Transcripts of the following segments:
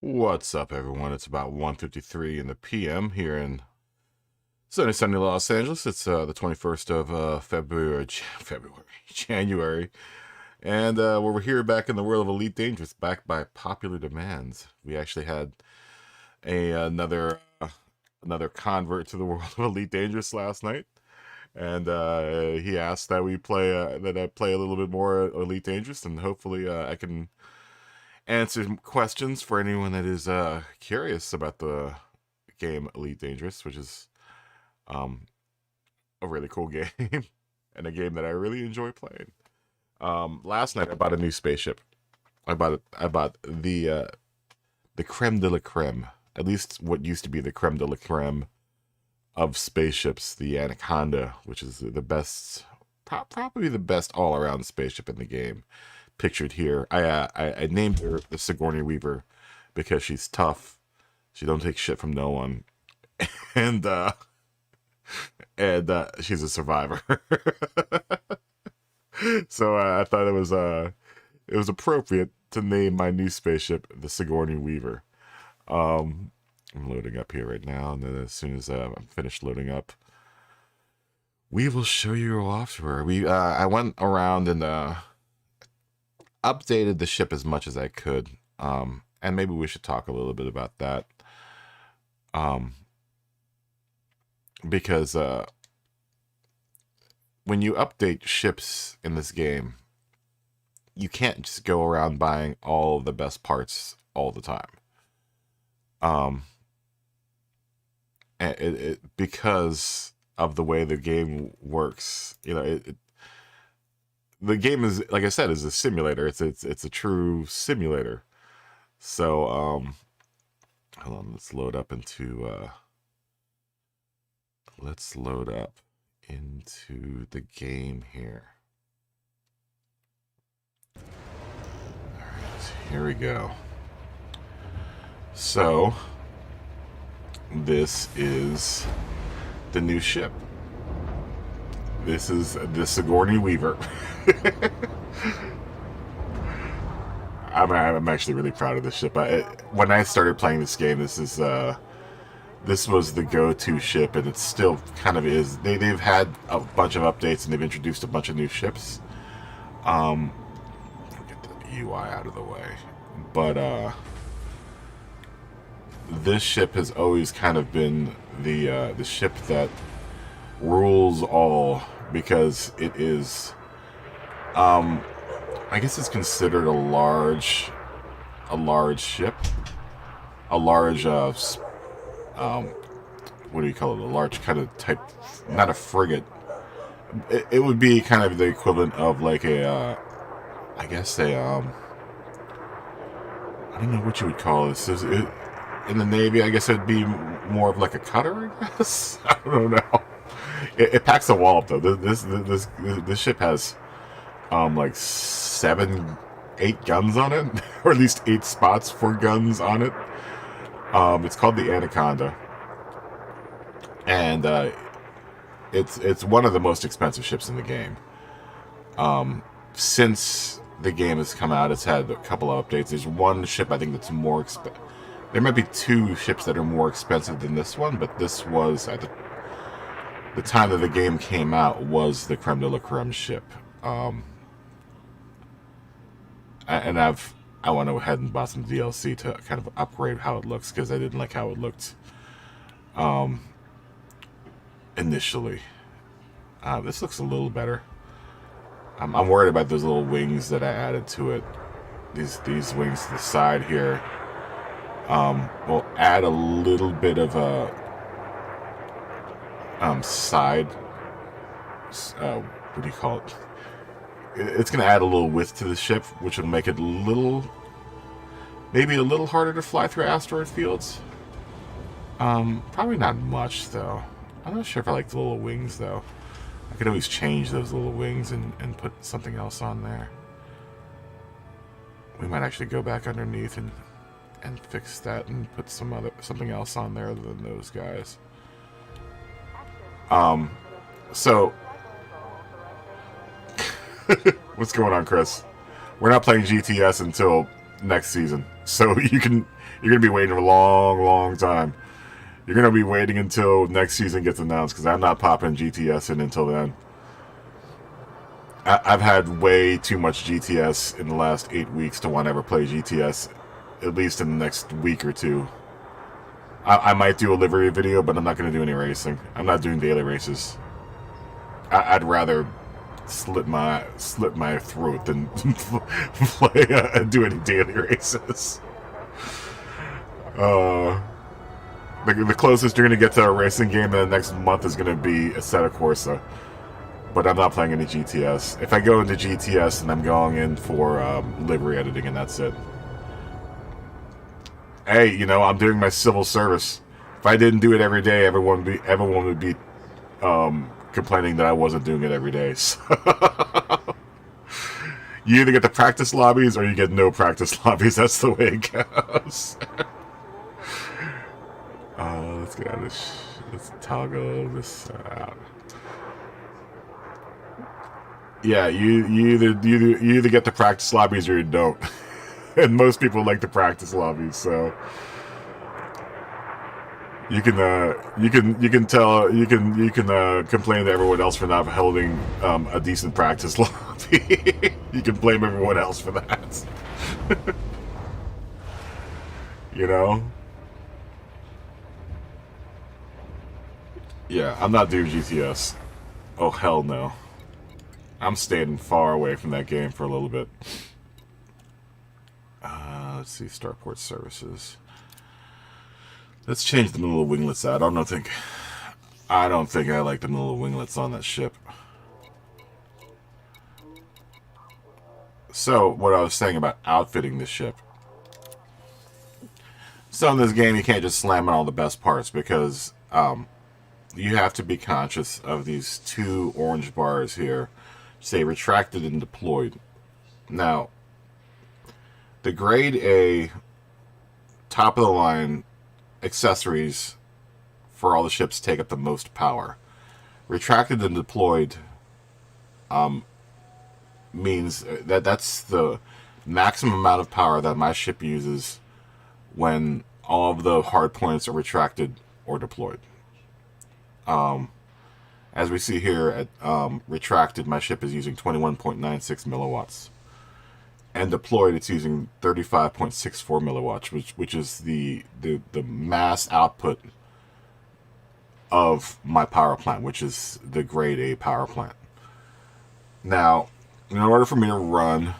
What's up, everyone? It's about 1:53 in the PM here in sunny Los Angeles. It's the 21st of January, and we're here back in the world of Elite Dangerous, backed by popular demands. We actually had another convert to the world of Elite Dangerous last night, and he asked that we play that I play a little bit more Elite Dangerous, and hopefully I can answer questions for anyone that is curious about the game Elite Dangerous, which is a really cool game and a game that I really enjoy playing. Last night I bought a new spaceship. I bought the creme de la creme, at least what used to be the creme de la creme of spaceships, the Anaconda, which is the best, probably the best all-around spaceship in the game. Pictured here. I named her the Sigourney Weaver because she's tough. She don't take shit from no one, and she's a survivor. So I thought it was appropriate to name my new spaceship the Sigourney Weaver. I'm loading up here right now, and then as soon as I'm finished loading up, we will show you off to her. I went around and updated the ship as much as I could, and maybe we should talk a little bit about that, because when you update ships in this game, you can't just go around buying all of the best parts all the time. Because of the way the game works, the game is, like I said, is a simulator. It's a true simulator. So hold on, let's load up into the game here. All right, here we go. So this is the new ship. This is the Sigourney Weaver. I'm actually really proud of this ship. When I started playing this game, this was the go-to ship, and it still kind of is. They've had a bunch of updates, and they've introduced a bunch of new ships. I'll get the UI out of the way, but this ship has always kind of been the ship that rules all, because it is, I guess it's considered a large ship, a large what do you call it? A large kind of type, not a frigate. It would be kind of the equivalent of like I guess I don't know what you would call this. In the Navy, I guess it'd be more of like a cutter, I guess. I don't know. It packs a wallop though. This ship has like 7, 8 guns on it, or at least 8 spots for guns on it. It's called the Anaconda, and it's one of the most expensive ships in the game. Since the game has come out, it's had a couple of updates. There's one ship I think that's more expensive. There might be 2 ships that are more expensive than this one, but this was at the time that the game came out was the creme de la creme ship. And I went ahead and bought some DLC to kind of upgrade how it looks, because I didn't like how it looked initially. This looks a little better. I'm worried about those little wings that I added to it. These wings to the side here will add a little bit of a side. What do you call it? It's going to add a little width to the ship, which will make it maybe a little harder to fly through asteroid fields. Probably not much, though. I'm not sure if I like the little wings, though. I could always change those little wings and put something else on there. We might actually go back underneath and fix that and put something else on there other than those guys. So what's going on, Chris? We're not playing GTS until next season. So you're gonna be waiting a long, long time. You're gonna be waiting until next season gets announced because I'm not popping GTS in until then. I've had way too much GTS in the last 8 weeks to want to ever play GTS, at least in the next week or two. I might do a livery video, but I'm not going to do any racing. I'm not doing daily races. I'd rather slit my throat than play do any daily races. The closest you're going to get to a racing game in the next month is going to be Assetto Corsa. But I'm not playing any GTS. If I go into GTS, then I'm going in for livery editing, and that's it. Hey, you know, I'm doing my civil service. If I didn't do it every day, everyone would be complaining that I wasn't doing it every day. So you either get the practice lobbies or you get no practice lobbies. That's the way it goes. Let's get out of this. Let's toggle this out. Yeah, you either get the practice lobbies or you don't. And most people like the practice lobbies, so you can complain to everyone else for not holding a decent practice lobby. You can blame everyone else for that. You know? Yeah, I'm not doing GTS. Oh hell no. I'm staying far away from that game for a little bit. Let's see, Starport Services. Let's change the little winglets out. I don't think I like the little winglets on that ship. So, what I was saying about outfitting the ship. So in this game, you can't just slam in all the best parts because you have to be conscious of these two orange bars here. Say retracted and deployed. Now, the grade A top of the line accessories for all the ships take up the most power. Retracted and deployed means that's the maximum amount of power that my ship uses when all of the hard points are retracted or deployed. As we see here at retracted, my ship is using 21.96 milliwatts. And deployed, it's using 35.64 milliwatts, which is the mass output of my power plant, which is the grade A power plant. Now, in order for me to run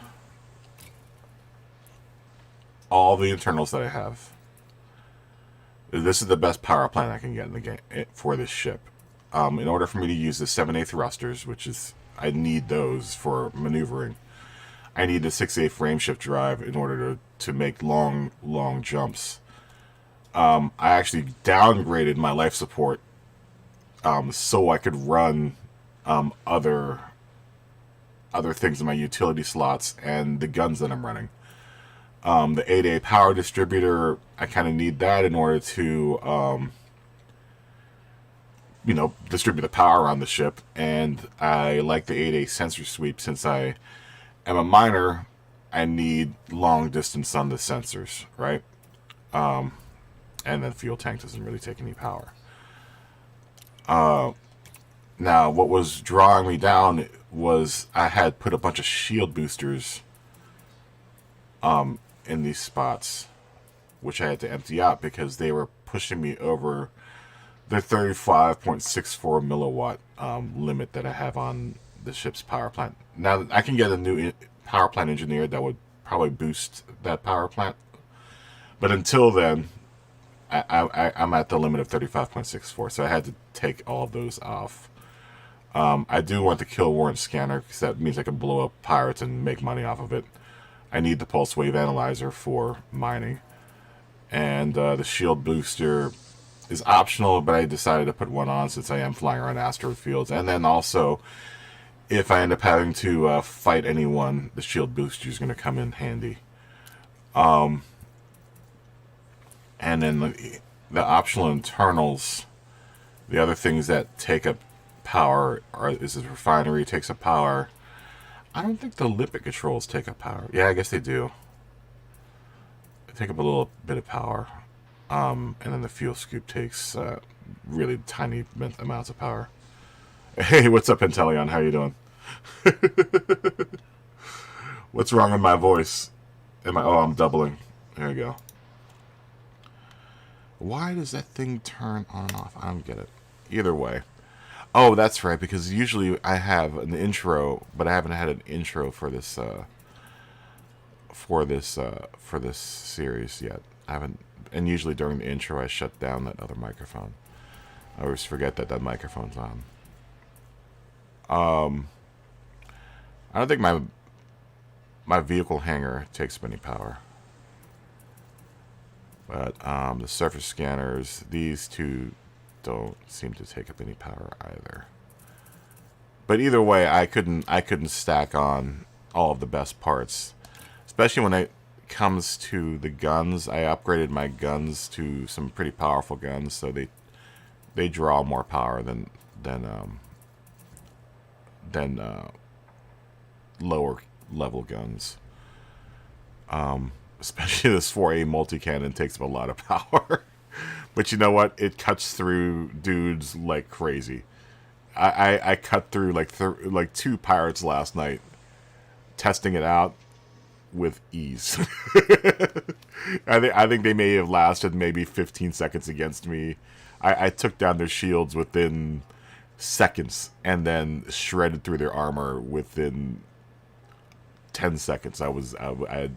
all the internals that I have, this is the best power plant I can get in the game for this ship. In order for me to use the 7/8 thrusters, which is, I need those for maneuvering. I need the 6/8 frameshift drive in order to make long jumps. I actually downgraded my life support so I could run other things in my utility slots and the guns that I'm running. The 8A power distributor, I kind of need that in order to distribute the power on the ship, and I like the 8A sensor sweep. Since I am a miner, I need long distance on the sensors, right? And then fuel tank doesn't really take any power. Now, what was drawing me down was I had put a bunch of shield boosters in these spots, which I had to empty out because they were pushing me over the 35.64 milliwatt limit that I have on the ship's power plant. Now, I can get a new power plant engineer that would probably boost that power plant. But until then, I'm at the limit of 35.64, so I had to take all of those off. I do want the kill warrant scanner because that means I can blow up pirates and make money off of it. I need the pulse wave analyzer for mining. And the shield booster is optional, but I decided to put one on since I am flying around asteroid fields. And then also, if I end up having to fight anyone, the shield booster is going to come in handy. And then the optional internals, the other things that take up power is the refinery takes up power. I don't think the limpet controls take up power. Yeah, I guess they do. take up a little bit of power. And then the fuel scoop takes really tiny amounts of power. Hey, what's up, Inteleon? How you doing? What's wrong with my voice? Oh, I'm doubling. There you go. Why does that thing turn on and off? I don't get it. Either way. Oh, that's right, because usually I have an intro, but I haven't had an intro for this series yet. I haven't, and usually during the intro I shut down that other microphone. I always forget that microphone's on. I don't think my vehicle hanger takes up any power. But the surface scanners, these two don't seem to take up any power either. But either way, I couldn't stack on all of the best parts, especially when it comes to the guns. I upgraded my guns to some pretty powerful guns, so they draw more power than lower level guns. Especially this 4A multi-cannon takes up a lot of power. But you know what? It cuts through dudes like crazy. I cut through like 2 pirates last night, testing it out with ease. I think they may have lasted maybe 15 seconds against me. I took down their shields within seconds, and then shredded through their armor within 10 seconds. I had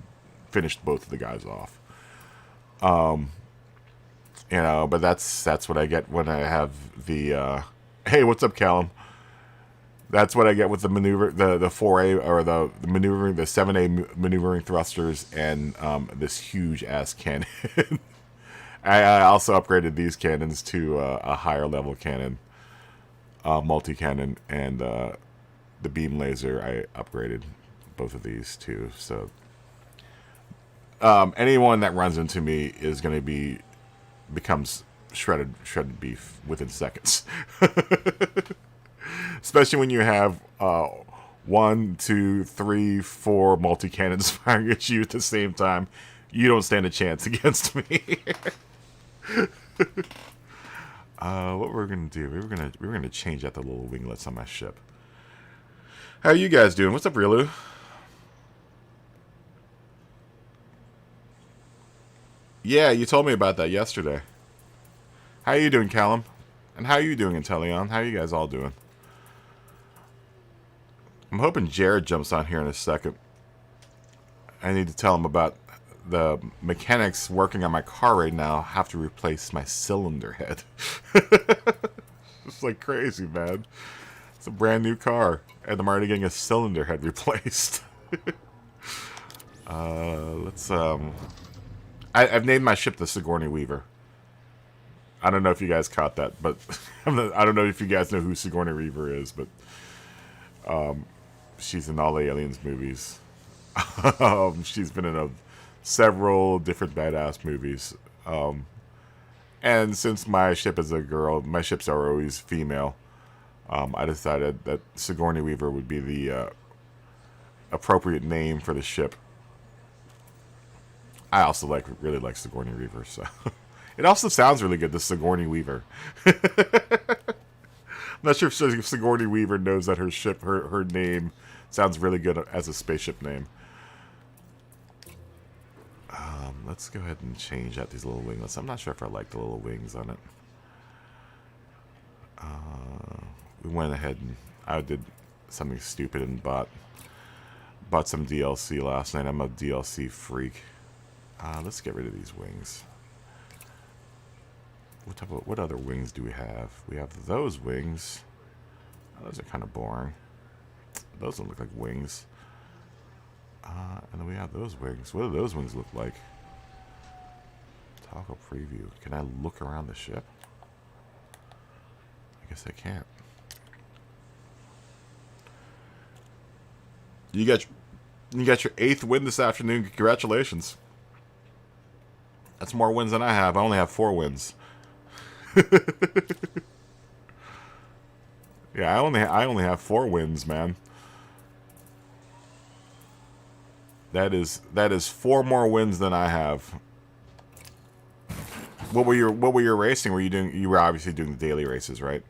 finished both of the guys off. You know, but that's what I get when I have the hey, what's up, Callum? That's what I get with the maneuver, the 4A or the maneuvering, the 7A maneuvering thrusters, and this huge ass cannon. I also upgraded these cannons to a higher level cannon, multi-cannon, and the beam laser. I upgraded both of these too. So anyone that runs into me is going to becomes shredded beef within seconds. Especially when you have 1, 2, 3, 4 multi-cannons firing at you at the same time. You don't stand a chance against me. What we're gonna do? We're gonna change out the little winglets on my ship. How are you guys doing? What's up, Riolu? Yeah, you told me about that yesterday. How are you doing, Callum? And how are you doing, Inteleon? How are you guys all doing? I'm hoping Jared jumps on here in a second. I need to tell him about the mechanics working on my car right now. Have to replace my cylinder head. It's like crazy, man. It's a brand new car, and I'm already getting a cylinder head replaced. Let's I've named my ship the Sigourney Weaver. I don't know if you guys caught that, but I don't know if you guys know who Sigourney Weaver is, but she's in all the Aliens movies. She's been in several different badass movies. And since my ship is a girl, my ships are always female, I decided that Sigourney Weaver would be the appropriate name for the ship. I also really like Sigourney Weaver, so it also sounds really good, the Sigourney Weaver. I'm not sure if Sigourney Weaver knows that her ship, her name sounds really good as a spaceship name. Let's go ahead and change out these little winglets. I'm not sure if I like the little wings on it. We went ahead and I did something stupid and bought some DLC last night. I'm a DLC freak. Let's get rid of these wings. What other wings do we have? We have those wings. Those are kind of boring. Those don't look like wings. And then we have those wings. What do those wings look like? Toggle preview. Can I look around the ship? I guess I can't. You got your 8th win this afternoon. Congratulations. That's more wins than I have. I only have 4 wins. Yeah, I only have 4 wins, man. That is 4 more wins than I have. what were you racing? Were you doing? You were obviously doing the daily races, right?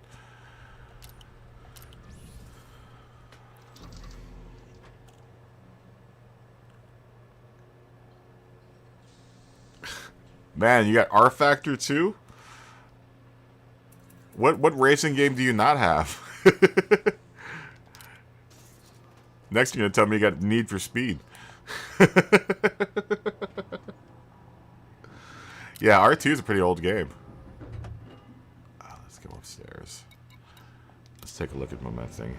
Man, you got R Factor too? What racing game do you not have? Next you're gonna tell me you got Need for Speed. Yeah, R2 is a pretty old game. Let's go upstairs. Let's take a look at my thing.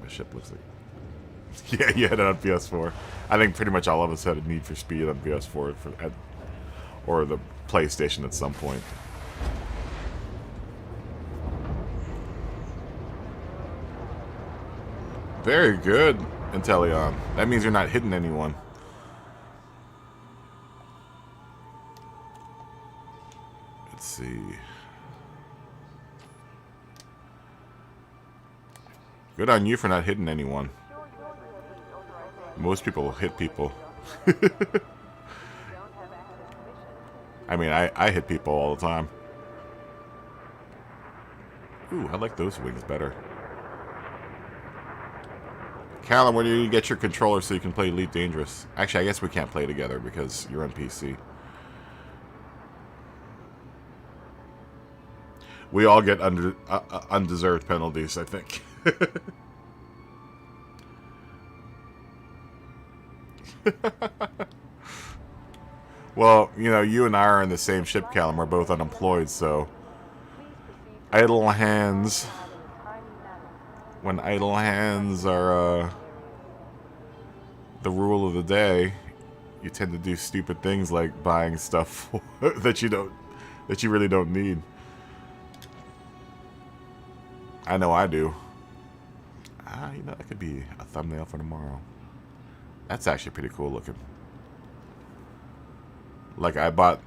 My ship looks like... Yeah, you had it on PS4. I think pretty much all of us had a Need for Speed on PS4 or the PlayStation at some point. Very good, Intellion. That means you're not hitting anyone. Let's see. Good on you for not hitting anyone. Most people hit people. I mean, I hit people all the time. Ooh, I like those wings better. Callum, where do you get your controller so you can play Elite Dangerous? Actually, I guess we can't play together because you're on PC. We all get undeserved penalties, I think. Well, you know, you and I are in the same ship, Callum. We're both unemployed, so... Idle hands... When idle hands are the rule of the day, you tend to do stupid things like buying stuff that you really don't need. I know I do. You know, that could be a thumbnail for tomorrow. That's actually pretty cool looking. Like I bought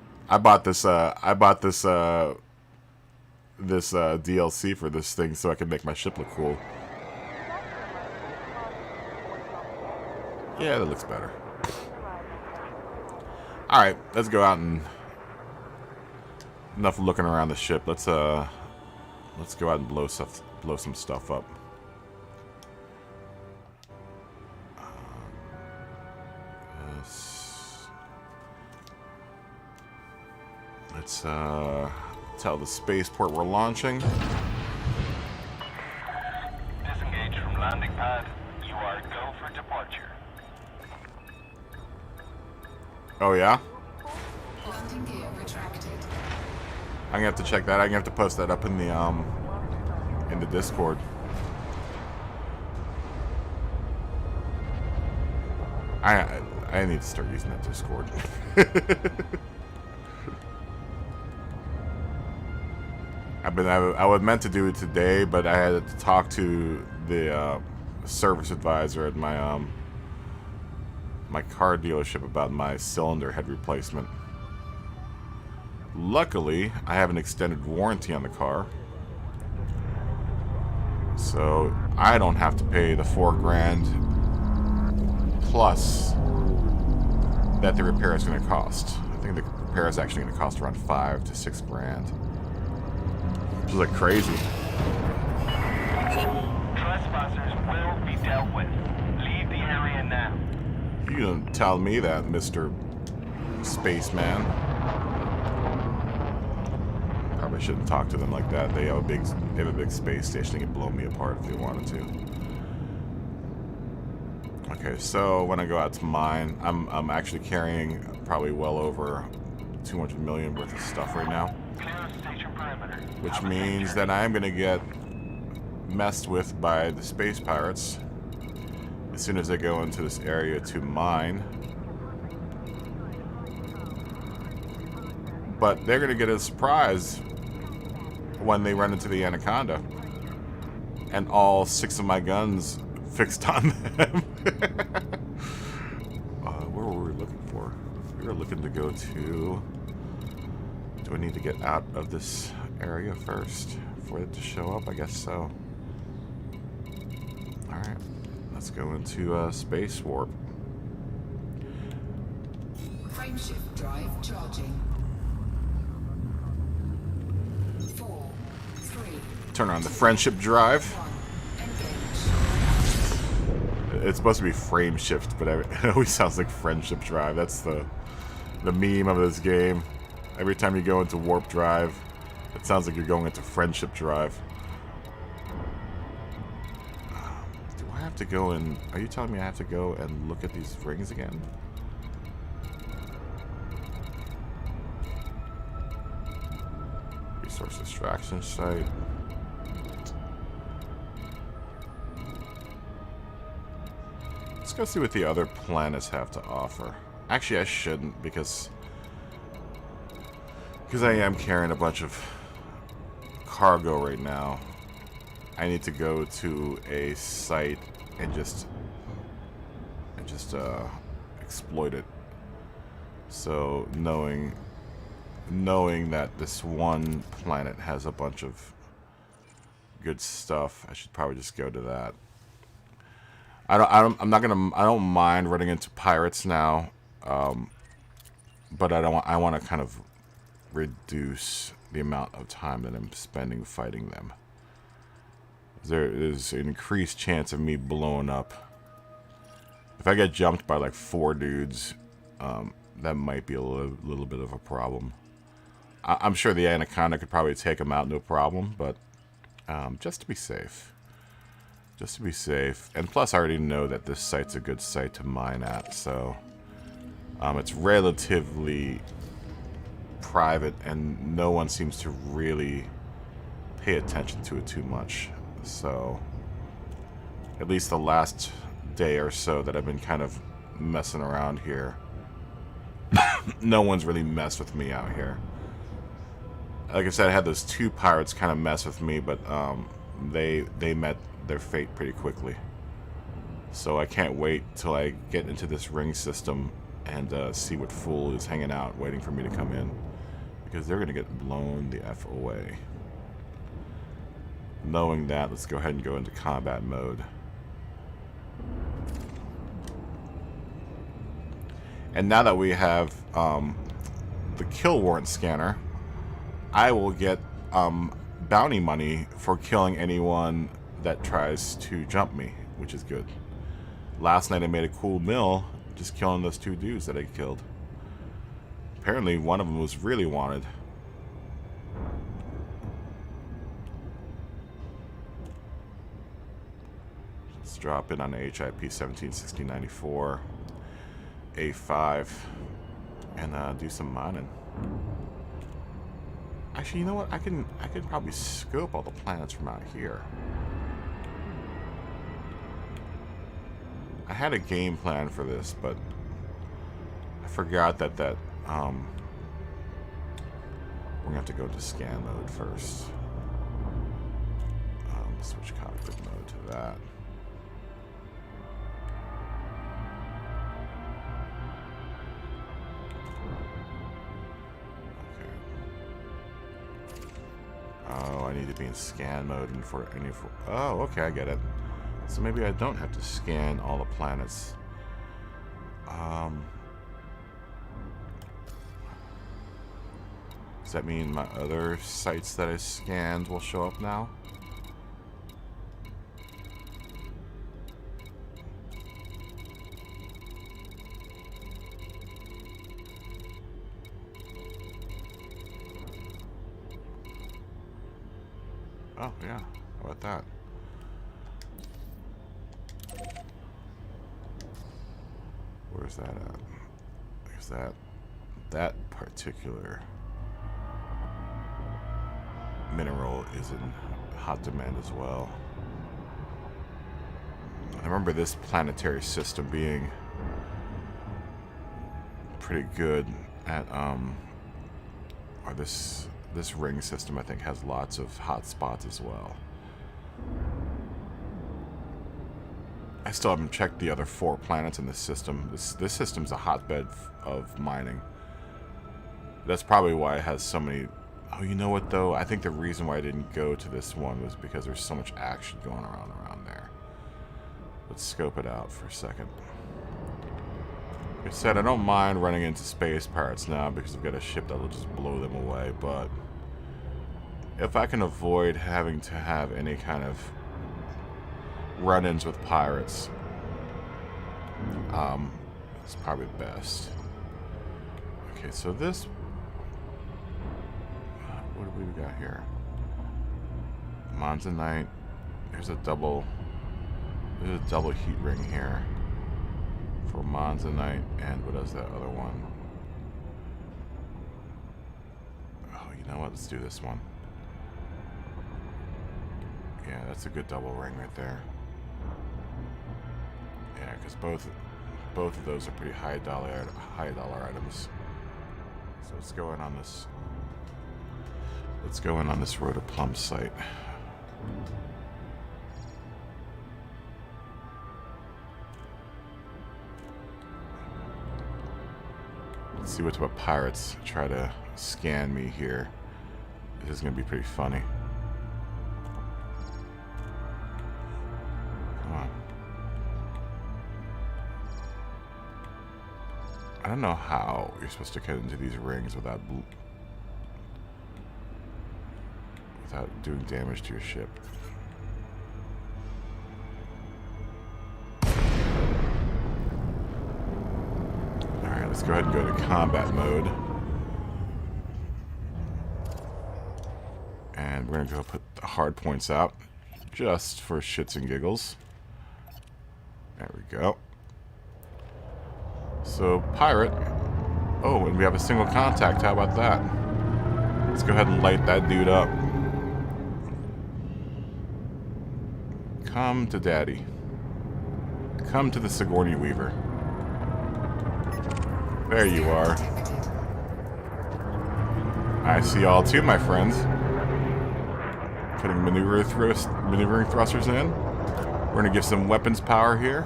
this DLC for this thing so I can make my ship look cool. Yeah, that looks better. Alright, let's go out and... Enough looking around the ship. Let's go out and blow some stuff up. Let's tell the spaceport we're launching. Disengage from landing pad. You are go for departure. Oh yeah? Landing gear retracted. I'm gonna have to check that. I'm gonna have to post that up in the Discord. I need to start using that Discord. I was meant to do it today, but I had to talk to the service advisor at my my car dealership about my cylinder head replacement. Luckily, I have an extended warranty on the car, so I don't have to pay the $4 grand plus that the repair is going to cost. I think the repair is actually going to cost around $5 to $6 grand. Which is like crazy. Trespassers will be dealt with. Leave the area now. You don't tell me that, Mr. Spaceman. Probably shouldn't talk to them like that. They have a big space station. They can blow me apart if they wanted to. Okay, so when I go out to mine, I'm actually carrying probably well over 200 million worth of stuff right now. Which means that I'm gonna get messed with by the space pirates as soon as they go into this area to mine. But they're gonna get a surprise when they run into the Anaconda and all 6 of my guns fixed on them. Where were we looking for? We were looking to go to... Do I need to get out of this area first for it to show up? I guess so. Alright, let's go into space warp. Frameshift drive charging. Turn on the friendship drive. It's supposed to be frame shift, but it always sounds like friendship drive. That's the meme of this game. Every time you go into warp drive, it sounds like you're going into friendship drive. Do I have to go and... Are you telling me I have to go and look at these rings again? Resource extraction site. Let's go see what the other planets have to offer. Actually, I shouldn't, because I am carrying a bunch of cargo right now. I need to go to a site and just exploit it. So knowing that this one planet has a bunch of good stuff, I should probably just go to that. I don't mind running into pirates now, but I want to kind of reduce the amount of time that I'm spending fighting them. There is an increased chance of me blowing up. If I get jumped by like 4 dudes, that might be a little bit of a problem. I'm sure the Anaconda could probably take them out, no problem, but just to be safe. Just to be safe. And plus, I already know that this site's a good site to mine at, so it's relatively private, and no one seems to really pay attention to it too much. So, at least the last day or so that I've been kind of messing around here, no one's really messed with me out here. Like I said, I had those 2 pirates kind of mess with me, but they met their fate pretty quickly. So I can't wait till I get into this ring system and see what fool is hanging out waiting for me to come in, because they're gonna get blown the F away. Knowing that, let's go ahead and go into combat mode. And now that we have the kill warrant scanner, I will get bounty money for killing anyone that tries to jump me, which is good. Last night I made a cool meal just killing those 2 dudes that I killed. Apparently one of them was really wanted. Let's drop in on the HIP 171694 A5 and do some mining. Actually, you know what? I can probably scope all the planets from out here. I had a game plan for this, but I forgot that we're gonna have to go to scan mode first. Switch cockpit mode to that. Oh, I need to be in scan mode and for any. Oh, okay, I get it. So maybe I don't have to scan all the planets. Does that mean my other sites that I scanned will show up now? Oh, yeah. How about that? Where's that at? There's that particular mineral is in hot demand as well. I remember this planetary system being pretty good at or this ring system I think has lots of hot spots as well. I still haven't checked the other 4 planets in this system. This system's a hotbed of mining. That's probably why it has so many. Oh, you know what though? I think the reason why I didn't go to this one was because there's so much action going around there. Let's scope it out for a second. Like I said, I don't mind running into space pirates now because I've got a ship that will just blow them away, but if I can avoid having to have any kind of run-ins with pirates, it's probably best. Okay, so this, what do we got here? Monzonite. There's a double heat ring here for Monzonite, and what is that other one? Oh, you know what? Let's do this one. Yeah, that's a good double ring right there. Yeah, because both of those are pretty high dollar items. So let's go in on this. Let's go in on this Rotoplum site. Let's see what pirates try to scan me here. This is gonna be pretty funny. Come on. I don't know how you're supposed to get into these rings without doing damage to your ship. Alright, let's go ahead and go to combat mode. And we're going to go put the hard points out just for shits and giggles. There we go. So, pirate. Oh, and we have a single contact. How about that? Let's go ahead and light that dude up. Come to Daddy. Come to the Sigourney Weaver. There you are. I see y'all too, my friends. Putting maneuvering thrusters in. We're gonna give some weapons power here.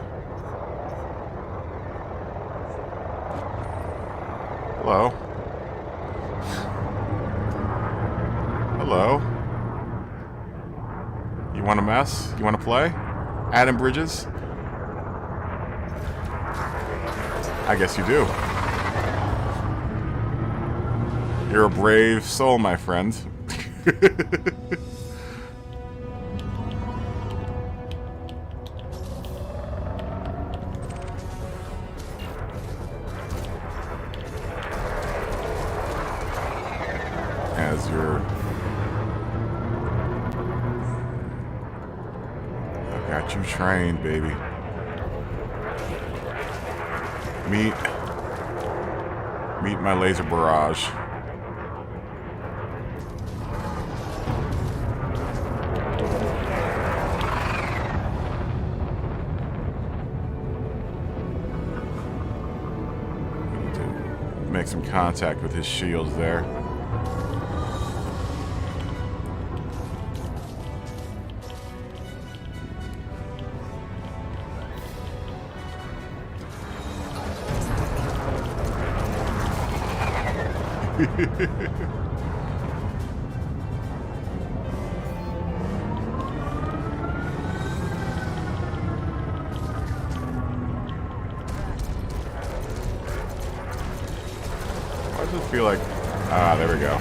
Hello. Hello. You want to mess? You want to play? Adam Bridges? I guess you do. You're a brave soul, my friend. As you're... Got you trained, baby. Meet my laser barrage. Make some contact with his shields there. Why does it feel like... Ah, there we go.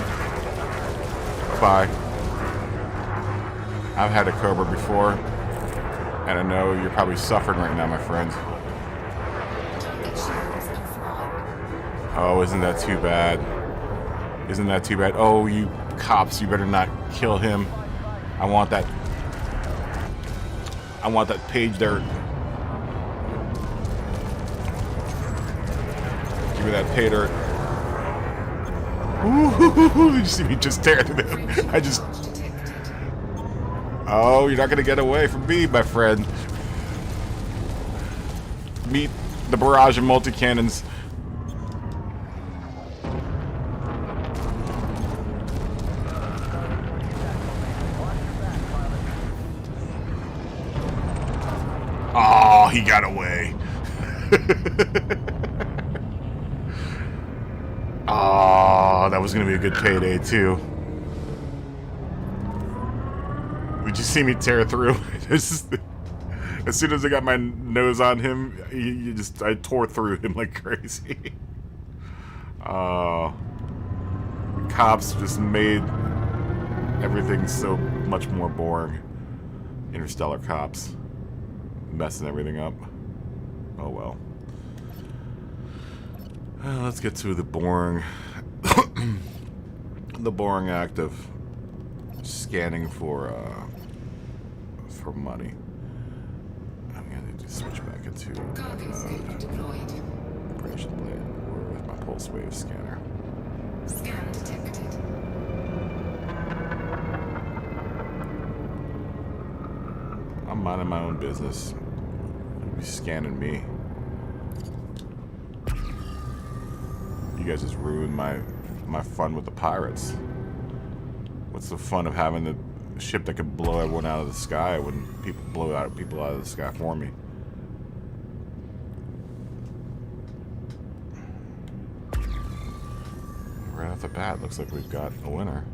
Bye. I've had a Cobra before, and I know you're probably suffering right now, my friend. Oh, isn't that too bad? Isn't that too bad? Oh, you cops, you better not kill him. I want that page dirt. Give me that pay dirt. Ooh, you see me just tear through them. I just... Oh, you're not gonna get away from me, my friend. Meet the barrage of multi-cannons. Oh, he got away. Oh, that was going to be a good payday, too. Did you see me tear through? As soon as I got my nose on him, I tore through him like crazy. Oh. Cops just made Everything's so much more boring. Interstellar cops. Messing everything up. Oh well. Let's get to the boring... the boring act of scanning for money. I'm gonna need to switch back into Cargo scope deployed. operation blade or with my pulse wave scanner. Scan detected. I'm minding my own business. You'll be scanning me. You guys just ruined my fun with the pirates. What's the fun of having a ship that could blow everyone out of the sky when people blow out people out of the sky for me? Right off the bat, looks like we've got a winner.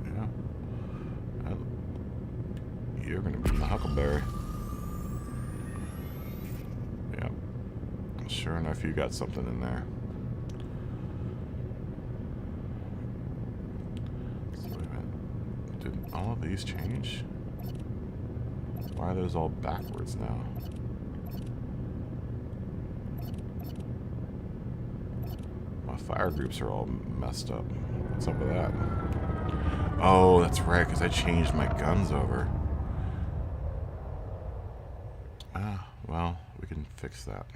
Yeah. You're gonna be in the Huckleberry. Yeah. Sure enough, you got something in there. So wait a minute. Did all of these change? Why are those all backwards now? My fire groups are all messed up. What's up with that? Oh, that's right, because I changed my guns over. Ah, well, we can fix that.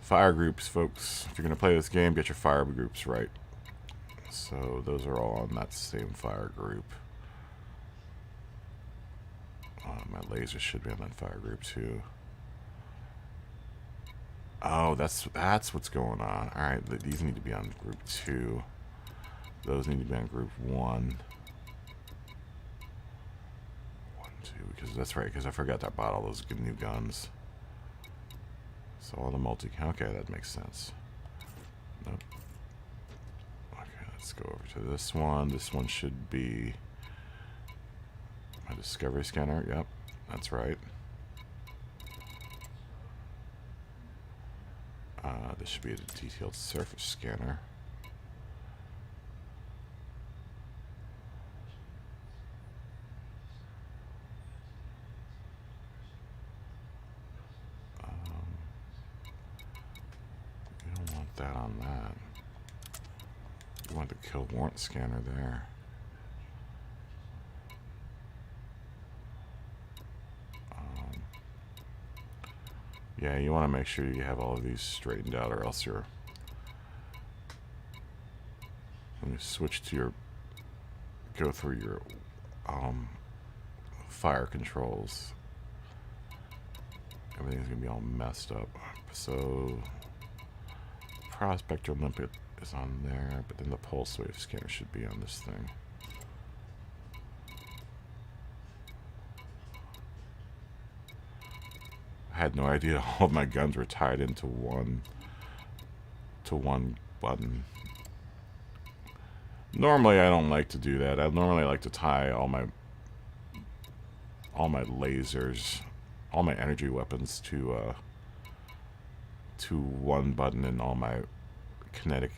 Fire groups, folks. If you're going to play this game, get your fire groups right. So those are all on that same fire group. My laser should be on that fire group too. Oh, that's what's going on. All right, these need to be on group 2. Those need to be on group 1. 1, 2, because that's right. Because I forgot that I bought all those good new guns. So all the okay, that makes sense. Nope. Okay, let's go over to this one. This one should be my discovery scanner. Yep, that's right. This should be a detailed surface scanner. You don't want that on that. You want the kill warrant scanner there. Yeah, you want to make sure you have all of these straightened out, or else you're... When you switch to your... Go through your fire controls, everything's going to be all messed up. So... Prospector limpet is on there, but then the pulse wave scanner should be on this thing. I had no idea all of my guns were tied into one button. Normally I don't like to do that. I normally like to tie all my lasers, all my energy weapons to one button, and all my kinetic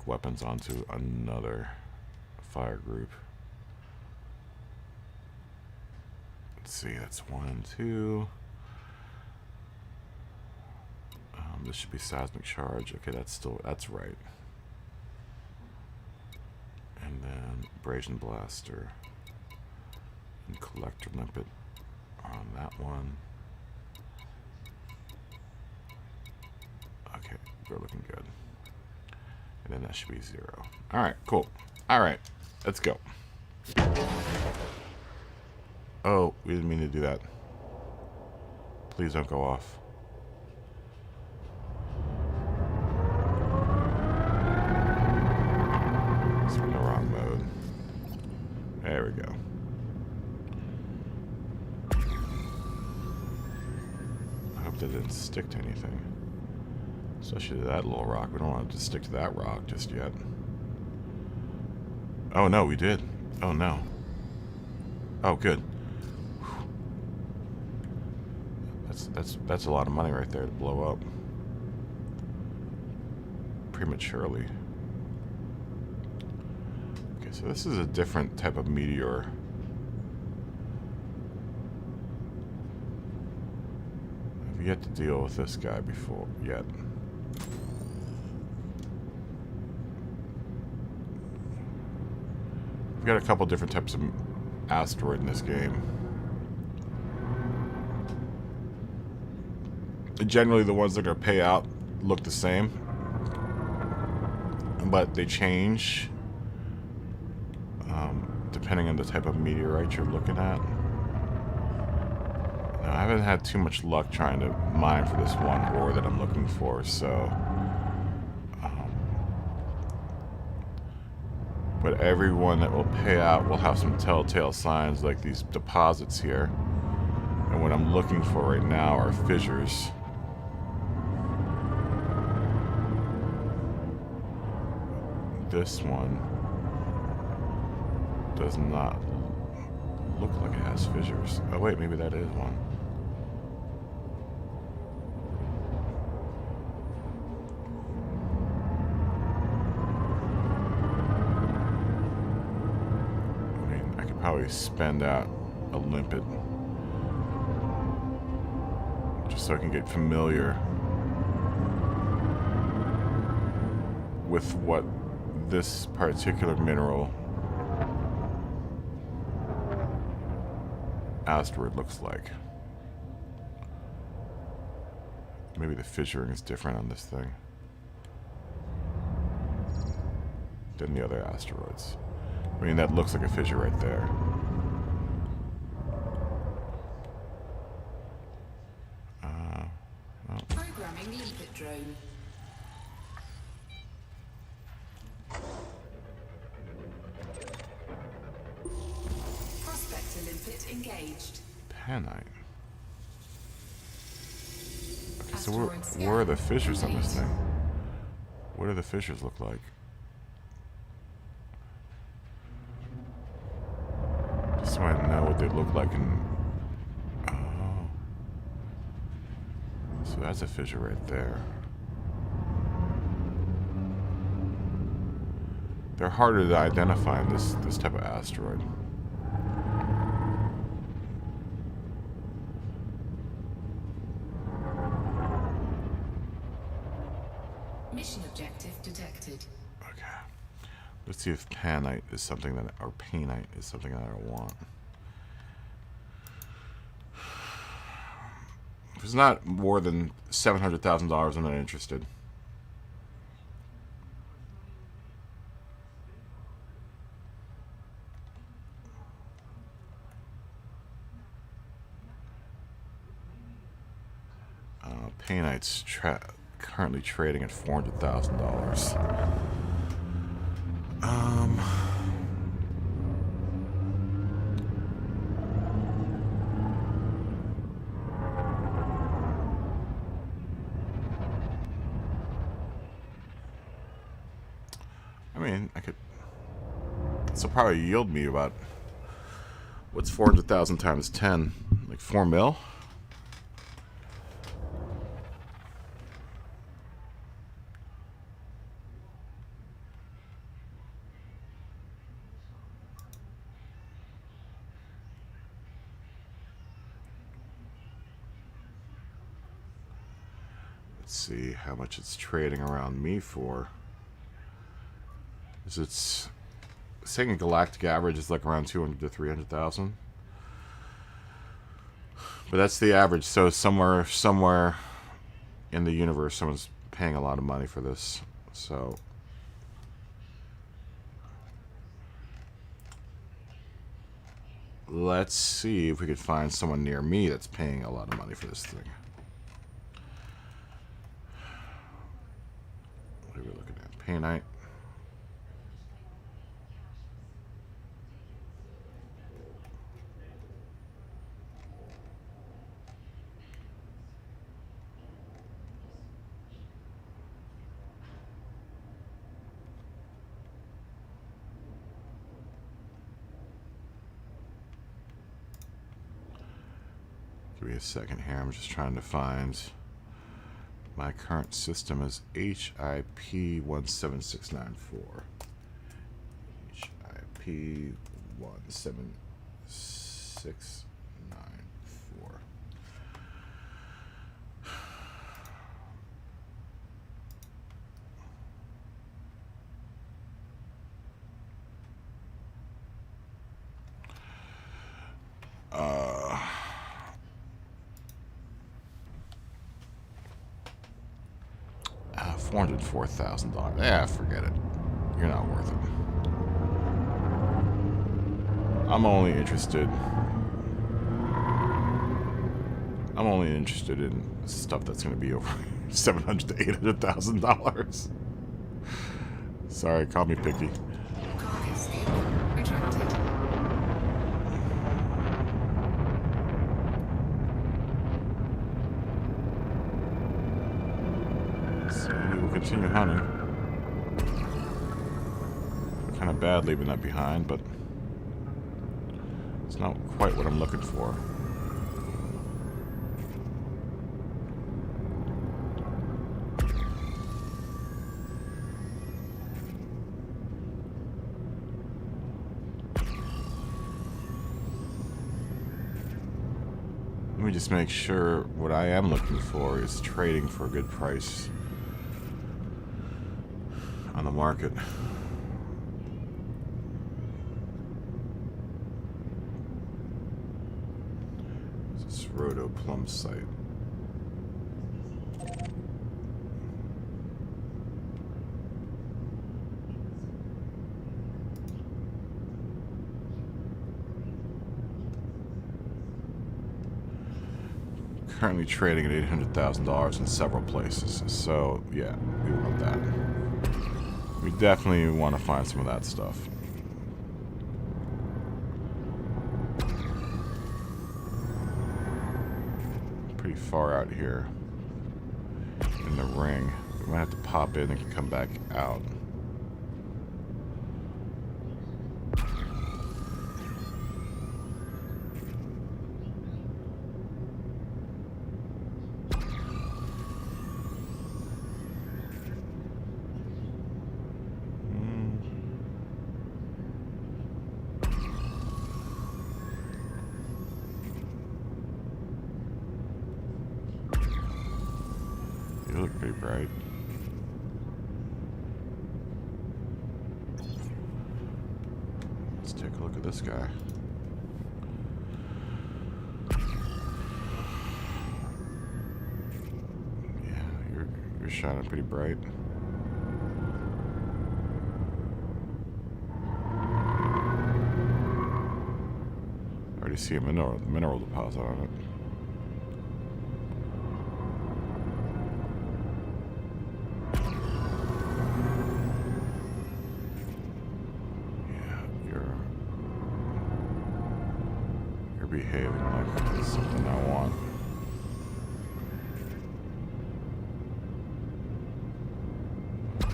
weapons onto another fire group. Let's see, that's 1 and 2. This should be seismic charge. Okay, that's right. And then abrasion blaster and collector limpet are on that one. Okay, we're looking good. And then that should be 0. All right, cool. All right, let's go. Oh, we didn't mean to do that. Please don't go off. It's in the wrong mode. There we go. I hope that didn't stick to anything. Especially to that little rock. We don't want it to stick to that rock just yet. Oh no, we did. Oh no. Oh, good. That's a lot of money right there to blow up prematurely. Okay, so this is a different type of meteor. I've yet to deal with this guy before yet. We've got a couple different types of asteroid in this game. Generally, the ones that are going to pay out look the same, but they change depending on the type of meteorite you're looking at. Now, I haven't had too much luck trying to mine for this one ore that I'm looking for, so... but everyone that will pay out will have some telltale signs like these deposits here. And what I'm looking for right now are fissures. This one does not look like it has fissures. Oh wait, maybe that is one. I mean, I could probably spend out a limpet just so I can get familiar with what this particular mineral asteroid looks like. Maybe the fissuring is different on this thing than the other asteroids. I mean, that looks like a fissure right there. Well. Programming limpet drone. Prospector limpet engaged. Panite. Okay, so where are the fissures on this thing? What do the fissures look like? Just so I know what they look like in... Oh. So that's a fissure right there. They're harder to identify in this type of asteroid. Mission objective detected. Okay. Let's see if panite is something that, or painite is something that I want. If it's not more than $700,000, I'm not interested. Painite's currently trading at $400,000. I mean, I could. This will probably yield me about, what's 400,000 times 10? Like 4 mil? See how much it's trading around me for. Is it's saying a galactic average is like around 200 to 300,000, but that's the average. So somewhere in the universe, someone's paying a lot of money for this. So let's see if we could find someone near me that's paying a lot of money for this thing. What are we looking at? Painite. me a second here. I'm just trying to find my current system is HIP 17694. HIP 17694. $404,000. Yeah, forget it. You're not worth it. I'm only interested in stuff that's going to be over $700,000 to $800,000. Sorry, call me picky. Cargo scoop retracted. So we will continue hunting. Kind of bad leaving that behind, but it's not quite what I'm looking for. Let me just make sure what I am looking for is trading for a good price on the market. This is Roto Plum site. Currently trading at $800,000 in several places, so yeah, we want that. We definitely want to find some of that stuff. Pretty far out here in the ring. We might have to pop in and come back out. You look pretty bright. Let's take a look at this guy. Yeah, you're shining pretty bright. I already see a mineral deposit on it. Behaving like it's something I want.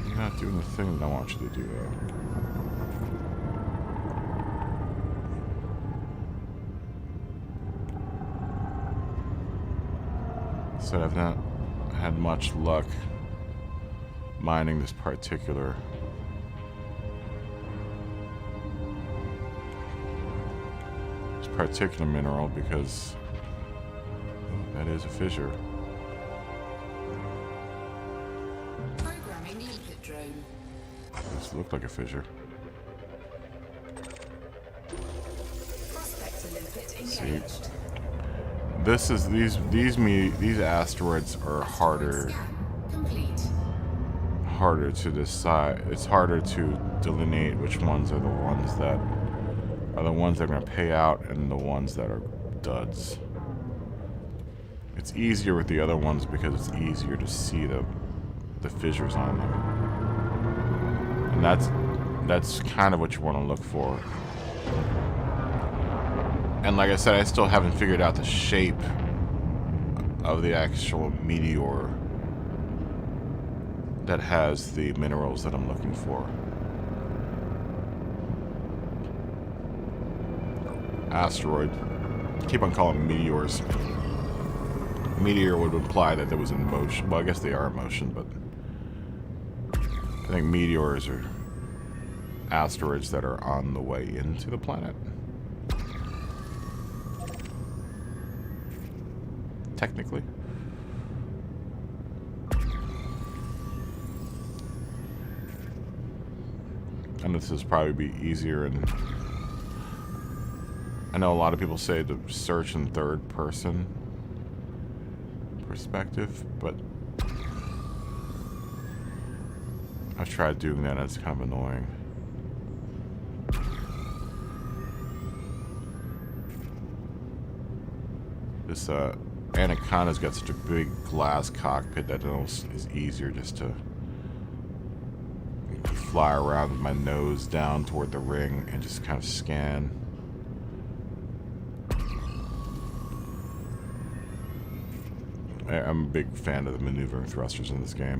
You're not doing the thing that I want you to do, though. So I've not had much luck mining this particular mineral because that is a fissure. Programming limpet drone. This looked like a fissure. Prospector limpet engaged. See, this is these asteroids are harder to decide. It's harder to delineate which ones are the ones that are going to pay out and the ones that are duds. It's easier with the other ones because it's easier to see the fissures on them. And that's kind of what you want to look for. And like I said, I still haven't figured out the shape of the actual meteor that has the minerals that I'm looking for. Asteroid. Keep on calling them meteors. Meteor would imply that there was in motion. Well, I guess they are in motion, but I think meteors are asteroids that are on the way into the planet. Technically. And this is probably be easier, and I know a lot of people say to search in third person perspective, but I've tried doing that and it's kind of annoying. This Anaconda's got such a big glass cockpit that it's easier just to fly around with my nose down toward the ring and just kind of scan. I'm a big fan of the maneuvering thrusters in this game.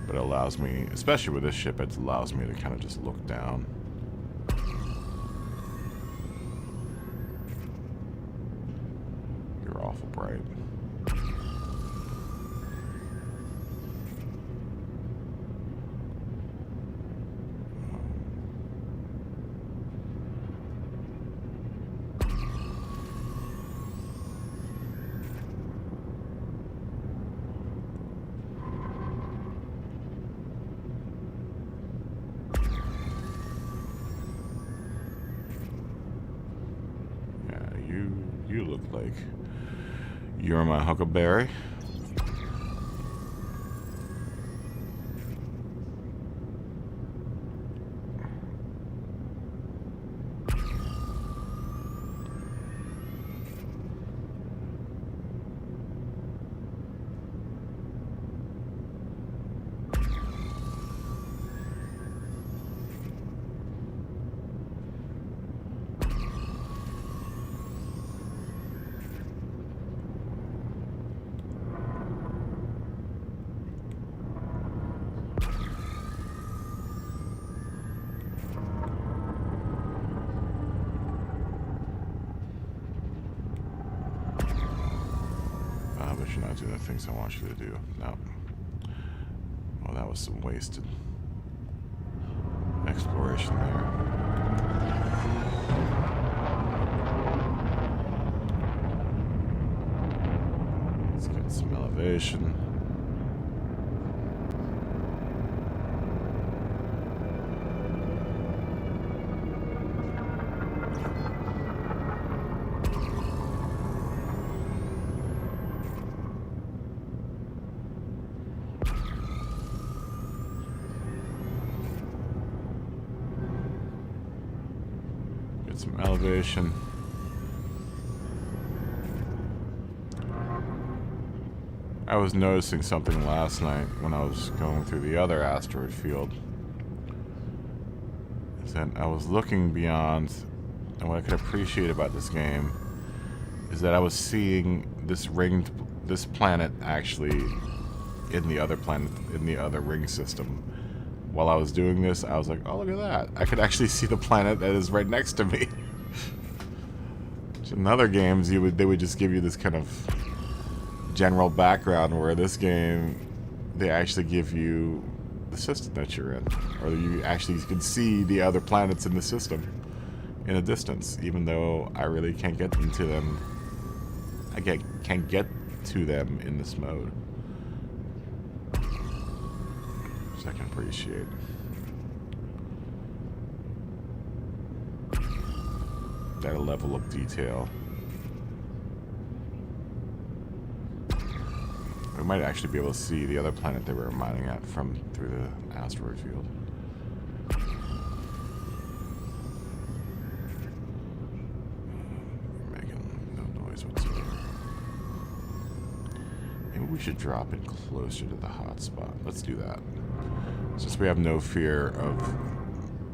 But it allows me, especially with this ship, it allows me to kind of just look down. You're awful bright. You look like you're my huckleberry. You're not doing the things I want you to do. No. Well, that was some wasted exploration there. Let's get some elevation. Some elevation. I was noticing something last night when I was going through the other asteroid field. Is that I was looking beyond, and what I could appreciate about this game is that I was seeing this planet actually in the other planet, in the other ring system. While I was doing this, I was like, oh, look at that. I could actually see the planet that is right next to me. In other games, they would just give you this kind of general background, where this game, they actually give you the system that you're in. Or you actually can see the other planets in the system in a distance, even though I really can't get into them. I can't get to them in this mode. I can appreciate. That level of detail. We might actually be able to see the other planet they were mining at from through the asteroid field. Making no noise whatsoever. Maybe we should drop it closer to the hotspot. Let's do that. Since we have no fear of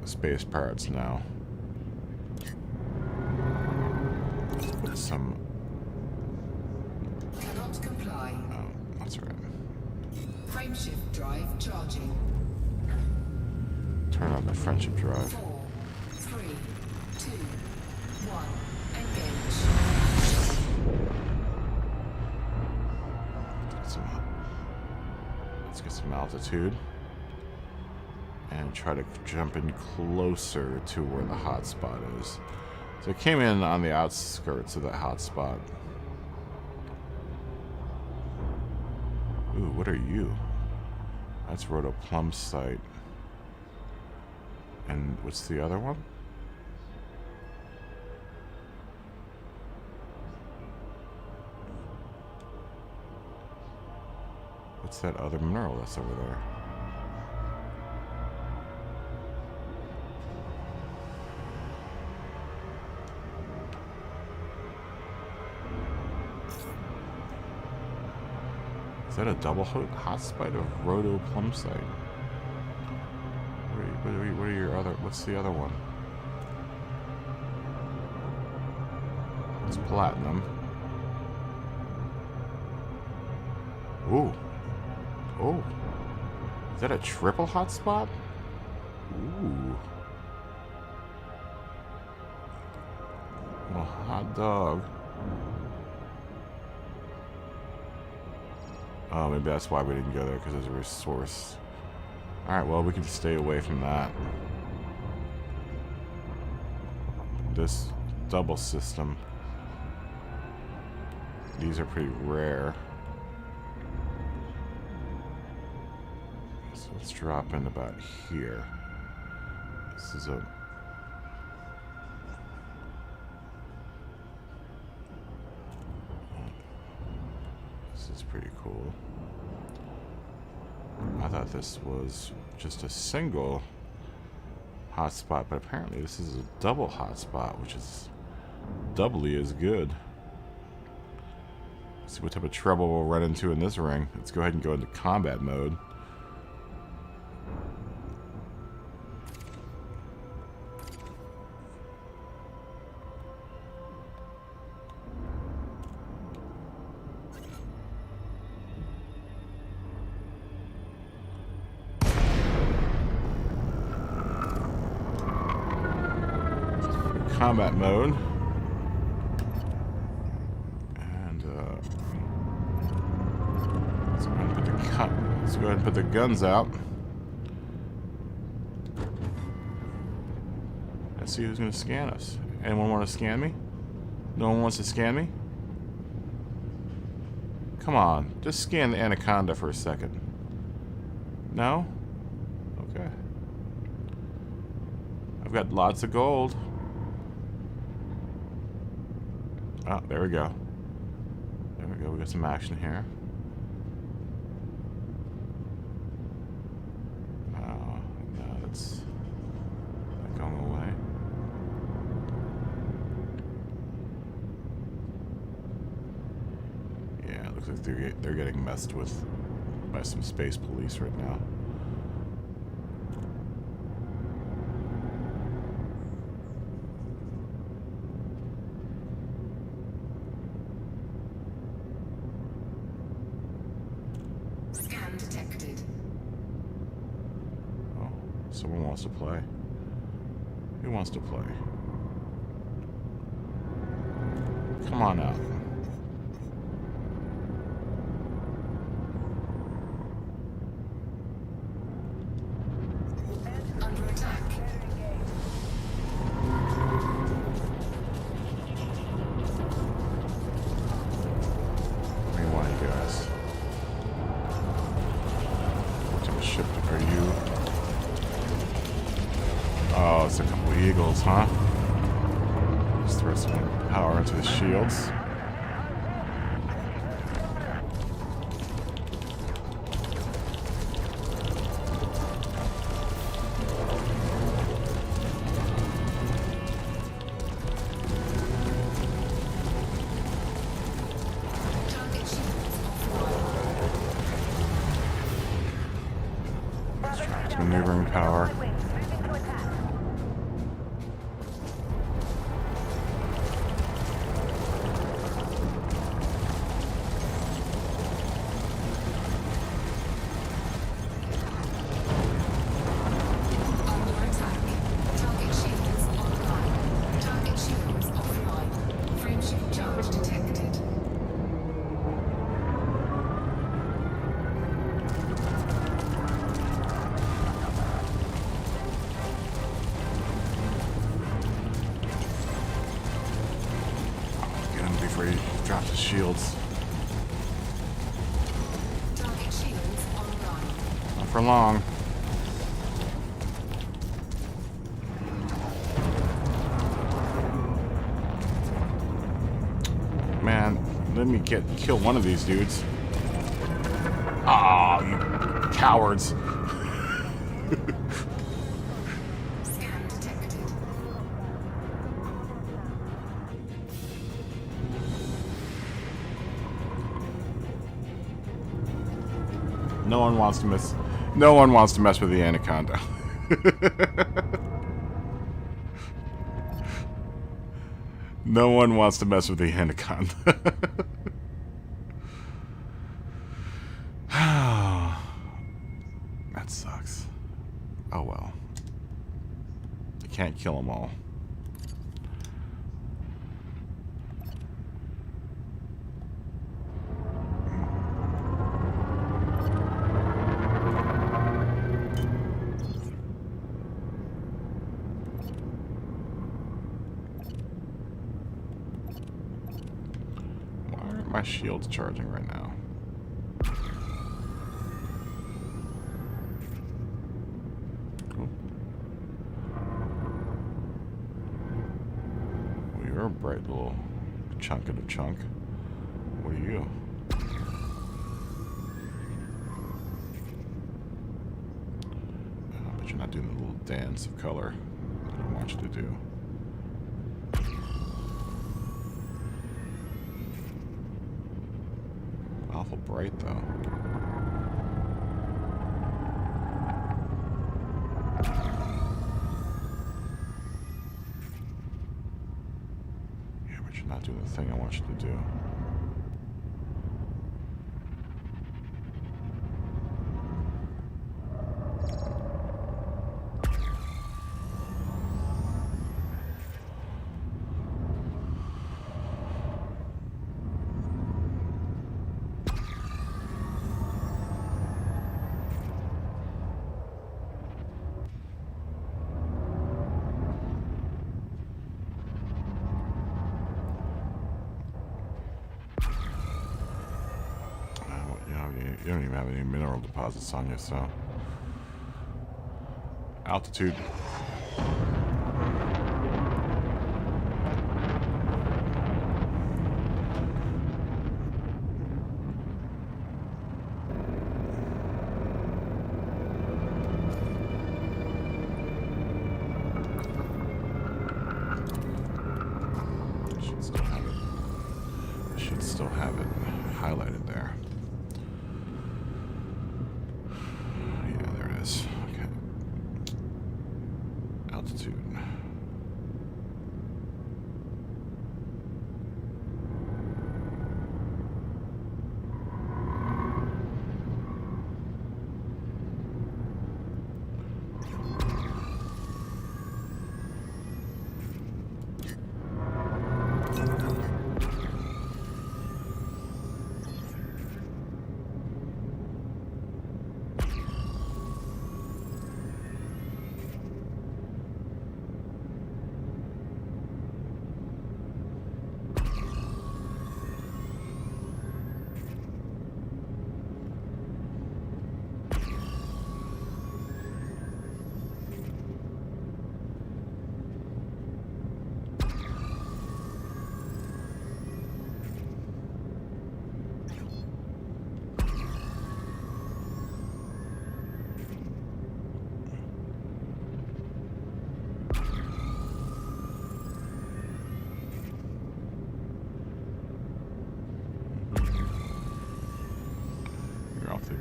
space pirates now. Let's put some... Cannot comply. Oh, that's right. Frameshift drive charging. Turn on the friendship drive. 4, 3, 2, 1. Let's get some altitude. And try to jump in closer to where the hotspot is. So it came in on the outskirts of that hotspot. Ooh, what are you? That's Roto Plum Site. And what's the other one? What's that other mineral that's over there? Is that a double hotspot of Roto Plum Site? What are your other? What's the other one? It's platinum. Ooh. Oh. Is that a triple hotspot? Ooh. Well, hot dog. Oh, maybe that's why we didn't go there, because there's a resource. Alright, well, we can stay away from that. This double system. These are pretty rare. So let's drop in about here. This is a... This is pretty cool. I thought this was just a single hotspot, but apparently this is a double hotspot, which is doubly as good. Let's see what type of trouble we'll run into in this ring. Let's go ahead and go into combat mode. Combat mode, and let's go ahead and put the guns out. Let's see who's going to scan us. Anyone want to scan me? No one wants to scan me? Come on, just scan the anaconda for a second. No? Okay. I've got lots of gold. Oh, there we go. There we go. We got some action here. Oh, no, that's not going away. Yeah, it looks like they're getting messed with by some space police right now. Someone wants to play. Who wants to play? Come on out. Under attack. What do you want, you guys? What type of ship are you? Oh, it's a couple eagles, huh? Just throw some power into the shields. Target shields offline. Maneuvering power. The shields. Target shields online. Not for long. Man, let me kill one of these dudes. Ah, you cowards. Scan detected. No one wants to mess. No one wants to mess with the anaconda. No one wants to mess with the anaconda. That sucks. Oh well. You can't kill them all. Why aren't my shields charging right now? You're a bright little chunk of a chunk. What are you? But you're not doing the little dance of color that I want you to do. Awful bright though. Not doing the thing I want you to do. You don't even have any mineral deposits on you, so. Altitude. Should still have it highlighted there. Yeah, there it is. Okay. Altitude.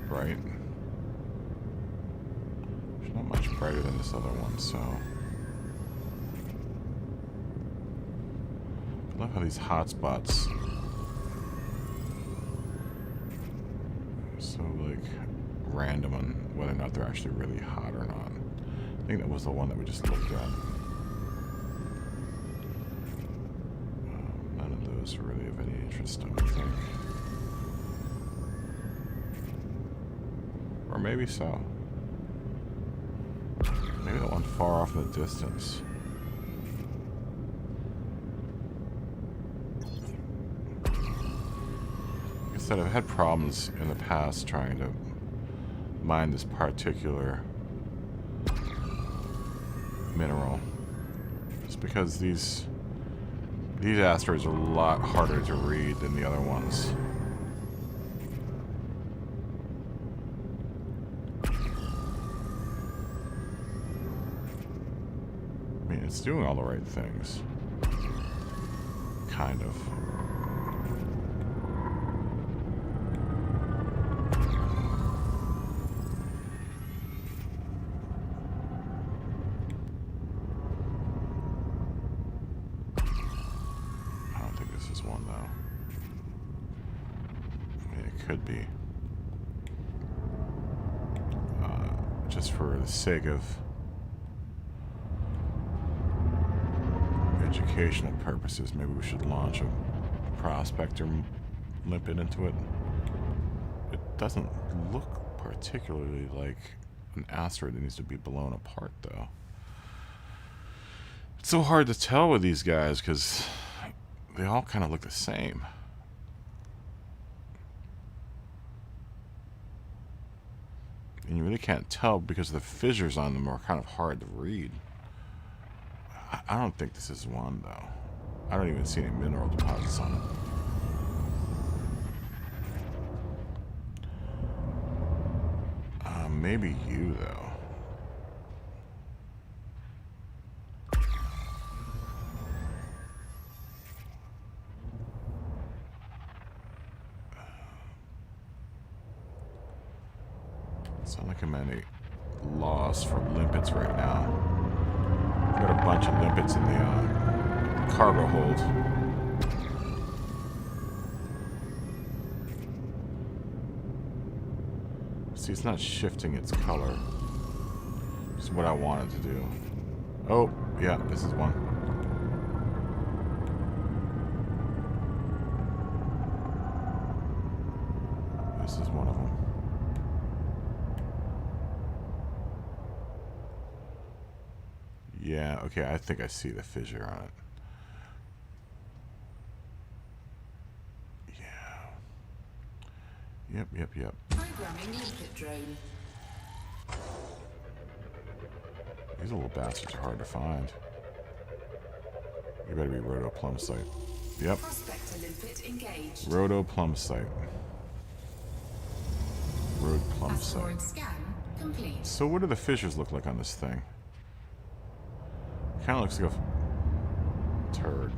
Bright. It's not much brighter than this other one, so. I love how these hot spots are so like random on whether or not they're actually really hot or not. I think that was the one that we just looked at. None of those are really of any interest, I don't think. Or maybe so. Maybe that one far off in the distance. said, I've had problems in the past trying to mine this particular mineral. Just because these asteroids are a lot harder to read than the other ones. I mean, it's doing all the right things. Kind of. I don't think this is one, though. I mean, it could be. Just for the sake of educational purposes, maybe we should launch a prospector limpet into it. It doesn't look particularly like an asteroid that needs to be blown apart, though. It's so hard to tell with these guys because they all kind of look the same. And you really can't tell because the fissures on them are kind of hard to read. I don't think this is one, though. I don't even see any mineral deposits on it. Maybe you, though. It's not like I'm any loss for limpets right now. I've got a bunch of limpets in the cargo hold. See, it's not shifting its color. It's what I wanted to do. Oh, yeah, this is one. This is one of them. Yeah, okay, I think I see the fissure on it. Yeah. Yep. Programming limpet drone. These little bastards are hard to find. You better be Roto Plum Site. Yep. Prospector limpet engaged. Roto Plum Site. Road Plum Site. Asteroid scan complete. So what do the fissures look like on this thing? Kind of looks like a turd.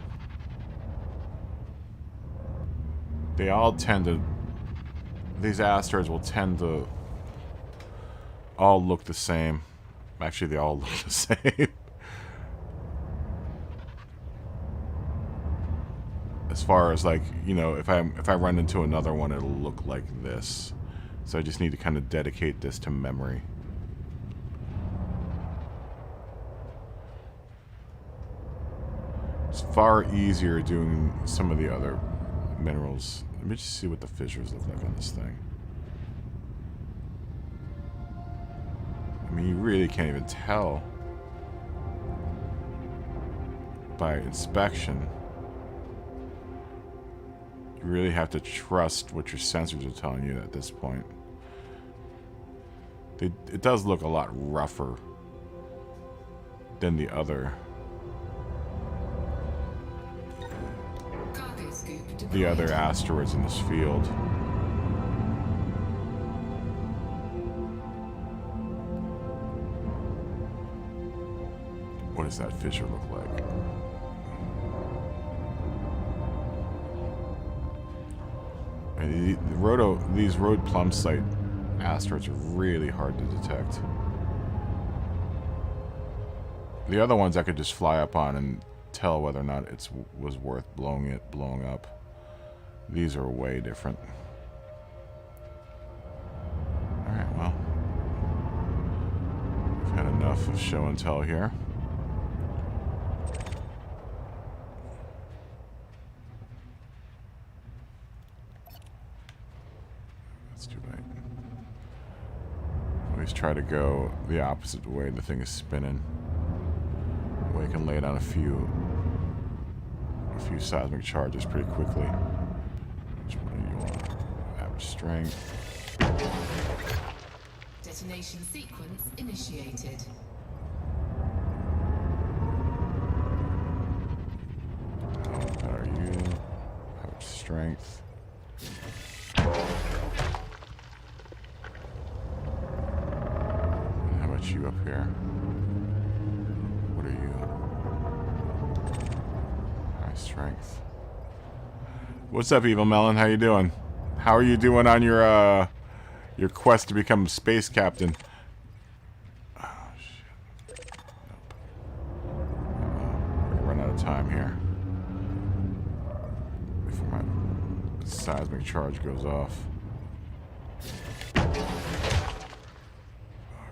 They all tend to... These asteroids will tend to all look the same. Actually, they all look the same. As far as, like, you know, if I run into another one, it'll look like this. So I just need to kind of dedicate this to memory. It's far easier doing some of the other minerals. Let me just see what the fissures look like on this thing. I mean, you really can't even tell by inspection. You really have to trust what your sensors are telling you at this point. It does look a lot rougher than the other. The other asteroids in this field. What does that fissure look like? And these road plum site asteroids are really hard to detect. The other ones I could just fly up on and tell whether or not it was worth blowing up. These are way different. Alright, well. We've had enough of show and tell here. That's too late. Always try to go the opposite way the thing is spinning. We can lay down a few seismic charges pretty quickly. Which one do you want? much strength? Detonation sequence initiated. How are you? How much strength? And how about you up here? What are you? High strength. What's up, Evil Melon? How you doing? How are you doing on your quest to become space captain? Oh shit. Nope. We're gonna run out of time here before my seismic charge goes off. Oh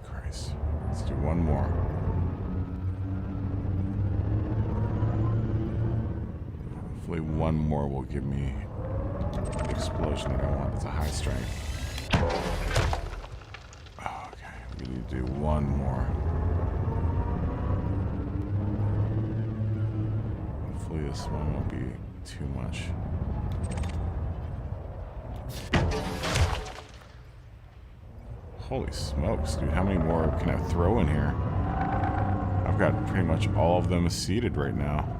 Christ. Let's do one more. Hopefully one more will give me the explosion that I want. It's a high strength. Okay, we need to do one more. Hopefully this one won't be too much. Holy smokes, dude. How many more can I throw in here? I've got pretty much all of them seated right now.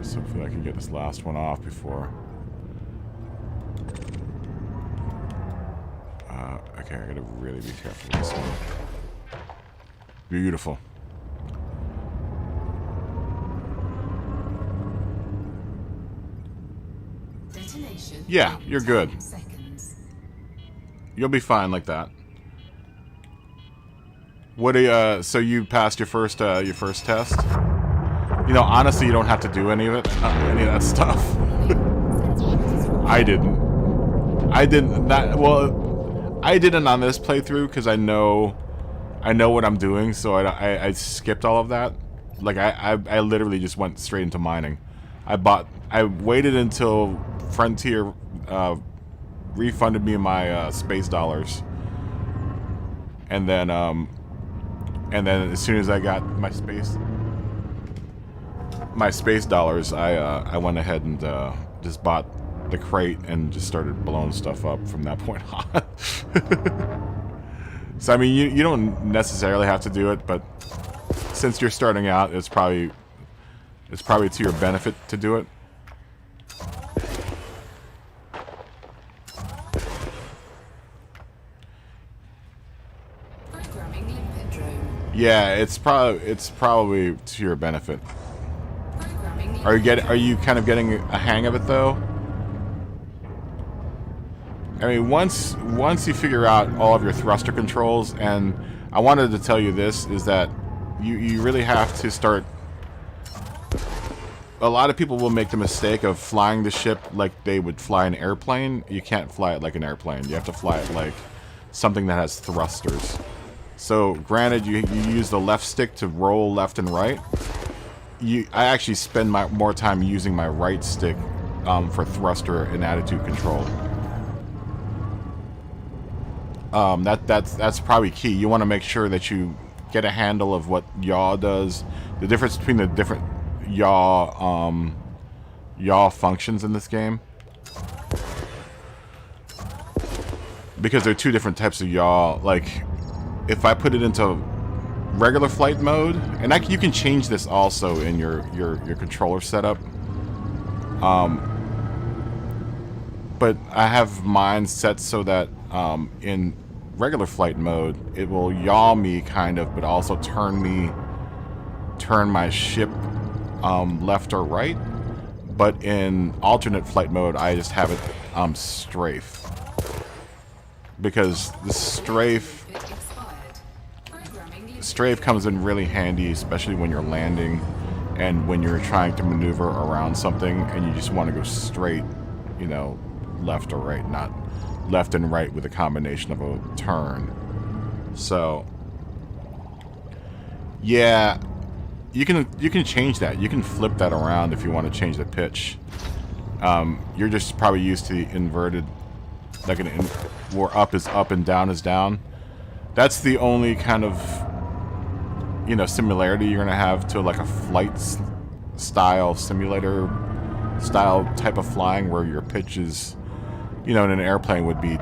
So hopefully I can get this last one off before. Okay, I gotta really be careful with this one. Beautiful. Detonation. Yeah, you're good. 10 seconds. You'll be fine like that. What do you, so you passed your first test? You know, honestly, you don't have to do any of it, any of that stuff. I didn't. I didn't. I didn't on this playthrough because I know what I'm doing, so I skipped all of that. Like I literally just went straight into mining. I waited until Frontier refunded me my space dollars, and then as soon as I got my space dollars, I went ahead and just bought the crate and just started blowing stuff up from that point on. So I mean, you don't necessarily have to do it, but since you're starting out, it's probably to your benefit to do it. Programming limpet drone. Yeah, it's probably to your benefit. Programming Are you kind of getting a hang of it though? I mean, once you figure out all of your thruster controls, and I wanted to tell you this, is that you really have to start. A lot of people will make the mistake of flying the ship like they would fly an airplane. You can't fly it like an airplane. You have to fly it like something that has thrusters. So, granted, you use the left stick to roll left and right. I actually spend more time using my right stick for thruster and attitude control. That's probably key. You want to make sure that you get a handle of what yaw does, the difference between the different yaw functions in this game, because there are two different types of yaw. Like, if I put it into regular flight mode, and you can change this also in your controller setup. But I have mine set so that in regular flight mode, it will yaw me kind of, but also turn my ship left or right. But in alternate flight mode, I just have it strafe, because the strafe comes in really handy, especially when you're landing and when you're trying to maneuver around something and you just want to go straight, you know, left or right, not left and right with a combination of a turn. So yeah, you can change that. You can flip that around if you want to change the pitch. You're just probably used to the inverted, like where up is up and down is down. That's the only kind of you know, similarity you're gonna have to like a style simulator style type of flying, where your pitch is, you know, in an airplane would be,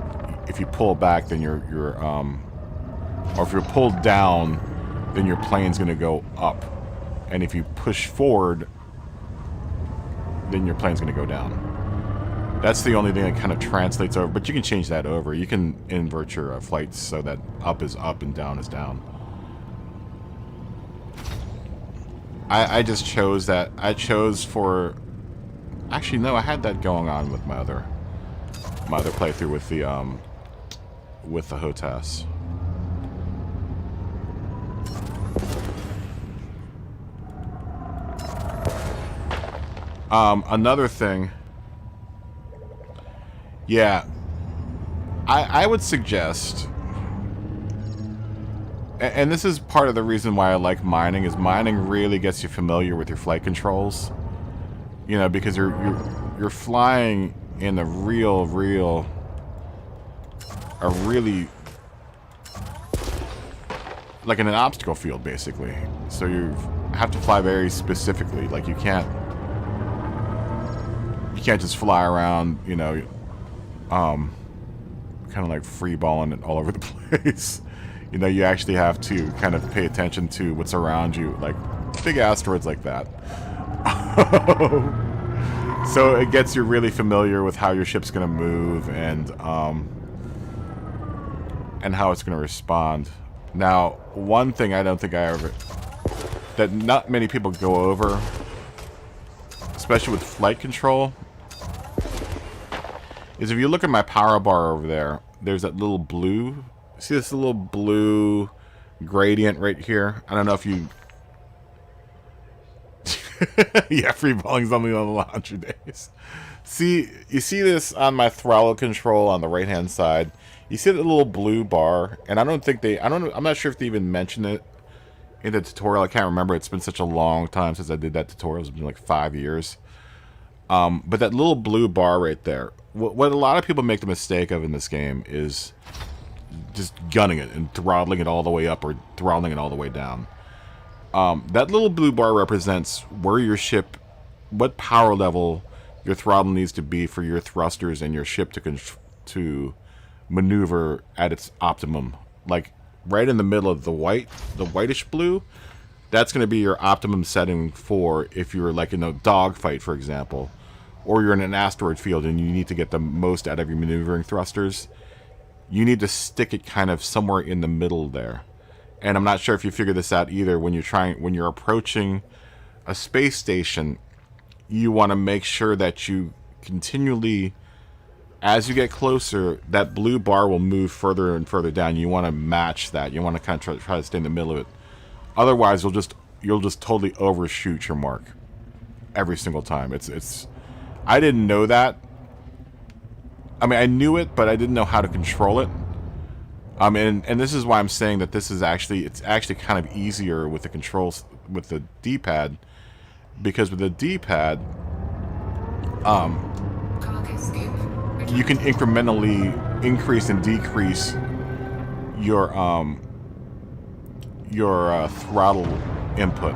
if you pull back, then or if you're pulled down, then your plane's gonna go up, and if you push forward, then your plane's gonna go down. That's the only thing that kind of translates over, but you can change that over. You can invert your flights so that up is up and down is down. I just chose that. I chose for... Actually, no, I had that going on with my other playthrough with the HOTAS. Another thing... Yeah, I would suggest, and this is part of the reason why I like mining, is mining really gets you familiar with your flight controls. You know, because you're flying in a really like in an obstacle field, basically. So you have to fly very specifically. Like you can't just fly around, you know. Kind of like free balling it all over the place. You know, you actually have to kind of pay attention to what's around you, like big asteroids like that. So it gets you really familiar with how your ship's going to move and how it's going to respond. Now, one thing I don't think that not many people go over, especially with flight control, is if you look at my power bar over there, there's that little blue. See this little blue gradient right here? I don't know if you... yeah, free balling something on the launcher days. See, you see this on my throttle control on the right-hand side. You see that little blue bar, and I'm not sure if they even mentioned it in the tutorial. I can't remember. It's been such a long time since I did that tutorial. It's been like 5 years. But that little blue bar right there, what a lot of people make the mistake of in this game is just gunning it and throttling it all the way up or throttling it all the way down. That little blue bar represents where your ship, what power level your throttle needs to be for your thrusters and your ship to maneuver at its optimum. Like right in the middle of the whitish blue, that's going to be your optimum setting for if you're like in a dogfight, for example, or you're in an asteroid field and you need to get the most out of your maneuvering thrusters. You need to stick it kind of somewhere in the middle there. And I'm not sure if you figure this out either. When you're approaching a space station, you want to make sure that you continually, as you get closer, that blue bar will move further and further down. You want to match that. You want to kind of try to stay in the middle of it. Otherwise, you'll just totally overshoot your mark every single time. It's I didn't know that. I mean, I knew it, but I didn't know how to control it. And this is why I'm saying that it's actually kind of easier with the controls with the D-pad, because with the D-pad, you can incrementally increase and decrease your throttle input,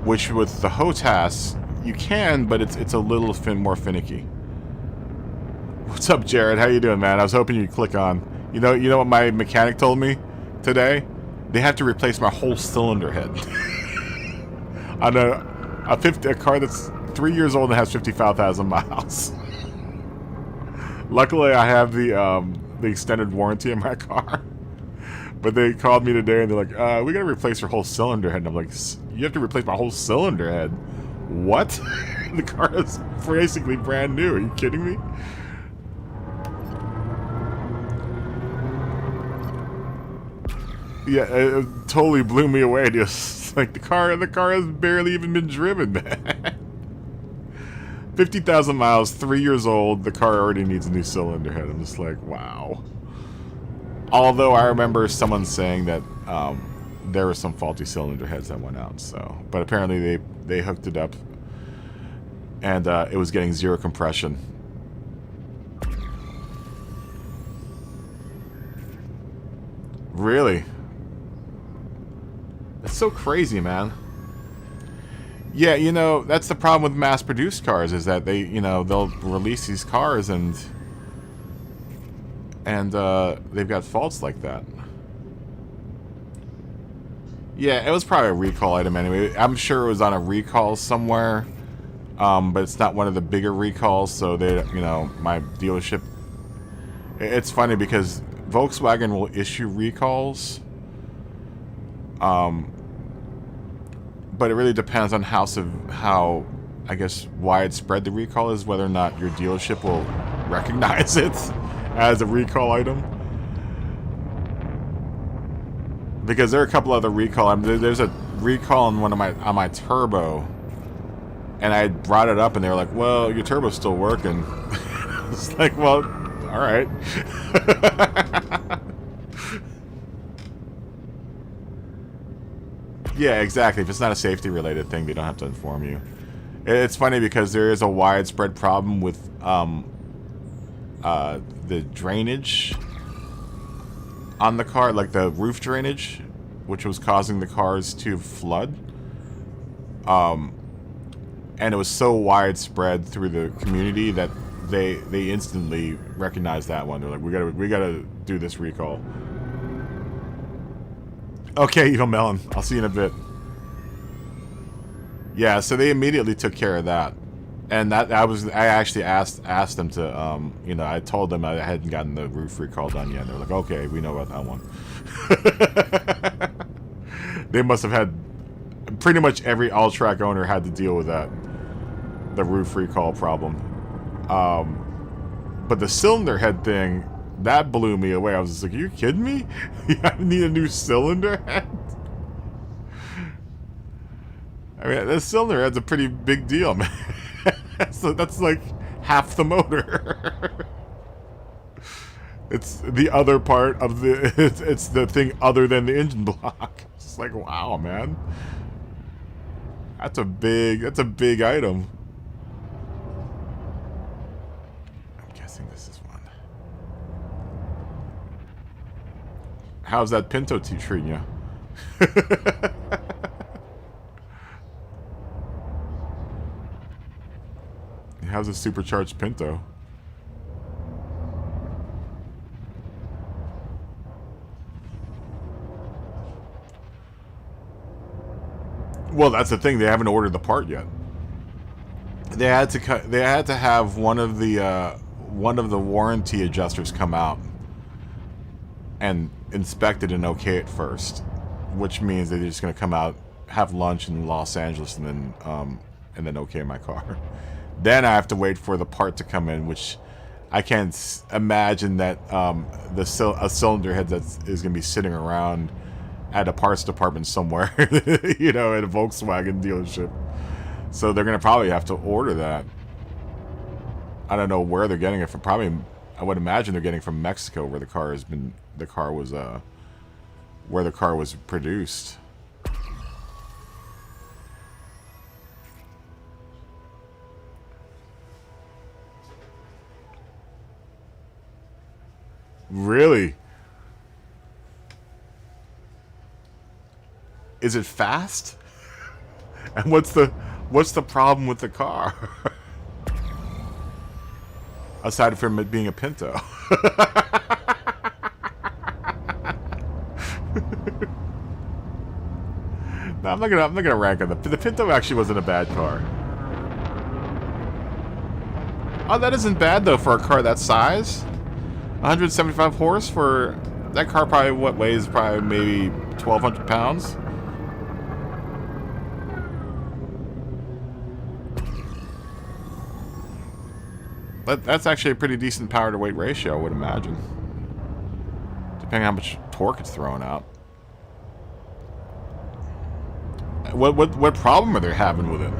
which with the HOTAS you can, but it's a little more finicky. What's up, Jared? How you doing, man? I was hoping you'd click on. You know what my mechanic told me today? They have to replace my whole cylinder head on a car that's 3 years old and has 55,000 miles. Luckily, I have the extended warranty in my car. But they called me today and they're like, we're going to replace your whole cylinder head. And I'm like, you have to replace my whole cylinder head? What? The car is basically brand new. Are you kidding me? Yeah, it totally blew me away. Just like the car has barely even been driven, man. 50,000 miles, 3 years old. The car already needs a new cylinder head. I'm just like, wow. Although I remember someone saying that there were some faulty cylinder heads that went out. So, but apparently they hooked it up, and it was getting zero compression. Really? so crazy, man. Yeah, you know, that's the problem with mass-produced cars, is that they, you know, they'll release these cars and they've got faults like that. Yeah, it was probably a recall item anyway. I'm sure it was on a recall somewhere, but it's not one of the bigger recalls, so they, you know, my dealership... It's funny because Volkswagen will issue recalls, but it really depends on how, I guess, widespread the recall is, whether or not your dealership will recognize it as a recall item. Because there are a couple other recall. There's a recall on on my turbo, and I brought it up, and they were like, "Well, your turbo's still working." It's like, well, all right. Yeah, exactly. If it's not a safety-related thing, they don't have to inform you. It's funny because there is a widespread problem with the drainage on the car, like the roof drainage, which was causing the cars to flood. And it was so widespread through the community that they instantly recognized that one. They're like, we gotta do this recall. Okay, Evil Melon. I'll see you in a bit. Yeah, so they immediately took care of that. And I actually asked them to, you know, I told them I hadn't gotten the roof recall done yet. They're like, okay, we know about that one. They must have had, pretty much every all-track owner had to deal with that, the roof recall problem. But the cylinder head thing, that blew me away. I was just like, are you kidding me? I need a new cylinder head? I mean, this cylinder head's a pretty big deal, man. So that's like half the motor. It's the other part of the... It's the thing other than the engine block. It's like, wow, man. That's a big item. I'm guessing this is one. How's that Pinto treating you? How's a supercharged Pinto? Well, that's the thing. They haven't ordered the part yet. They had to have one of the warranty adjusters come out and inspect it and okay it first, which means they're just going to come out, have lunch in Los Angeles, and then okay my car. Then I have to wait for the part to come in, which I can't imagine that a cylinder head that is going to be sitting around at a parts department somewhere, you know, at a Volkswagen dealership. So they're going to probably have to order that. I don't know where they're getting it from. Probably, I would imagine they're getting from Mexico, where the car was produced. Really? Is it fast? And what's the problem with the car? Aside from it being a Pinto. No, I'm not gonna rank on the Pinto. Actually wasn't a bad car. Oh, that isn't bad though for a car that size. 175 horse for that car. Probably what weighs probably maybe 1,200 pounds. That's actually a pretty decent power to weight ratio, I would imagine, depending on how much torque it's throwing out. What problem are they having with it?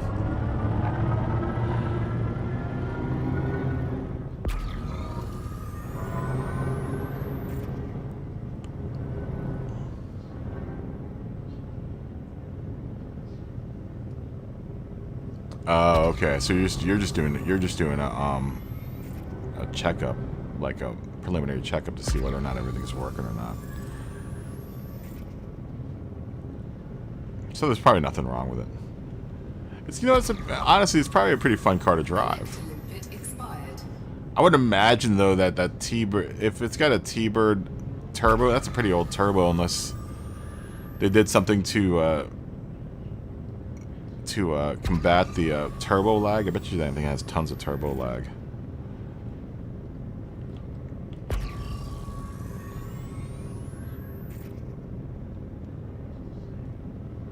Oh, okay. So you're just doing a checkup, like a preliminary checkup to see whether or not everything's working or not. So there's probably nothing wrong with it. It's, you know, honestly, it's probably a pretty fun car to drive. Limpet expired. I would imagine though that T-Bird, if it's got a T-Bird turbo, that's a pretty old turbo, unless they did something to combat the turbo lag. I bet you that thing has tons of turbo lag.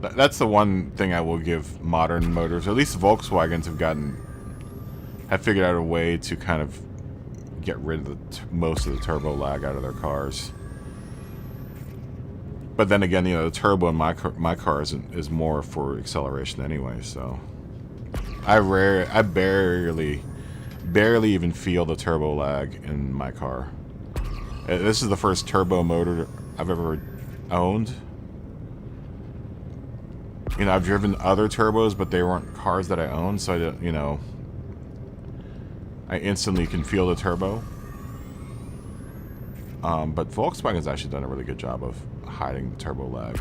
That's the one thing I will give modern motors. At least Volkswagens have figured out a way to kind of get rid of most of the turbo lag out of their cars. But then again, you know, the turbo in my car is more for acceleration anyway. So I barely even feel the turbo lag in my car. This is the first turbo motor I've ever owned. You know, I've driven other turbos, but they weren't cars that I owned, so you know, I instantly can feel the turbo. But Volkswagen's actually done a really good job of hiding the turbo lag.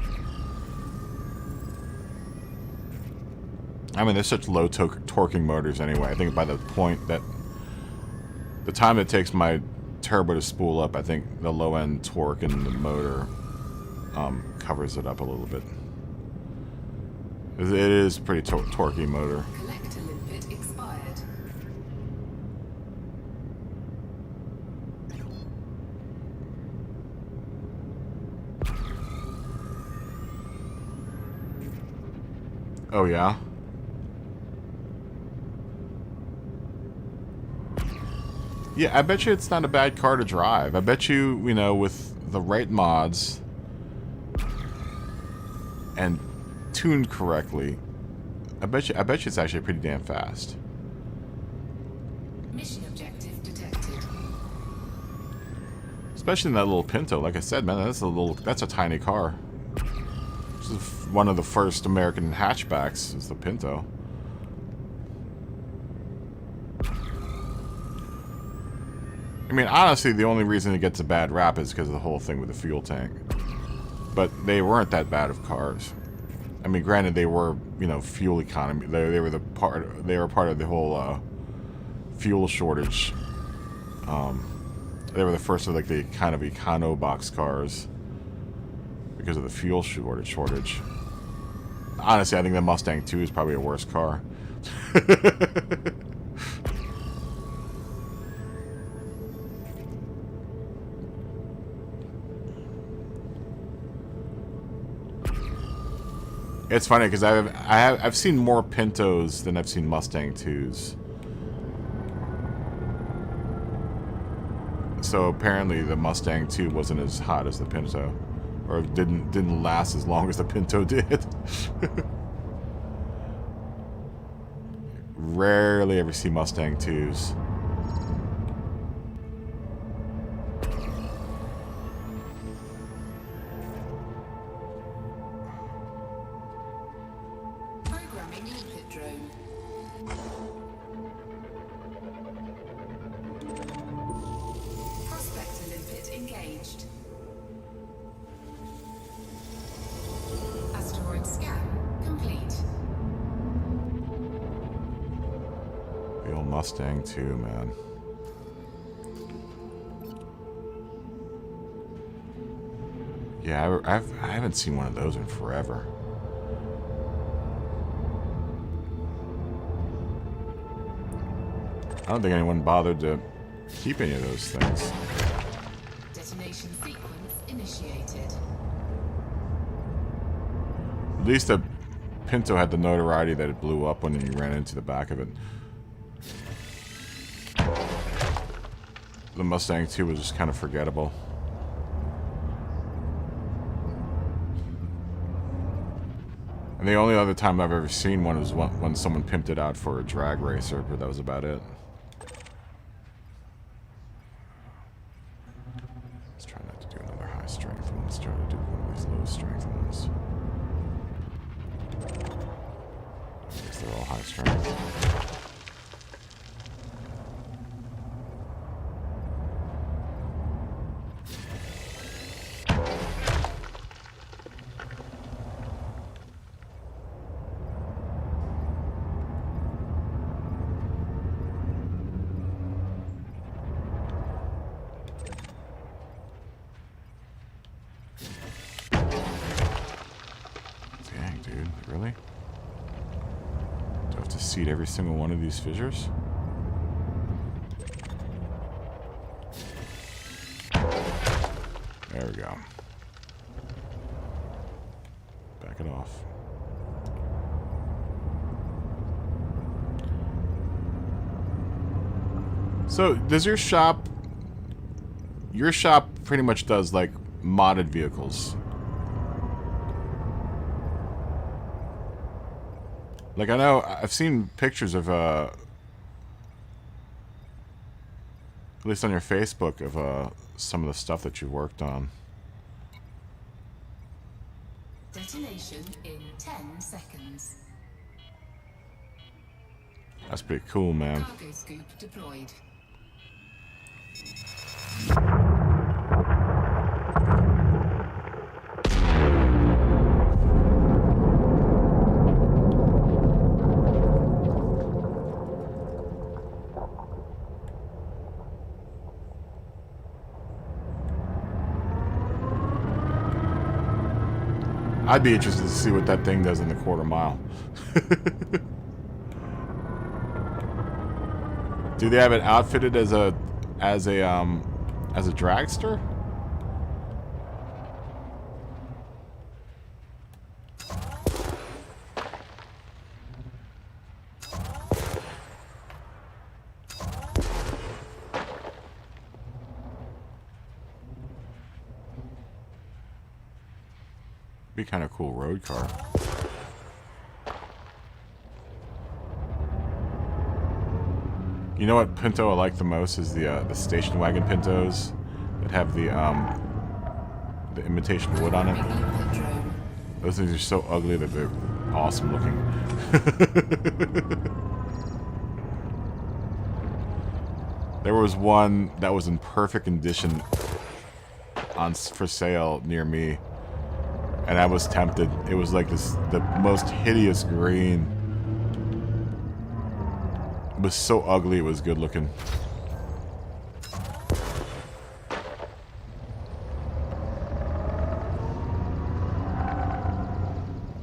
I mean, they're such low torquing motors anyway. I think by the point that the time it takes my turbo to spool up, I think the low end torque in the motor covers it up a little bit. It is a pretty torquey motor. Collector limpet expired. Oh yeah? Yeah, I bet you it's not a bad car to drive. I bet you, you know, with the right mods and tuned correctly, I bet you it's actually pretty damn fast. Mission objective detected. Especially in that little Pinto. Like I said, man, that's a tiny car. This is one of the first American hatchbacks, is the Pinto. I mean, honestly, the only reason it gets a bad rap is because of the whole thing with the fuel tank. But they weren't that bad of cars. I mean, granted, they were, you know, fuel economy. They were part of the whole fuel shortage. They were the first of like the kind of econo box cars because of the fuel shortage. Honestly, I think the Mustang 2 is probably a worse car. It's funny because I've seen more Pintos than I've seen Mustang 2s. So apparently the Mustang 2 wasn't as hot as the Pinto, or didn't last as long as the Pinto did. Rarely ever see Mustang 2s. Programming limpet drone. Prospector limpet engaged. Asteroid scan complete. The old Mustang 2, man. Yeah, I haven't seen one of those in forever. I don't think anyone bothered to keep any of those things. Detonation sequence initiated. At least the Pinto had the notoriety that it blew up when you ran into the back of it. The Mustang 2 was just kind of forgettable. And the only other time I've ever seen one was when someone pimped it out for a drag racer, but that was about it. Let's try not to do another high strength one. Let's try to do one of these low strength ones. I guess they're all high strength. exceed every single one of these fissures? There we go. Back it off. So, does your shop... Your shop pretty much does, like, modded vehicles. Like, I know, I've seen pictures of, at least on your Facebook, of, some of the stuff that you worked on. Detonation in 10 seconds. That's pretty cool, man. Cargo scoop deployed. I'd be interested to see what that thing does in the quarter mile. Do they have it outfitted as a dragster? Be kind of cool road car. You know what Pinto I like the most is the station wagon Pintos that have the imitation wood on it. Those things are so ugly that they're awesome looking. There was one that was in perfect condition for sale near me, and I was tempted. It was like the most hideous green. It was so ugly, it was good looking.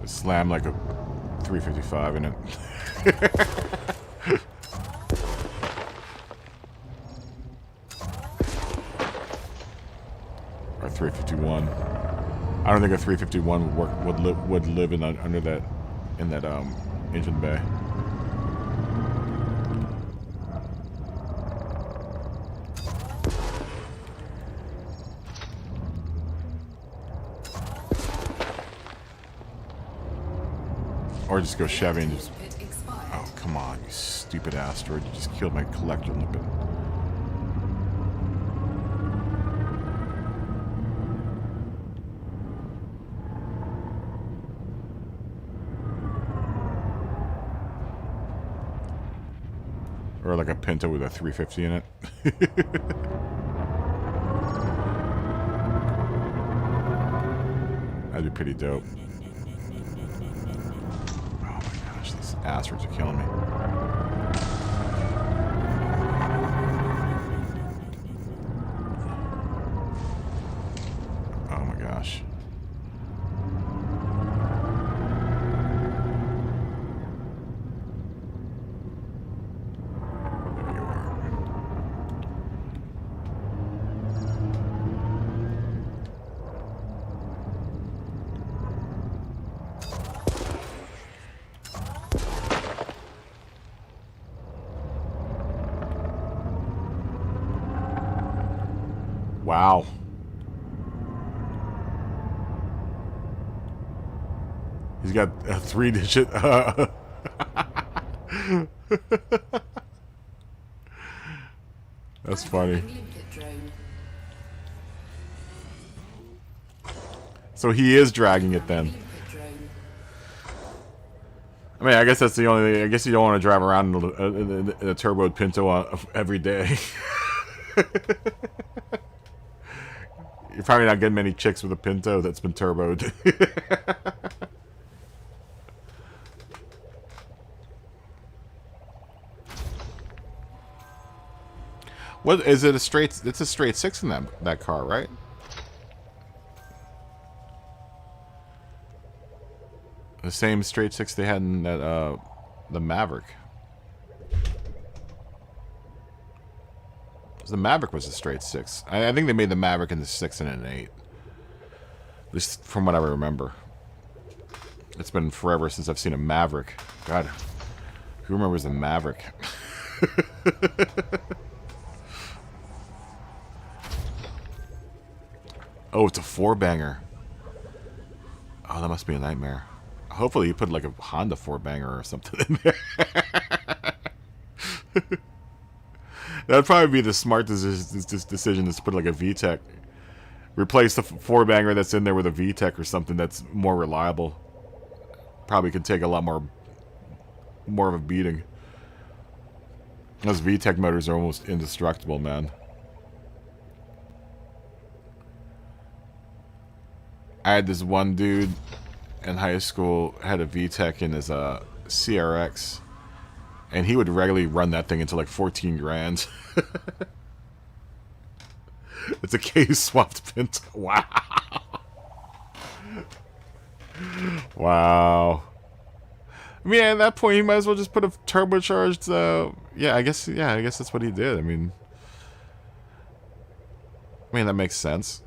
It slammed like a 355 in it. Or 351. I don't think a 351 would live in under that engine bay. Or just go Chevy and just... Oh, come on, you stupid asteroid. You just killed my collector limpet. Or like a Pinto with a 350 in it. That'd be pretty dope. Asteroids are killing me. Oh my gosh. There you are. Wow. He's got a 3-digit. That's funny. So he is dragging it then. I mean, I guess that's the only thing. I guess you don't want to drive around in a turboed Pinto every day. You're probably not getting many chicks with a Pinto that's been turboed. What is it? It's a straight 6 in that car, right? The same straight 6 they had in that the Maverick. The Maverick was a straight 6. I think they made the Maverick in the 6 and an 8. At least from what I remember. It's been forever since I've seen a Maverick. God, who remembers the Maverick? Oh, it's a 4-banger. Oh, that must be a nightmare. Hopefully you put like a Honda 4-banger or something in there. That would probably be the smart decision, is to put like a VTEC. Replace the 4-banger that's in there with a VTEC or something that's more reliable. Probably could take a lot more of a beating. Those VTEC motors are almost indestructible, man. I had this one dude in high school, had a VTEC in his CRX, and he would regularly run that thing into like 14 grand. It's a case swapped Pinto. Wow. Wow. I mean, at that point, you might as well just put a turbocharged. Yeah, I guess that's what he did. I mean, that makes sense.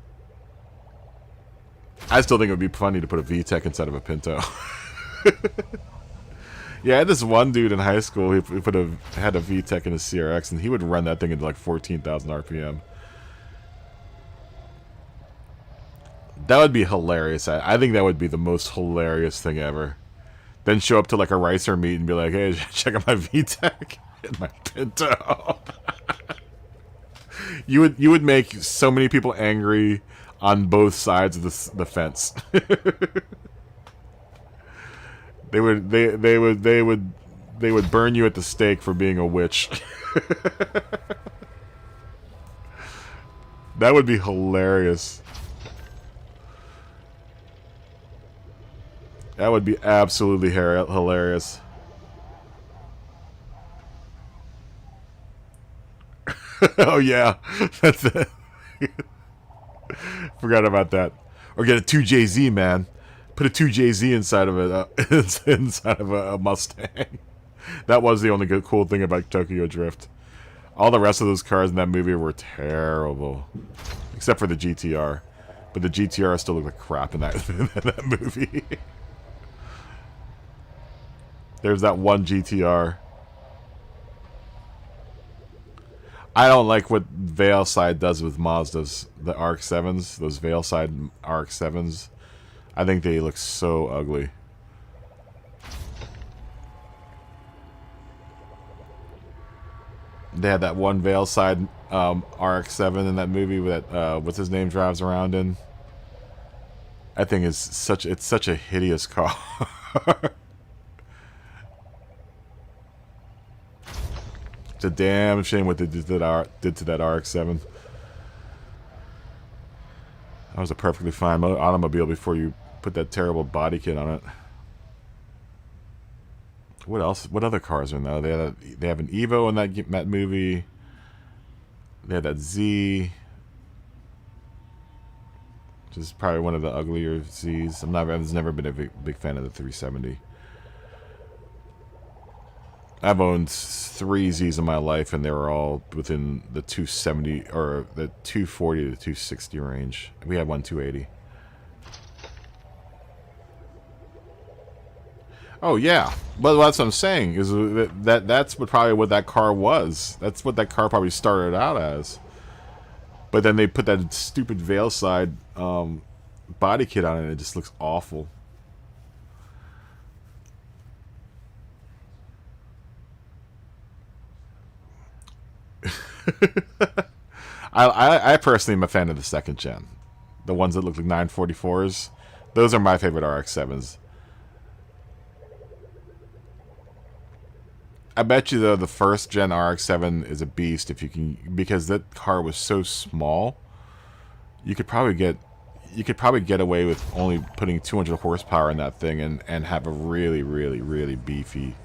I still think it would be funny to put a VTEC inside of a Pinto. Yeah, I had this one dude in high school. He had a VTEC in his CRX, and he would run that thing into like 14,000 RPM. That would be hilarious. I think that would be the most hilarious thing ever. Then show up to like a Ricer meet and be like, "Hey, check out my VTEC in my Pinto." You would make so many people angry on both sides of the fence. They would burn you at the stake for being a witch. That would be hilarious. That would be absolutely hilarious. Oh yeah, that's it. Forgot about that. Or get a 2JZ, man. Put a 2JZ inside of a Mustang. That was the only good cool thing about Tokyo Drift. All the rest of those cars in that movie were terrible, except for the GTR. But the GTR still looked like crap in that movie. There's that one GTR. I don't like what Veilside does with Mazdas, the RX-7s, those Veilside RX-7s. I think they look so ugly. They had that one Veilside RX-7 in that movie that what's his name drives around in. I think it's such a hideous car. It's a damn shame what they did to that RX-7. That was a perfectly fine automobile before you put that terrible body kit on it. What else? What other cars are there? They have an Evo in that movie. They had that Z, which is probably one of the uglier Zs. I've never been a big fan of the 370. I've owned 3 Zs in my life, and they were all within the 270 or the 240 to 260 range. We had one 280. Oh yeah, but that's what I'm saying is that's probably what that car was. That's what that car probably started out as. But then they put that stupid Veilside body kit on it, and it just looks awful. I personally am a fan of the 2nd gen. The ones that look like 944s. Those are my favorite RX-7s. I bet you though the 1st gen RX-7 is a beast if you can, because that car was so small. You could probably get away with only putting 200 horsepower in that thing and have a really, really, really beefy,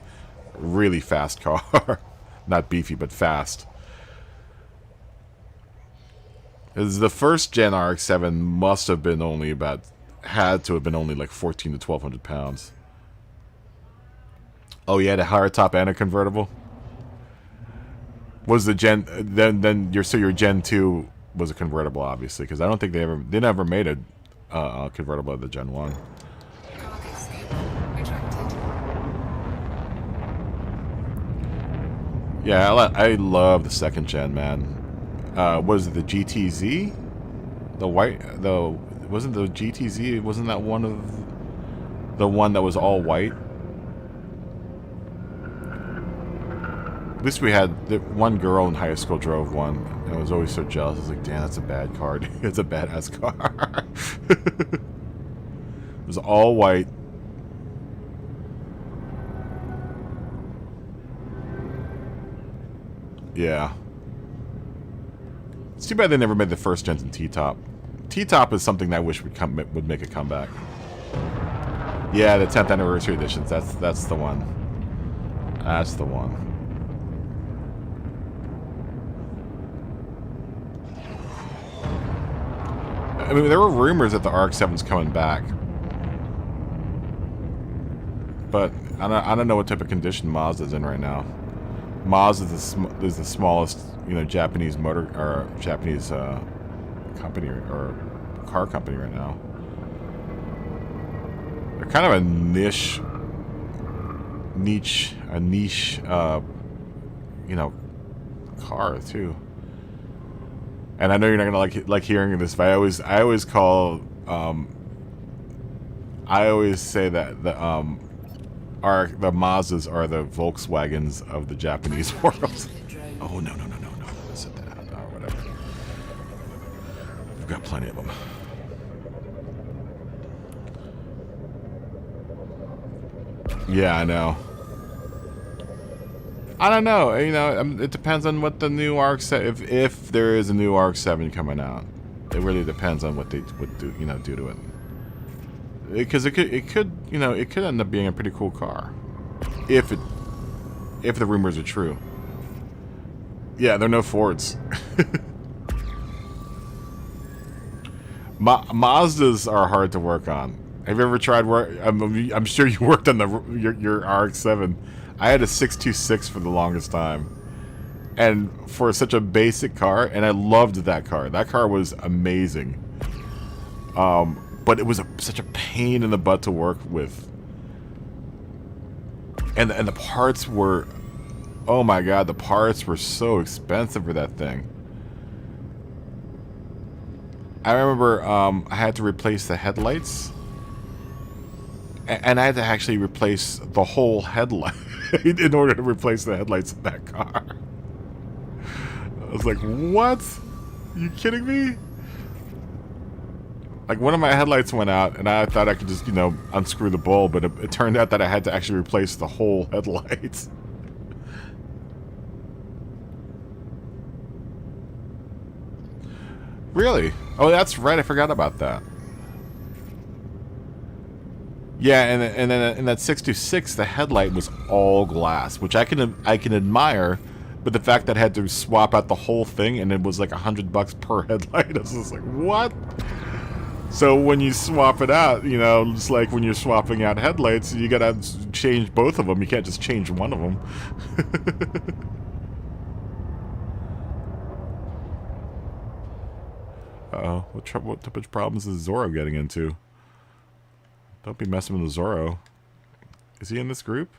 really fast car. Not beefy, but fast. Because the 1st gen RX-7 must have been had to have been only like 14 to 1,200 pounds. Oh, you had a higher top and a convertible? Was the Gen then your Gen 2 was a convertible, obviously, because I don't think they never made a convertible of the Gen 1. Cargo scope retracted. Yeah, I love the second gen, man. Was it the GTZ? The white, wasn't the GTZ? Wasn't that one of the one that was all white? At least we had the one girl in high school drove one, and I was always so jealous. I was like, damn, that's a bad car. It's a badass car. It was all white. Yeah. It's too bad they never made the first gens in T-Top. T-Top is something that I wish would make a comeback. Yeah, the 10th anniversary editions. That's the one. That's the one. I mean, there were rumors that the RX-7's coming back, but I don't know what type of condition Mazda's in right now. Mazda is the smallest, Japanese motor or Japanese company or car company right now. They're kind of a niche, car too. And I know you're not gonna like hearing this, but I always say that the Mazdas are the Volkswagens of the Japanese world. Oh no! Set that out or whatever. We've got plenty of them. Yeah, I know. I don't know. It depends on what the new RX-7. If there is a new RX-7 coming out, it really depends on what they would do. Do to it. Because it could end up being a pretty cool car, if the rumors are true. Yeah, they're no Fords. Mazdas are hard to work on. Have you ever tried work? I'm sure you worked on your RX-7. I had a 626 for the longest time, and for such a basic car, and I loved that car. That car was amazing. But it was such a pain in the butt to work with, and the parts were, oh my god, the parts were so expensive for that thing. I remember I had to replace the headlights, and I had to actually replace the whole headlight in order to replace the headlights of that car. I was like, what? Are you kidding me? Like, one of my headlights went out, and I thought I could just, unscrew the bulb, but it turned out that I had to actually replace the whole headlight. Really? Oh, that's right. I forgot about that. Yeah, and then in that 626, the headlight was all glass, which I can admire, but the fact that I had to swap out the whole thing and it was like $100 per headlight, I was just like, what? So when you swap it out, it's like when you're swapping out headlights, you gotta change both of them. You can't just change one of them. Uh-oh, what type of problems is Zorro getting into? Don't be messing with the Zorro. Is he in this group?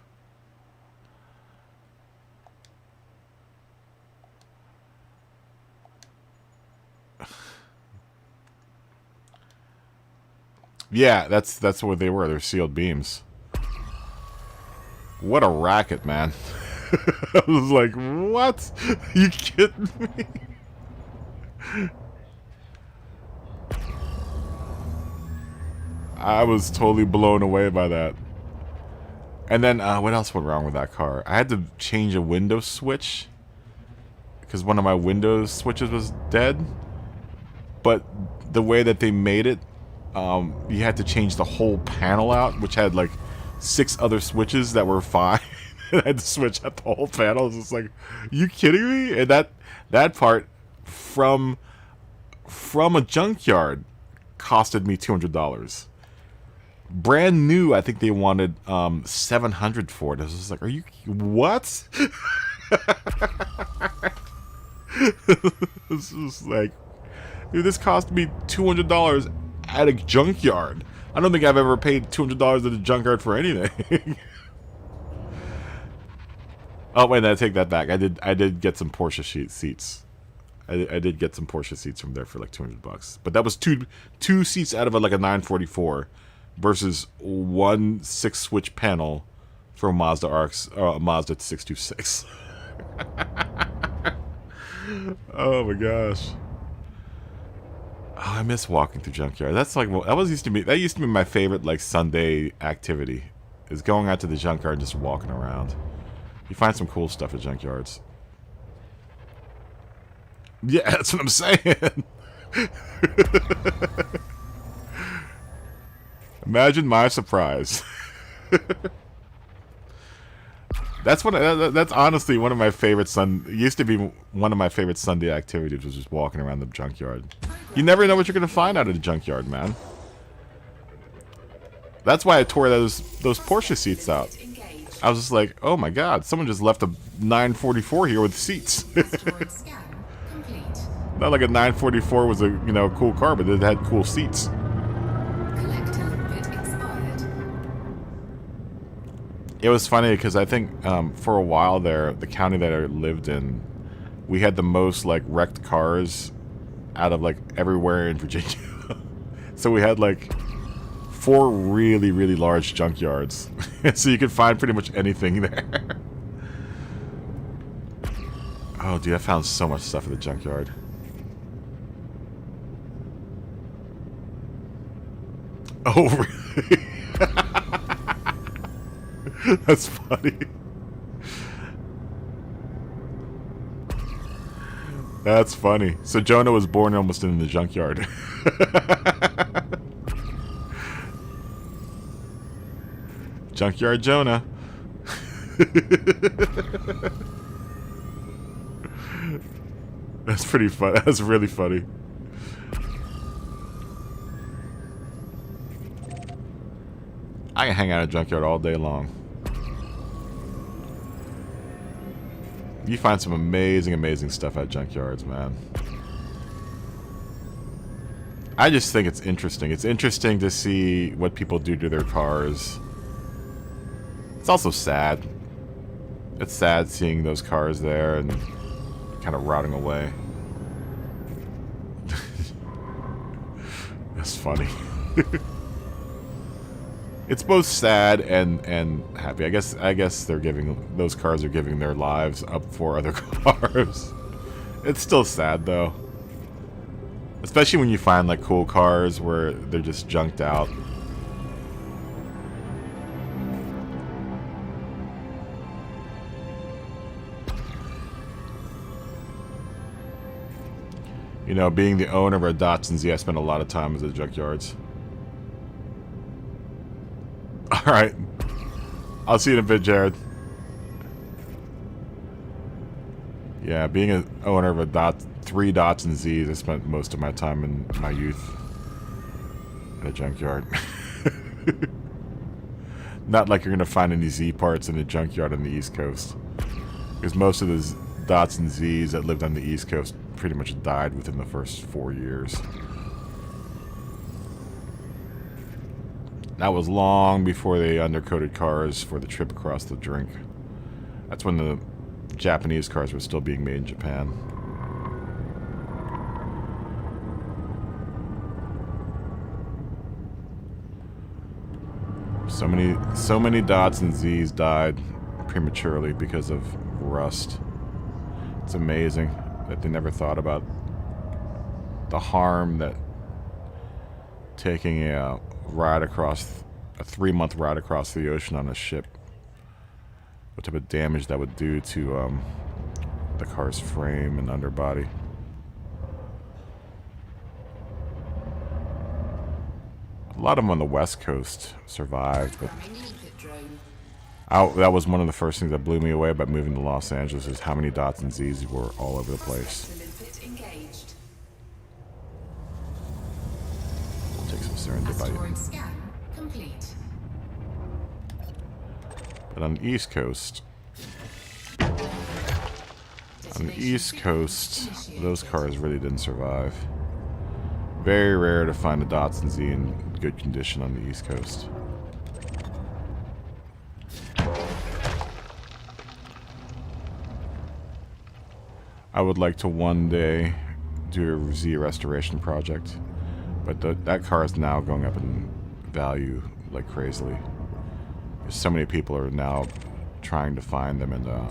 Yeah, that's what they were. They're sealed beams. What a racket, man. I was like, what? You kidding me? I was totally blown away by that. And then, what else went wrong with that car? I had to change a window switch because one of my window switches was dead. But the way that they made it, you had to change the whole panel out, which had like 6 other switches that were fine. I had to switch out the whole panel. It's just like, you kidding me? And that part from a junkyard costed me $200. Brand new, I think they wanted $700 for it. I was just like, are you what? This is like, dude, this cost me $200 at a junkyard. I don't think I've ever paid $200 at a junkyard for anything. Oh wait, I take that back. I did get some Porsche seats. I did get some Porsche seats from there for like $200, but that was two seats out of like a 944 versus one 6-switch panel for a Mazda Mazda 626. Oh my gosh. Oh, I miss walking through junkyard. That's like, well, that used to be my favorite like Sunday activity, is going out to the junkyard and just walking around. You find some cool stuff at junkyards. Yeah, that's what I'm saying. Imagine my surprise. That's honestly one of my favorite it used to be one of my favorite Sunday activities, was just walking around the junkyard. You never know what you're gonna find out of the junkyard, man. That's why I tore those Porsche seats out. I was just like, oh my god, someone just left a 944 here with seats. Not like a 944 was a cool car, but it had cool seats. It was funny because I think for a while there, the county that I lived in, we had the most like wrecked cars out of like everywhere in Virginia. So we had like 4 really, really large junkyards. So you could find pretty much anything there. Oh dude, I found so much stuff at the junkyard. Oh really? That's funny. That's funny. So Jonah was born almost in the junkyard. Junkyard Jonah. That's pretty fun. That's really funny. I can hang out at a junkyard all day long. You find some amazing, amazing stuff at junkyards, man. I just think it's interesting. It's interesting to see what people do to their cars. It's also sad. It's sad seeing those cars there and kind of rotting away. That's funny. It's both sad and happy. I guess they're those cars are giving their lives up for other cars. It's still sad though. Especially when you find like cool cars where they're just junked out. You know, being the owner of a Datsun Z, I spent a lot of time at the junkyards. Alright. I'll see you in a bit, Jared. Yeah, being an owner of a 3 Datsun Zs, I spent most of my time in my youth at a junkyard. Not like you're going to find any Z parts in a junkyard on the East Coast. Because most of the Datsun Zs that lived on the East Coast pretty much died within the first 4 years. That was long before they undercoated cars for the trip across the drink. That's when the Japanese cars were still being made in Japan. So many Datsun Zs died prematurely because of rust. It's amazing that they never thought about the harm that taking a 3-month ride across the ocean on a ship, what type of damage that would do to the car's frame and underbody. A lot of them on the West Coast survived, but that was one of the first things that blew me away about moving to Los Angeles, is how many Datsun Zs were all over the place. Take some serendipity. But on the East Coast, on the East Coast, those cars really didn't survive. Very rare to find a Datsun Z in good condition on the East Coast. I would like to one day do a Z restoration project, but that car is now going up in value like crazily. So many people are now trying to find them, and oh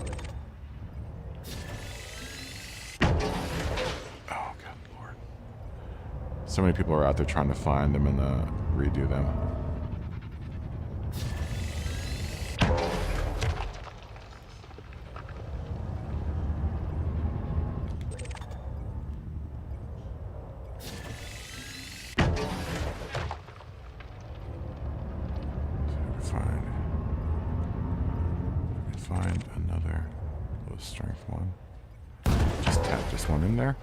god lord, so many people are out there trying to find them and redo them. Find another low strength one. Just tap this one in there,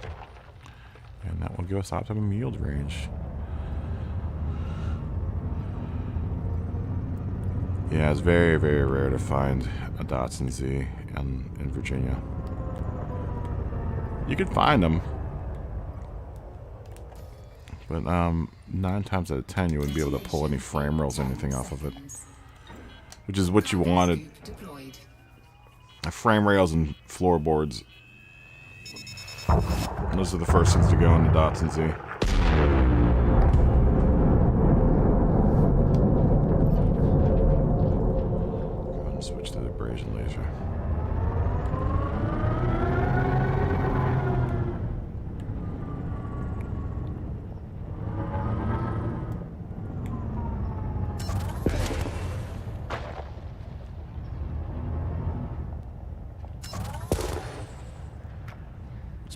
and that will give us optimum yield range. Yeah, it's very, very rare to find a Datsun Z in Virginia. You can find them, but 9 times out of 10 you wouldn't be able to pull any frame rails or anything off of it, which is what you wanted. Frame rails and floorboards. Those are the first things to go in the Datsun Z. Go ahead and switch to the abrasion laser.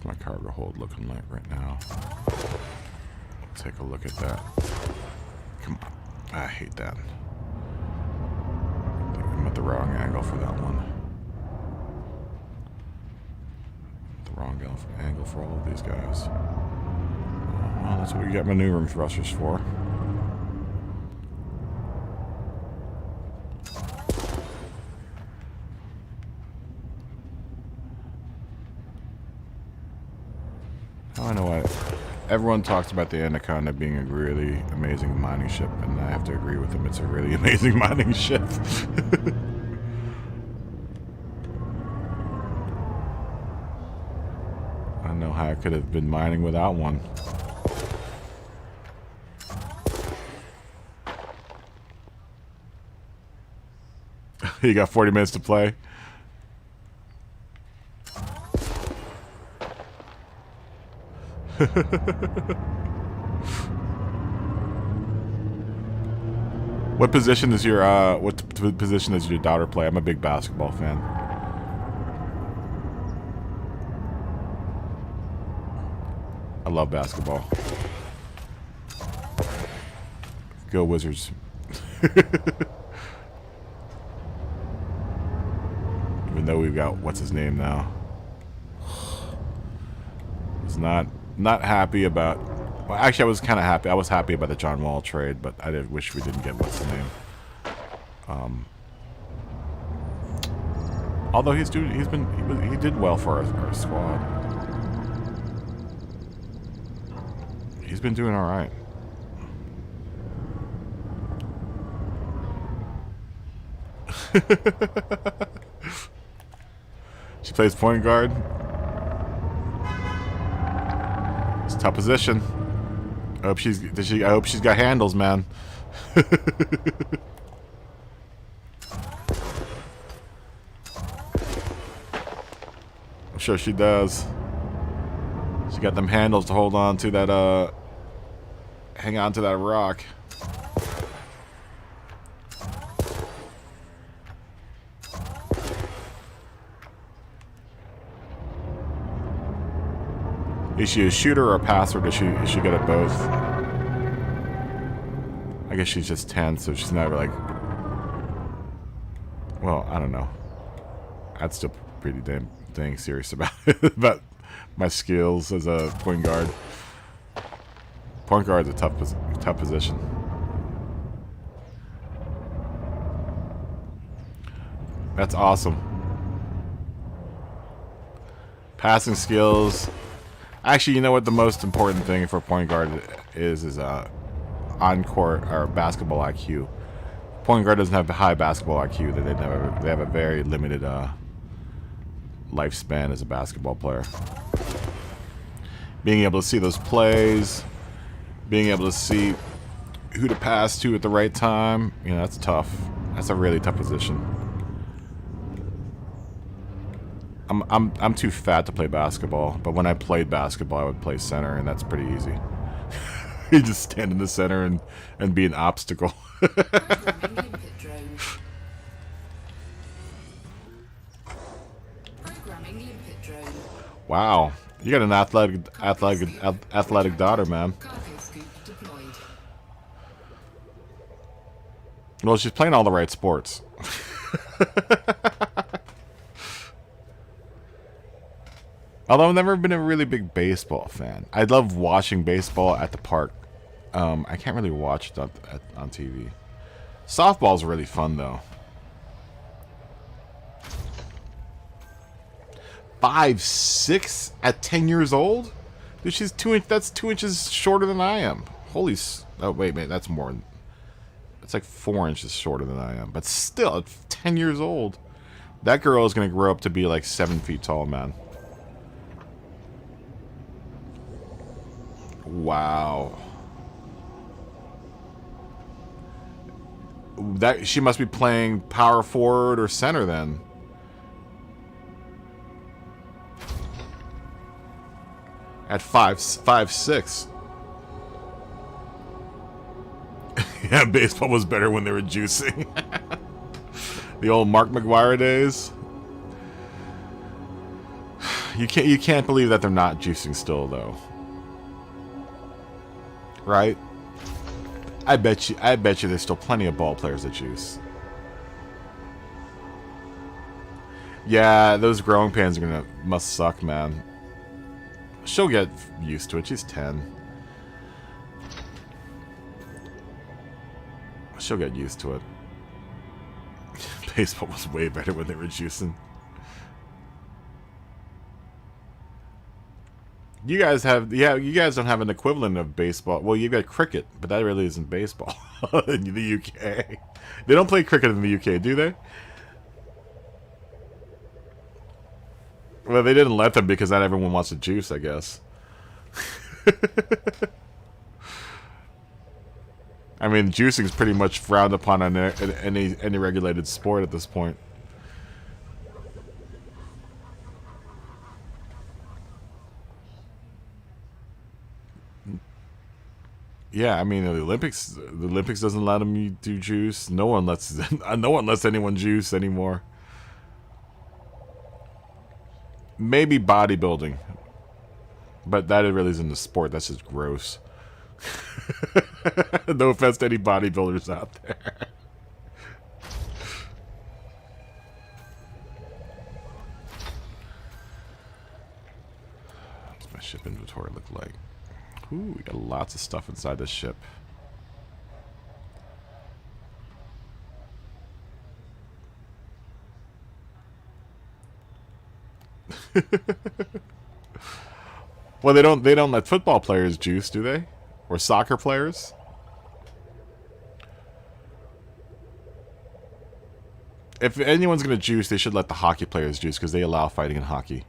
My cargo hold looking like right now. Take a look at that. Come on. I hate that. I think I'm at the wrong angle for that one. The wrong angle for all of these guys. Well, that's what we got maneuvering thrusters for. I know what. Everyone talks about the Anaconda being a really amazing mining ship, and I have to agree with them. It's a really amazing mining ship. I don't know how I could have been mining without one. You got 40 minutes to play. What position does your daughter play? I'm a big basketball fan. I love basketball. Go Wizards. Even though we've got what's his name now. It's not happy about. Well, actually, I was kind of happy. I was happy about the John Wall trade, but I did wish we didn't get what's his name. Although he did well for our squad. He's been doing all right. She plays point guard. It's a tough position. I hope she's got handles, man. I'm sure she does. She got them handles to hold on to that hang on to that rock. Is she a shooter or a passer? Is she good at both? I guess she's just 10, so she's not like. Well, I don't know. I'd still pretty dang serious about about my skills as a point guard. Point guard's a tough position. That's awesome. Passing skills. Actually, you know what the most important thing for point guard is on-court or basketball IQ. Point guard doesn't have high basketball IQ. They have a very limited lifespan as a basketball player. Being able to see those plays, being able to see who to pass to at the right time, you know, that's tough. That's a really tough position. I'm too fat to play basketball, but when I played basketball, I would play center, and that's pretty easy. You just stand in the center and be an obstacle. Programming limpet drone. Programming limpet drone. Wow, you got an athletic daughter, man. Cargo scoop deployed. Well, she's playing all the right sports. Although I've never been a really big baseball fan. I love watching baseball at the park. I can't really watch it on TV. Softball's really fun, though. 5'6" at 10 years old? Dude, she's that's 2 inches shorter than I am. Oh, wait a minute, that's more. That's like 4 inches shorter than I am. But still, at 10 years old, that girl is going to grow up to be like 7 feet tall, man. Wow. She must be playing power forward or center then. At 5'6". Yeah, baseball was better when they were juicing. The old Mark McGwire days. You can't believe that they're not juicing still, though. Right? I bet you there's still plenty of ball players that juice. Yeah, those growing pains must suck, man. She'll get used to it. She's 10. She'll get used to it. Baseball was way better when they were juicing. You guys don't have an equivalent of baseball. Well, you've got cricket, but that really isn't baseball in the UK. They don't play cricket in the UK, do they? Well, they didn't let them because not everyone wants to juice, I guess. I mean, juicing's pretty much frowned upon on any regulated sport at this point. Yeah, I mean the Olympics doesn't let them do juice. No one lets anyone juice anymore. Maybe bodybuilding, but that really isn't a sport. That's just gross. No offense to any bodybuilders out there. What's my ship inventory look like? Ooh, we got lots of stuff inside this ship. Well, they don't let football players juice, do they? Or soccer players? If anyone's gonna juice, they should let the hockey players juice because they allow fighting in hockey.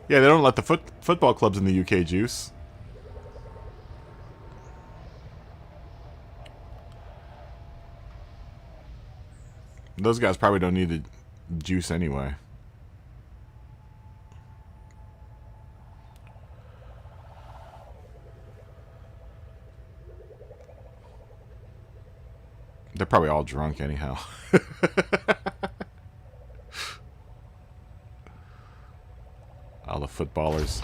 Yeah, they don't let the football clubs in the UK juice. Those guys probably don't need to juice anyway. They're probably all drunk anyhow. All the footballers.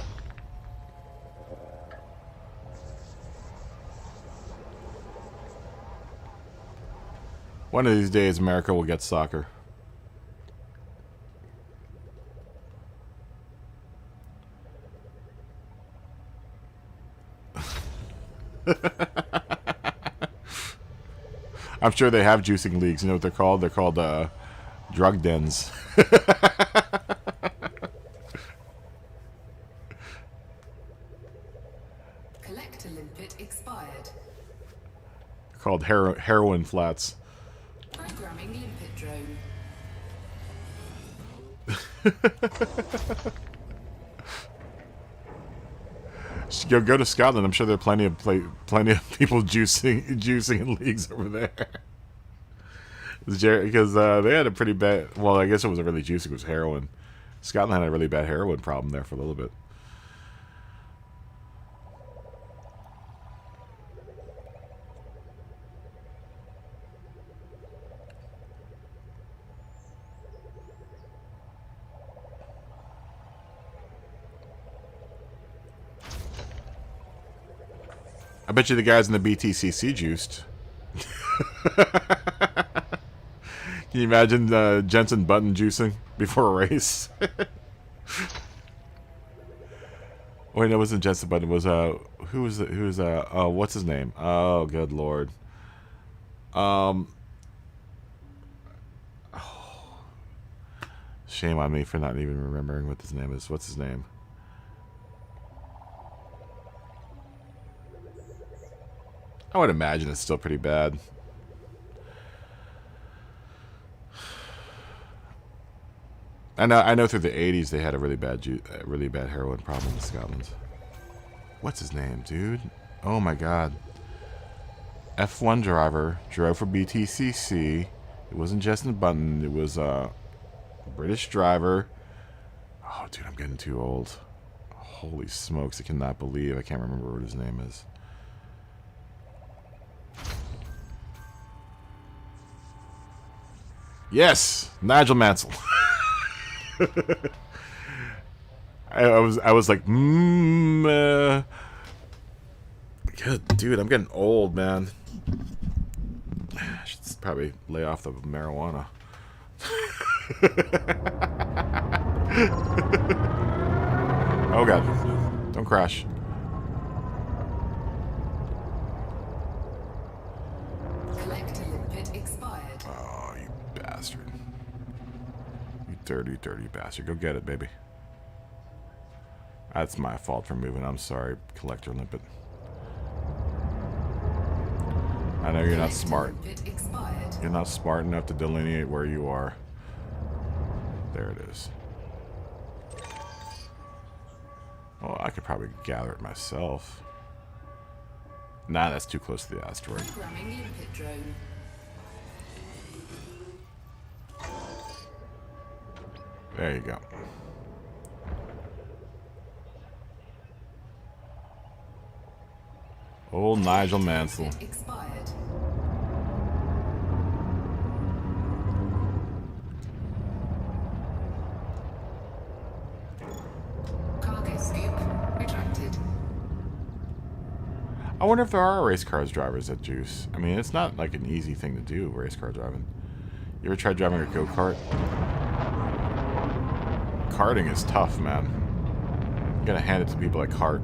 One of these days, America will get soccer. I'm sure they have juicing leagues. You know what they're called? They're called drug dens. Collector limpet expired. Called heroin flats. Programming limpet drone. Go to Scotland. I'm sure there are plenty of people juicing in leagues over there. Because they had a pretty bad. Well, I guess it wasn't really juicing; it was heroin. Scotland had a really bad heroin problem there for a little bit. I bet you the guys in the BTCC juiced. Can you imagine Jensen Button juicing before a race? Wait, no, it wasn't Jensen Button. It was who was what's his name? Oh, good lord. Shame on me for not even remembering what his name is. What's his name? I would imagine it's still pretty bad. I know through the 80s they had a really bad heroin problem in Scotland. What's his name, dude? Oh my god. F1 driver, drove for BTCC. It wasn't Justin Button, it was a British driver. Oh dude, I'm getting too old. Holy smokes, I cannot believe I can't remember what his name is. Yes, Nigel Mansell. I was like, good dude, I'm getting old, man. I should probably lay off the marijuana. Oh god, don't crash. Collector limpet expired. Oh, you bastard. You dirty, dirty bastard. Go get it, baby. That's my fault for moving. I'm sorry, Collector Limpet. I know you're not smart. You're not smart enough to delineate where you are. There it is. Well, I could probably gather it myself. Nah, that's too close to the asteroid. Programming limpet drone. There you go. Old Nigel Mansell. Expired. Cargo scoop retracted. I wonder if there are race cars drivers that juice. I mean, it's not like an easy thing to do, race car driving. You ever tried driving a go-kart? Karting is tough, man. You gotta hand it to people like Hart.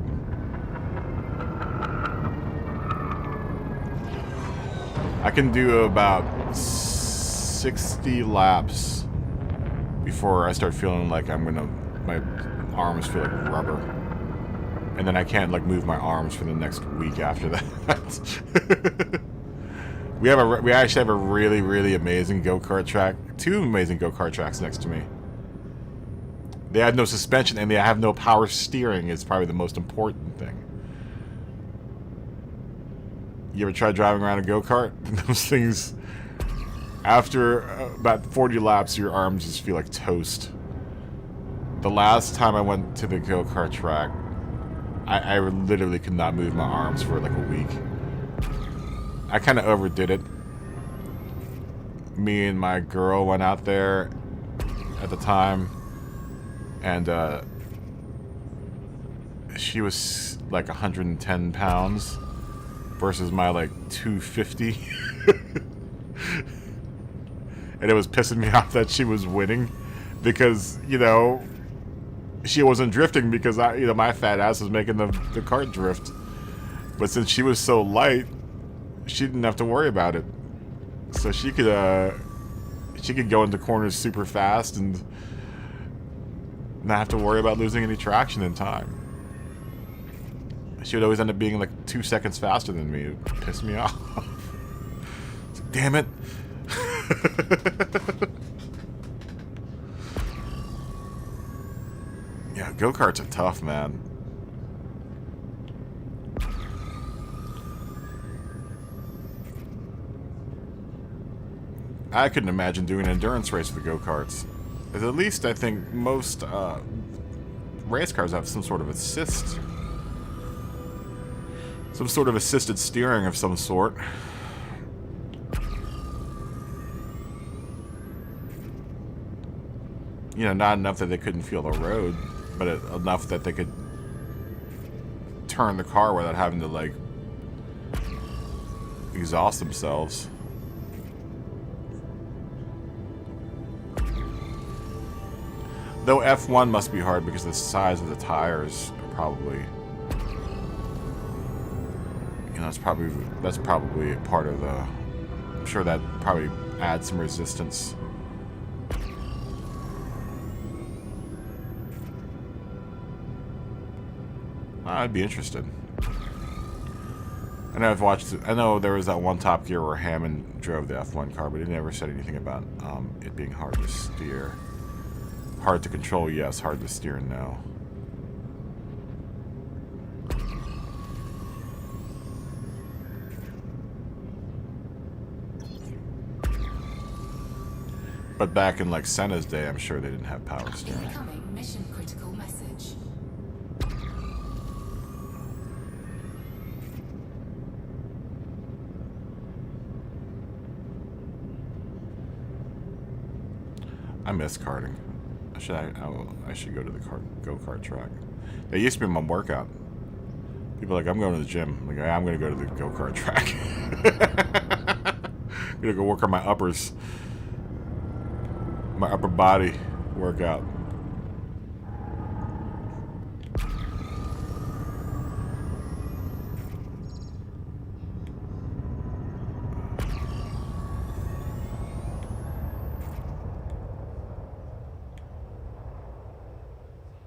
I can do about 60 laps before I start feeling like my arms feel like rubber. And then I can't like move my arms for the next week after that. We actually have a really, really amazing go-kart track. 2 amazing go-kart tracks next to me. They have no suspension and they have no power steering is probably the most important thing. You ever tried driving around a go-kart? Those things, after about 40 laps, your arms just feel like toast. The last time I went to the go-kart track, I literally could not move my arms for like a week. I kind of overdid it. Me and my girl went out there at the time, and she was like 110 pounds versus my like 250. And it was pissing me off that she was winning because, you know, she wasn't drifting because my fat ass was making the cart drift. But since she was so light, she didn't have to worry about it. So she could go into corners super fast and not have to worry about losing any traction in time. She would always end up being like 2 seconds faster than me. It would piss me off. It's like, damn it. Yeah, go-karts are tough, man. I couldn't imagine doing an endurance race with the go-karts. At least I think most race cars have some sort of assist. Some sort of assisted steering of some sort. You know, not enough that they couldn't feel the road, but enough that they could turn the car without having to, like, exhaust themselves. Though F1 must be hard because the size of the tires are probably, you know, that's probably a part of the. I'm sure that probably adds some resistance. I'd be interested. I know there was that one Top Gear where Hammond drove the F1 car, but he never said anything about it being hard to steer. Hard to control, yes. Hard to steer, no. But back in, like, Senna's day, I'm sure they didn't have power steering. Incoming mission critical message. I miss karting. I should go to the go-kart track. It used to be my workout. People are like, I'm going to the gym. I'm like, I'm going to go to the go-kart track. I'm going to go work on my uppers. My upper body workout.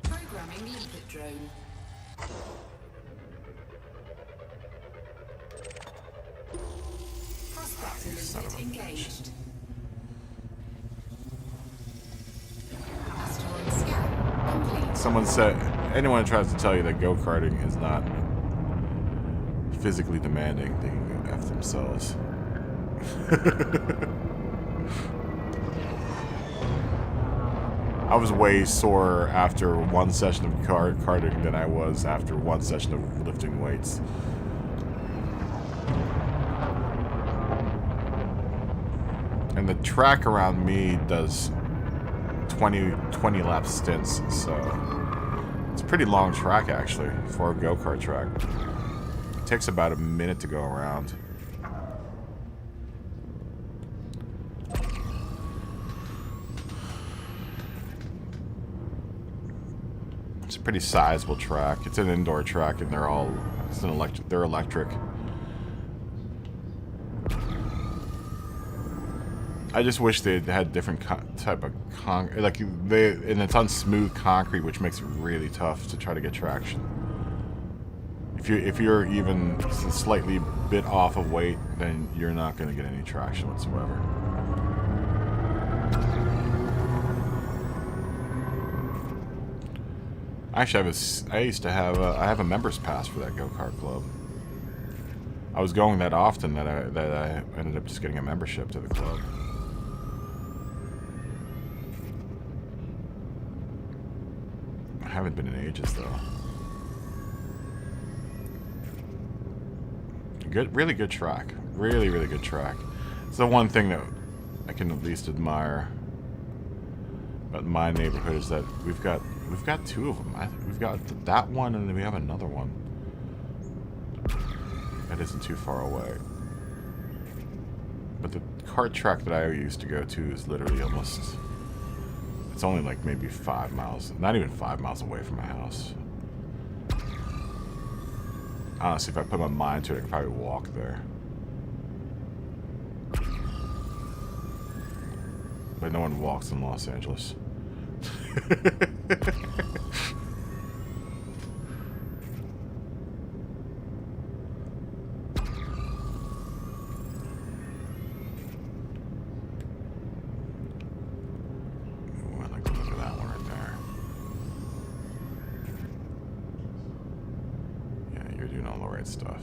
Programming limpet drone. Prospector limpet engaged. Asteroid scan complete. Someone said, anyone who tries to tell you that go-karting is not physically demanding, they can go F themselves. I was way sore after one session of karting than I was after one session of lifting weights. And the track around me does 20 lap stints, so it's a pretty long track actually for a go-kart track. It takes about a minute to go around. It's a pretty sizable track. It's an indoor track, and they're electric. I just wish they had different type of concrete, and it's on smooth concrete, which makes it really tough to try to get traction. If you're even slightly bit off of weight, then you're not going to get any traction whatsoever. Actually, I have a members pass for that go-kart club. I was going that often that I ended up just getting a membership to the club. I haven't been in ages though. Really good track. Really good track. It's the one thing that I can at least admire about my neighborhood is that we've got two of them. We've got that one, and then we have another one that isn't too far away. But the kart track that I used to go to is literally almost. It's only like maybe 5 miles, not even 5 miles away from my house. Honestly, if I put my mind to it, I could probably walk there. But no one walks in Los Angeles. Ooh, I like the look of that one right there. Yeah, you're doing all the right stuff.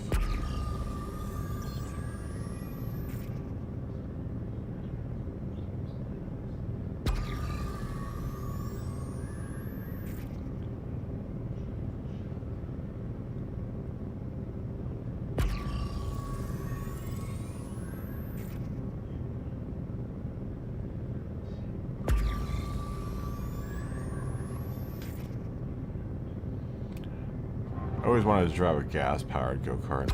I always wanted to drive a gas-powered go-kart.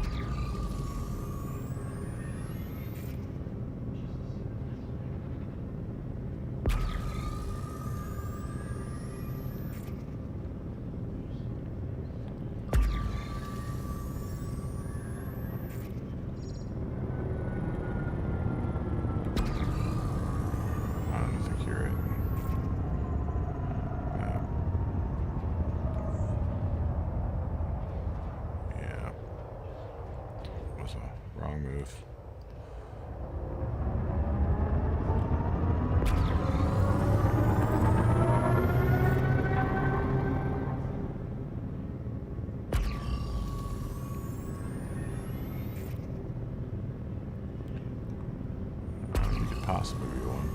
I don't think you're it. Yeah. Was a wrong move. You could possibly be one.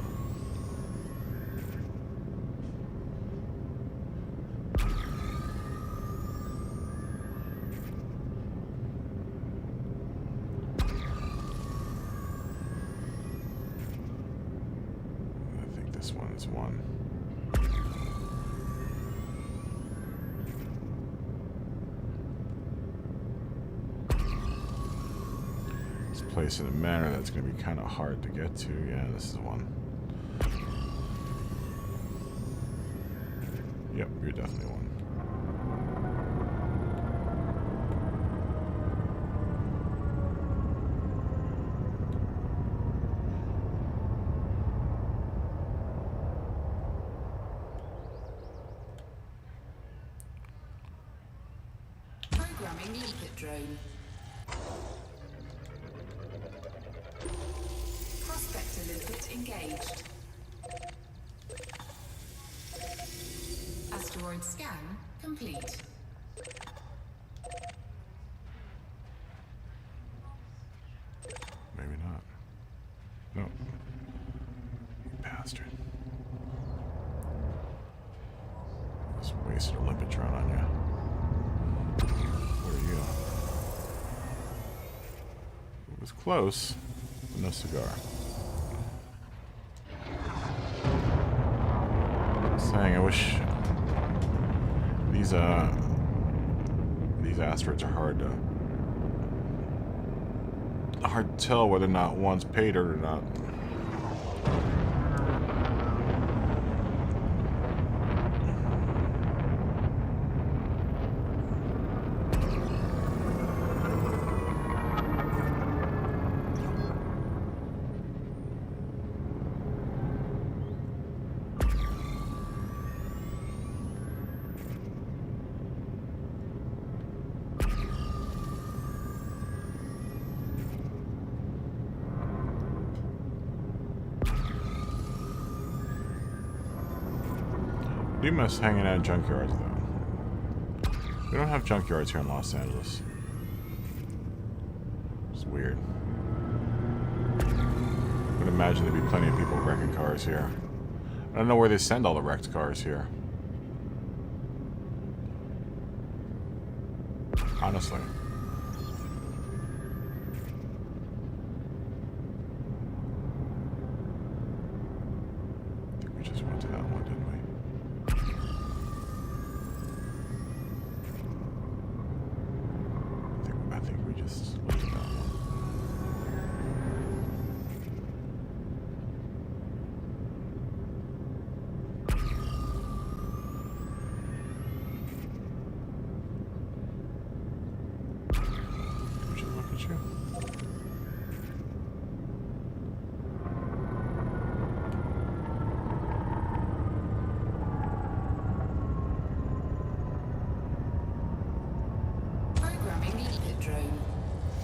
I think this one is one. It's placed in a manner that's going to be kind of hard to get to. Yeah, this is one. Yep, you're definitely one. Programming limpet drone. Prospector limpet engaged. Asteroid scan complete. Maybe not. No. You bastard. Just wasted a limpet drone on you. What are you? It was close, but no cigar. Saying I wish these asteroids are hard to tell whether or not one's paid or not. Do miss hanging out in junkyards, though. We don't have junkyards here in Los Angeles. It's weird. I would imagine there'd be plenty of people wrecking cars here. I don't know where they send all the wrecked cars here. Honestly. I think we just went to that one, didn't we? I think we just went to that one.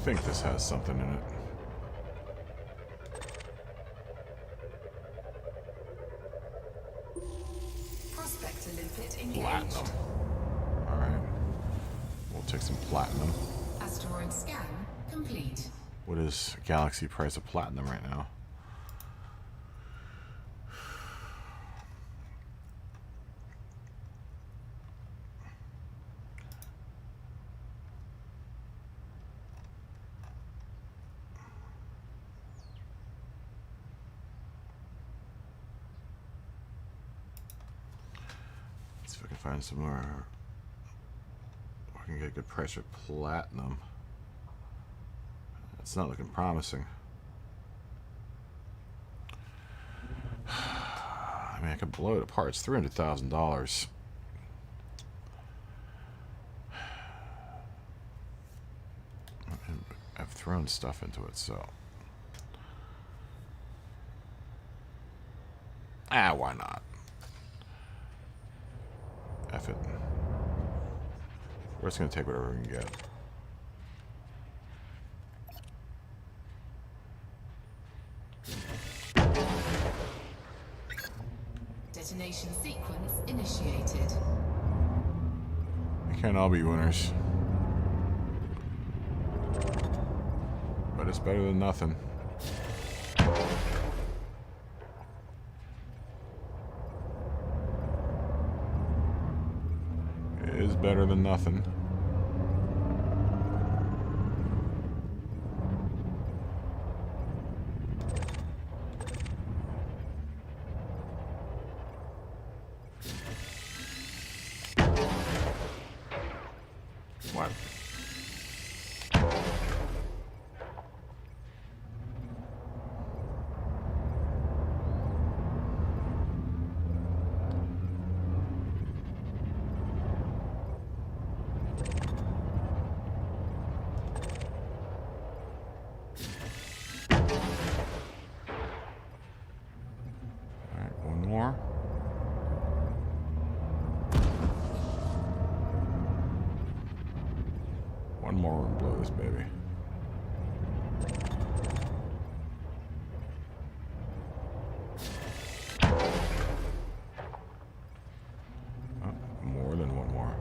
think this has something in it. Prospector limpet engaged. Platinum. Alright. We'll take some platinum. Asteroid scan complete. What is Galaxy price of platinum right now? Let's see if I can find some more. I can get a good price for platinum. It's not looking promising. I mean, I could blow it apart. It's $300,000. I've thrown stuff into it, so. Why not? F it. We're just gonna take whatever we can get. Detonation sequence initiated. We can't all be winners. But it's better than nothing. It is better than nothing. What? Alright, one more. One more and blow this baby. Oh, more than one more.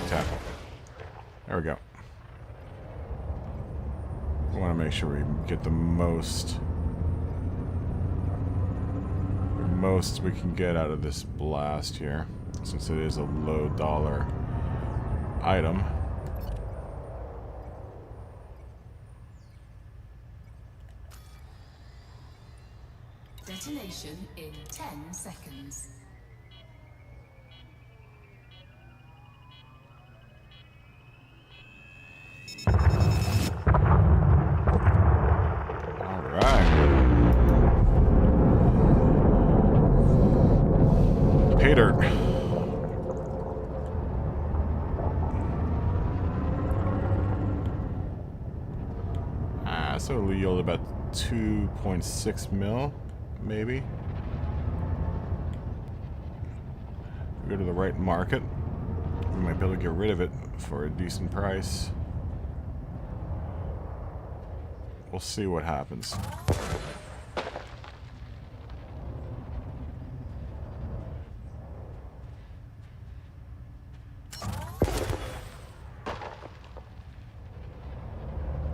Tap. There we go. We want to make sure we get the most we can get out of this blast here, since it is a low dollar item. Detonation in 10 seconds. All right. Pay dirt. So it'll yield about 2.6 mil, maybe. If we go to the right market, we might be able to get rid of it for a decent price. We'll see what happens.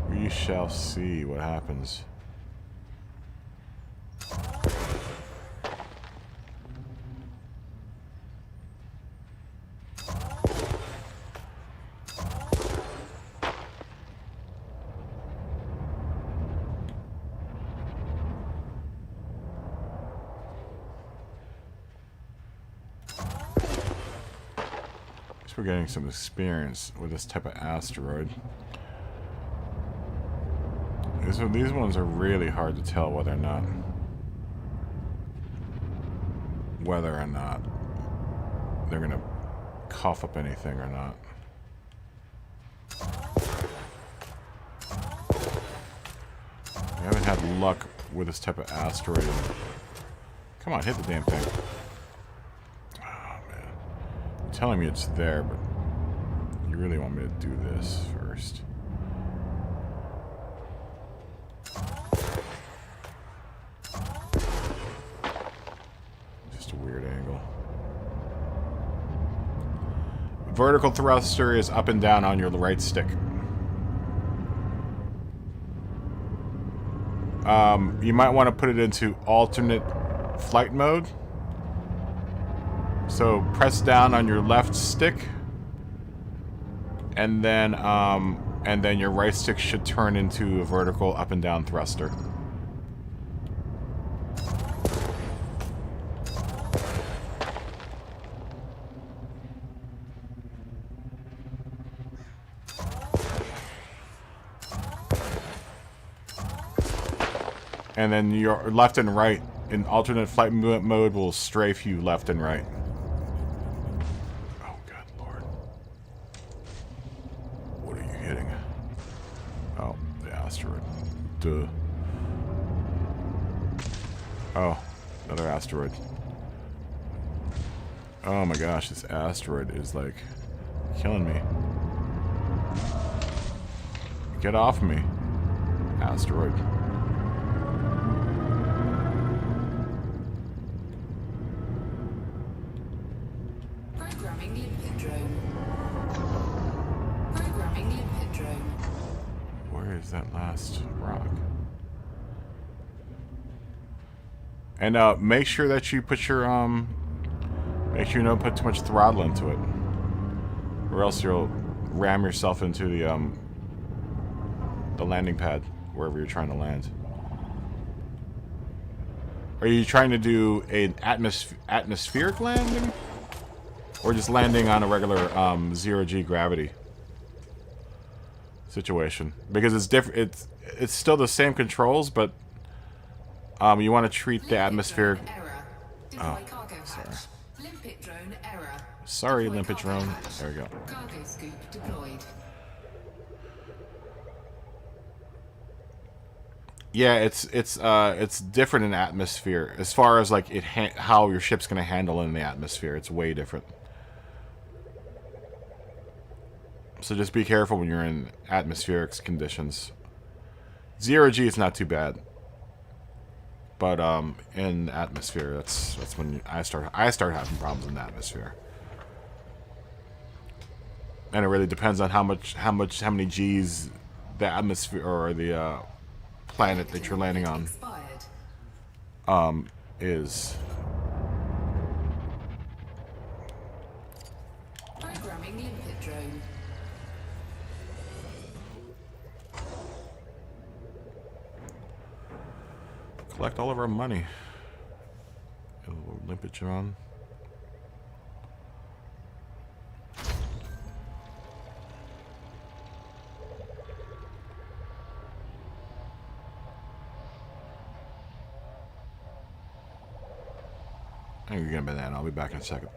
We shall see what happens. We're getting some experience with this type of asteroid. These ones are really hard to tell whether or not they're gonna cough up anything or not. We haven't had luck with this type of asteroid. Come on, hit the damn thing. Oh man. telling me it's there, but you really want me to do this first. Just a weird angle. Vertical thruster is up and down on your right stick. You might want to put it into alternate flight mode. So press down on your left stick, and then your right stick should turn into a vertical up and down thruster. And then your left and right in alternate flight mode will strafe you left and right. Oh, good lord. What are you hitting? Oh, the asteroid. Duh. Oh, another asteroid. Oh my gosh, this asteroid is like killing me. Get off me, asteroid. That last rock. And make sure that you put your make sure you don't put too much throttle into it, or else you'll ram yourself into the landing pad wherever you're trying to land. Are you trying to do an atmospheric landing, or just landing on a regular 0G gravity situation? Because it's different. It's still the same controls, but you want to treat the atmosphere. Oh, sorry. Limpet drone error. Sorry, limpet drone. There we go. Cargo scoop deployed. Yeah, it's different in atmosphere as far as like how your ship's gonna handle in the atmosphere. It's way different. So just be careful when you're in atmospheric conditions. 0G is not too bad, but in atmosphere, that's when I start having problems in the atmosphere. And it really depends on how many G's the atmosphere or the planet that you're landing on is. Programming limpet drone. Collect all of our money. Limpet drone. I think we're getting banana. I'll be back in a second.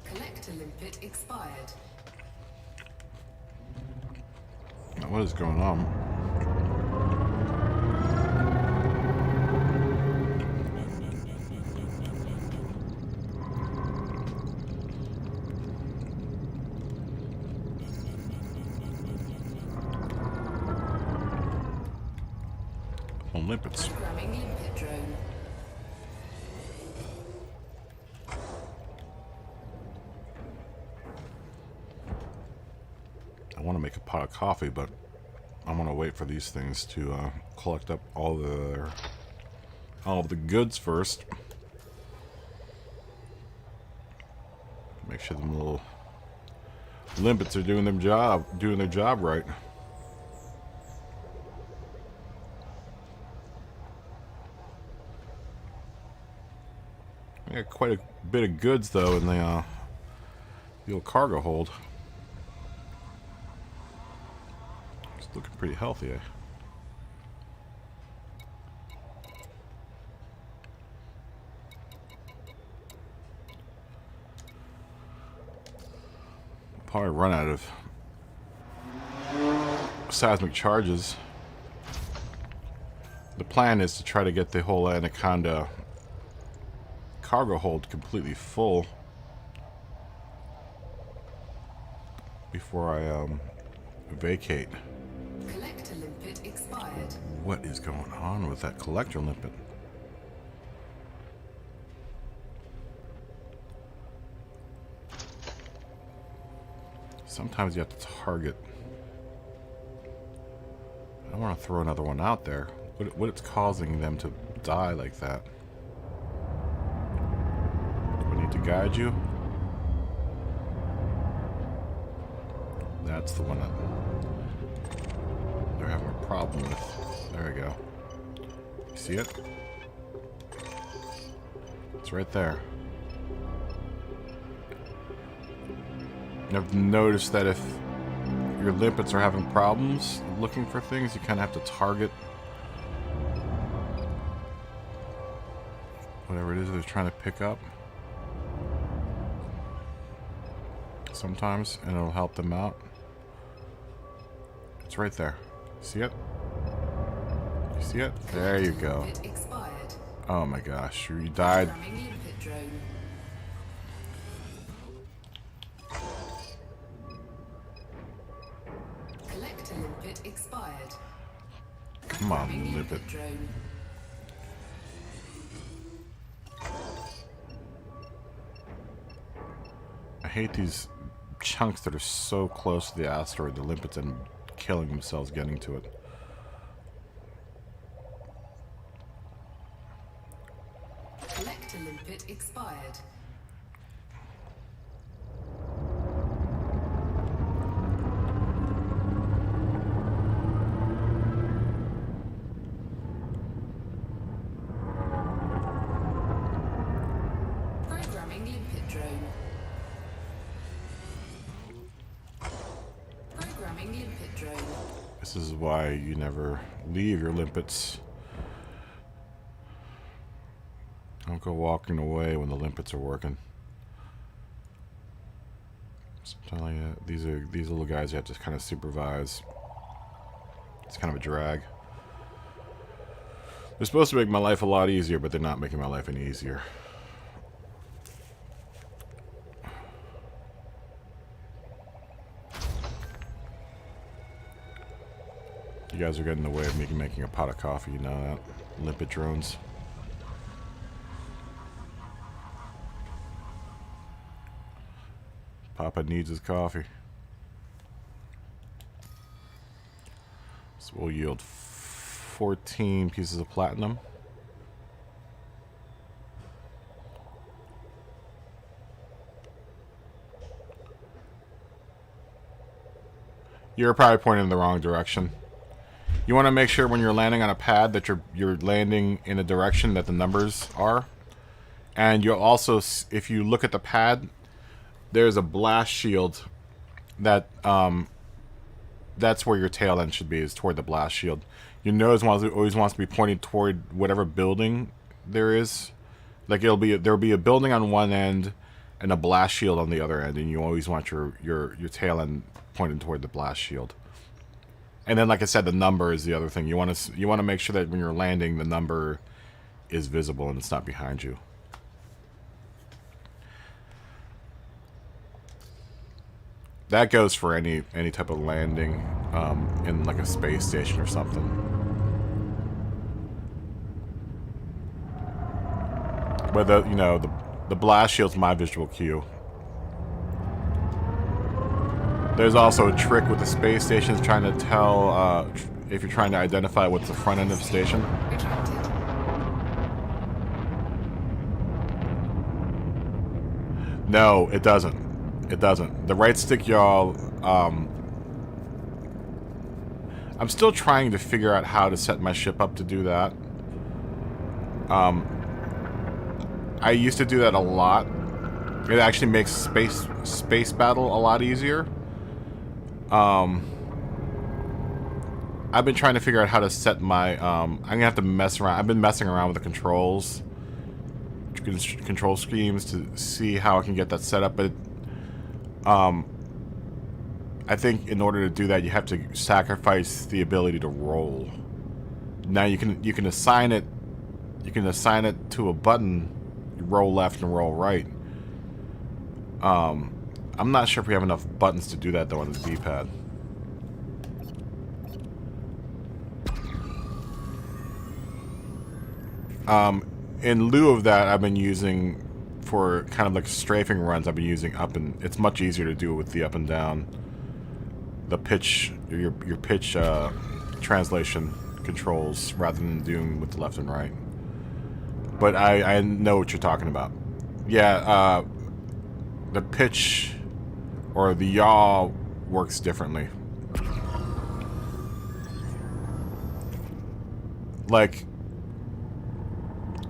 Collector limpet expired. Now, what is going on? On limpets. Programming limpet drone. want to make a pot of coffee, but I'm gonna wait for these things to collect up all of the goods first. Make sure them little limpets are doing their job right. I got quite a bit of goods though in the old cargo hold. It's looking pretty healthy, eh? Probably run out of seismic charges. The plan is to try to get the whole Anaconda cargo hold completely full before I vacate. Collector limpet expired. What is going on with that collector limpet? Sometimes you have to target. I don't want to throw another one out there. What it's causing them to die like that? Do I need to guide you? That's the one that they're having a problem with. There we go. You see it? It's right there. I've noticed that if your limpets are having problems looking for things, you kind of have to target whatever it is they're trying to pick up sometimes, and it'll help them out. It's right there. See it? You see it? There you go. Oh my gosh, you died. Expired. Come on, limpet. I hate these chunks that are so close to the asteroid. The limpets end up killing themselves getting to it. Collector limpet expired. This is why you never leave your limpets. Don't go walking away when the limpets are working. I'm telling you, these little guys you have to kind of supervise. It's kind of a drag. They're supposed to make my life a lot easier, but they're not making my life any easier. You guys are getting in the way of me making a pot of coffee, you know that? Limpet drones. Papa needs his coffee. So we'll yield 14 pieces of platinum. You're probably pointing in the wrong direction. You want to make sure when you're landing on a pad that you're landing in a direction that the numbers are. And you'll also, if you look at the pad, there's a blast shield that that's where your tail end should be, is toward the blast shield. Your nose always wants to be pointed toward whatever building there is. Like there'll be a building on one end and a blast shield on the other end, and you always want your tail end pointed toward the blast shield. And then, like I said, the number is the other thing. You want to make sure that when you're landing, the number is visible and it's not behind you. That goes for any type of landing in like a space station or something. But the blast shield's my visual cue. There's also a trick with the space stations trying to tell if you're trying to identify what's the front end of the station. Retracted. No, it doesn't. It doesn't. The right stick, y'all. I'm still trying to figure out how to set my ship up to do that. I used to do that a lot. It actually makes space battle a lot easier. I've been trying to figure out how to set my. I'm gonna have to mess around. I've been messing around with the control schemes to see how I can get that set up, but I think in order to do that, you have to sacrifice the ability to roll. Now you can assign it. You can assign it to a button. You roll left and roll right. I'm not sure if we have enough buttons to do that though on the D-pad. In lieu of that, I've been using, for kind of like strafing runs, I've been using up and, it's much easier to do it with the up and down. The pitch, your pitch translation controls rather than doing with the left and right. But I know what you're talking about. Yeah, the pitch or the yaw works differently. Like,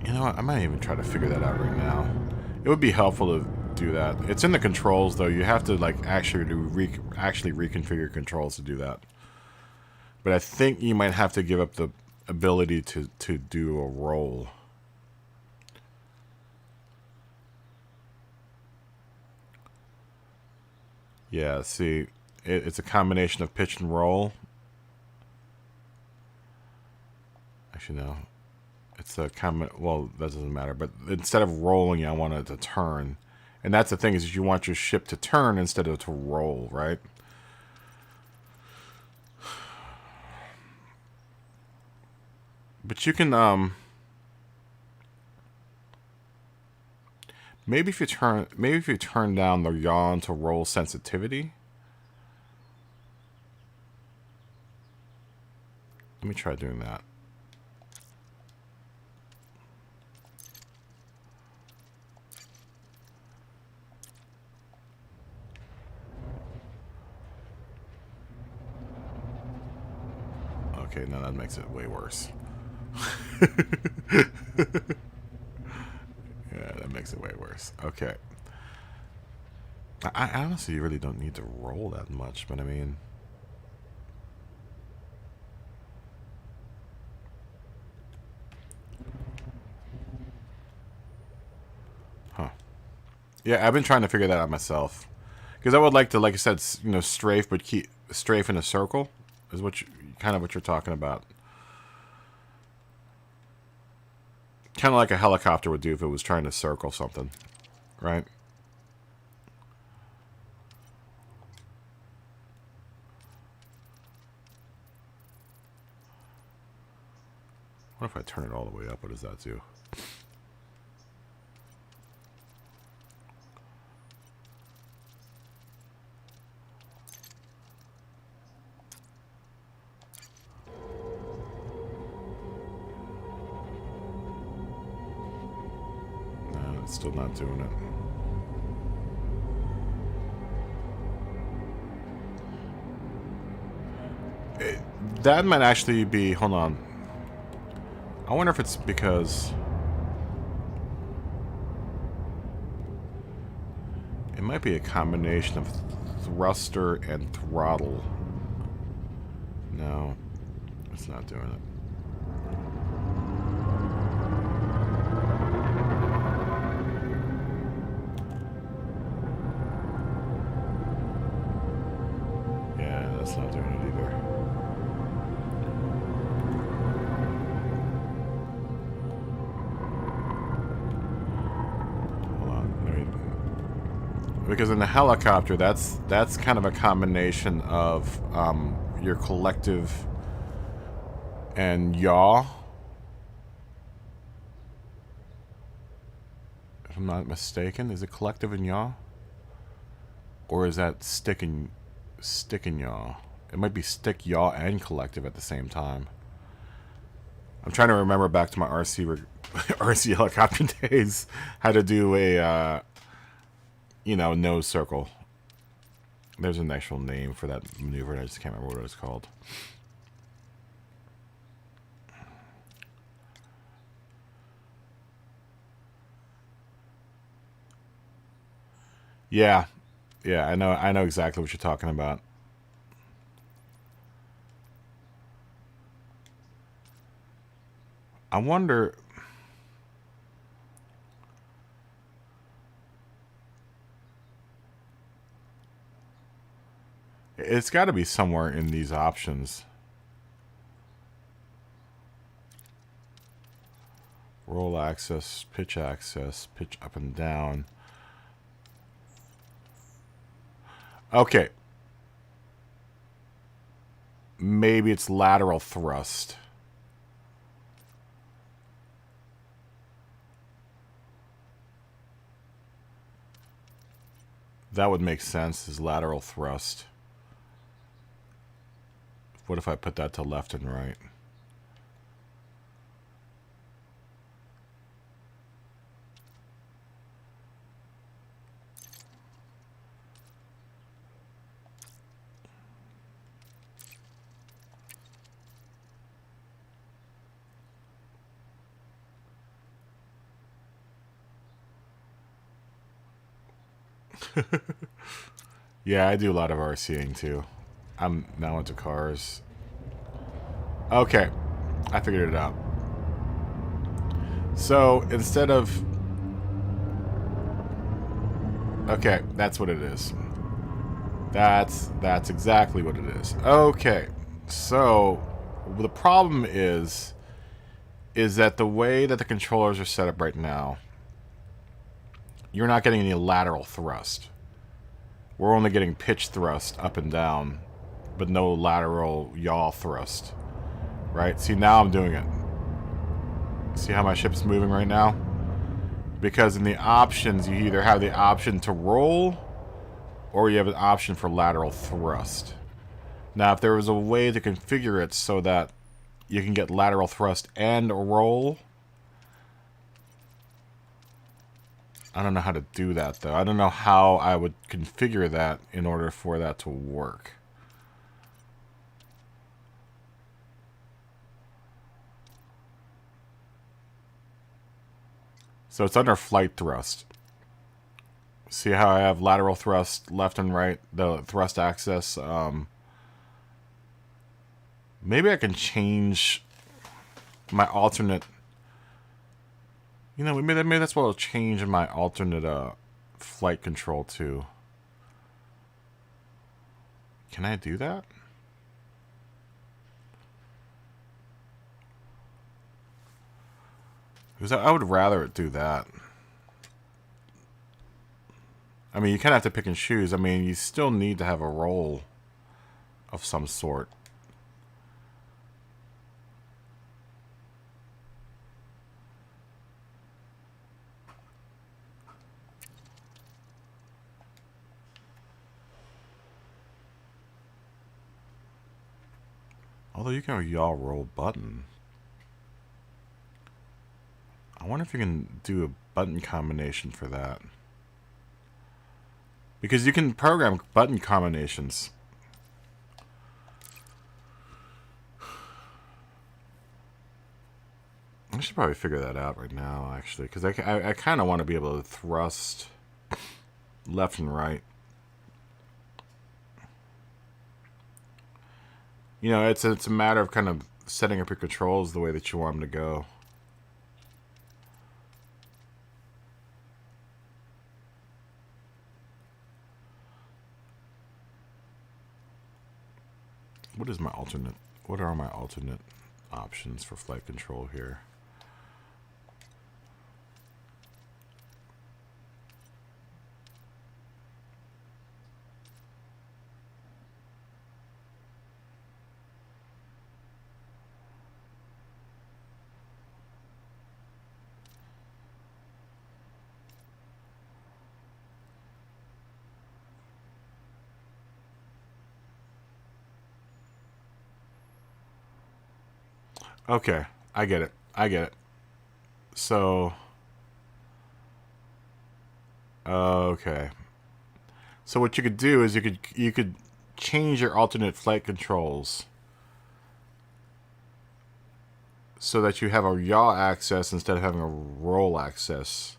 you know what, I might even try to figure that out right now. It would be helpful to do that. It's in the controls though. You have to like actually reconfigure controls to do that. But I think you might have to give up the ability to do a roll. Yeah, see, it's a combination of pitch and roll. Actually, no. It's a well, that doesn't matter. But instead of rolling, I want it to turn. And that's the thing, is you want your ship to turn instead of to roll, right? But you can, maybe if you turn down the yaw to roll sensitivity. Let me try doing that. Okay, now that makes it way worse. Yeah, that makes it way worse. Okay. I honestly really don't need to roll that much, but I mean... Huh. Yeah, I've been trying to figure that out myself. Because I would like to, like I said, you know, strafe, but keep strafe in a circle is what kind of what you're talking about. Kind of like a helicopter would do if it was trying to circle something, right? What if I turn it all the way up? What does that do? No, it's still not doing it. That might actually be... Hold on. I wonder if it's because... It might be a combination of thruster and throttle. No, it's not doing it. Yeah, that's not doing it either. Because in the helicopter, that's kind of a combination of your collective and yaw. If I'm not mistaken, is it collective and yaw, or is that stick and stick and yaw. It might be stick, yaw, and collective at the same time. I'm trying to remember back to my RC helicopter days how to do a nose circle. There's an actual name for that maneuver, and I just can't remember what it was called. Yeah, I know exactly what you're talking about. I wonder. It's got to be somewhere in these options. Roll axis, pitch up and down. Okay. Maybe it's lateral thrust. That would make sense, is lateral thrust. What if I put that to left and right? Yeah, I do a lot of RCing too. I'm now into cars. Okay, I figured it out. So instead of... Okay, that's what it is. That's exactly what it is. Okay, so the problem is that the way that the controllers are set up right now, you're not getting any lateral thrust. We're only getting pitch thrust up and down, but no lateral yaw thrust. Right? See, now I'm doing it. See how my ship's moving right now? Because in the options, you either have the option to roll, or you have an option for lateral thrust. Now, if there was a way to configure it so that you can get lateral thrust and a roll, I don't know how to do that, though. I don't know how I would configure that in order for that to work. So it's under flight thrust. See how I have lateral thrust left and right, the thrust axis. Maybe I can change my alternate. You know, maybe that's what I'll change in my alternate flight control to. Can I do that? Because I would rather it do that. I mean, you kind of have to pick and choose. I mean, you still need to have a roll of some sort. Although you can have a yaw roll button. I wonder if you can do a button combination for that. Because you can program button combinations. I should probably figure that out right now, actually. Because I kind of want to be able to thrust left and right. You know, it's a matter of kind of setting up your controls the way that you want them to go. What is my alternate? What are my alternate options for flight control here? Okay, I get it. I get it. So, okay. So what you could do is you could change your alternate flight controls so that you have a yaw access instead of having a roll access.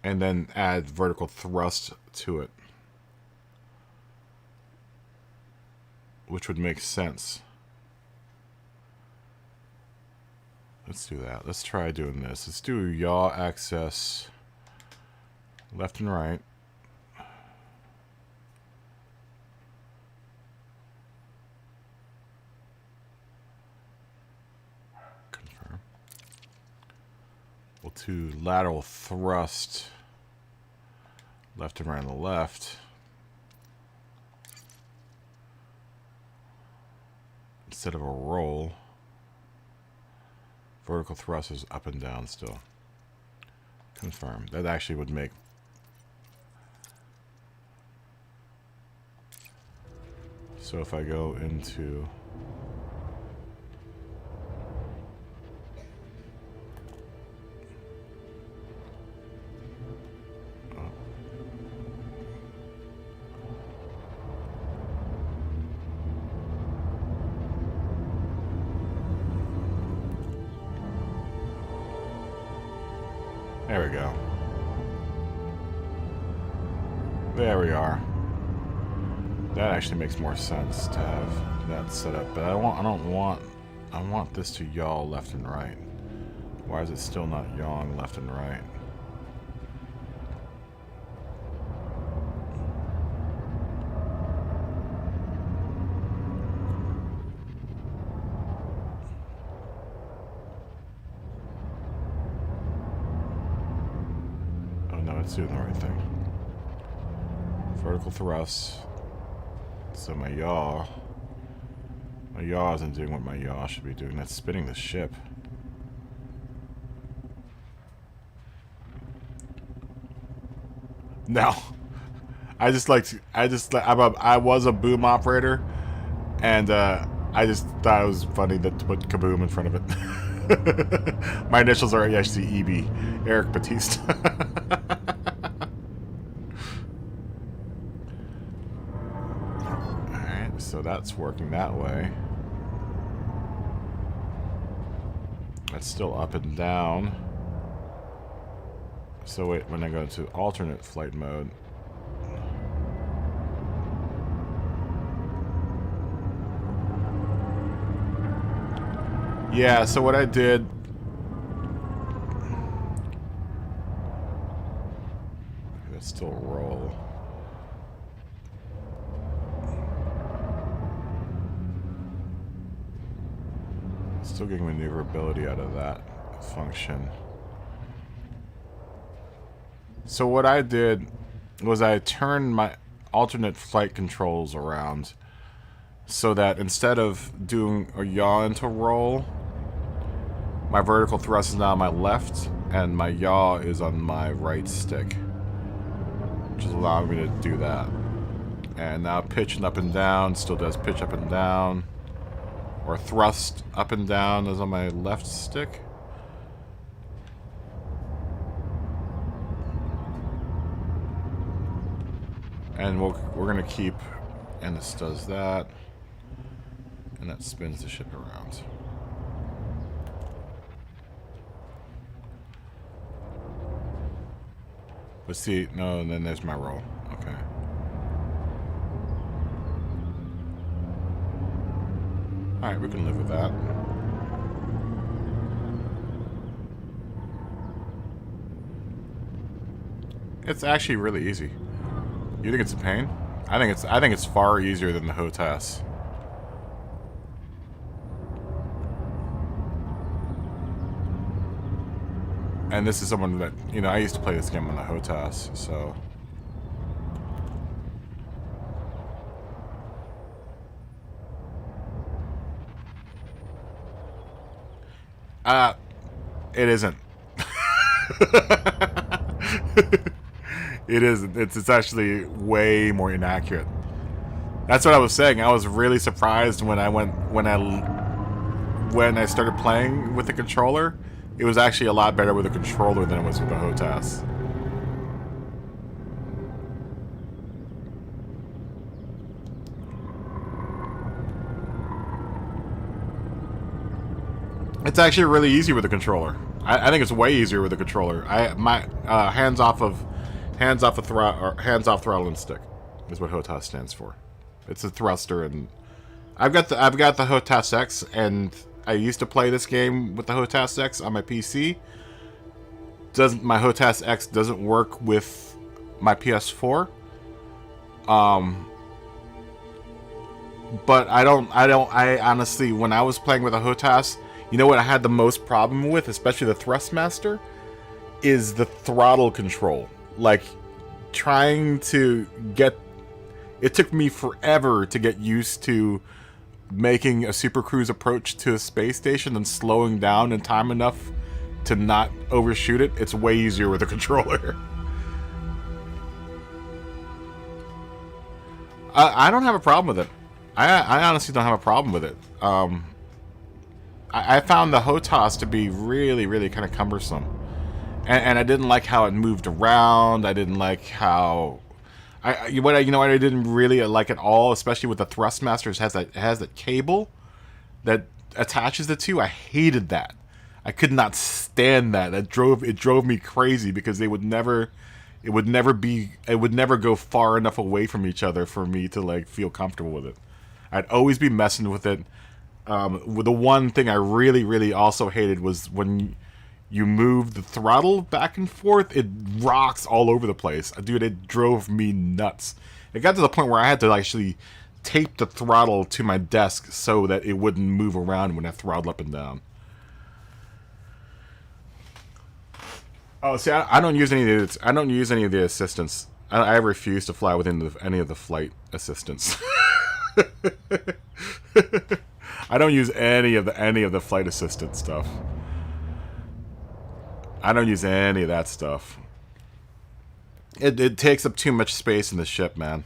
And then add vertical thrust to it, which would make sense. Let's do that. Let's try doing this. Let's do yaw access left and right. Confirm. We'll do lateral thrust left and right on the left. Instead of a roll. Vertical thrust is up and down still. Confirm. That actually would make... So if I go into... There we go. There we are. That actually makes more sense to have that set up, but I want this to yaw left and right. Why is it still not yawing left and right? It's doing the right thing. Vertical thrust. So my yaw isn't doing what my yaw should be doing. That's spinning the ship. No. I was a boom operator, and I just thought it was funny that to put kaboom in front of it. My initials are actually EB, Eric Batiste. Alright, so that's working that way. That's still up and down. So wait, when I go into alternate flight mode, yeah, so what I did, that's still a roll. Still getting maneuverability out of that function. So what I did was I turned my alternate flight controls around so that instead of doing a yaw into roll, my vertical thrust is now on my left and my yaw is on my right stick, which is allowing me to do that. And now pitching up and down still does pitch up and down, or thrust up and down is on my left stick. And we're gonna keep, and this does that, and that spins the ship around. But see, no, and then there's my roll. Okay. Alright, we can live with that. It's actually really easy. You think it's a pain? I think it's far easier than the HOTAS. And this is someone that, you know, I used to play this game on the HOTAS, so. It isn't. It isn't. It's actually way more inaccurate. That's what I was saying. I was really surprised when I started playing with the controller. It was actually a lot better with the controller than it was with the HOTAS. It's actually really easy with the controller. I think it's way easier with the controller. My hands off throttle and stick is what HOTAS stands for. It's a thruster, and I've got the HOTAS X, and I used to play this game with the HOTAS X on my PC. My HOTAS X doesn't work with my PS4. But I honestly, when I was playing with a HOTAS, you know what I had the most problem with, especially the Thrustmaster, is the throttle control. Like, trying to get... It took me forever to get used to making a Super Cruise approach to a space station and slowing down in time enough to not overshoot it. It's way easier with a controller. I don't have a problem with it. I honestly don't have a problem with it. I found the HOTAS to be really, really kind of cumbersome. And I didn't like how it moved around. I didn't like how... you know what I didn't really like at all, especially with the Thrustmasters, has that cable that attaches the two. I hated that. I could not stand that. It drove me crazy because it would never go far enough away from each other for me to like feel comfortable with it. I'd always be messing with it. The one thing I really, really also hated was when you move the throttle back and forth, it rocks all over the place. Dude, it drove me nuts. It got to the point where I had to actually tape the throttle to my desk so that it wouldn't move around when I throttled up and down. Oh, see, I don't use any of the, I don't use any of the assistants. I refuse to fly with any of the flight assistants. I don't use any of the flight assistant stuff. I don't use any of that stuff. It takes up too much space in the ship, man.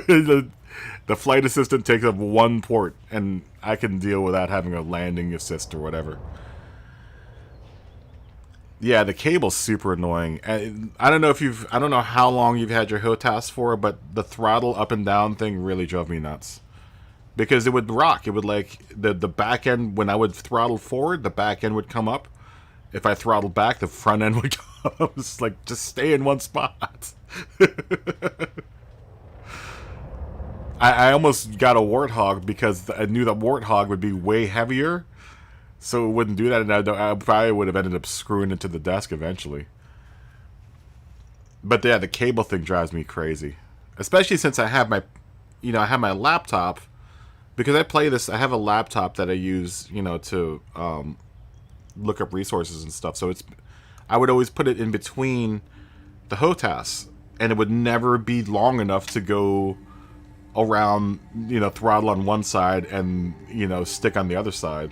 The flight assistant takes up one port, and I can deal without having a landing assist or whatever. Yeah, the cable's super annoying. I don't know how long you've had your HOTAS for, but the throttle up and down thing really drove me nuts. Because it would rock. It would like the back end, when I would throttle forward, the back end would come up. If I throttled back, the front end would go. It's like, just stay in one spot. I almost got a Warthog because I knew that Warthog would be way heavier, so it wouldn't do that, and I probably would have ended up screwing into the desk eventually. But yeah, the cable thing drives me crazy, especially since I have my laptop. Because I play this, I have a laptop that I use, to look up resources and stuff. So I would always put it in between the HOTAS, and it would never be long enough to go around, throttle on one side and, stick on the other side.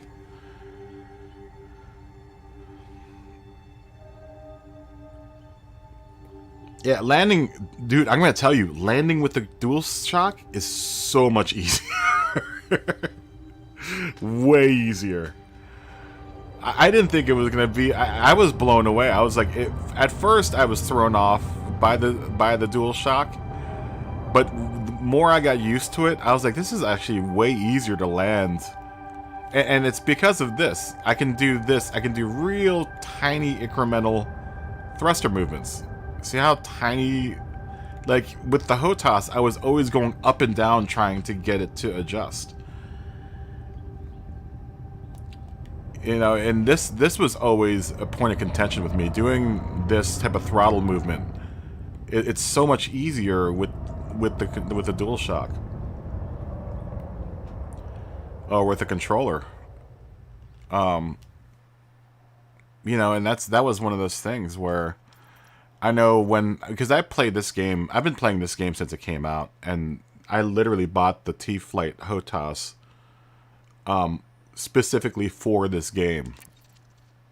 Yeah, landing, dude, I'm going to tell you, landing with the DualShock is so much easier. Way easier. I didn't think it was going to be, I was blown away. I was like, at first I was thrown off by the DualShock, but the more I got used to it, I was like, this is actually way easier to land. And it's because of this. I can do real tiny incremental thruster movements. See how tiny, like with the HOTAS, I was always going up and down trying to get it to adjust. And this was always a point of contention with me, doing this type of throttle movement. It's so much easier with the DualShock. Or with the controller. And that was one of those things where I know because I played this game, I've been playing this game since it came out, and I literally bought the T-Flight HOTAS specifically for this game.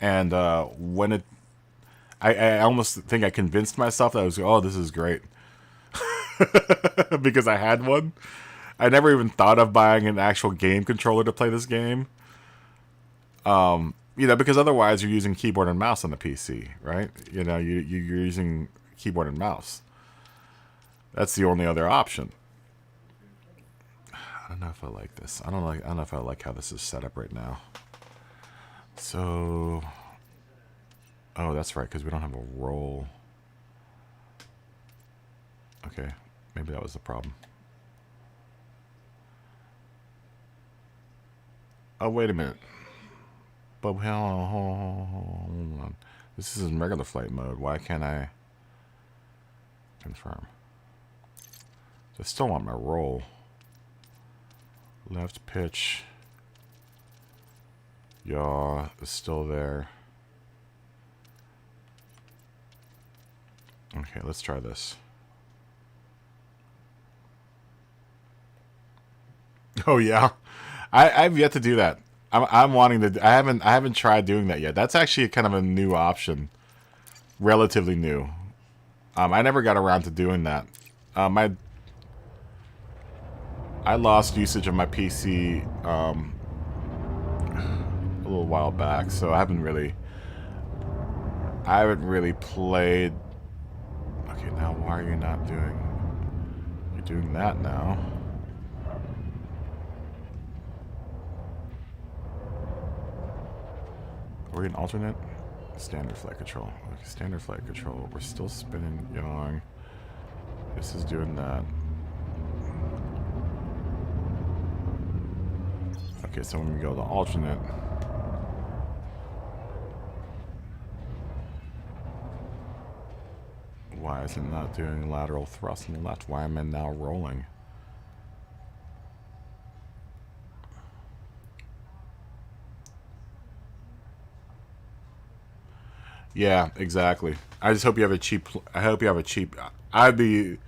And when I almost think I convinced myself that I was, oh, this is great. Because I had one. I never even thought of buying an actual game controller to play this game. You know, because otherwise you're using keyboard and mouse on the PC, right? You know, you're using keyboard and mouse. That's the only other option. I don't know if I like this. I don't know if I like how this is set up right now. So, oh, that's right, because we don't have a roll. Okay, maybe that was the problem. Oh, wait a minute. But hold on. This is in regular flight mode. Why can't I confirm? So I still want my roll. Left pitch. Yaw is still there. Okay, let's try this. Oh yeah, I've yet to do that. I'm wanting to. I haven't tried doing that yet. That's actually kind of a new option, relatively new. I never got around to doing that. I lost usage of my PC a little while back, so I haven't really played. Okay, now why are you not doing? You're doing that now. Are we an alternate? Standard flight control. Okay, standard flight control. We're still spinning young. This is doing that. Okay, so when we go to alternate. Why is it not doing lateral thrust on the left? Why am I now rolling? Yeah, exactly. I just hope you have a cheap. I hope you have a cheap. I'd be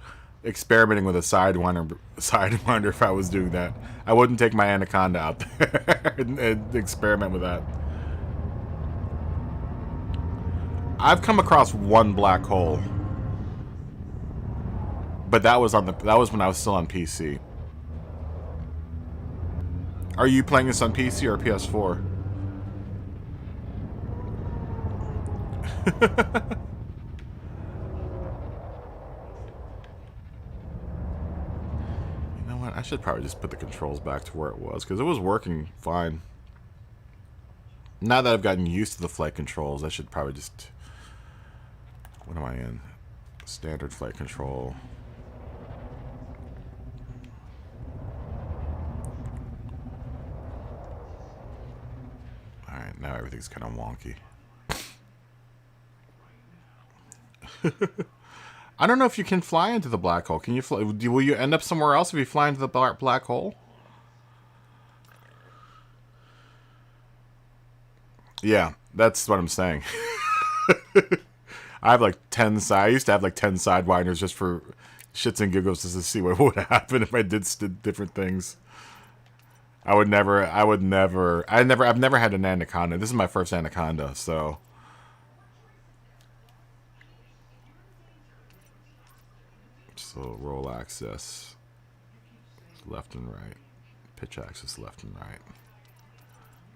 experimenting with a sidewinder if I was doing that. I wouldn't take my Anaconda out there and experiment with that. I've come across one black hole, but that was when I was still on PC. Are you playing this on PC or PS4? You know what? I should probably just put the controls back to where it was, because it was working fine. Now that I've gotten used to the flight controls, I should probably just... What am I in? Standard flight control. Alright, now everything's kind of wonky. I don't know if you can fly into the black hole. Can you fly? Will you end up somewhere else if you fly into the black hole? Yeah, that's what I'm saying. I have like 10 I used to have like 10 sidewinders just for shits and giggles, just to see what would happen if I did different things. I've never had an Anaconda. This is my first Anaconda, so. So roll axis, left and right, pitch axis left and right,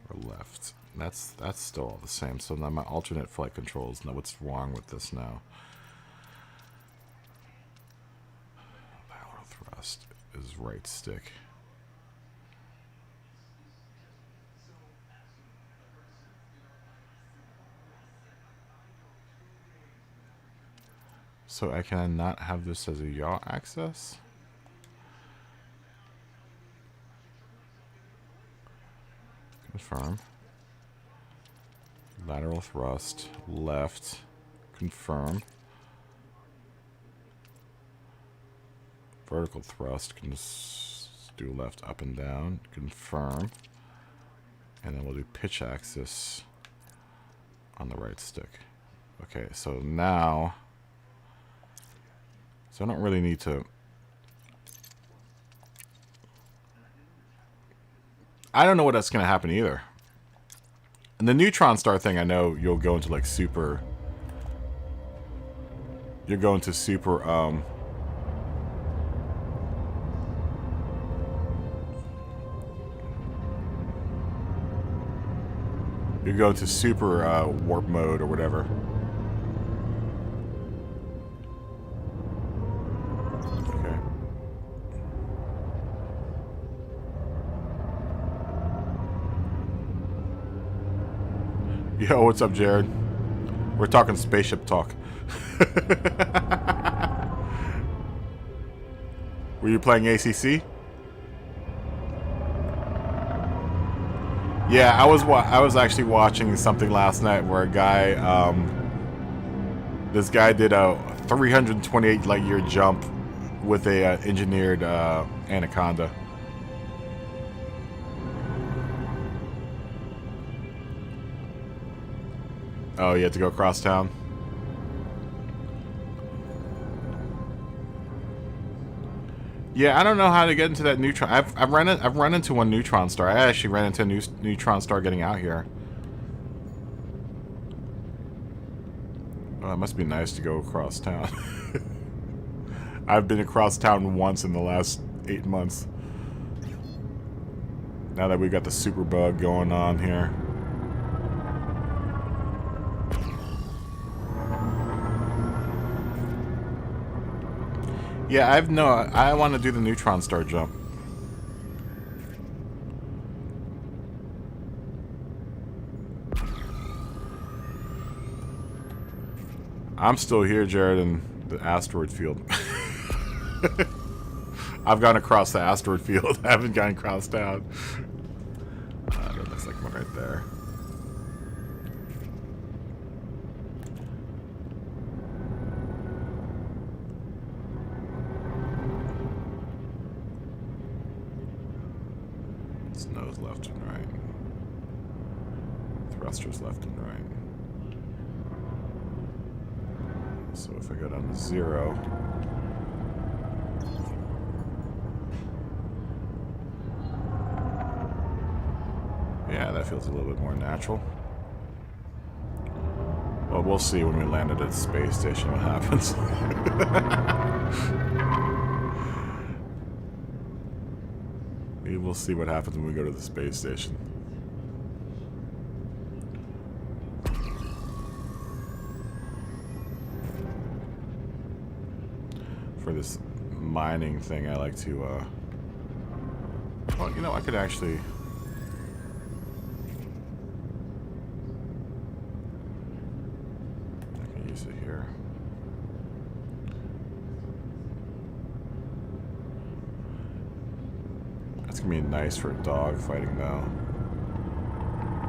or left. That's still all the same. So now my alternate flight controls. Now what's wrong with this now? Lateral thrust is right stick. So I can not have this as a yaw axis? Confirm. Lateral thrust, left, confirm. Vertical thrust, can just do left, up and down, confirm. And then we'll do pitch axis on the right stick. Okay, so now... So I don't really need to... I don't know what that's going to happen either. And the neutron star thing, I know you'll go into like super... You're going to super, You go to super warp mode or whatever. Okay. Yo, what's up, Jared? We're talking spaceship talk. Were you playing ACC? Yeah, I was actually watching something last night where a guy, this guy did a 328 light year jump with a engineered anaconda. Oh, you had to go across town. Yeah, I don't know how to get into that neutron. I've run into one neutron star. I actually ran into a neutron star getting out here. Oh, it must be nice to go across town. I've been across town once in the last 8 months. Now that we got the super bug going on here. Yeah, I want to do the neutron star jump. I'm still here, Jared, in the asteroid field. I've gone across the asteroid field. I haven't gone across town. That looks like one right there. Nose left and right. Thrusters left and right. So if I go down to 0. Yeah, that feels a little bit more natural. Well, we'll see when we land at the space station what happens. We'll see what happens when we go to the space station. For this mining thing, I like to, well, you know, I could actually... I can use it here. It's gonna be nice for dog fighting though.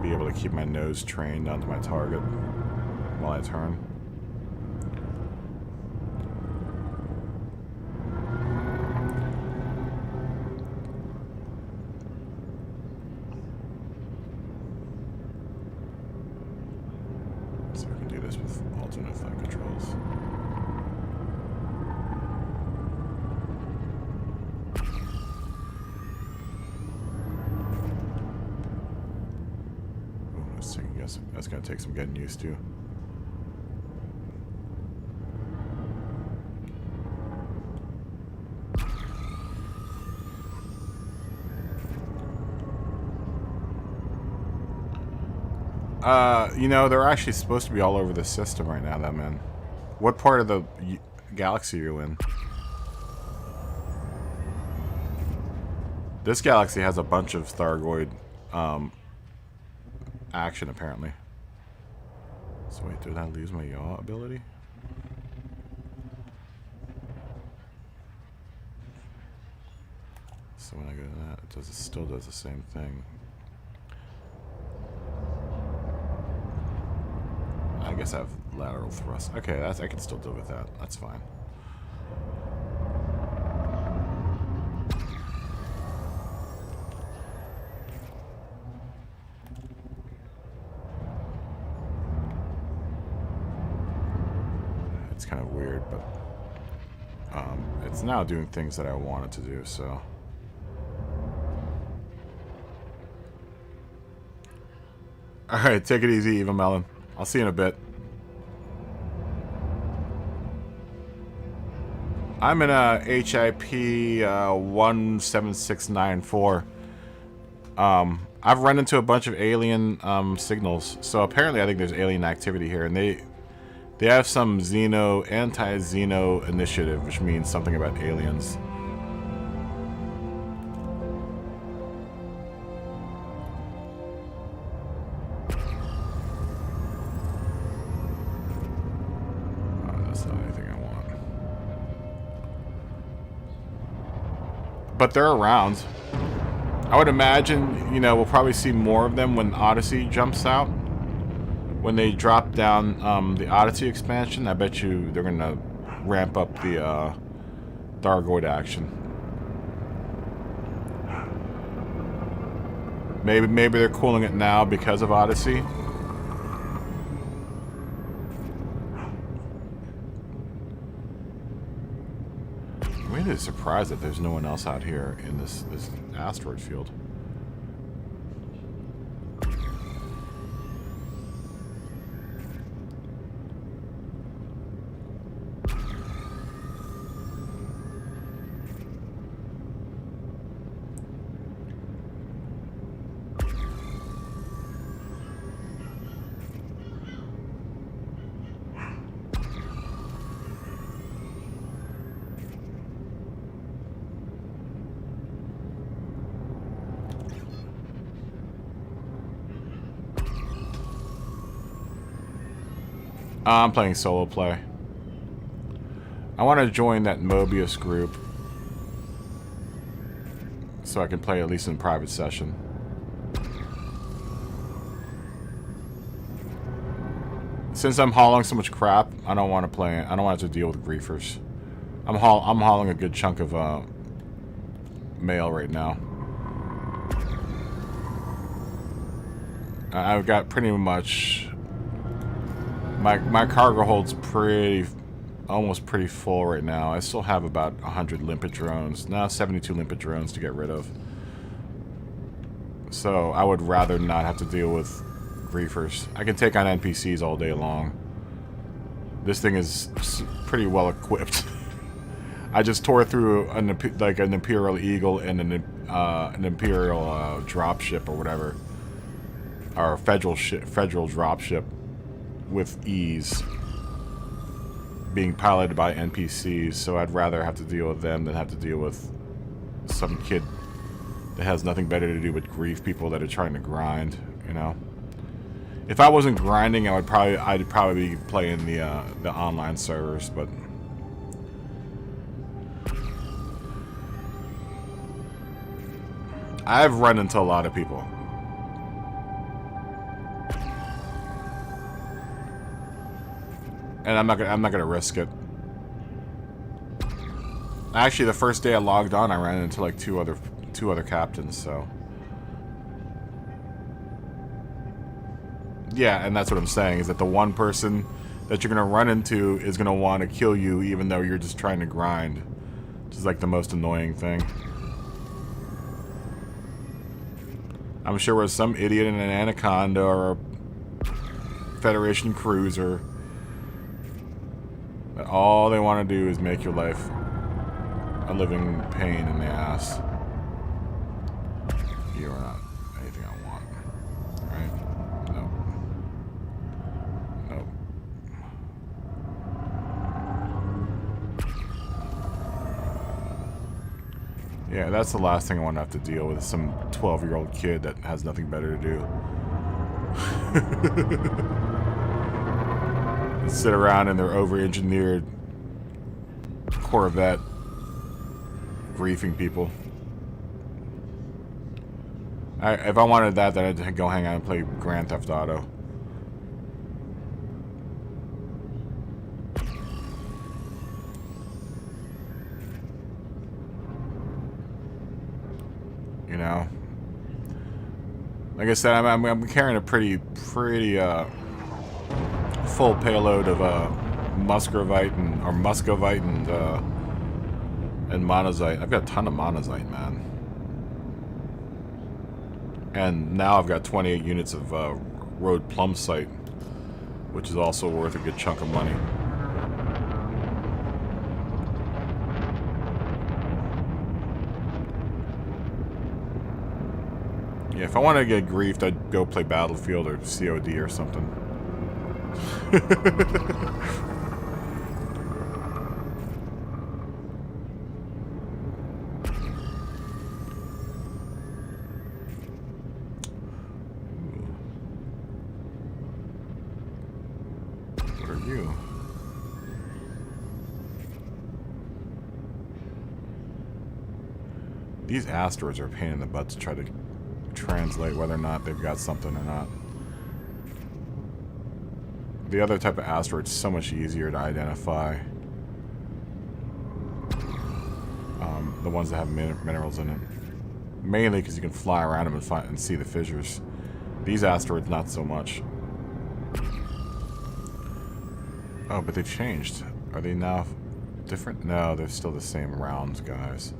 Be able to keep my nose trained onto my target while I turn. So we can do this with alternate flight controls. That's going to take some getting used to. You know, they're actually supposed to be all over the system right now, that man. What part of the galaxy are you in? This galaxy has a bunch of Thargoid action, apparently. So wait, did I lose my yaw ability? So when I go to that, it still does the same thing. I guess I have lateral thrust. Okay, I can still deal with that. That's fine. It's kind of weird, but it's now doing things that I want it to do, so. Alright, take it easy, Eva Melon. I'll see you in a bit. I'm in a HIP 17694. I've run into a bunch of alien signals. So apparently I think there's alien activity here, and they have some anti-Xeno initiative, which means something about aliens. That's not anything I want. But they're around. I would imagine, you know, we'll probably see more of them when Odyssey jumps out. When they drop down the Odyssey expansion, I bet you they're going to ramp up the Thargoid action. Maybe they're cooling it now because of Odyssey. I'm really surprised that there's no one else out here in this asteroid field. I'm playing solo play. I want to join that Mobius group so I can play at least in private session. Since I'm hauling so much crap, I don't want to play. I don't want to have to deal with griefers. I'm hauling a good chunk of mail right now. I've got pretty much. My cargo holds almost pretty full right now. I still have about 100 limpet drones. Now 72 limpet drones to get rid of. So I would rather not have to deal with griefers. I can take on NPCs all day long. This thing is pretty well equipped. I just tore through an Imperial Eagle and an Imperial dropship or whatever. Or federal dropship. With ease, being piloted by NPCs, so I'd rather have to deal with them than have to deal with some kid that has nothing better to do but grief people that are trying to grind. You know, if I wasn't grinding, I'd probably be playing the online servers, but I've run into a lot of people. And I'm not gonna risk it. Actually, the first day I logged on, I ran into like two other captains. So yeah, and that's what I'm saying is that the one person that you're gonna run into is gonna want to kill you, even though you're just trying to grind, which is like the most annoying thing. I'm sure with some idiot in an Anaconda or a Federation cruiser. But all they want to do is make your life a living pain in the ass. You are not anything I want. Right? Nope. Nope. Yeah, that's the last thing I want to have to deal with. Some 12-year-old kid that has nothing better to do. Sit around in their over-engineered Corvette griefing people. If I wanted that, then I'd go hang out and play Grand Theft Auto. You know? Like I said, I'm carrying a pretty full payload of Muscovite and monazite. I've got a ton of monazite, man. And now I've got 28 units of road plumsite, which is also worth a good chunk of money. Yeah, if I wanted to get griefed, I'd go play Battlefield or COD or something. What are you? These asteroids are a pain in the butt to try to translate whether or not they've got something or not. The other type of asteroid's so much easier to identify. The ones that have minerals in it. Mainly because you can fly around them and, and see the fissures. These asteroids, not so much. Oh, but they've changed. Are they now different? No, they're still the same round guys.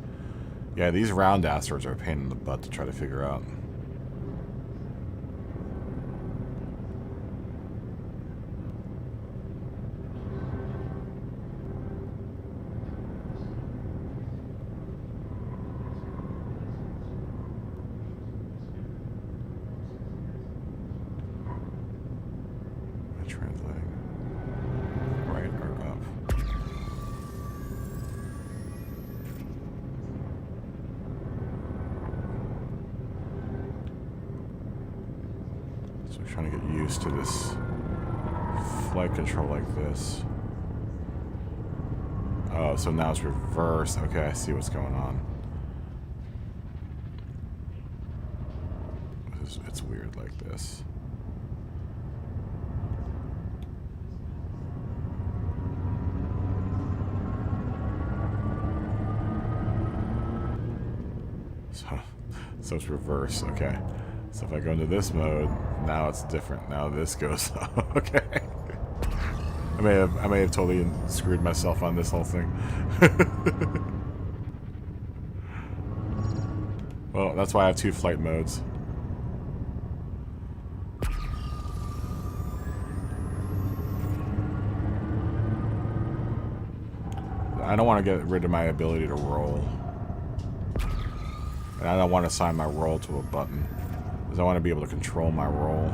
Yeah, these round asteroids are a pain in the butt to try to figure out. Translating. Right or up? So we're trying to get used to this flight control like this. Oh, so now it's reversed. Okay, I see what's going on. It's weird like this. So it's reverse, okay. So if I go into this mode, now it's different. Now this goes up. Okay. I may have totally screwed myself on this whole thing. Well, that's why I have two flight modes. I don't want to get rid of my ability to roll. And I don't want to assign my roll to a button, because I want to be able to control my roll.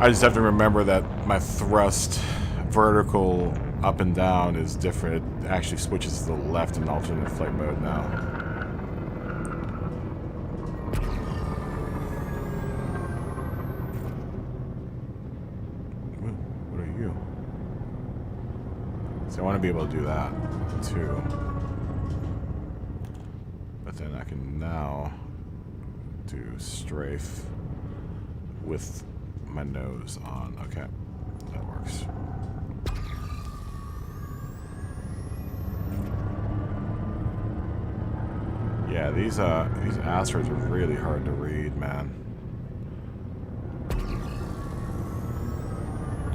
I just have to remember that my thrust vertical up and down is different. It actually switches to the left in alternate flight mode now. Ooh, what are you? So I want to be able to do that too. But then I can now do strafe with my nose on. Okay, that works. Yeah, these asteroids are really hard to read, man.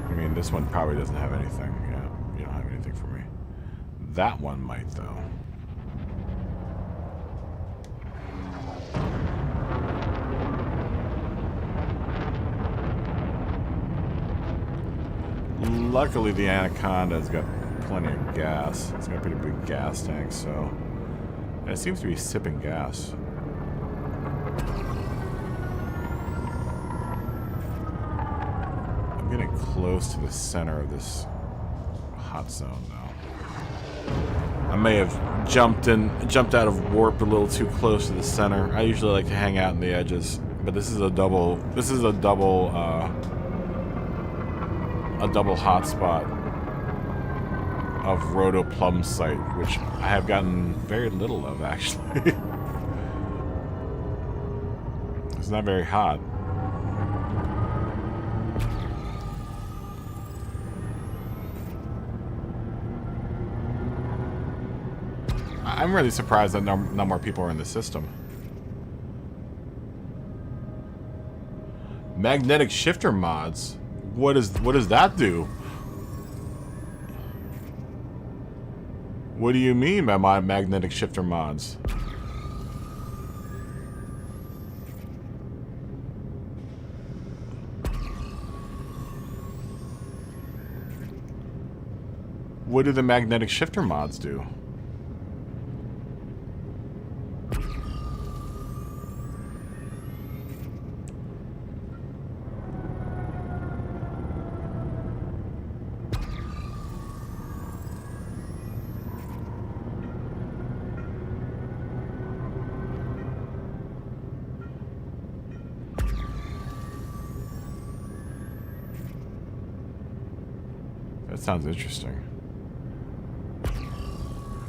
I mean, this one probably doesn't have anything. Yeah, you don't have anything for me. That one might, though. Luckily, the Anaconda's got plenty of gas. It's got a pretty big gas tank, so... And it seems to be sipping gas. I'm getting close to the center of this hot zone now. I may have jumped out of warp a little too close to the center. I usually like to hang out in the edges, but this is a double hotspot of Rotoplum site, which I have gotten very little of, actually. It's not very hot. I'm really surprised that no more people are in the system. Magnetic shifter mods? What does that do? What do you mean by my magnetic shifter mods? What do the magnetic shifter mods do? sounds interesting.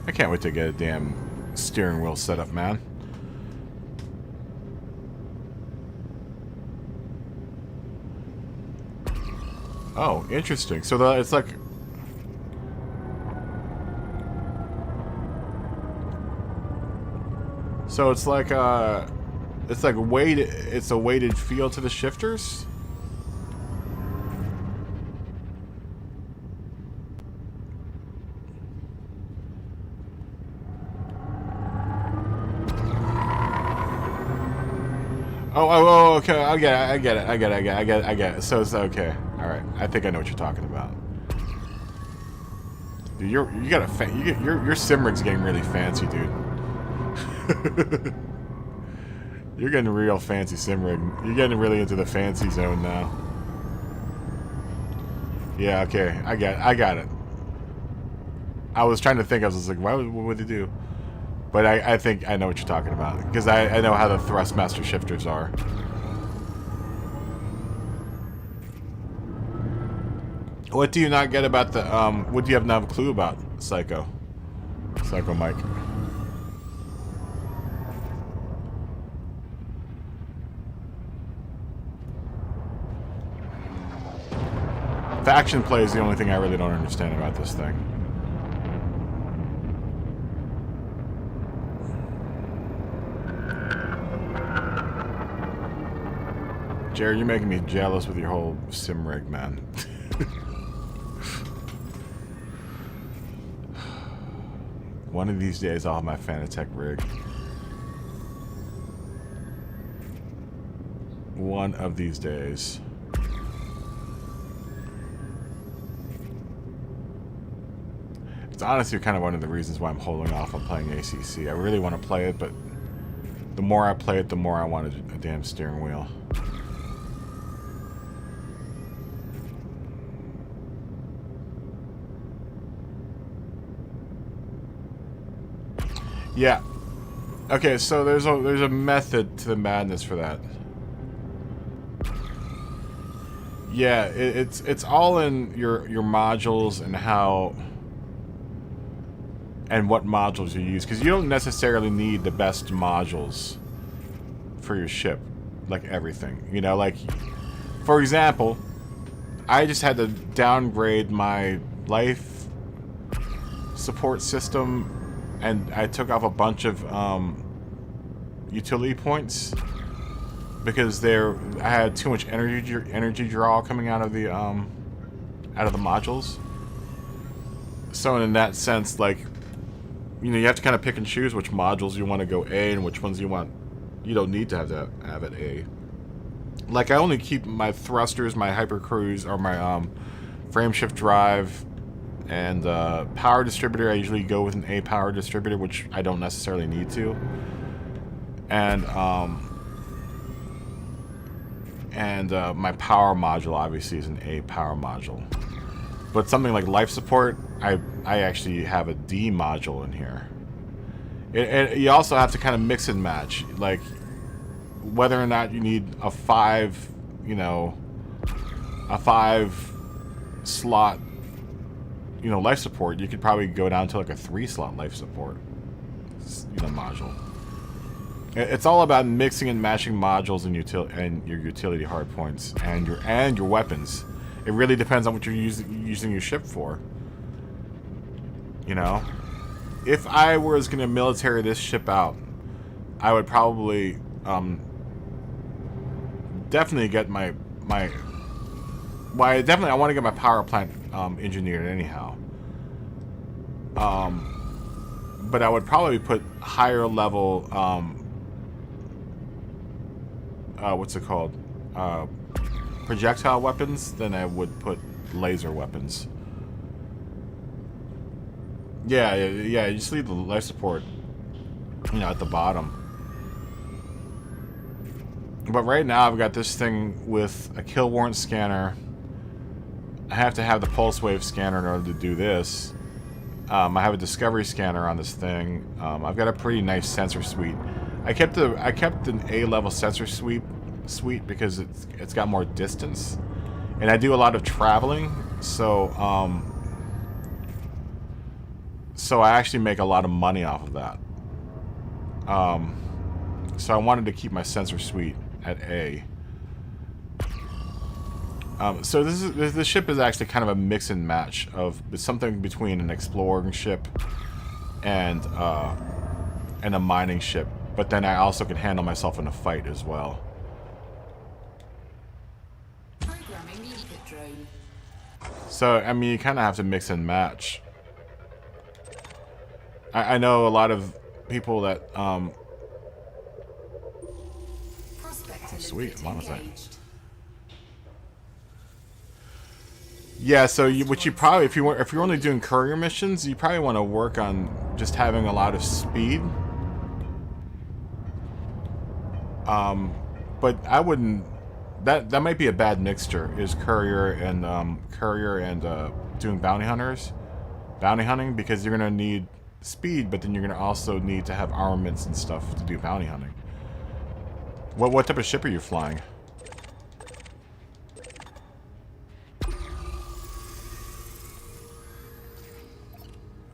I can't wait to get a damn steering wheel set up, man. Oh, interesting. So it's like... So it's like weighted, it's a weighted feel to the shifters? Oh, okay. I get it. So it's okay. All right. I think I know what you're talking about. Dude, you got your sim rig's getting really fancy, dude. You're getting real fancy sim rig. You're getting really into the fancy zone now. Yeah. Okay. I got it. I was trying to think. I was just like, what would they do? But I think I know what you're talking about. Because I know how the Thrustmaster shifters are. What do you not get about the, what do you have not have a clue about, Psycho Mike? Faction play is the only thing I really don't understand about this thing. Jared, you're making me jealous with your whole sim rig, man. One of these days I'll have my Fanatec rig. One of these days. It's honestly kind of one of the reasons why I'm holding off on playing ACC. I really want to play it, but the more I play it, the more I want a damn steering wheel. Yeah. Okay, so there's a method to the madness for that. Yeah, it's all in your modules and how and what modules you use, because you don't necessarily need the best modules for your ship, like everything. You know, like for example, I just had to downgrade my life support system. And I took off a bunch of utility points because I had too much energy draw coming out of the modules. So in that sense, like, you know, you have to kind of pick and choose which modules you want to go A and which ones you don't need to have it A. Like I only keep my thrusters, my hypercruise, or my frame shift drive. And power distributor, I usually go with an A power distributor, which I don't necessarily need to. And my power module obviously is an A power module. But something like life support, I actually have a D module in here. And you also have to kind of mix and match, like whether or not you need a 5 slot. You know, life support, you could probably go down to like a 3-slot life support, module. It's all about mixing and matching modules and your utility hardpoints and your weapons. It really depends on what you're using your ship for. You know, if I was gonna military this ship out, I would probably definitely get I want to get my power plant engineered anyhow. But I would probably put higher level what's it called? Projectile weapons than I would put laser weapons. Yeah, you just leave the life support, at the bottom. But right now I've got this thing with a kill warrant scanner. I have to have the pulse wave scanner in order to do this. I have a discovery scanner on this thing. I've got a pretty nice sensor suite. I kept an A-level sensor suite because it's got more distance, and I do a lot of traveling. So So I actually make a lot of money off of that. So I wanted to keep my sensor suite at A. So this ship is actually kind of a mix and match of something between an exploring ship and a mining ship. But then I also can handle myself in a fight as well. Programming limpet drone. So I mean, you kind of have to mix and match. I know a lot of people that Prospector sweet, limpet monocyte. engaged. Yeah, so what you probably, if you're only doing courier missions, you probably want to work on just having a lot of speed. But I wouldn't. That might be a bad mixture. Is courier and doing bounty hunting, because you're gonna need speed, but then you're gonna also need to have armaments and stuff to do bounty hunting. What type of ship are you flying?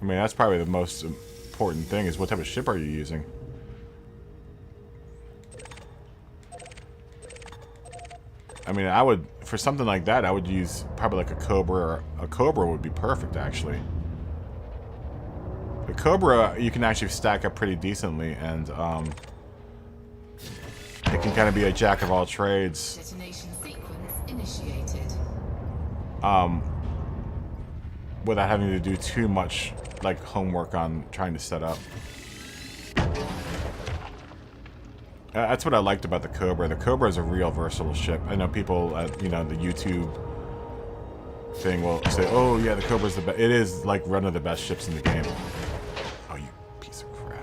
I mean, that's probably the most important thing, is what type of ship are you using? I mean, I would, for something like that, I would use probably like a Cobra. Or a Cobra would be perfect, actually. The Cobra, you can actually stack up pretty decently, and it can kind of be a jack of all trades. Detonation sequence initiated. Without having to do too much like homework on trying to set up. That's what I liked about the Cobra. The Cobra is a real versatile ship. I know people at, you know, the YouTube thing will say, "Oh yeah, the Cobra's the best." It is like one of the best ships in the game. Oh, you piece of crap!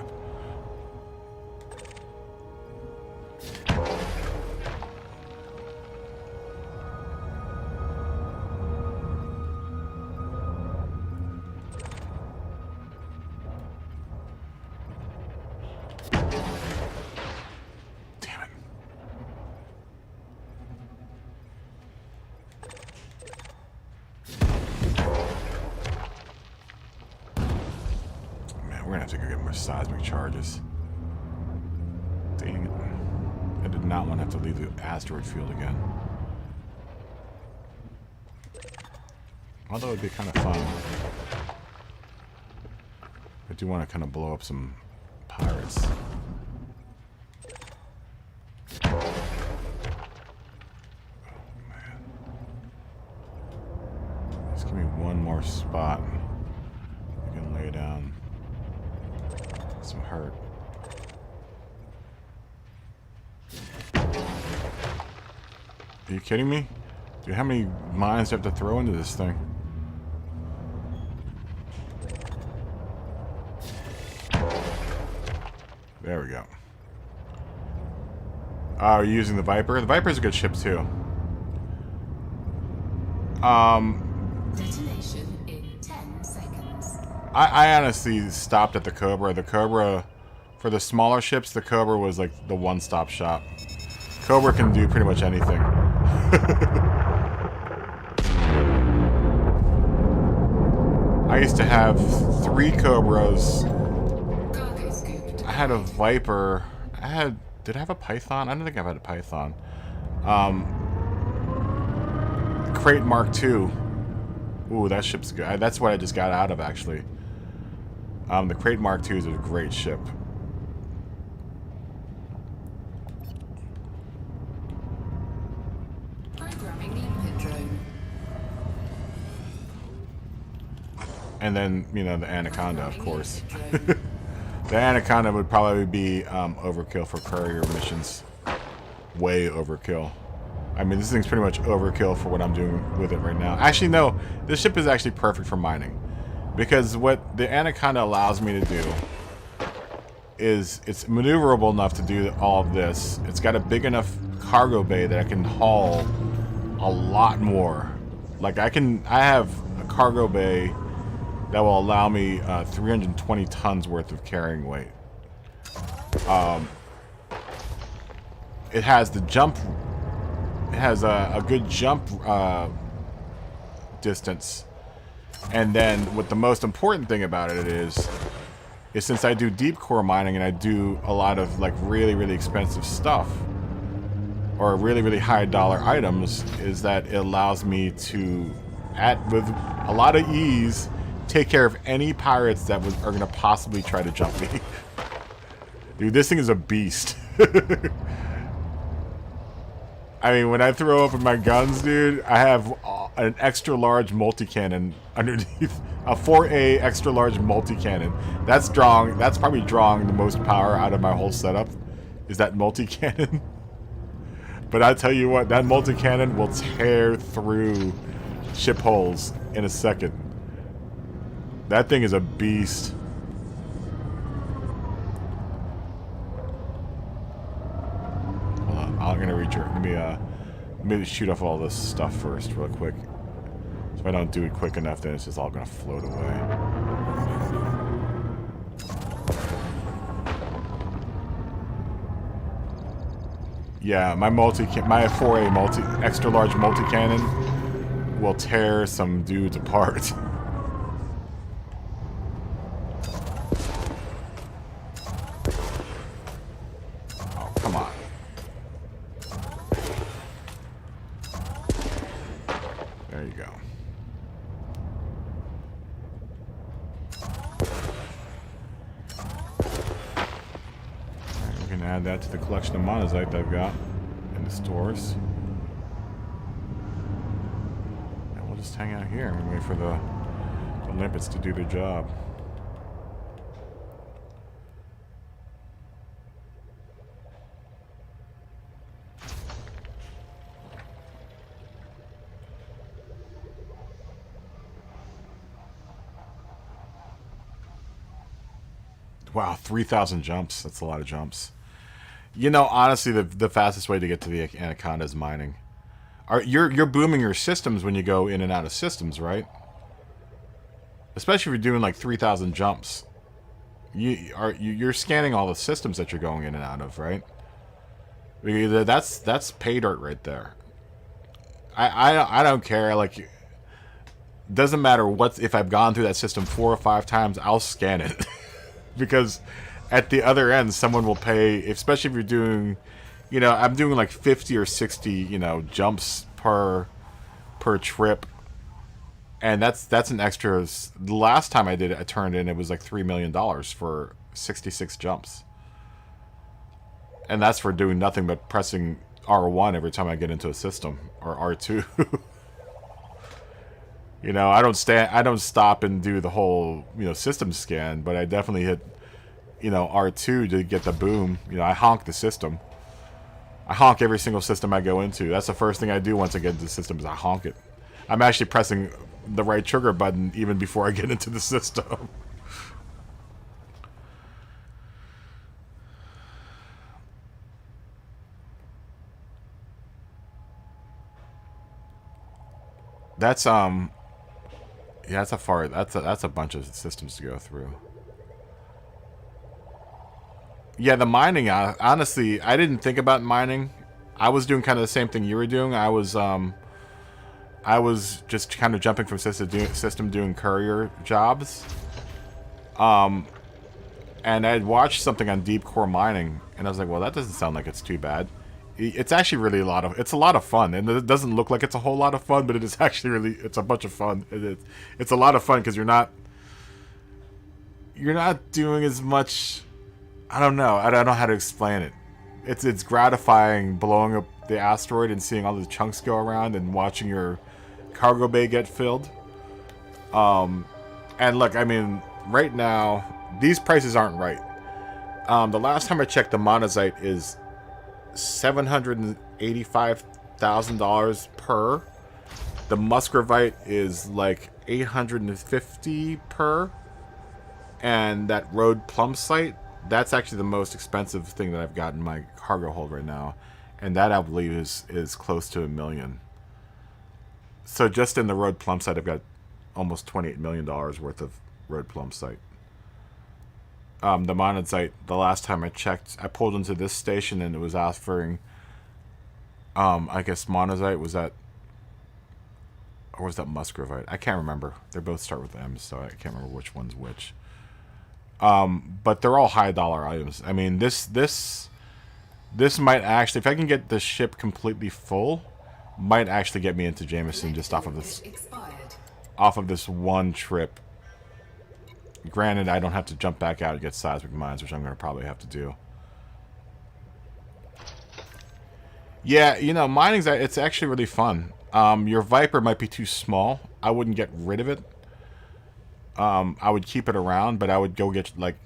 We're gonna have to go get more seismic charges. Dang it. I did not want to have to leave the asteroid field again. Although it'd be kind of fun. I do want to kind of blow up some pirates. Oh, man. Just give me one more spot. I can lay down some hurt. Are you kidding me? Dude, how many mines do I have to throw into this thing? There we go. Oh, are you using the Viper? The Viper's a good ship too. Detonation in 10 seconds. I honestly stopped at the Cobra. The Cobra, for the smaller ships, the Cobra was like the one-stop shop. Cobra can do pretty much anything. I used to have 3 Cobras. Cargo scoop. I had a Viper. Did I have a Python? I don't think I've had a Python. Crate Mark II. Ooh, that ship's good. That's what I just got out of, actually. The Crate Mark II is a great ship. Programming limpet drone. And then, you know, the Anaconda, of course. Limpet drone. The Anaconda would probably be overkill for courier missions. Way overkill. I mean, this thing's pretty much overkill for what I'm doing with it right now. Actually, no. This ship is actually perfect for mining. Because what the Anaconda allows me to do is it's maneuverable enough to do all of this. It's got a big enough cargo bay that I can haul a lot more. Like, I have a cargo bay that will allow me 320 tons worth of carrying weight. It has the jump. It has a good jump distance. And then what the most important thing about it is since I do deep core mining and I do a lot of like really, really expensive stuff or really, really high dollar items, is that it allows me to, with a lot of ease, take care of any pirates that are going to possibly try to jump me. Dude, this thing is a beast. I mean, when I throw open my guns, dude, I have an extra large multi-cannon underneath. A 4A extra large multi-cannon. That's probably drawing the most power out of my whole setup, is that multi-cannon. But I tell you what, that multi-cannon will tear through ship holes in a second. That thing is a beast. Hold on, I'm gonna reach her. Let me shoot off all this stuff first, real quick. So if I don't do it quick enough, then it's just all gonna float away. Yeah, my 4A extra large multi-cannon will tear some dudes apart. Oh, come on. There you go. We can add that to the collection of monazite that I've got in the stores. And we'll just hang out here and wait for the limpets to do their job. Wow, 3,000 jumps. That's a lot of jumps. You know, honestly, the fastest way to get to the Anaconda is mining. You're booming your systems when you go in and out of systems, right? Especially if you're doing like 3,000 jumps. You're scanning all the systems that you're going in and out of, right? That's pay dirt right there. I don't care. Like, doesn't matter if I've gone through that system 4 or 5 times, I'll scan it. Because at the other end, someone will pay, especially if you're doing, you know, I'm doing like 50 or 60, you know, jumps per trip. And that's an extra. The last time I did it, I turned in, it was like $3 million for 66 jumps. And that's for doing nothing but pressing R1 every time I get into a system, or R2. You know, I don't stop and do the whole, you know, system scan, but I definitely hit, you know, R2 to get the boom. You know, I honk the system. I honk every single system I go into. That's the first thing I do once I get into the system, is I honk it. I'm actually pressing the right trigger button even before I get into the system. That's yeah, that's a bunch of systems to go through. Yeah, the mining, honestly, I didn't think about mining. I was doing kind of the same thing you were doing. I was just kind of jumping from system doing courier jobs. And I'd watched something on deep core mining, and I was like, well, that doesn't sound like it's too bad. It's actually really a lot of fun, and it doesn't look like it's a whole lot of fun, but it is actually it's a bunch of fun. It's a lot of fun because you're not doing as much. I don't know how to explain it. It's gratifying blowing up the asteroid and seeing all the chunks go around and watching your cargo bay get filled. And look, I mean, right now these prices aren't right. The last time I checked, the monazite is $785,000 per. The musgravite is like $850 per. And that road plumsite, that's actually the most expensive thing that I've got in my cargo hold right now. And that, I believe, is close to $1 million. So just in the road plumsite, I've got almost $28 million worth of road plumsite. The monazite, the last time I checked, I pulled into this station and it was offering, I guess monazite was at Or was that Musgravite? I can't remember. They both start with M, so I can't remember which one's which. But they're all high dollar items. I mean, this might actually, if I can get the ship completely full, might actually get me into Jameson just off of this one trip. Granted, I don't have to jump back out and get seismic mines, which I'm going to probably have to do. Yeah, you know, mining's, it's actually really fun. Your Viper might be too small. I wouldn't get rid of it. I would keep it around, but I would go get like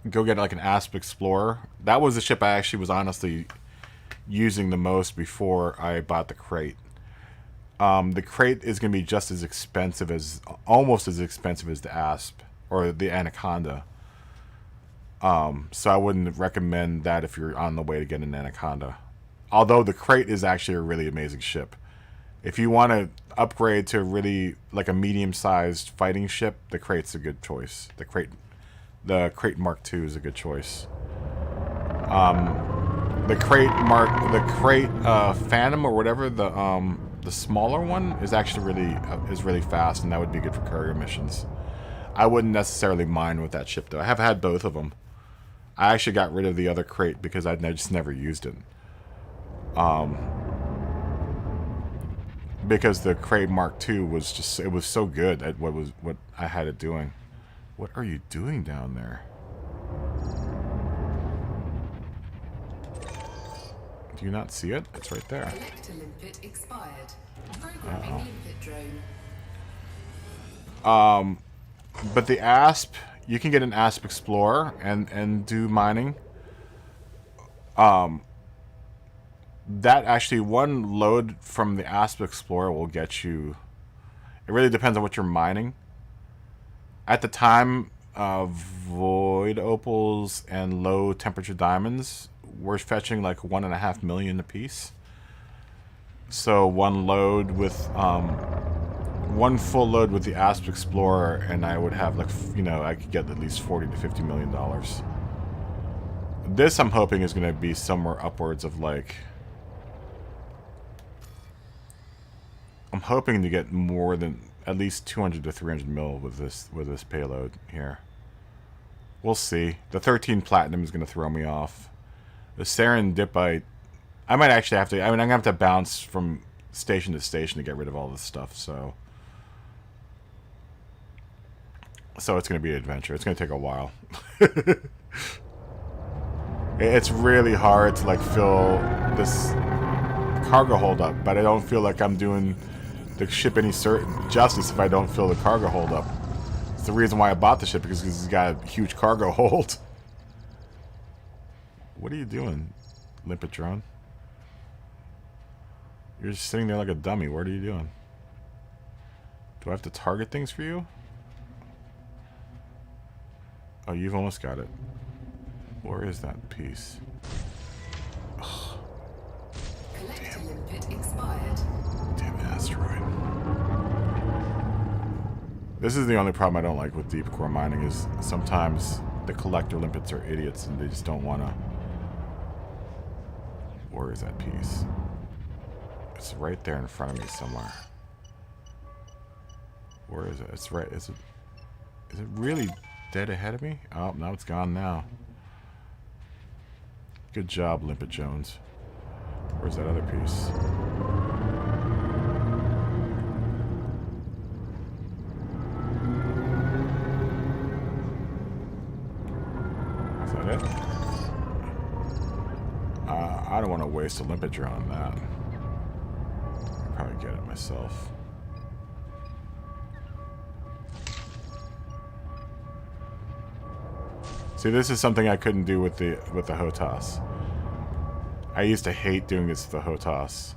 an Asp Explorer. That was the ship I actually was honestly using the most before I bought the crate. The crate is going to be just as expensive as, almost as expensive as the Asp or the Anaconda. So I wouldn't recommend that if you're on the way to get an Anaconda. Although the crate is actually a really amazing ship. If you want to upgrade to really like a medium-sized fighting ship, the crate's a good choice. The crate Mark II is a good choice. The crate Phantom or whatever, the smaller one is actually really fast, and that would be good for courier missions. I wouldn't necessarily mind with that ship though. I have had both of them. I actually got rid of the other crate because I just never used it. Because the crate Mark II was just, it was so good at what I had it doing. What are you doing down there? Do you not see it? It's right there. Collector limpet expired. Programming limpet drone. But the Asp, you can get an Asp Explorer and do mining. That actually, one load from the Asp Explorer will get you... It really depends on what you're mining. At the time, Void Opals and low temperature diamonds were fetching like 1.5 million a piece. So one load with... one full load with the Asp Explorer, and I would have like, you know, I could get at least $40 to $50 million. This I'm hoping is going to be somewhere upwards of like... I'm hoping to get more than at least 200 to 300 mil with this payload here. We'll see. The 13 platinum is going to throw me off. The Serendipite, I might actually have to. I mean, I'm going to have to bounce from station to station to get rid of all this stuff. So it's going to be an adventure. It's going to take a while. It's really hard to like fill this cargo hold up, but I don't feel like I'm doing the ship any justice if I don't fill the cargo hold up. It's the reason why I bought the ship, because it's got a huge cargo hold. What are you doing, limpet drone? You're just sitting there like a dummy. What are you doing? Do I have to target things for you? Oh, you've almost got it. Where is that piece? Ugh. Collector limpet expired. Damn asteroid. This is the only problem I don't like with deep core mining, is sometimes the collector limpets are idiots and they just don't want to... Where is that piece? It's right there in front of me somewhere. Where is it? It's right... Is it really dead ahead of me? Oh, no, it's gone now. Good job, Limpet Jones. Where's that other piece? Is that it? I don't want to waste a limpet drone on that. I'll probably get it myself. See, this is something I couldn't do with the HOTAS. I used to hate doing this with the HOTAS.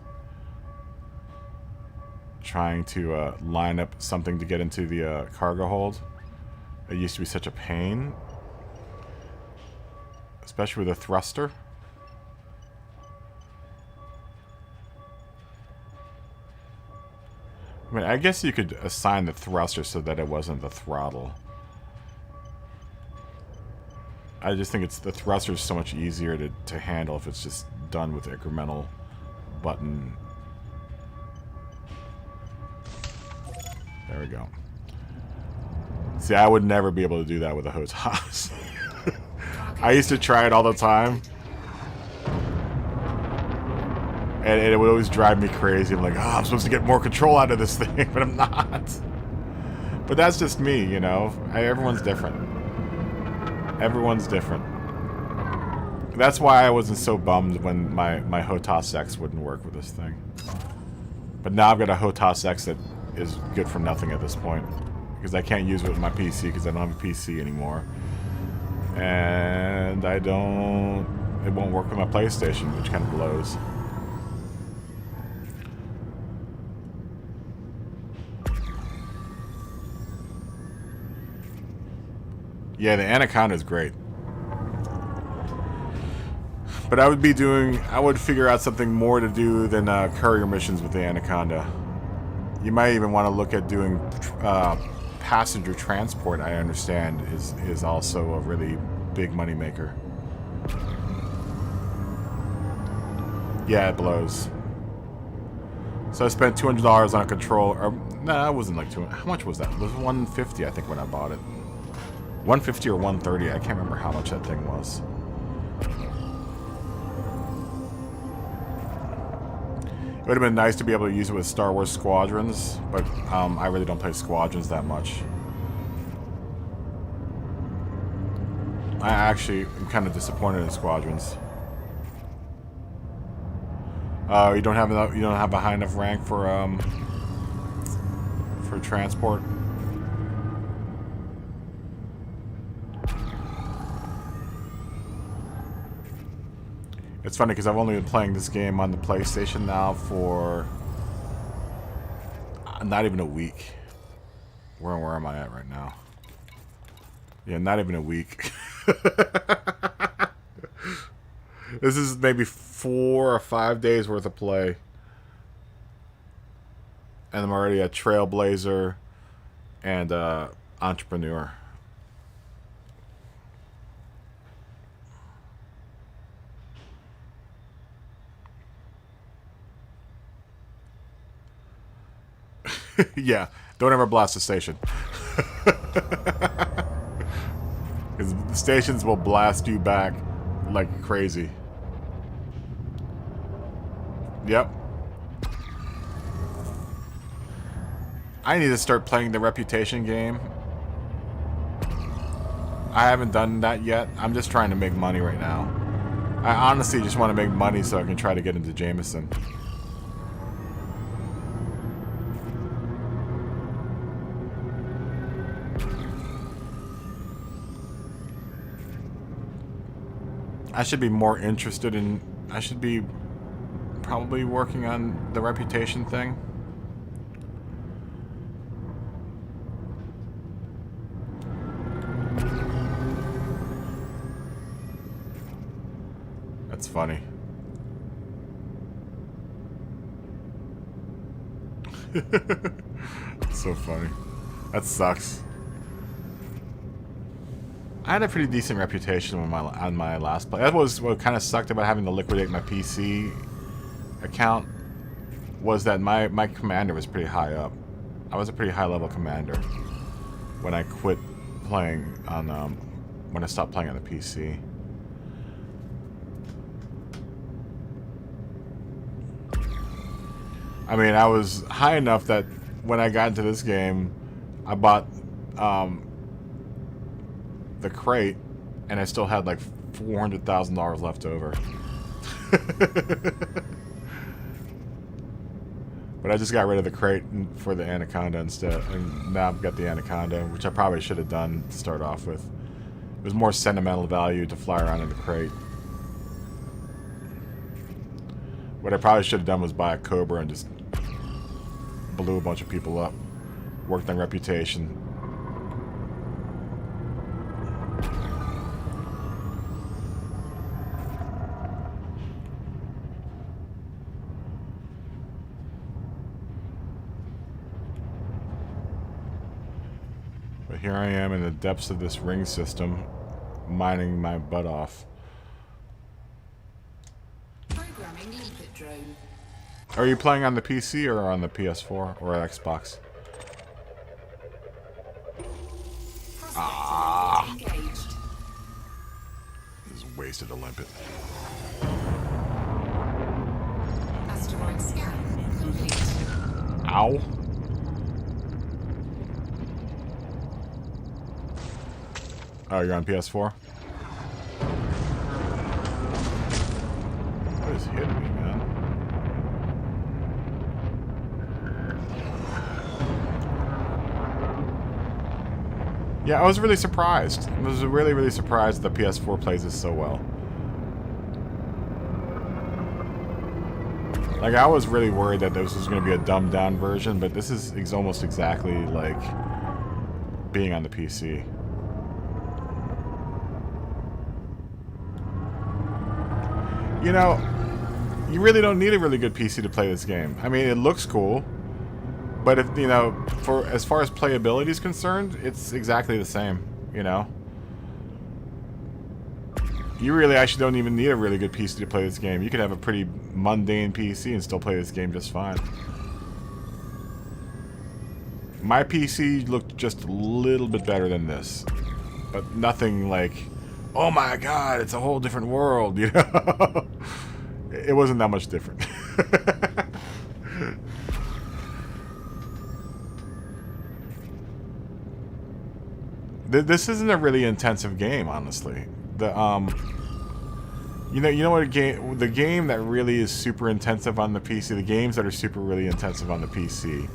Trying to line up something to get into the cargo hold. It used to be such a pain. Especially with a thruster. I mean, I guess you could assign the thruster so that it wasn't the throttle. I just think it's the thruster is so much easier to handle if it's just done with incremental button. There we go. See, I would never be able to do that with a HOTAS. I used to try it all the time. And it would always drive me crazy. I'm like, oh, I'm supposed to get more control out of this thing, but I'm not. But that's just me, you know. Everyone's different. Everyone's different. That's why I wasn't so bummed when my HOTAS X wouldn't work with this thing. But now I've got a HOTAS X that is good for nothing at this point. Because I can't use it with my PC because I don't have a PC anymore. And I don't... It won't work with my PlayStation, which kind of blows. Yeah, the Anaconda is great. But I would figure out something more to do than courier missions with the Anaconda. You might even want to look at doing passenger transport, I understand, is also a really big money maker. Yeah, it blows. So I spent $200 on a controller. No, it wasn't like $200. How much was that? It was $150, I think, when I bought it. $150 or $130. I can't remember how much that thing was. It would have been nice to be able to use it with Star Wars Squadrons, but I really don't play Squadrons that much. I actually am kind of disappointed in Squadrons. You don't have a high enough rank for transport. It's funny because I've only been playing this game on the PlayStation now for not even a week. Where am I at right now? Yeah, not even a week. This is maybe 4 or 5 days worth of play. And I'm already a Trailblazer and Entrepreneur. Yeah, don't ever blast the station. Because the stations will blast you back like crazy. Yep. I need to start playing the Reputation game. I haven't done that yet. I'm just trying to make money right now. I honestly just want to make money so I can try to get into Jameson. I should be more interested in... I should be probably working on the Reputation thing. That's funny. So funny. That sucks. I had a pretty decent reputation on my last play. That was what kind of sucked about having to liquidate my PC account, was that my commander was pretty high up. I was a pretty high level commander when I quit playing on when I stopped playing on the PC. I mean, I was high enough that when I got into this game, I bought the crate, and I still had like $400,000 left over. But I just got rid of the crate for the Anaconda instead, and now I've got the Anaconda, which I probably should have done to start off with. It was more sentimental value to fly around in the crate. What I probably should have done was buy a Cobra and just blew a bunch of people up. Worked on Reputation. But here I am in the depths of this ring system, mining my butt off. Programming limpet drone. Are you playing on the PC or on the PS4 or Xbox? Just wasted a limpet. Asteroid scan complete. Ow. Oh, you're on PS4? What is hitting me, man? Yeah, I was really surprised. I was really, really surprised the PS4 plays this so well. Like, I was really worried that this was going to be a dumbed-down version, but this is almost exactly like being on the PC. You know, you really don't need a really good PC to play this game. I mean, it looks cool, but if, you know, for as far as playability is concerned, it's exactly the same, you know? You really actually don't even need a really good PC to play this game. You could have a pretty mundane PC and still play this game just fine. My PC looked just a little bit better than this, but nothing like, oh my god, it's a whole different world, you know? It wasn't that much different. This isn't a really intensive game, honestly. The you know what the game that really is super intensive on the PC, the games that are super really intensive on the PC,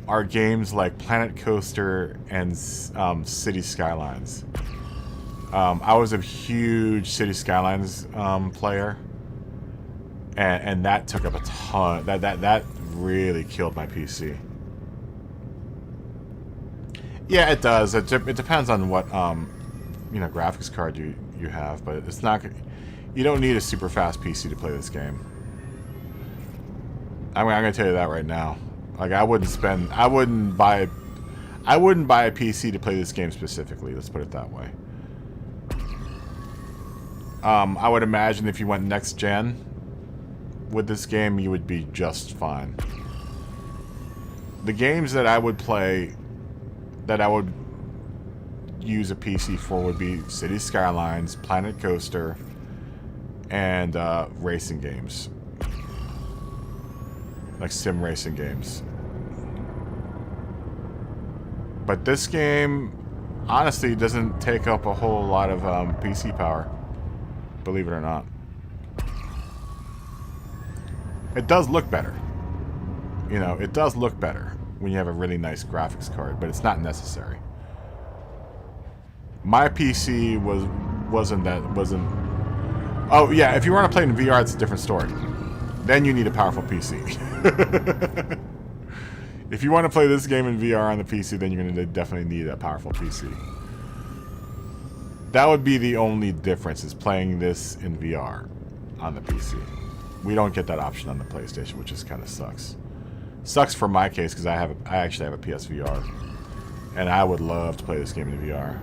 are games like Planet Coaster and City Skylines. I was a huge City Skylines player, and that took up a ton. That really killed my PC. Yeah, it does. It depends on what you know, graphics card you have, but it's not. You don't need a super fast PC to play this game. I mean, I'm gonna tell you that right now. Like, I wouldn't buy a PC to play this game specifically. Let's put it that way. I would imagine if you went next gen with this game, you would be just fine. The games that I would play, that I would use a PC for, would be City Skylines, Planet Coaster, and racing games. Like sim racing games. But this game, honestly, doesn't take up a whole lot of PC power. Believe it or not. It does look better. You know, it does look better when you have a really nice graphics card, but it's not necessary. My PC wasn't. Oh yeah, if you want to play in VR, it's a different story. Then you need a powerful PC. If you want to play this game in VR on the PC, then you're going to definitely need a powerful PC. That would be the only difference, is playing this in VR on the PC. We don't get that option on the PlayStation, which just kind of sucks. Sucks for my case, because I actually have a PSVR, and I would love to play this game in VR.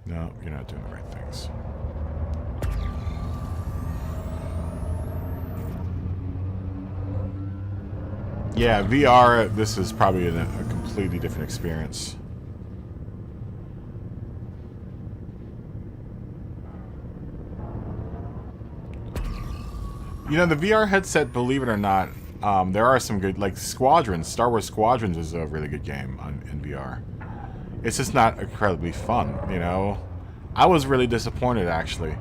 No, you're not doing the right things. Yeah, VR, this is probably a completely different experience. You know, the VR headset, believe it or not, there are some good, like Squadrons. Star Wars Squadrons is a really good game in VR. It's just not incredibly fun, you know? I was really disappointed, actually.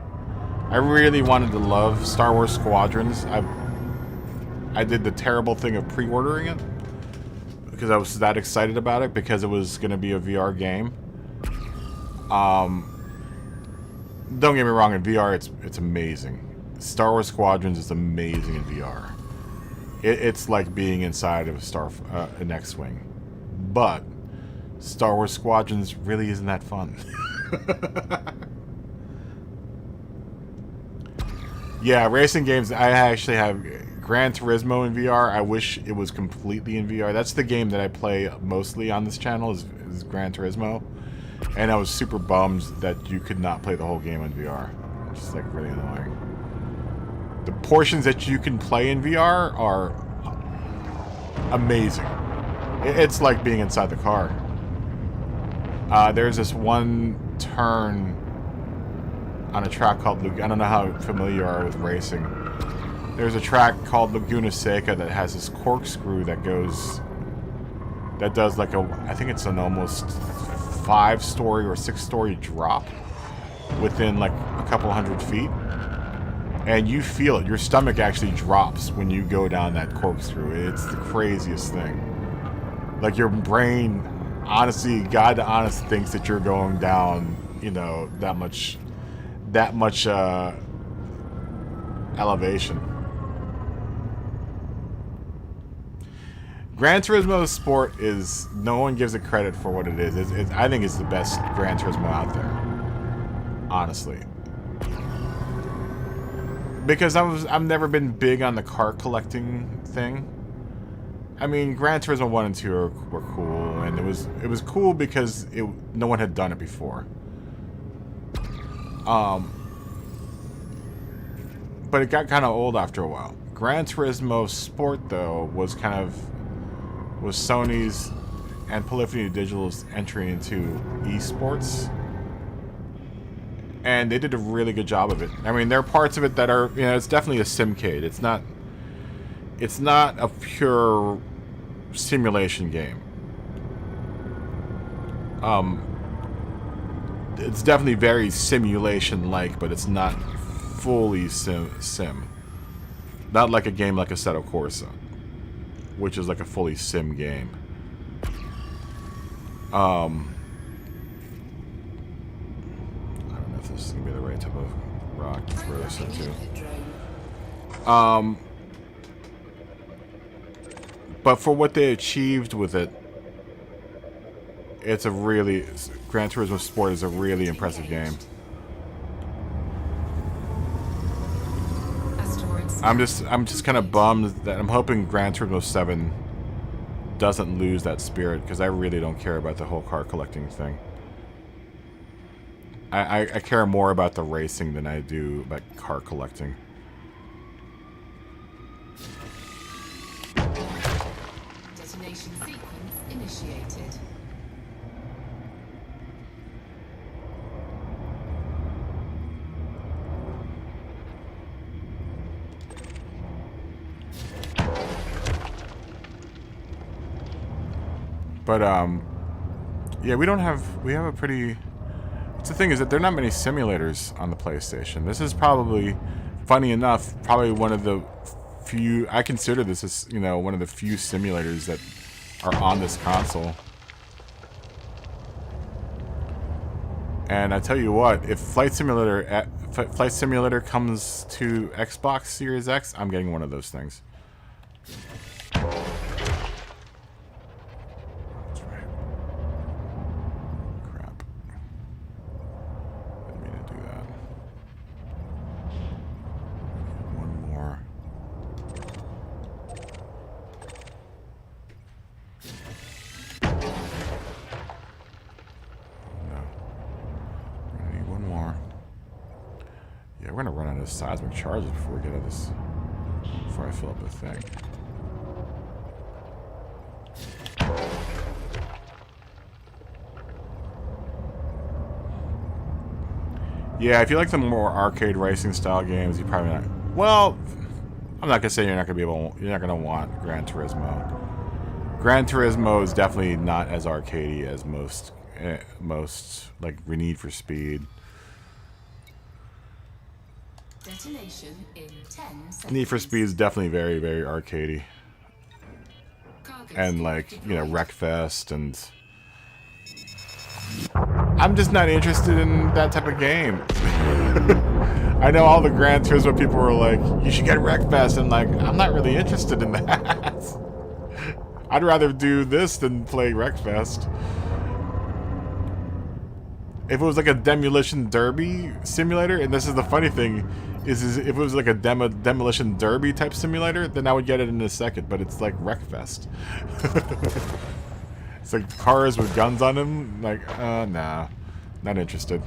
I really wanted to love Star Wars Squadrons. I did the terrible thing of pre-ordering it because I was that excited about it, because it was going to be a VR game. Don't get me wrong, in VR it's amazing. Star Wars Squadrons is amazing in VR. It's like being inside of an X-Wing. But Star Wars Squadrons really isn't that fun. Yeah, racing games, I actually have Gran Turismo in VR. I wish it was completely in VR. That's the game that I play mostly on this channel, is Gran Turismo. And I was super bummed that you could not play the whole game in VR, which is like really annoying. The portions that you can play in VR are amazing. It's like being inside the car. There's this one turn on a track called I don't know how familiar you are with racing. There's a track called Laguna Seca that has this corkscrew that does like I think it's an almost 5-story or 6-story drop within like a couple hundred feet. And you feel it. Your stomach actually drops when you go down that corkscrew. It's the craziest thing. Like your brain, honestly, God to honest, thinks that you're going down, you know, that much elevation. Gran Turismo Sport is, no one gives it credit for what it is. I think it's the best Gran Turismo out there, honestly. Because I've never been big on the car collecting thing. I mean, Gran Turismo 1 and 2 were cool, and it was cool because no one had done it before. But it got kind of old after a while. Gran Turismo Sport, though, was Sony's and Polyphony Digital's entry into esports. And they did a really good job of it. I mean, there are parts of it that are, you know, it's definitely a simcade. It's not a pure simulation game. It's definitely very simulation-like, but it's not fully sim. Not like a game like Assetto Corsa, which is like a fully sim game. I don't know if this is gonna be the right type of rock to throw this into. But for what they achieved with it, Gran Turismo Sport is a really impressive game. I'm just kind of bummed that I'm hoping Gran Turismo 7 doesn't lose that spirit, because I really don't care about the whole car collecting thing. I care more about the racing than I do about car collecting. Detonation sequence initiated. But yeah, we have a pretty. The thing is that there are not many simulators on the PlayStation. This is probably, funny enough, probably one of the few. I consider this as, you know, one of the few simulators that are on this console. And I tell you what, if Flight Simulator comes to Xbox Series X, I'm getting one of those things. We're gonna run out of seismic charges before we get out of this. Before I fill up the thing. Yeah, if you like the more arcade racing style games, you probably not. Well, I'm not gonna say you're not gonna want Gran Turismo. Gran Turismo is definitely not as arcadey as most like Need for Speed. Detonation in 10 seconds. Need for Speed is definitely very, very arcadey. And like, you know, Wreckfest and... I'm just not interested in that type of game. I know all the Gran Turismo people were like, you should get Wreckfest, and like, I'm not really interested in that. I'd rather do this than play Wreckfest. If it was like a demolition derby simulator, and this is the funny thing, is if it was like a demolition derby type simulator, then I would get it in a second, but it's like Wreckfest. It's like cars with guns on them, like, nah, not interested.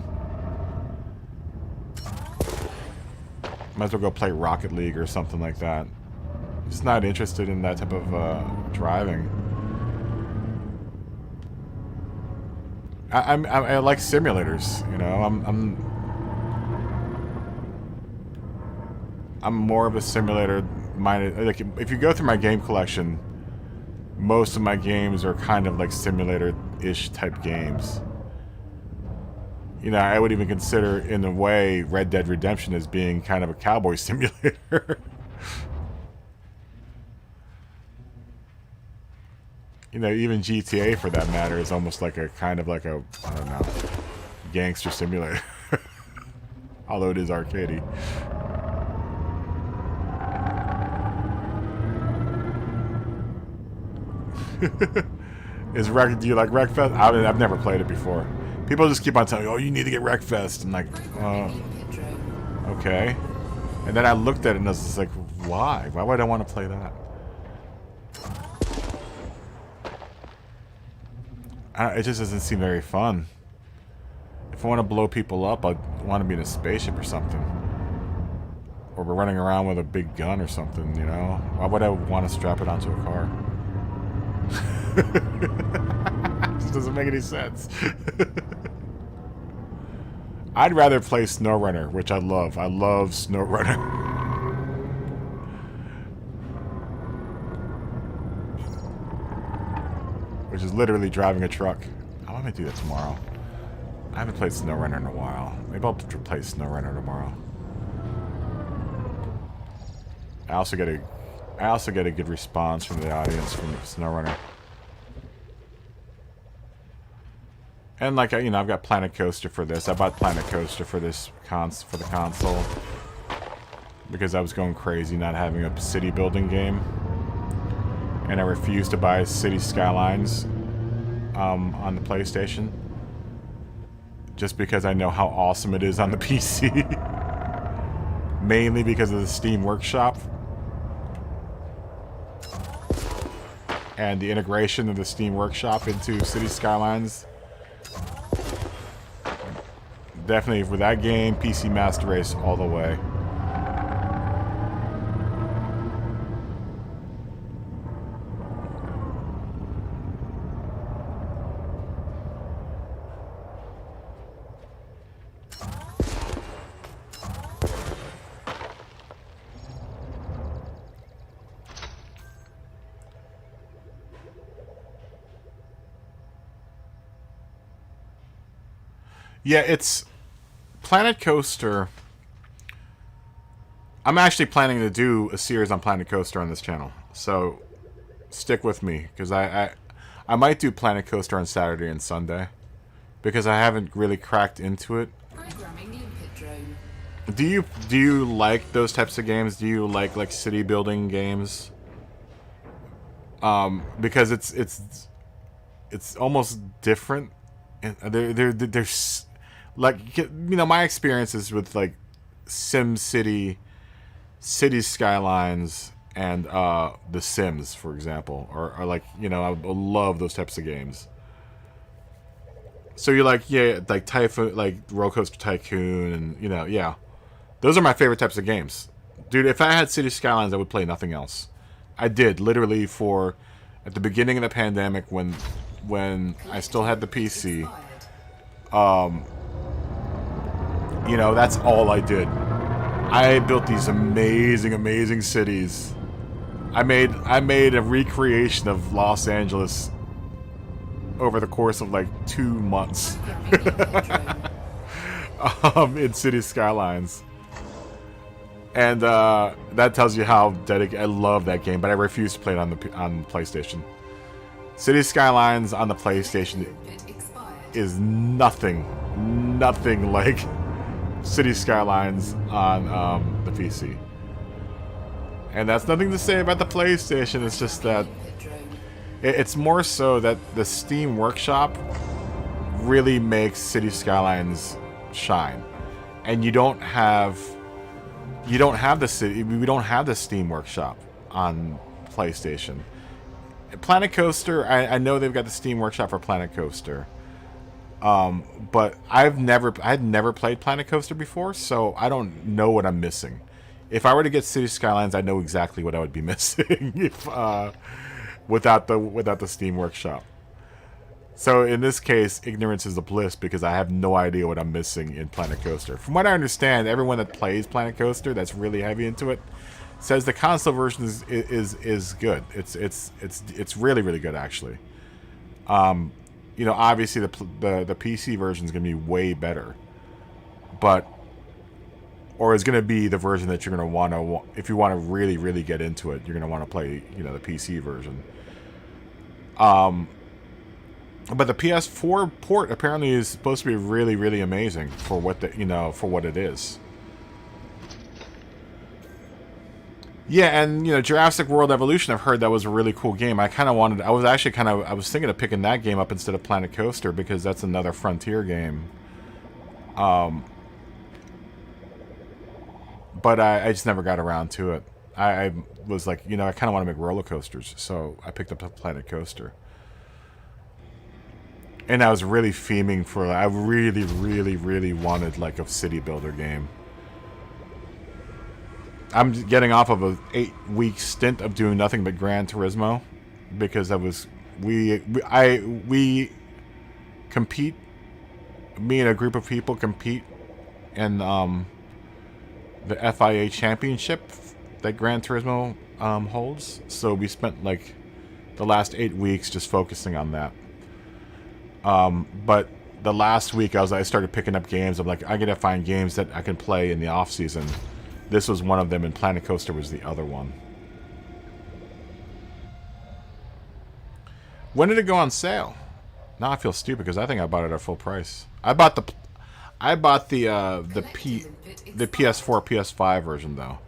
Might as well go play Rocket League or something like that. Just not interested in that type of driving. I like simulators, you know. I'm more of a simulator minded. Like, if you go through my game collection, most of my games are kind of like simulator-ish type games. You know, I would even consider, in a way, Red Dead Redemption as being kind of a cowboy simulator. You know, even GTA, for that matter, is almost like a kind of like a, I don't know, gangster simulator. Although it is arcadey. Do you like Wreckfest? I mean, I've never played it before. People just keep on telling me, oh, you need to get Wreckfest. I'm like, okay. And then I looked at it and I was just like, why? Why would I want to play that? It just doesn't seem very fun. If I want to blow people up, I want to be in a spaceship or something. Or we're running around with a big gun or something, you know? Why would I want to strap it onto a car? It just doesn't make any sense. I'd rather play SnowRunner, which I love. I love SnowRunner. Which is literally driving a truck. I want to do that tomorrow. I haven't played SnowRunner in a while. Maybe I'll play SnowRunner tomorrow. I also get a good response from the audience from SnowRunner. And like, you know, I've got Planet Coaster for this. I bought Planet Coaster for this for the console because I was going crazy not having a city building game, and I refused to buy City Skylines on the PlayStation just because I know how awesome it is on the PC. Mainly because of the Steam Workshop and the integration of the Steam Workshop into City Skylines. Definitely for that game, PC Master Race all the way. Yeah, it's Planet Coaster. I'm actually planning to do a series on Planet Coaster on this channel, so stick with me because I might do Planet Coaster on Saturday and Sunday because I haven't really cracked into it. Programming the input drone. Do you like those types of games? Do you like city building games? Because it's almost different. There's like, you know, my experiences with like SimCity, City Skylines, and The Sims, for example, are like, you know, I love those types of games. So you're like, yeah, like Typhoon, like Roller Coaster Tycoon, and you know, yeah, those are my favorite types of games, dude. If I had City Skylines, I would play nothing else. I did literally for at the beginning of the pandemic when I still had the PC. You know, that's all I did. I built these amazing cities. I made a recreation of Los Angeles over the course of like 2 months in City Skylines. And that tells you how dedicated. I love that game, but I refuse to play it on PlayStation. City Skylines on the PlayStation is nothing like City Skylines on the PC. And that's nothing to say about the PlayStation. It's just that it's more so that the Steam Workshop really makes City Skylines shine, and we don't have the Steam Workshop on PlayStation. Planet Coaster, I know they've got the Steam Workshop for Planet Coaster. But I'd never played Planet Coaster before, so I don't know what I'm missing. If I were to get City Skylines, I know exactly what I would be missing if without the Steam Workshop. So in this case, ignorance is a bliss because I have no idea what I'm missing in Planet Coaster. From what I understand, everyone that plays Planet Coaster that's really heavy into it says the console version is good. It's really really good actually. You know, obviously the PC version is going to be way better, but or is going to be the version that you're going to want to, if you want to really really get into it, you're going to want to play, you know, the PC version. But the PS4 port apparently is supposed to be really really amazing for what the, you know, for what it is. Yeah, and you know, Jurassic World Evolution, I've heard that was a really cool game. I was thinking of picking that game up instead of Planet Coaster because that's another Frontier game. But I just never got around to it. I was like, you know, I kind of want to make roller coasters, so I picked up the Planet Coaster. And I was really theming for, I really, really, really wanted like a city builder game. I'm getting off of a 8-week stint of doing nothing but Gran Turismo because we compete. Me and a group of people compete in the FIA Championship that Gran Turismo holds. So we spent like the last 8 weeks just focusing on that. But the last week I started picking up games. I'm like, I gotta find games that I can play in the off season. This was one of them, and Planet Coaster was the other one. When did it go on sale? Now I feel stupid because I think I bought it at full price. I bought the PS4 PS5 version though.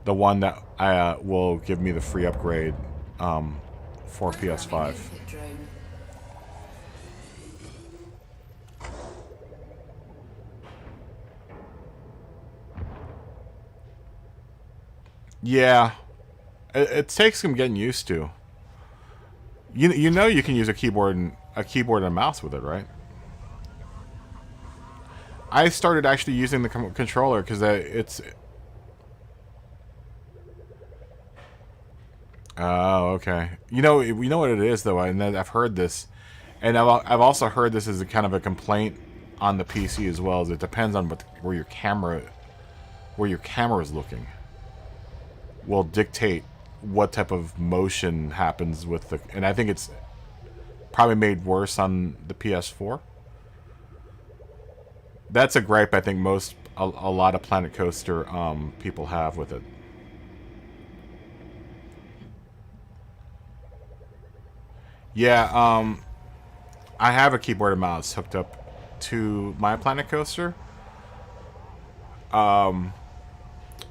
The one that will give me the free upgrade for PS5. Yeah, it takes some getting used to. You know you can use a keyboard and a mouse with it, right? I started actually using the controller because it's. Oh, okay. You know what it is though, and I've heard this, and I've also heard this as a kind of a complaint on the PC as well. Is it depends on where your camera is looking. Will dictate what type of motion happens with the, and I think it's probably made worse on the PS4. That's a gripe I think a lot of Planet Coaster people have with it. Yeah, I have a keyboard and mouse hooked up to my Planet Coaster.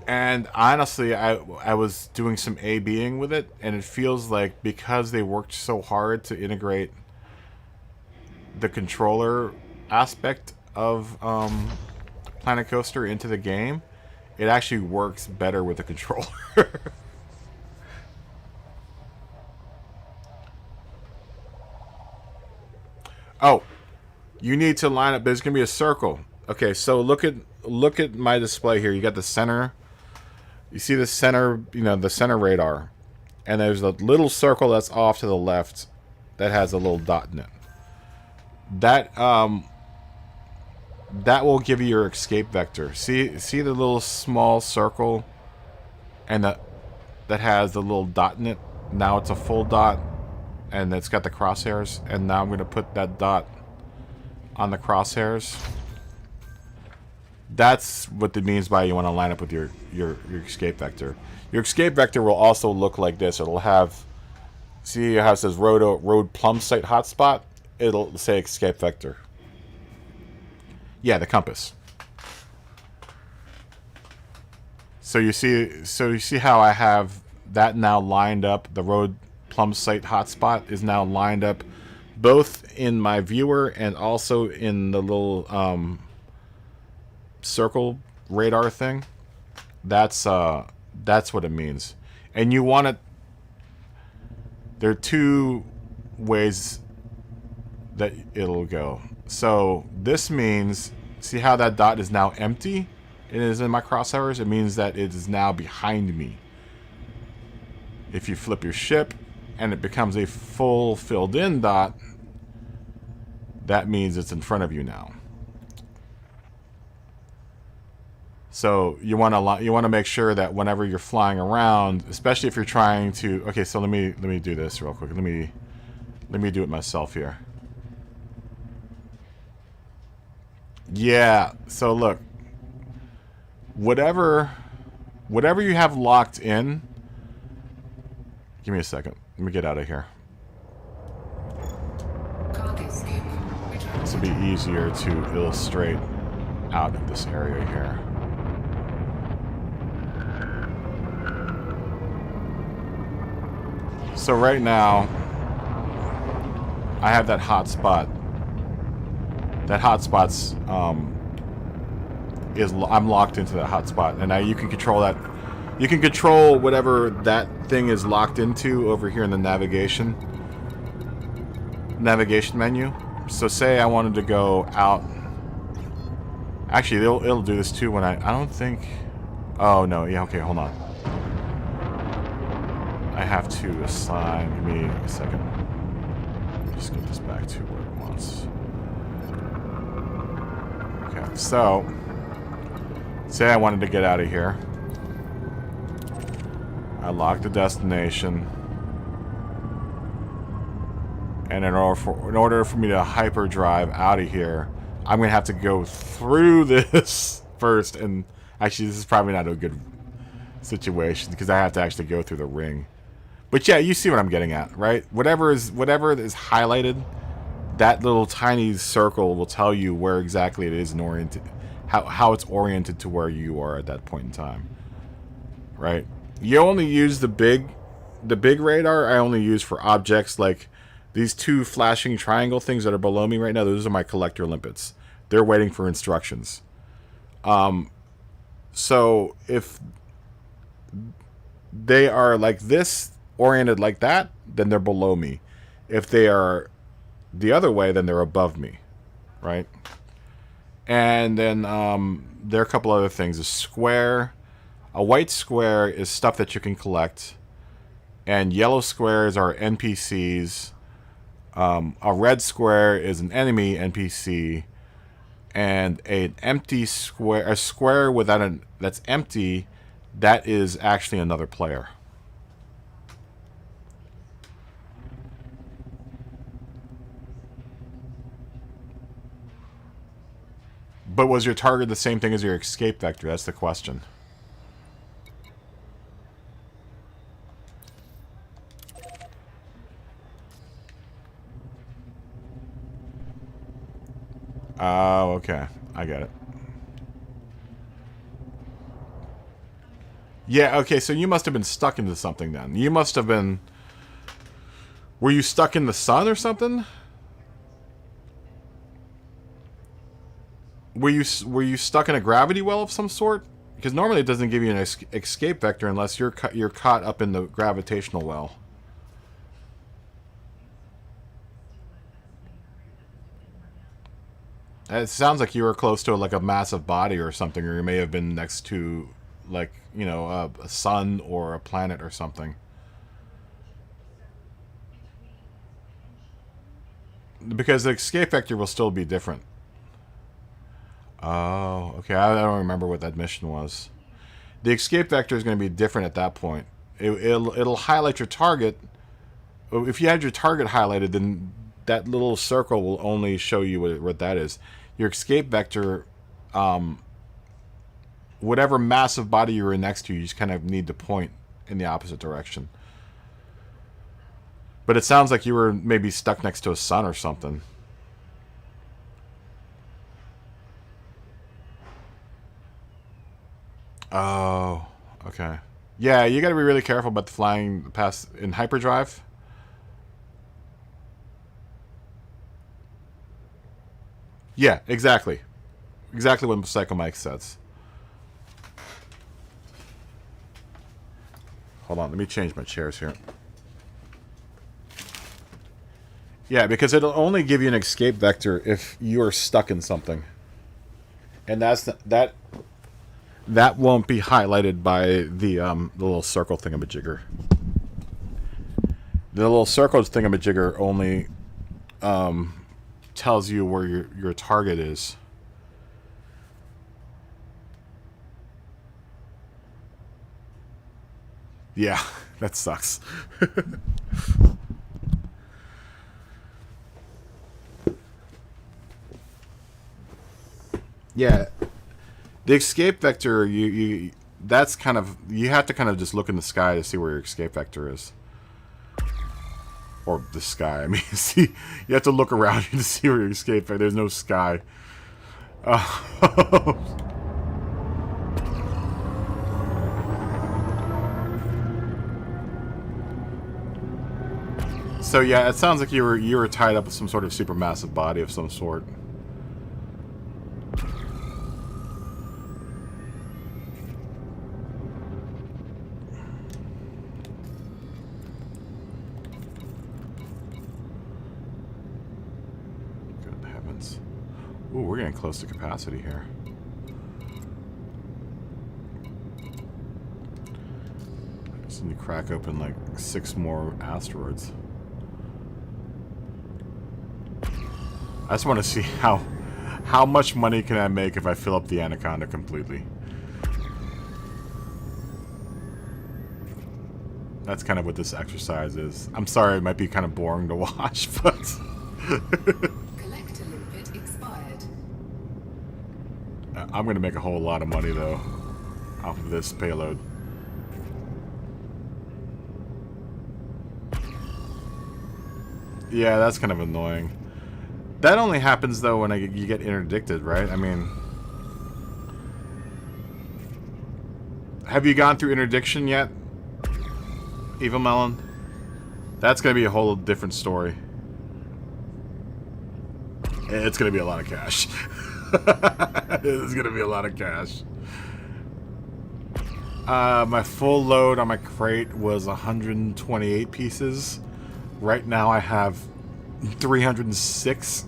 And honestly, I was doing some A/Bing with it, and it feels like because they worked so hard to integrate the controller aspect of Planet Coaster into the game, it actually works better with the controller. Oh, you need to line up. There's gonna be a circle. Okay, so look at my display here. You got the center. You see the center, you know, the center radar. And there's a little circle that's off to the left that has a little dot in it. That will give you your escape vector. See the little small circle and that has the little dot in it? Now it's a full dot and it's got the crosshairs, and now I'm going to put that dot on the crosshairs. That's what it means by you want to line up with your escape vector. Your escape vector will also look like this. It'll have, see how it says road plumb site hotspot? It'll say escape vector. Yeah, the compass. So you see how I have that now lined up. The road plumb site hotspot is now lined up both in my viewer and also in the little circle radar thing. That's what it means. And you want it, there are two ways that it'll go. So this means, see how that dot is now empty? it is in my crosshairs, it means that it is now behind me. If you flip your ship and it becomes a full filled in dot, that means it's in front of you now. So you want to make sure that whenever you're flying around, especially if you're trying to, okay, so let me do this real quick. Let me do it myself here. Yeah, so look, whatever you have locked in, give me a second. Let me get out of here. This will be easier to illustrate out of this area here. So right now, I have that hotspot. That hotspot's I'm locked into that hotspot, and you can control that. You can control whatever that thing is locked into over here in the navigation menu. So say I wanted to go out. Actually, it'll do this too when I don't think. Oh no, yeah, okay, hold on. I have to assign. Give me a second. Just get this back to where it wants. Okay, so say I wanted to get out of here. I lock the destination, and in order for me to hyperdrive out of here, I'm gonna have to go through this first. And actually, this is probably not a good situation because I have to actually go through the ring. But yeah, you see what I'm getting at, right? Whatever is highlighted, that little tiny circle will tell you where exactly it is and oriented, how it's oriented to where you are at that point in time, right? You only use the big radar. I only use for objects like these two flashing triangle things that are below me right now. Those are my collector limpets. They're waiting for instructions. So if they are like this, oriented like that, then they're below me. If they are the other way, then they're above me, right? And then there are a couple other things. A square, a white square is stuff that you can collect, and yellow squares are NPCs. A red square is an enemy NPC, and an empty square, a square without that's empty, that is actually another player. But was your target the same thing as your escape vector? That's the question. Oh, okay. I get it. Yeah, okay, so you must have been stuck into something then. You must have been... Were you stuck in the sun or something? Were you stuck in a gravity well of some sort? Because normally it doesn't give you an escape vector unless you're caught up in the gravitational well. It sounds like you were close to like a massive body or something, or you may have been next to, like, you know, a sun or a planet or something. Because the escape vector will still be different. Oh, okay. I don't remember what that mission was. The escape vector is going to be different at that point. It'll highlight your target. If you had your target highlighted, then that little circle will only show you what that is. Your escape vector, whatever massive body you were next to, you just kind of need to point in the opposite direction. But it sounds like you were maybe stuck next to a sun or something. Oh, okay. Yeah, you got to be really careful about the flying past in hyperdrive. Yeah, exactly. Exactly what Psycho Mike says. Hold on, let me change my chairs here. Yeah, because it'll only give you an escape vector if you are stuck in something. And that won't be highlighted by the little circle thingamajigger. The little circle thingamajigger only tells you where your target is. Yeah, that sucks. Yeah, the escape vector, that's kind of, you have to kind of just look in the sky to see where your escape vector is. Or the sky. I mean, see, you have to look around you to see where your escape vector. There's no sky. So yeah, it sounds like you were tied up with some sort of supermassive body of some sort. Good heavens. Ooh, we're getting close to capacity here. I just need to crack open like 6 more asteroids. I just want to see how much money can I make if I fill up the Anaconda completely. That's kind of what this exercise is. I'm sorry, it might be kind of boring to watch, but Collector limpet expired. I'm going to make a whole lot of money though off of this payload. Yeah, that's kind of annoying. That only happens though when you get interdicted, right? I mean, have you gone through interdiction yet, Evil Melon? That's gonna be a whole different story. It's gonna be a lot of cash. It's gonna be a lot of cash. My full load on my crate was 128 pieces. Right now I have 306.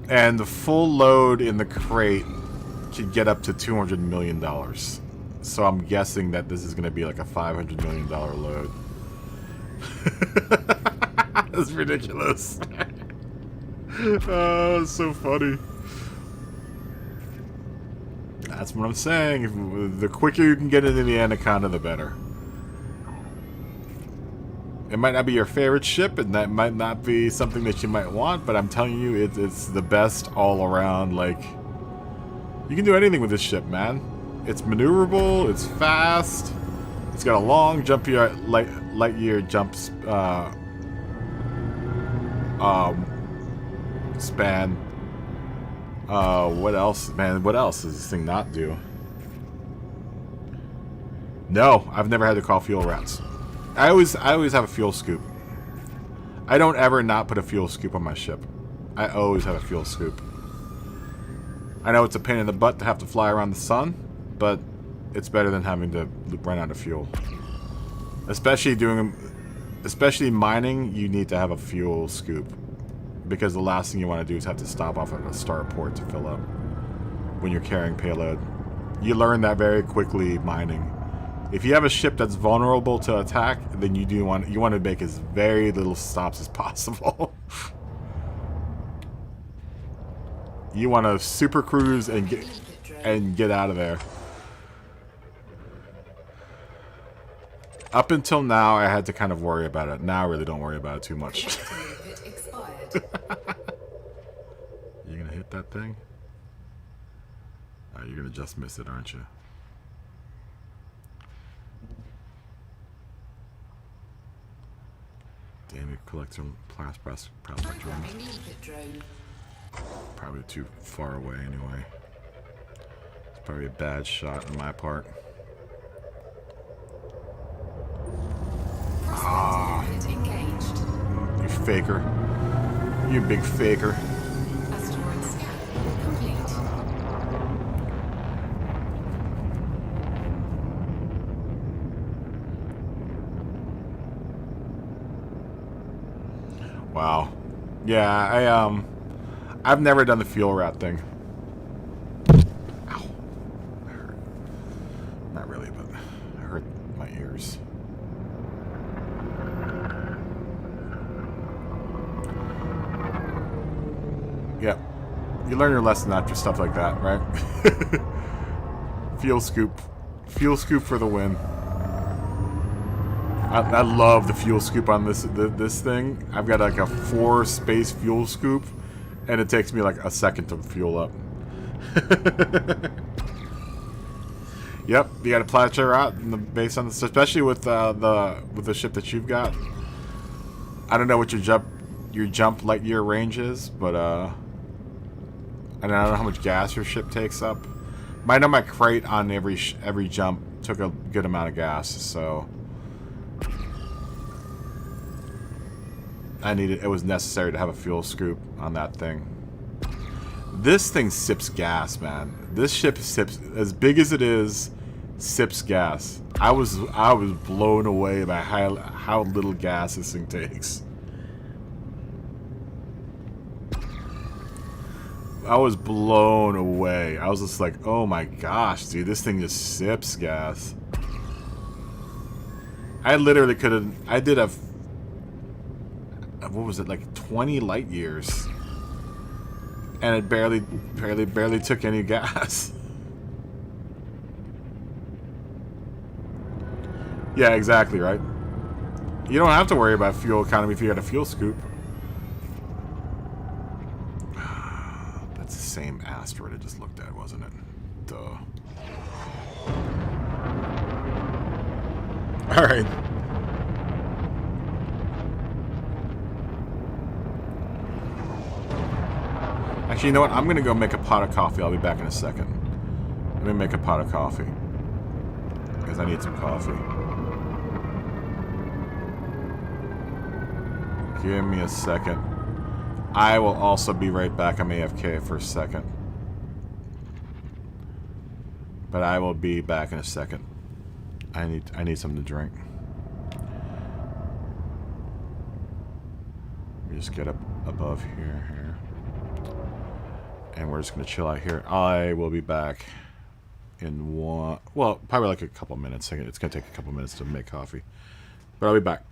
And the full load in the crate could get up to $200 million. So I'm guessing that this is going to be like a $500 million load. That's ridiculous. Oh, it's so funny. That's what I'm saying. The quicker you can get into the Anaconda, the better. It might not be your favorite ship, and that might not be something that you might want, but I'm telling you, it's the best all around. Like, you can do anything with this ship, man. It's maneuverable, it's fast, it's got a long light year jump span. What else, man? What else does this thing not do? No, I've never had to call fuel routes. I always have a fuel scoop. I don't ever not put a fuel scoop on my ship. I always have a fuel scoop. I know it's a pain in the butt to have to fly around the sun, but it's better than having to run out of fuel. Especially mining, you need to have a fuel scoop, because the last thing you want to do is have to stop off at a starport to fill up when you're carrying payload. You learn that very quickly mining. If you have a ship that's vulnerable to attack, then you want to make as very little stops as possible. You want to super cruise and get out of there. Up until now, I had to kind of worry about it. Now I really don't worry about it too much. You gonna hit that thing? You're gonna just miss it, aren't you? Damn, you collect some plasma drones. Probably too far away anyway. It's probably a bad shot on my part. Ah, you faker. You big faker. Asteroid scan complete. Wow. Yeah, I've never done the fuel rat thing. Ow. That hurt. Not really, but it hurt my ears. Yep. You learn your lesson after stuff like that, right? Fuel scoop. Fuel scoop for the win. I love the fuel scoop on this thing. I've got like a 4-space fuel scoop, and it takes me like a second to fuel up. Yep, you got to plateau out based on this, especially with the ship that you've got. I don't know what your jump light year range is, but I don't know how much gas your ship takes up. I know my crate on every jump took a good amount of gas, so it was necessary to have a fuel scoop on that thing. This thing sips gas, man. This ship sips, as big as it is, sips gas. I was blown away by how little gas this thing takes. I was blown away. I was just like, oh my gosh, dude, this thing just sips gas. I literally could have, I did a, what was it, like 20 light years, and it barely took any gas. Yeah, exactly, right? You don't have to worry about fuel economy if you got a fuel scoop. That's the same asteroid I just looked at, wasn't it? Duh. Alright. Actually, you know what? I'm going to go make a pot of coffee. I'll be back in a second. Let me make a pot of coffee. Because I need some coffee. Give me a second. I will also be right back. I'm AFK for a second. But I will be back in a second. I need something to drink. Let me just get up above here. And we're just going to chill out here. I will be back in one... Well, probably like a couple minutes. It's going to take a couple minutes to make coffee. But I'll be back.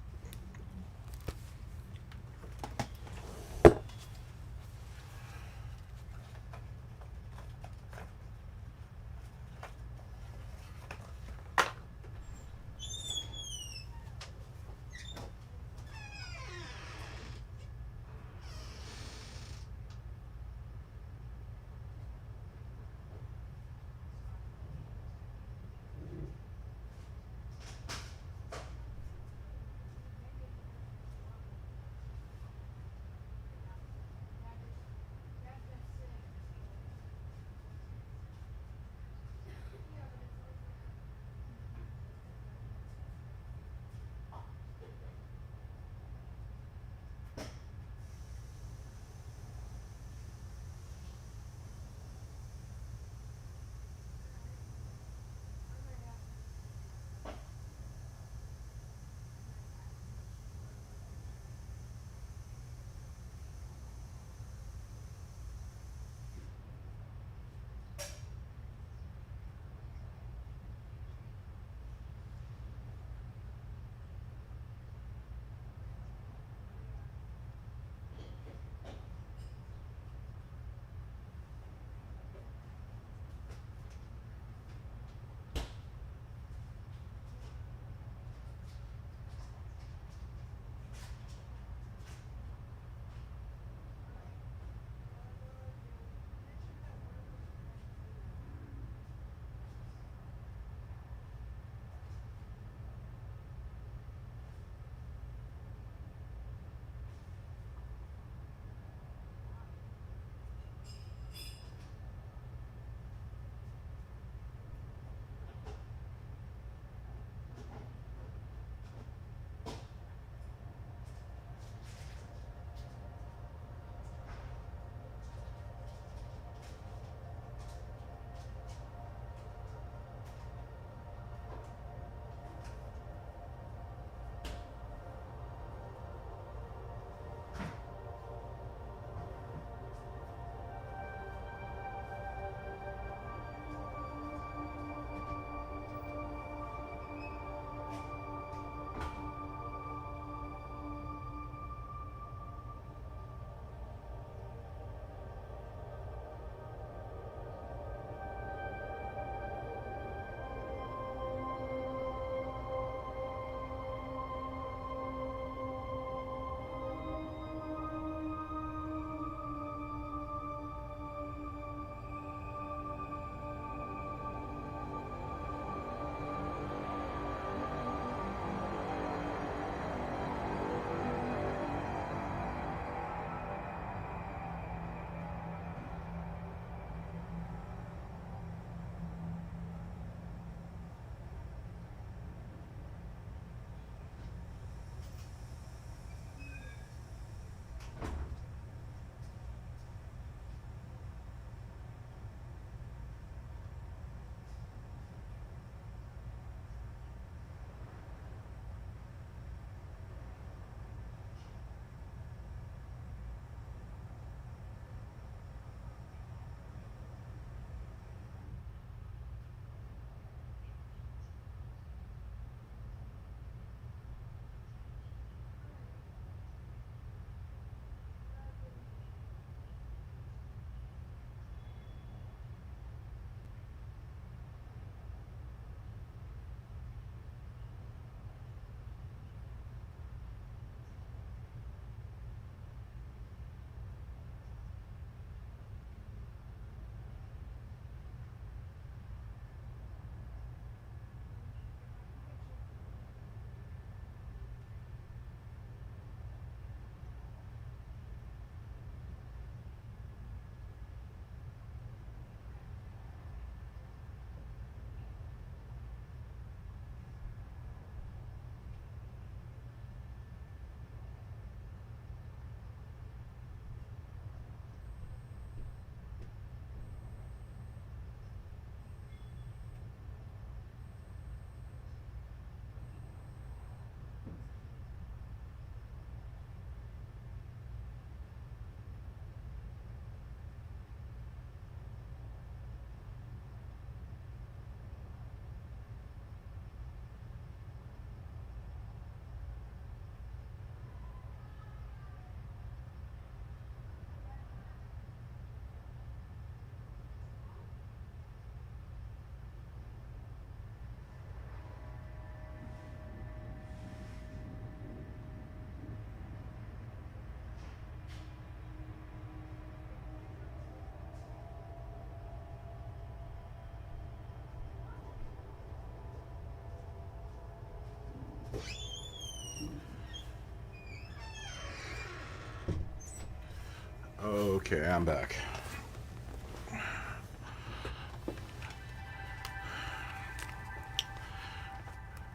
Okay, I'm back.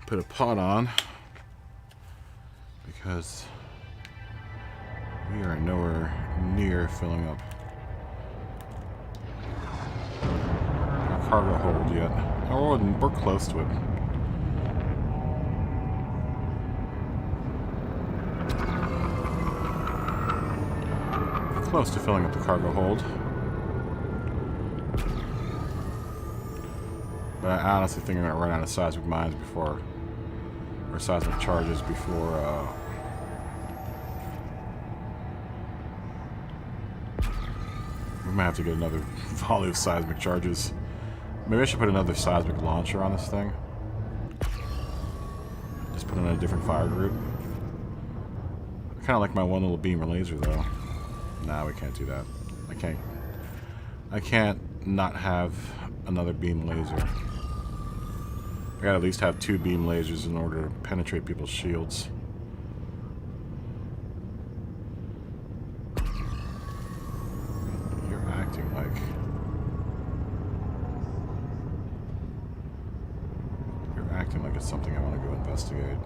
Put a pot on because we are nowhere near filling up our cargo hold yet. Oh, we're close to it. Close to filling up the cargo hold. But I honestly think we're going to run out of seismic mines before, or seismic charges before, we might have to get another volley of seismic charges. Maybe I should put another seismic launcher on this thing. Just put it in a different fire group. I kind of like my one little beam laser though. Nah, we can't do that. I can't not have another beam laser. I gotta at least have 2 beam lasers in order to penetrate people's shields. You're acting like... You're acting like it's something I want to go investigate.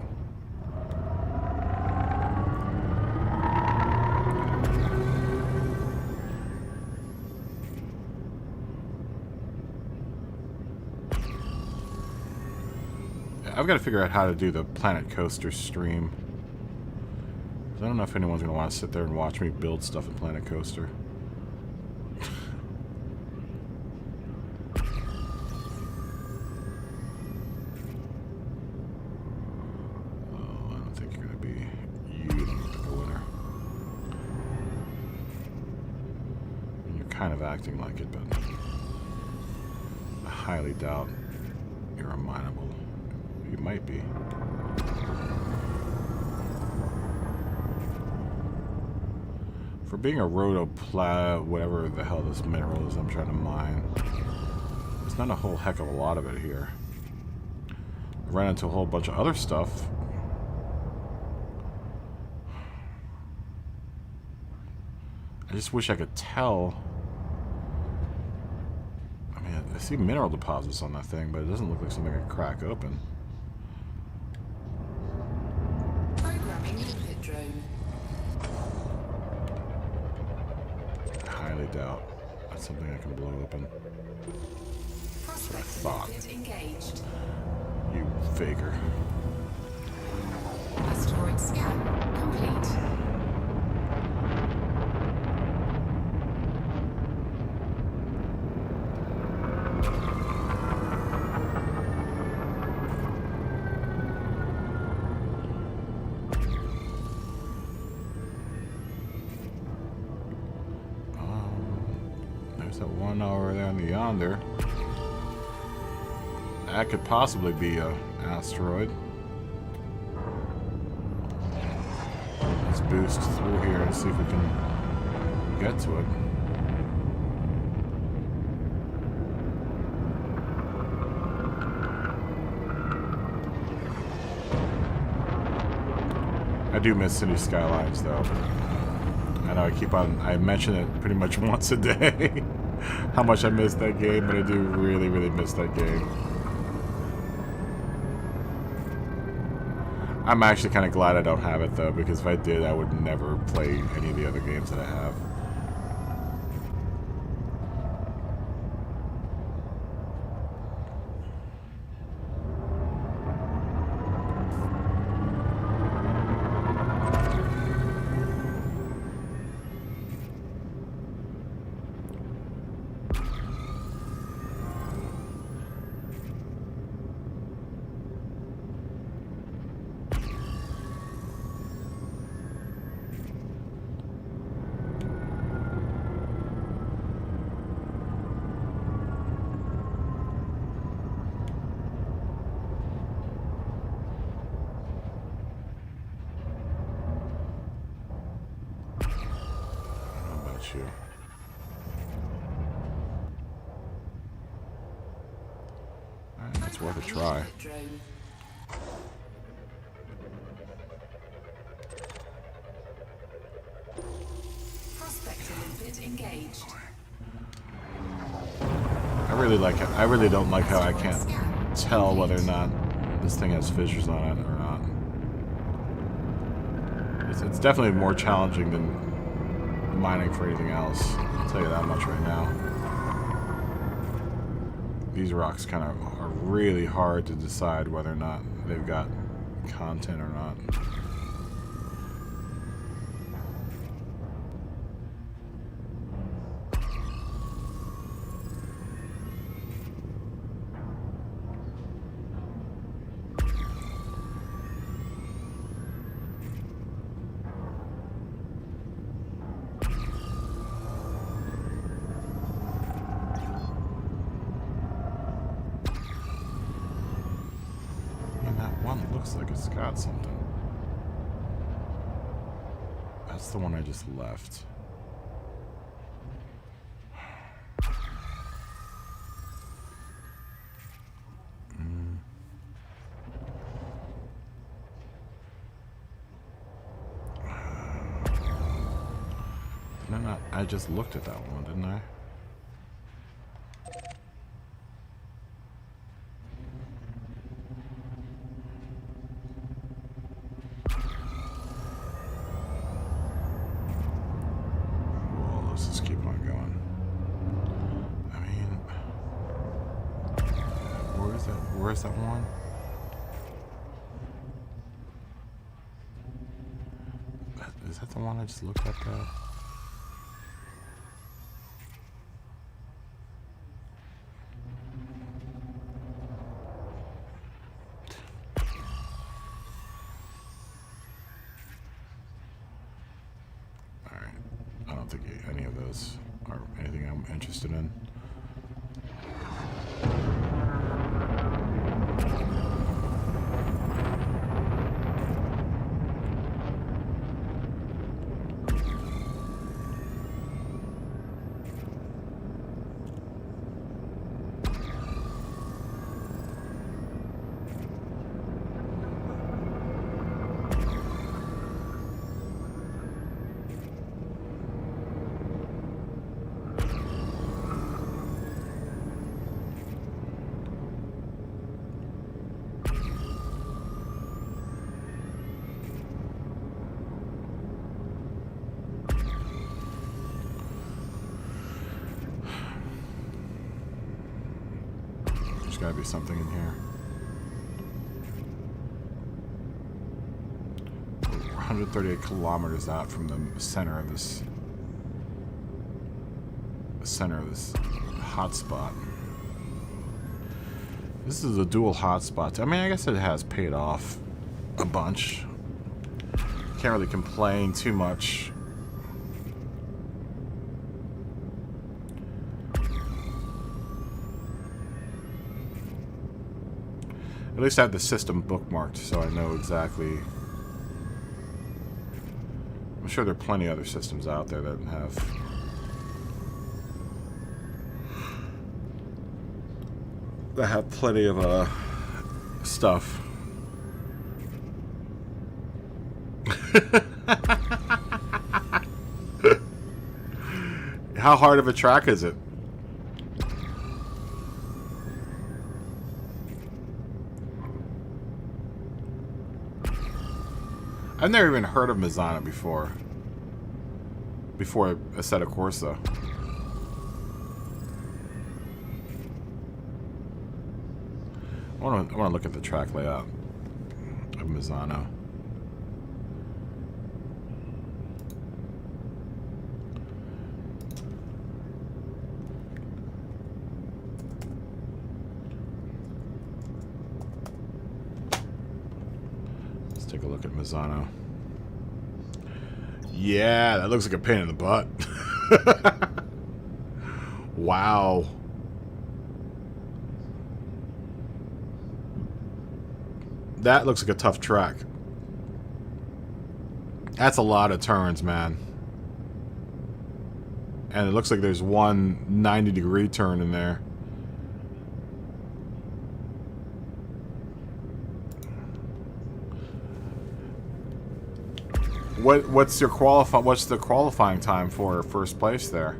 I've got to figure out how to do the Planet Coaster stream. I don't know if anyone's going to want to sit there and watch me build stuff in Planet Coaster. Oh, I don't think you're going to be... You don't look like a winner. And you're kind of acting like it, but I highly doubt you're a mineable. You might be. For being a rhodopla, whatever the hell this mineral is I'm trying to mine, there's not a whole heck of a lot of it here. I ran into a whole bunch of other stuff. I just wish I could tell. I mean, I see mineral deposits on that thing, but it doesn't look like something I can crack open. Doubt that's something I can blow open. That's what I thought. You faker. Asteroid scan complete. That one over there on the yonder. That could possibly be a asteroid. Let's boost through here and see if we can get to it. I do miss City Skylines though. I know I mention it pretty much once a day. How much I miss that game, but I do really, really miss that game. I'm actually kind of glad I don't have it though, because if I did, I would never play any of the other games that I have. You. Alright, it's worth a try. Prospector limpet engaged. I really like it. I really don't like how I can't tell whether or not this thing has fissures on it or not. It's definitely more challenging than mining for anything else. I'll tell you that much right now. These rocks kind of are really hard to decide whether or not they've got content or not. Looks like it's got something. That's the one I just left. No, I just looked at that one, didn't I? Where's that one? Is that the one I just looked at there? Alright. I don't think any of those are anything I'm interested in. Gotta be something in here. We're 138 kilometers out from the center of this hotspot. This is a dual hotspot. I mean, I guess it has paid off a bunch. Can't really complain too much. At least I have the system bookmarked, so I know exactly. I'm sure there are plenty of other systems out there that have plenty of stuff. How hard of a track is it? I've never even heard of Mizana before Assetto Corsa. I want to look at the track layout of Mizana. Let's take a look at Mizana. Yeah, that looks like a pain in the butt. Wow. That looks like a tough track. That's a lot of turns, man. And it looks like there's one 90-degree turn in there. What's the qualifying time for first place there?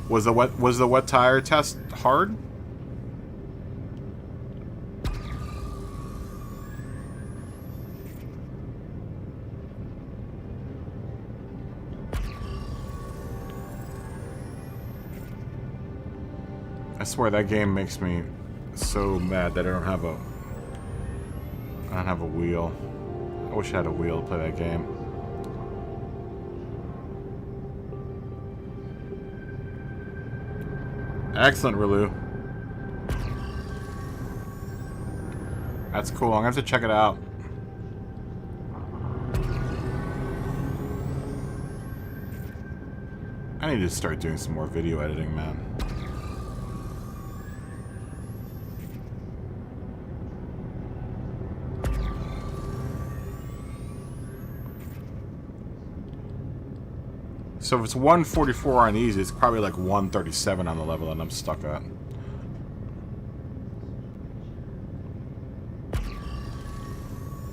Was the wet tire test hard? I swear that game makes me so mad that I don't have a wheel. I wish I had a wheel to play that game. Excellent, Rilu. That's cool. I'm gonna have to check it out. I need to start doing some more video editing, man. So if it's 144 on easy, it's probably like 137 on the level that I'm stuck at.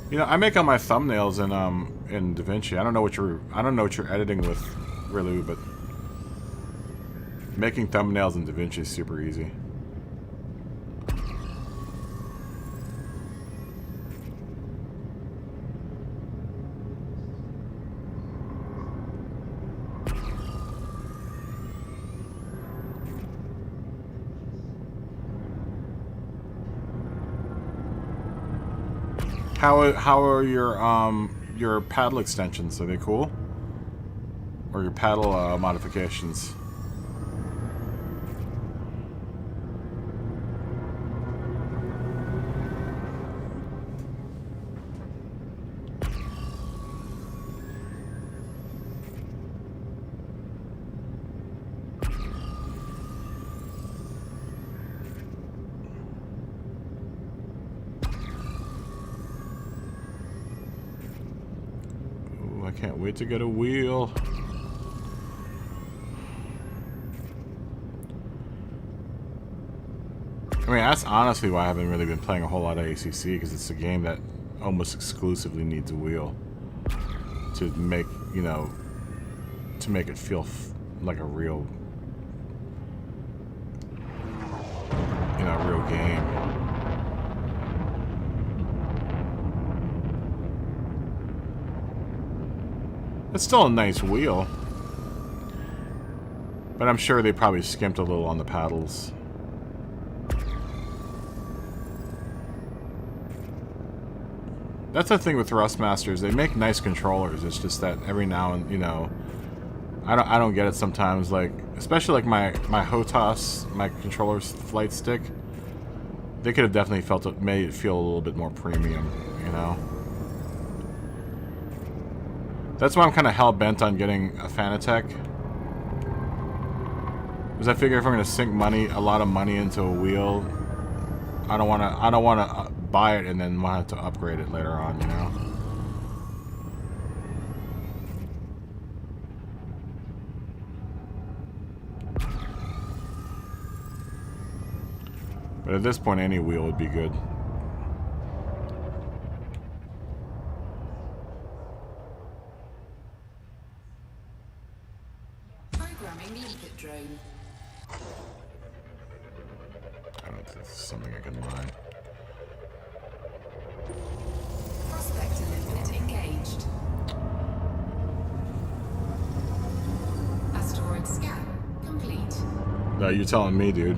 You know, I make all my thumbnails in DaVinci. I don't know what you're editing with, Rilu, but making thumbnails in DaVinci is super easy. How are your paddle extensions? Are they cool? Or your paddle modifications? Can't wait to get a wheel. I mean, that's honestly why I haven't really been playing a whole lot of ACC, because it's a game that almost exclusively needs a wheel to make, you know, to make it feel like a real, you know, real game. It's still a nice wheel, but I'm sure they probably skimped a little on the paddles. That's the thing with Thrustmasters. They make nice controllers. It's just that every now and, you know, I don't get it sometimes. Like, especially like my HOTAS, my controller's flight stick. They could have definitely made it feel a little bit more premium, you know. That's why I'm kind of hell-bent on getting a Fanatec. Because I figure if I'm going to sink a lot of money into a wheel, I don't want to buy it and then want to upgrade it later on, you know? But at this point, any wheel would be good. I don't know if this is something I can mine. Prospect limpet engaged. Asteroid scan complete. No, you're telling me, dude.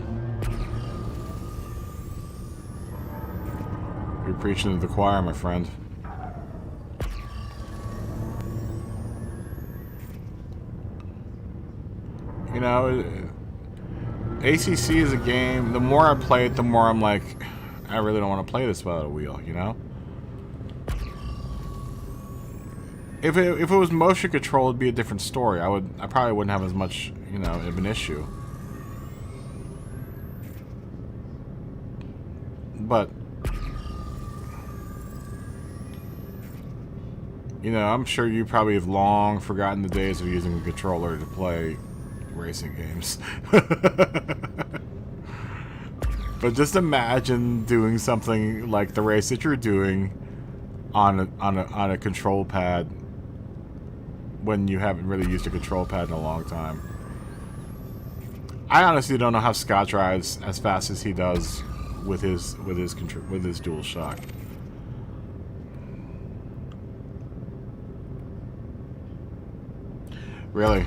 You're preaching to the choir, my friend. You know, ACC is a game, the more I play it, the more I'm like, I really don't want to play this without a wheel, you know? If it was motion control, it'd be a different story. I probably wouldn't have as much, you know, of an issue. But, you know, I'm sure you probably have long forgotten the days of using a controller to play racing games. But just imagine doing something like the race that you're doing on a control pad when you haven't really used a control pad in a long time. I honestly don't know how Scott drives as fast as he does with his dual shock. Really?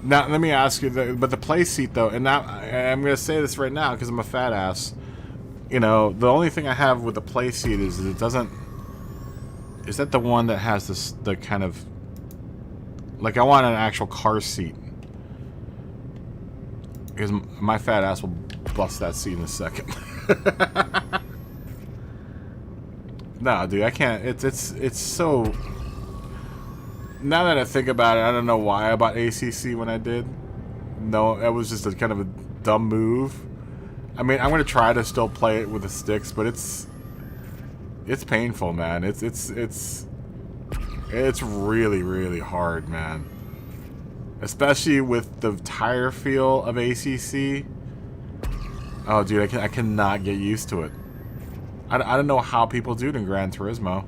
Now let me ask you, but the play seat though, and now I'm gonna say this right now because I'm a fat ass. You know, the only thing I have with the play seat is it doesn't. Is that the one that has this the kind of like I want an actual car seat because my fat ass will bust that seat in a second. No, dude, I can't. It's so. Now that I think about it, I don't know why I bought ACC when I did. No, that was just a kind of a dumb move. I mean, I'm gonna try to still play it with the sticks, but it's painful, man. It's really, really hard, man. Especially with the tire feel of ACC. Oh, dude, I cannot get used to it. I don't know how people do it in Gran Turismo.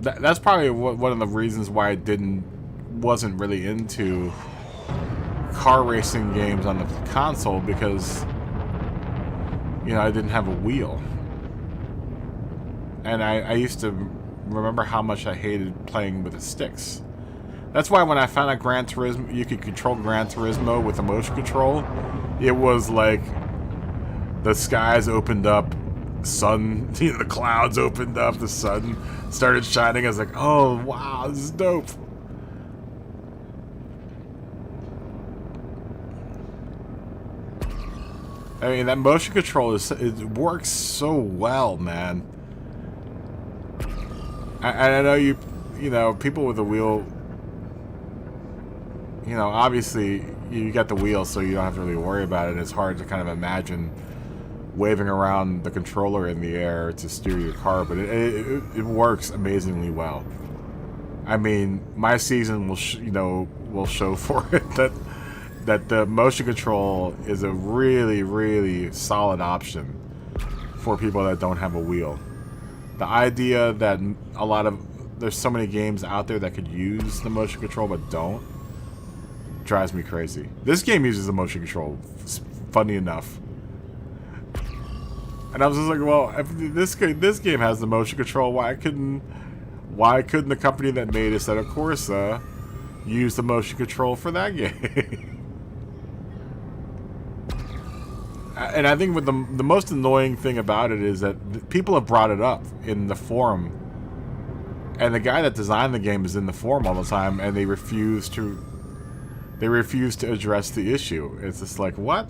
That's probably one of the reasons why I wasn't really into car racing games on the console, because you know I didn't have a wheel, and I used to remember how much I hated playing with the sticks. That's why when I found out Gran Turismo, you could control Gran Turismo with the motion control, it was like the skies opened up, sun, you know, the clouds opened up, the sun started shining. I was like, oh wow, this is dope. I mean, that motion control it works so well, man. I know you know, people with the wheel, you know, obviously you got the wheel, so you don't have to really worry about it. It's hard to kind of imagine waving around the controller in the air to steer your car, but it works amazingly well. I mean, my season will will show for it that the motion control is a really, really solid option for people that don't have a wheel. The idea that there's so many games out there that could use the motion control but don't drives me crazy. This game uses the motion control, funny enough. And I was just like, well, if this game has the motion control, why couldn't the company that made Assetto Corsa use the motion control for that game? And I think the most annoying thing about it is that people have brought it up in the forum, and the guy that designed the game is in the forum all the time, and they refuse to address the issue. It's just like, what?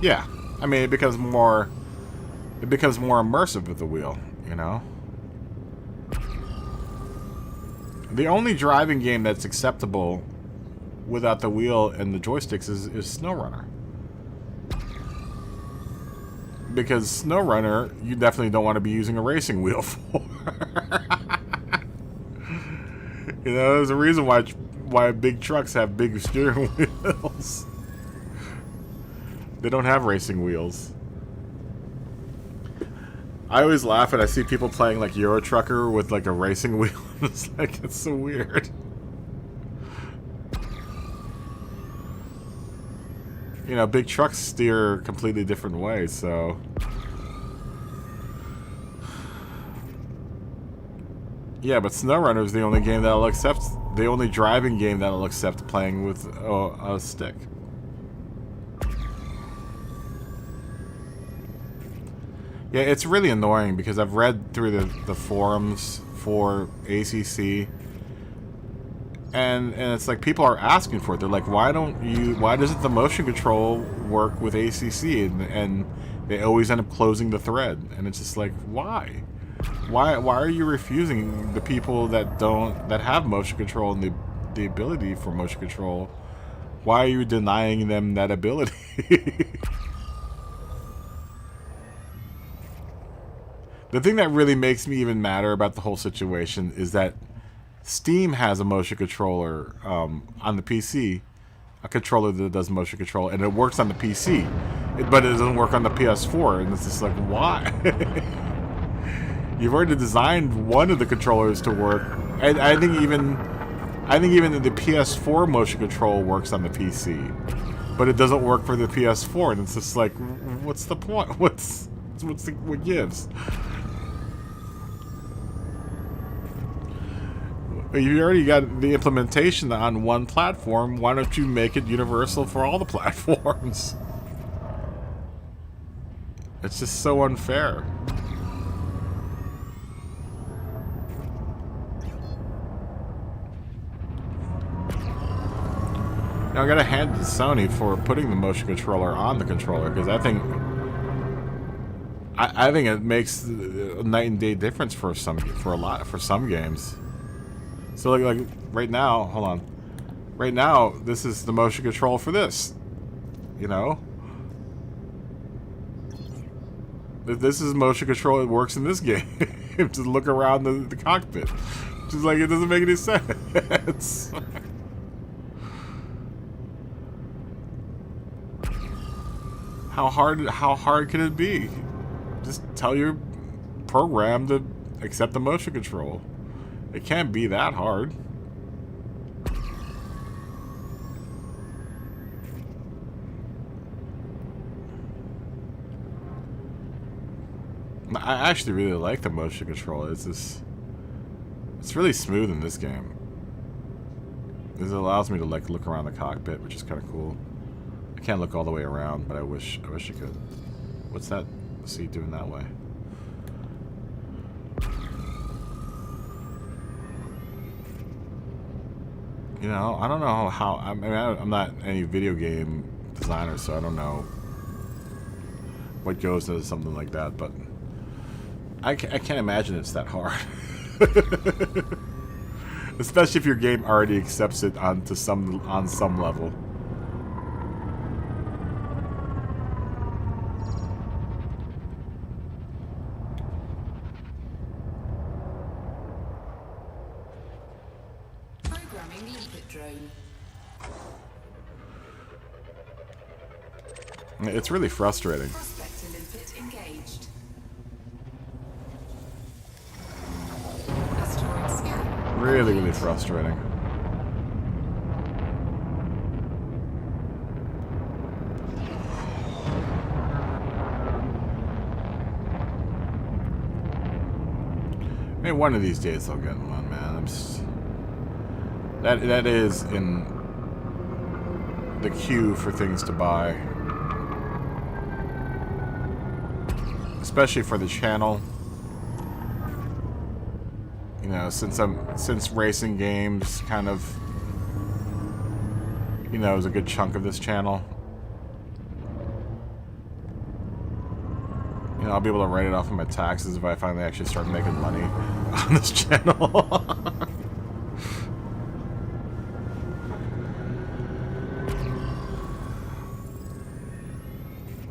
Yeah, I mean, it becomes more immersive with the wheel, you know. The only driving game that's acceptable without the wheel and the joysticks is SnowRunner. Because SnowRunner, you definitely don't want to be using a racing wheel for. You know, there's a reason why big trucks have big steering wheels. They don't have racing wheels. I always laugh when I see people playing like Euro Trucker with like a racing wheel. It's like, it's so weird. You know, big trucks steer completely different ways, so. Yeah, but SnowRunner is the only game that'll accept, the only driving game that'll accept playing with a stick. Yeah, it's really annoying because I've read through the forums for ACC, and it's like people are asking for it. They're like, why doesn't the motion control work with ACC? And they always end up closing the thread, and it's just like, why are you refusing the people that have motion control and the ability for motion control? Why are you denying them that ability? The thing that really makes me even madder about the whole situation is that Steam has a motion controller on the PC. a controller that does motion control, and it works on the PC, but it doesn't work on the PS4, and it's just like, why? You've already designed one of the controllers to work, and I think even the PS4 motion control works on the PC, but it doesn't work for the PS4, and it's just like, what's the point? What gives? You already got the implementation on one platform. Why don't you make it universal for all the platforms? It's just so unfair. Now I gotta hand it to Sony for putting the motion controller on the controller, because I think it makes a night and day difference for some games. So like right now, hold on. Right now, this is the motion control for this. You know? This is motion control that works in this game. To look around the cockpit. Just like, it doesn't make any sense. How hard can it be? Just tell your program to accept the motion control. It can't be that hard. I actually really like the motion control. It's really smooth in this game. This allows me to like look around the cockpit, which is kind of cool. I can't look all the way around, but I wish I could. What's that seat doing that way? You know, I don't know how. I mean, I'm not any video game designer, so I don't know what goes into something like that. But I can't imagine it's that hard, especially if your game already accepts it on some level. It's really frustrating. Really, really frustrating. Maybe one of these days I'll get one, man. I'm just... That is in the queue for things to buy. Especially for the channel. You know, since racing games kind of, you know, is a good chunk of this channel. You know, I'll be able to write it off of my taxes if I finally actually start making money on this channel.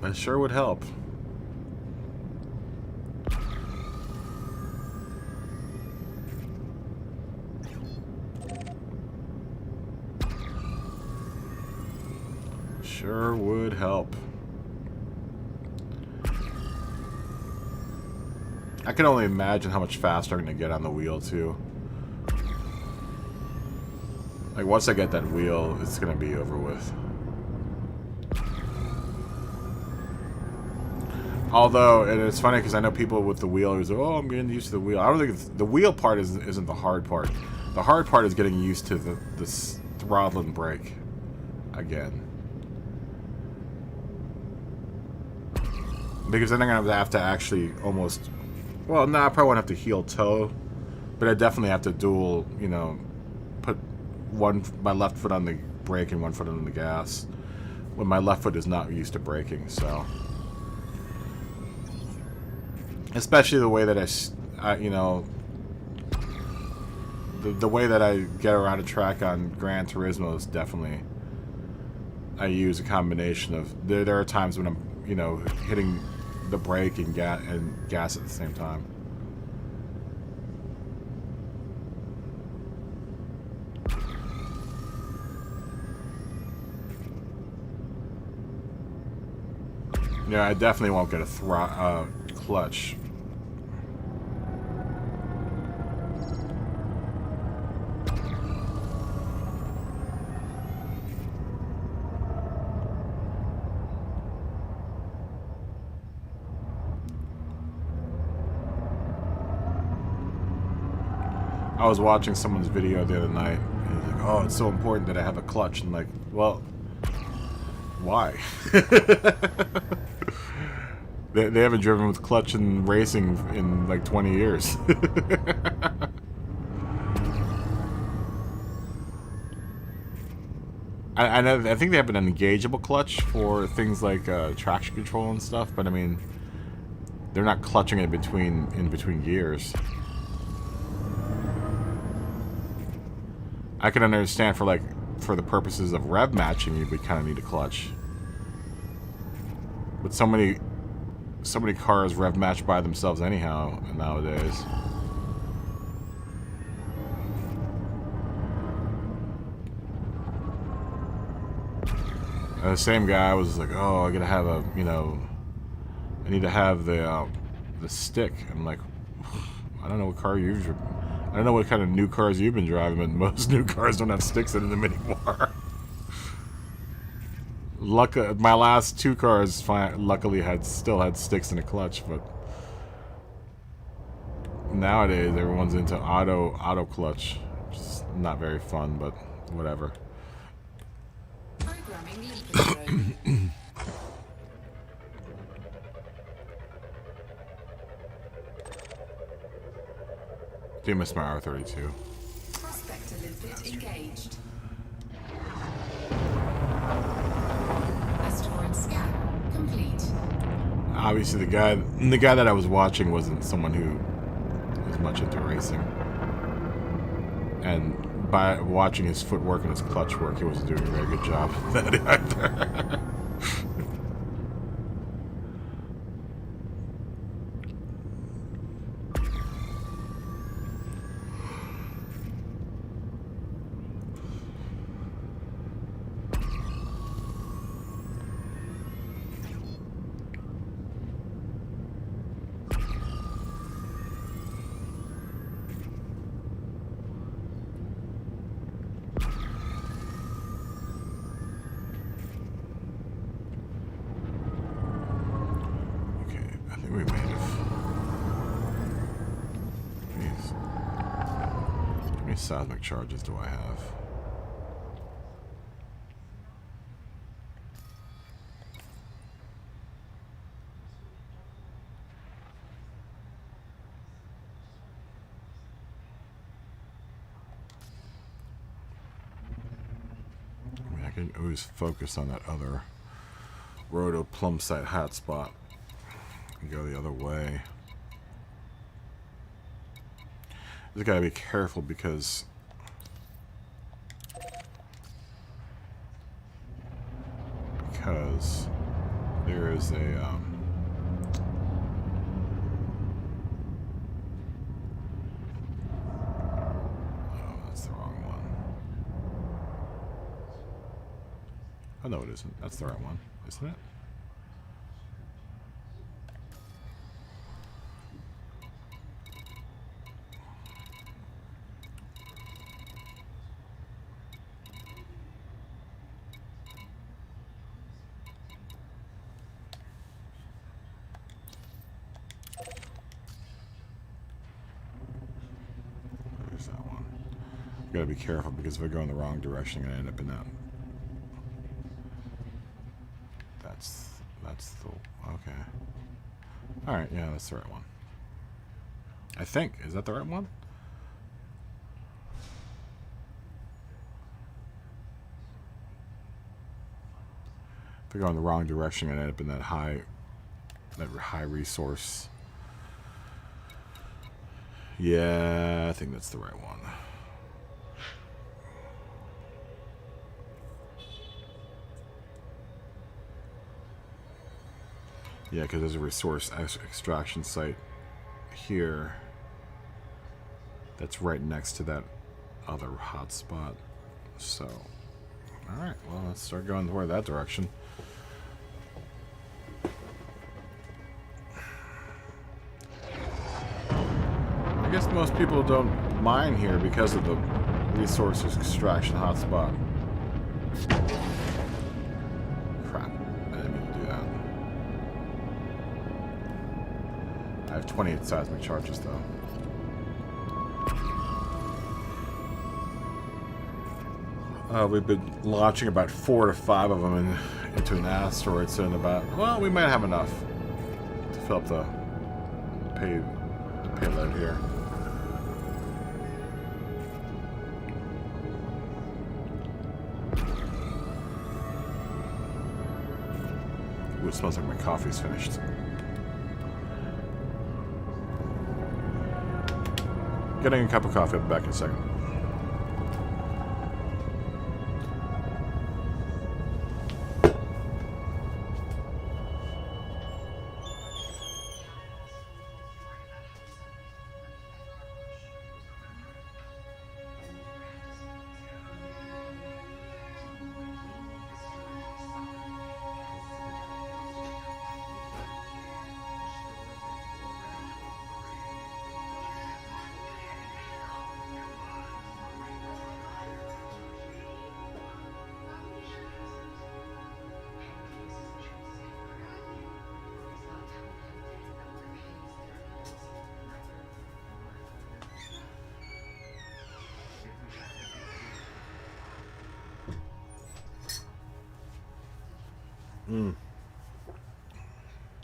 That sure would help. Sure would help. I can only imagine how much faster I'm going to get on the wheel, too. Like, once I get that wheel, it's going to be over with. Although, and it's funny because I know people with the wheel who's like, oh, I'm getting used to the wheel. I don't think it's, the wheel part isn't the hard part. The hard part is getting used to the throttle and brake again. Because then I'm going to have to actually almost... Well, no, I probably won't have to heel toe. But I definitely have to dual, you know, put my left foot on the brake and one foot on the gas. When my left foot is not used to braking, so... Especially the way that I you know... The way that I get around a track on Gran Turismo is definitely... I use a combination of... There are times when I'm, you know, hitting the brake and gas at the same time. Yeah, I definitely won't get a clutch. I was watching someone's video the other night, and he's like, "Oh, it's so important that I have a clutch." And like, well, why? They haven't driven with clutch in racing in like 20 years. I think they have an engageable clutch for things like traction control and stuff, but I mean, they're not clutching it in between gears. I can understand for the purposes of rev matching, you would kind of need a clutch. But so many cars rev match by themselves anyhow nowadays. The same guy was like, "Oh, I gotta have a, I need to have the stick." I'm like, I don't know what car you've. I don't know what kind of new cars you've been driving, but most new cars don't have sticks in them anymore. My last 2 cars luckily still had sticks in the clutch, but nowadays everyone's into auto clutch, which is not very fun, but whatever. Programming link. Do miss my R32. Prospector limpet engaged. Asteroid scan complete. Obviously, the guy that I was watching wasn't someone who was much into racing, and by watching his footwork and his clutch work, he wasn't doing a very good job of that either. Seismic charges do I have? I mean, I can always focus on that other roto plum site hotspot and go the other way. Just gotta be careful because there is a oh, that's the wrong one. Oh no, it isn't. That's the right one, isn't it? Gotta be careful because if I go in the wrong direction, I'm gonna end up in that. That's the okay. All right, yeah, that's the right one. I think is that the right one? If I go in the wrong direction, I'm gonna end up in that high resource. Yeah, I think that's the right one. Yeah, because there's a resource extraction site here that's right next to that other hotspot. So, all right, well, let's start going toward that direction. most people don't mine here because of the resources extraction hotspot. Crap. I didn't mean to do that. I have 28 seismic charges, though. We've been launching about 4 to 5 of them into an asteroid, so in about... Well, we might have enough to fill up the payload here. Ooh, it smells like my coffee's finished. Getting a cup of coffee. I'll be back in a second.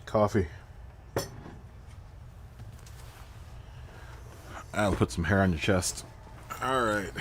Coffee. I'll put some hair on your chest. All right.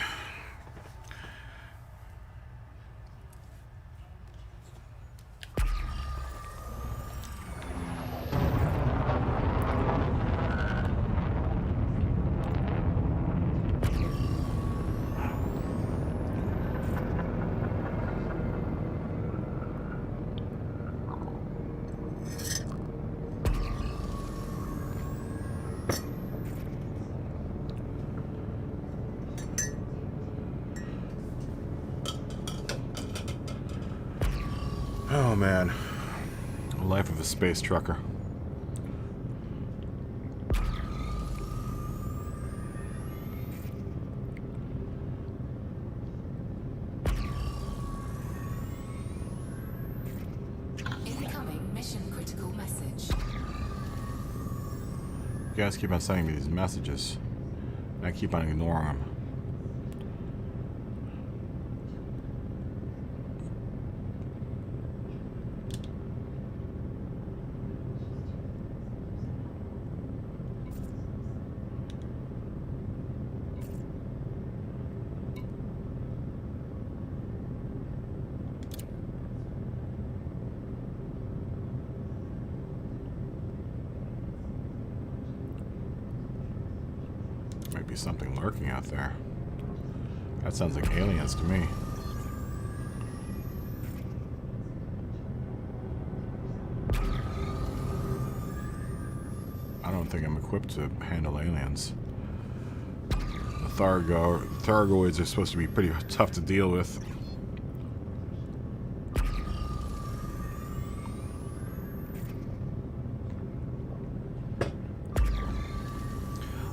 Oh man, the life of a space trucker. Incoming mission critical message. You guys keep on sending me these messages, and I keep on ignoring them. Might be something lurking out there. That sounds like aliens to me. I don't think I'm equipped to handle aliens. The Thargoids are supposed to be pretty tough to deal with.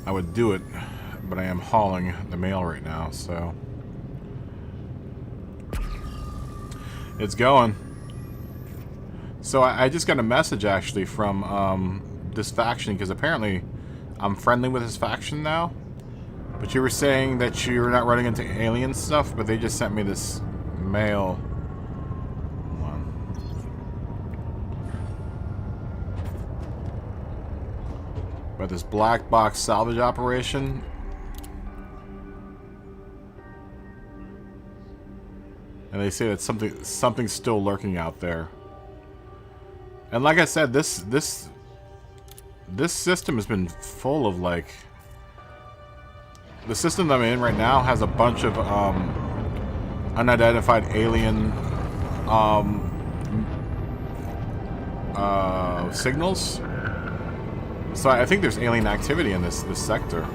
I would do it, but I am hauling the mail right now, so it's going. So I just got a message actually from this faction, because apparently I'm friendly with this faction now. But you were saying that you're not running into alien stuff, but they just sent me this mail. About this black box salvage operation. And they say that something's still lurking out there. And like I said, this system has been full of, like, the system that I'm in right now has a bunch of unidentified alien signals. So I think there's alien activity in this sector.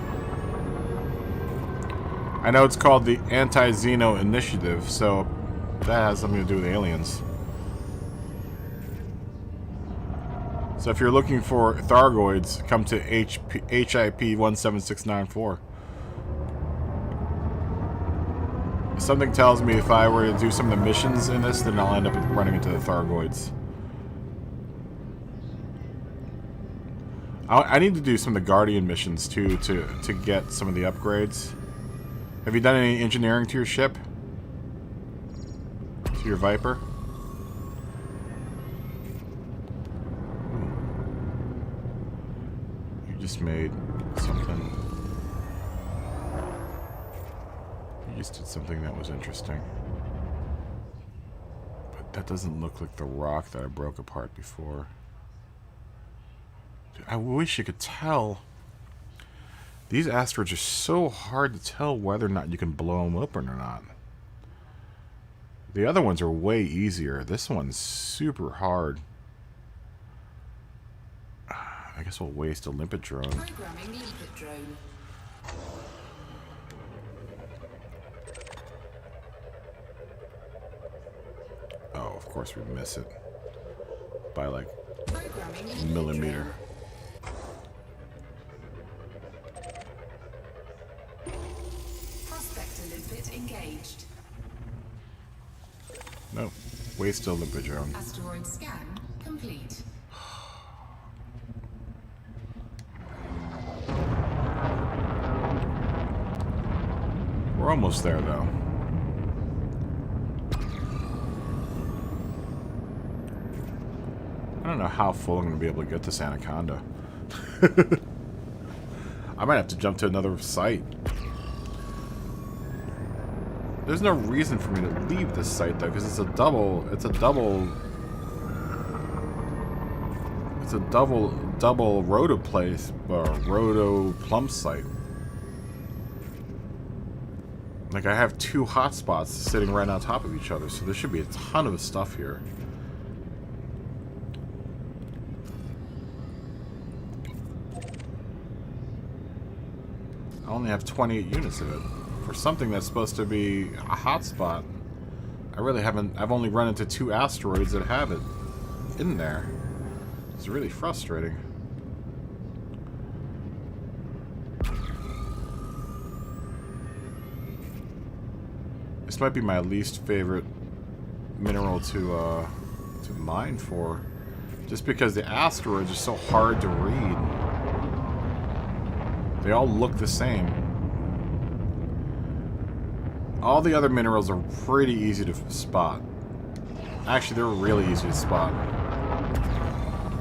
I know it's called the Anti-Xeno Initiative, so that has something to do with aliens. So if you're looking for Thargoids, come to HIP 17694. Something tells me if I were to do some of the missions in this, then I'll end up running into the Thargoids. I need to do some of the Guardian missions too to get some of the upgrades. Have you done any engineering to your ship? To your Viper? You just made something. You just did something that was interesting. But that doesn't look like the rock that I broke apart before. Dude, I wish you could tell. These asteroids are so hard to tell whether or not you can blow them open or not. The other ones are way easier. This one's super hard. I guess we'll waste a limpet drone. Programming limpet drone. Oh, of course we miss it. By like Programming a limpet millimeter. drone. Prospector limpet engaged. No. Waste a limpet drone. Asteroid scan complete. We're almost there though. I don't know how full I'm going to be able to get this Anaconda. I might have to jump to another site. There's no reason for me to leave this site though, because it's a double roto place, or roto plump site. Like I have two hotspots sitting right on top of each other, so there should be a ton of stuff here. I only have 28 units of it. For something that's supposed to be a hotspot, I've only run into 2 asteroids that have it in there. It's really frustrating. This might be my least favorite mineral to mine for, just because the asteroids are so hard to read. They all look the same. All the other minerals are pretty easy to spot. Actually, they're really easy to spot.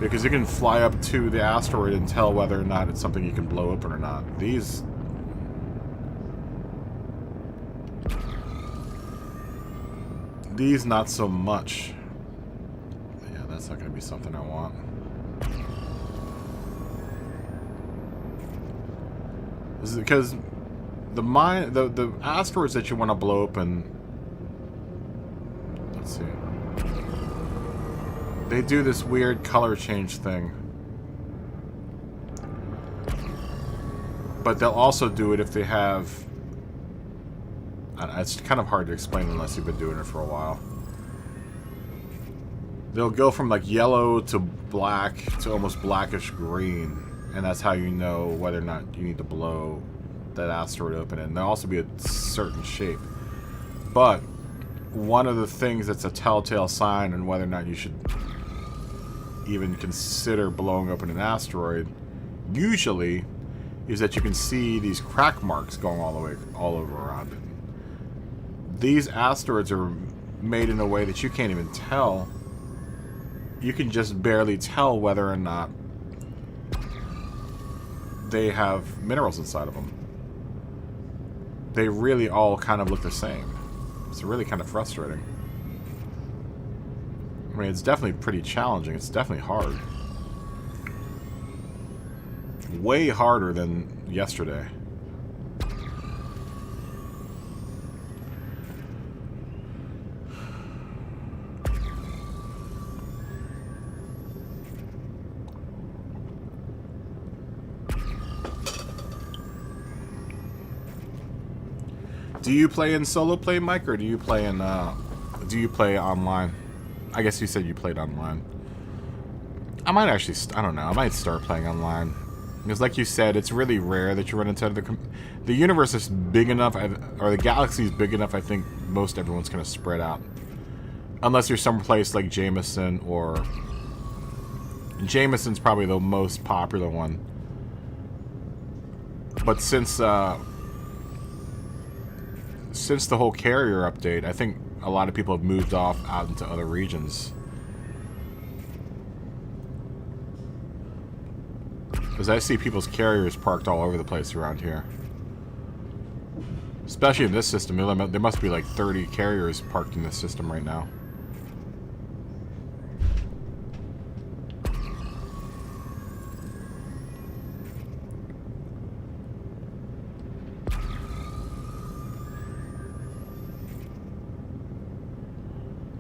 Because you can fly up to the asteroid and tell whether or not it's something you can blow open or not. These not so much. Yeah, that's not going to be something I want. This is because the asteroids that you want to blow open, let's see, they do this weird color change thing, but they'll also do it if they have, it's kind of hard to explain unless you've been doing it for a while. They'll go from like yellow to black to almost blackish green, and that's how you know whether or not you need to blow that asteroid open. And they'll also be a certain shape. But one of the things that's a telltale sign on whether or not you should even consider blowing open an asteroid, usually, is that you can see these crack marks going all over around it. These asteroids are made in a way that you can't even tell. You can just barely tell whether or not they have minerals inside of them. They really all kind of look the same. It's really kind of frustrating. I mean, it's definitely pretty challenging. It's definitely hard. Way harder than yesterday. Do you play in solo play, Mike, or do you play online? I guess you said you played online. I might actually, I don't know, I might start playing online. Because like you said, it's really rare that you run into the universe is big enough, or the galaxy is big enough, I think most everyone's going to spread out. Unless you're someplace like Jameson, or... Jameson's probably the most popular one. But since the whole carrier update, I think a lot of people have moved off out into other regions. Because I see people's carriers parked all over the place around here. Especially in this system. There must be like 30 carriers parked in this system right now.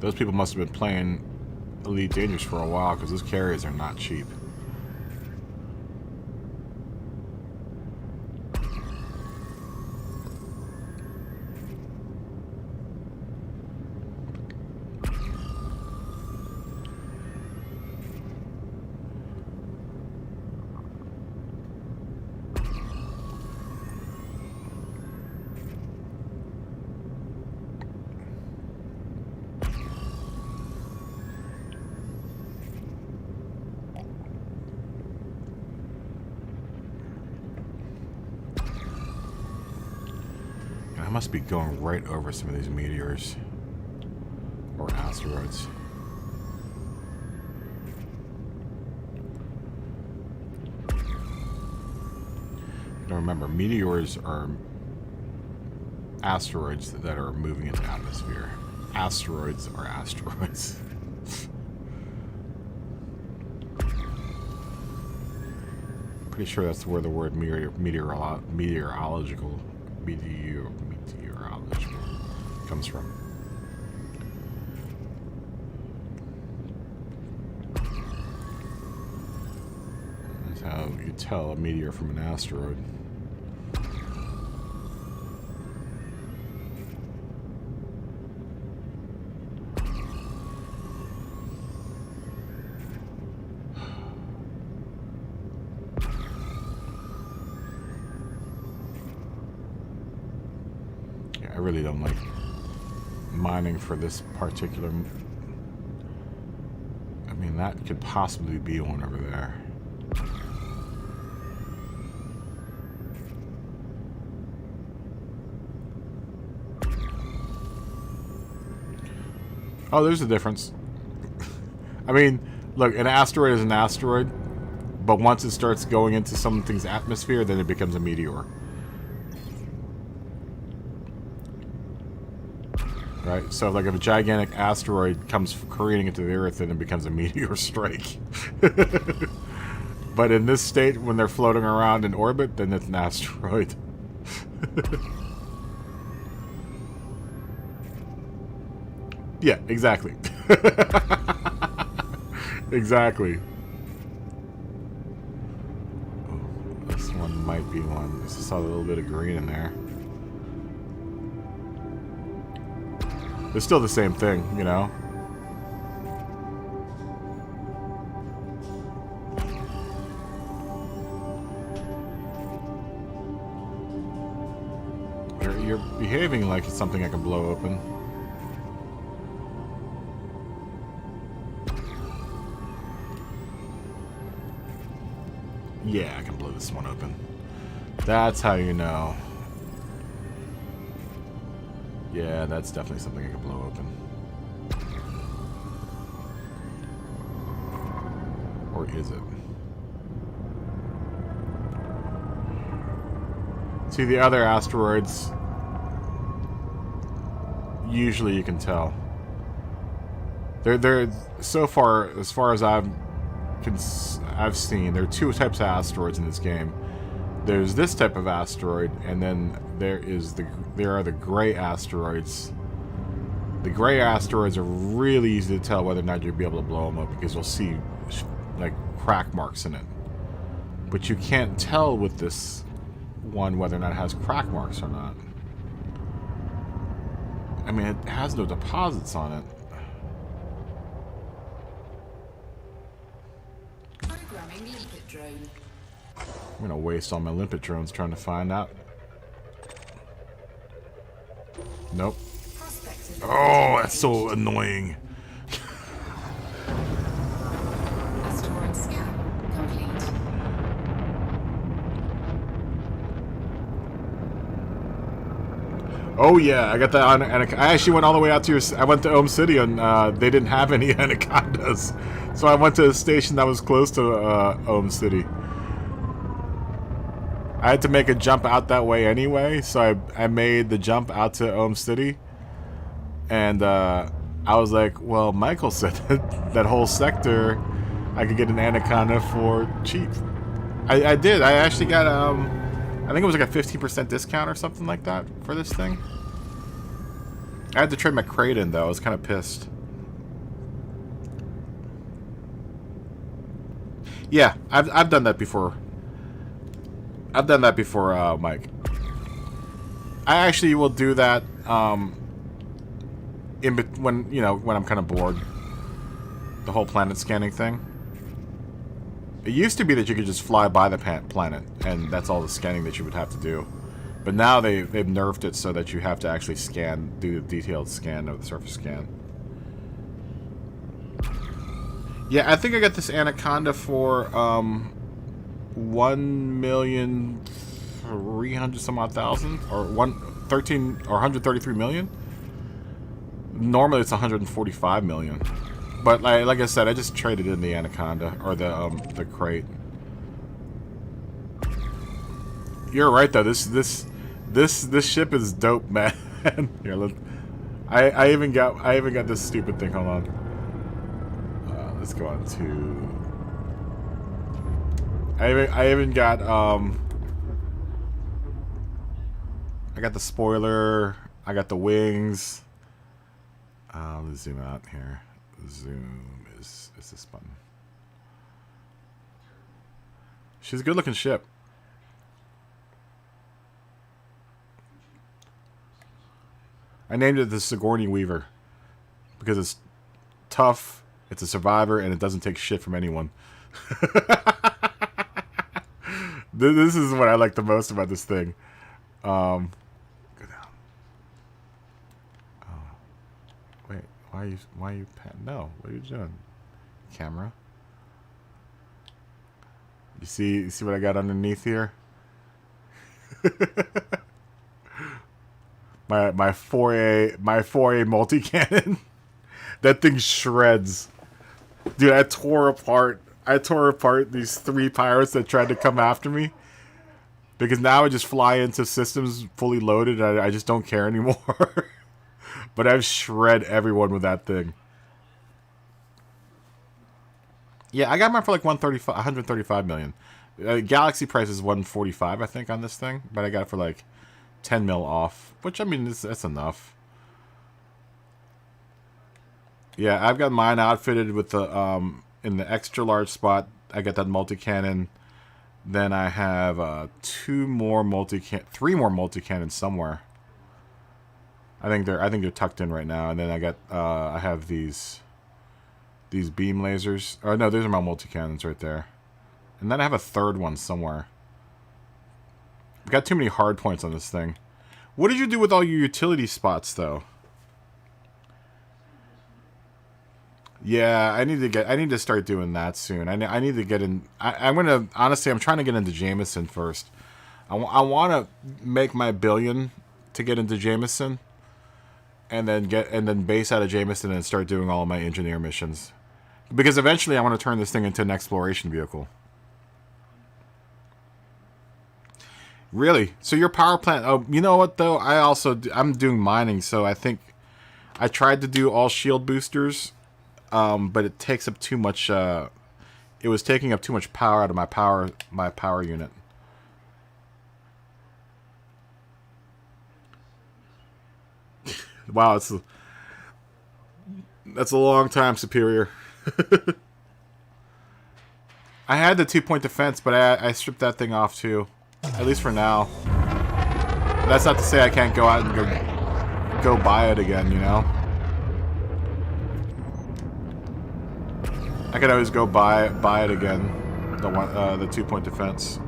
Those people must have been playing Elite Dangerous for a while, because those carriers are not cheap. I must be going right over some of these meteors or asteroids. Now remember, meteors are asteroids that are moving into atmosphere. Asteroids are asteroids. Pretty sure that's where the word meteorological comes from. That's how you tell a meteor from an asteroid. I really don't like mining for this particular... I mean, that could possibly be one over there. Oh, there's a difference. I mean, look, an asteroid is an asteroid, but once it starts going into something's atmosphere, then it becomes a meteor. Right? So, like, if a gigantic asteroid comes careening into the Earth, then it becomes a meteor strike. But in this state, when they're floating around in orbit, then it's an asteroid. Yeah, exactly. Exactly. Oh, this one might be one. I just saw a little bit of green in there. It's still the same thing, you know? You're behaving like it's something I can blow open. Yeah, I can blow this one open. That's how you know. Yeah, that's definitely something I can blow open. Or is it? See, the other asteroids, usually you can tell. They're so far, as far as I've seen, there are two types of asteroids in this game. There's this type of asteroid, and then there are the gray asteroids. The gray asteroids are really easy to tell whether or not you'll be able to blow them up, because you'll see like crack marks in it. But you can't tell with this one whether or not it has crack marks or not. I mean, it has no deposits on it. drone. I'm gonna waste all my limpet drones trying to find out. Nope. Prospecting. Oh, that's so annoying. Asteroid scan complete. Oh yeah, I got that on. And I actually went all the way out to your. I went to Ohm City and they didn't have any anacondas, so I went to a station that was close to Ohm City. I had to make a jump out that way anyway, so I made the jump out to Ohm City, and I was like, well, Michael said that whole sector, I could get an anaconda for cheap. I did. I actually got I think it was like a 15% discount or something like that for this thing. I had to trade my crate in though. I was kind of pissed. Yeah, I've done that before. I've done that before, Mike. I actually will do that when I'm kind of bored. The whole planet scanning thing. It used to be that you could just fly by the planet, and that's all the scanning that you would have to do. But now they've nerfed it so that you have to actually do the detailed scan of the surface scan. Yeah, I think I got this anaconda for 1,300,000 some odd thousand, or 133 million. Normally it's 145 million. But like I said, I just traded in the anaconda or the crate. You're right though. This ship is dope, man. Here, I even got this stupid thing. Hold on. Let's go on to. I even got I got the spoiler. I got the wings. Let's zoom out here. Zoom is this button. She's a good looking ship. I named it the Sigourney Weaver because it's tough, it's a survivor, and it doesn't take shit from anyone. This is what I like the most about this thing. Go down. Oh. Wait, why are you no, what are you doing? Camera. You see what I got underneath here? my 4A multi-cannon. That thing shreds. Dude, I tore apart these 3 pirates that tried to come after me. Because now I just fly into systems fully loaded and I just don't care anymore. But I've shred everyone with that thing. Yeah, I got mine for like 135 million. Galaxy price is 145, I think, on this thing. But I got it for like 10 mil off. Which, I mean, that's enough. Yeah, I've got mine outfitted with the, in the extra large spot, I got that multi-cannon. Then I have 3 more multi-cannons somewhere. I think they're tucked in right now. And then I have these beam lasers. Oh no, those are my multi-cannons right there. And then I have a 3rd one somewhere. I've got too many hard points on this thing. What did you do with all your utility spots though? Yeah, I need to start doing that soon. I need to get in. Honestly, I'm trying to get into Jameson first. I want to make my billion to get into Jameson, and then base out of Jameson and start doing all of my engineer missions, because eventually I want to turn this thing into an exploration vehicle. Really? So your power plant? Oh, you know what though? I'm doing mining, so I think I tried to do all shield boosters. But it takes up too much, it was taking up too much power out of my power unit. Wow, that's a long time, Superior. I had the 2-point defense, but I stripped that thing off too. At least for now. That's not to say I can't go out and go buy it again, you know? I could always go buy it again. the 2-point defense.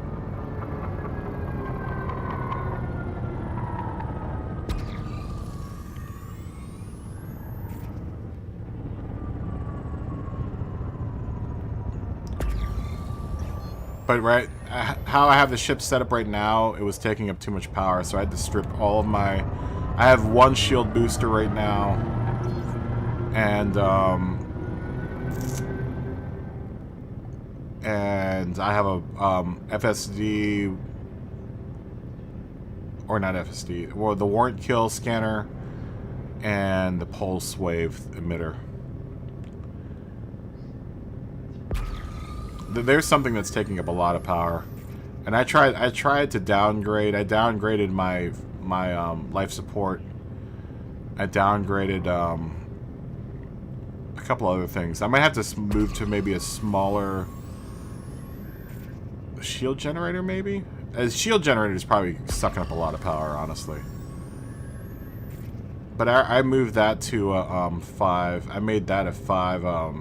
But right, how I have the ship set up right now, it was taking up too much power, so I had to strip all of my... I have one shield booster right now, and I have a FSD, or not FSD, well, the warrant kill scanner, and the pulse wave emitter. There's something that's taking up a lot of power, and I tried to downgrade. I downgraded my life support. I downgraded a couple other things. I might have to move to maybe a smaller shield generator, maybe. A shield generator is probably sucking up a lot of power, honestly. But I moved that to a 5. I made that a 5 a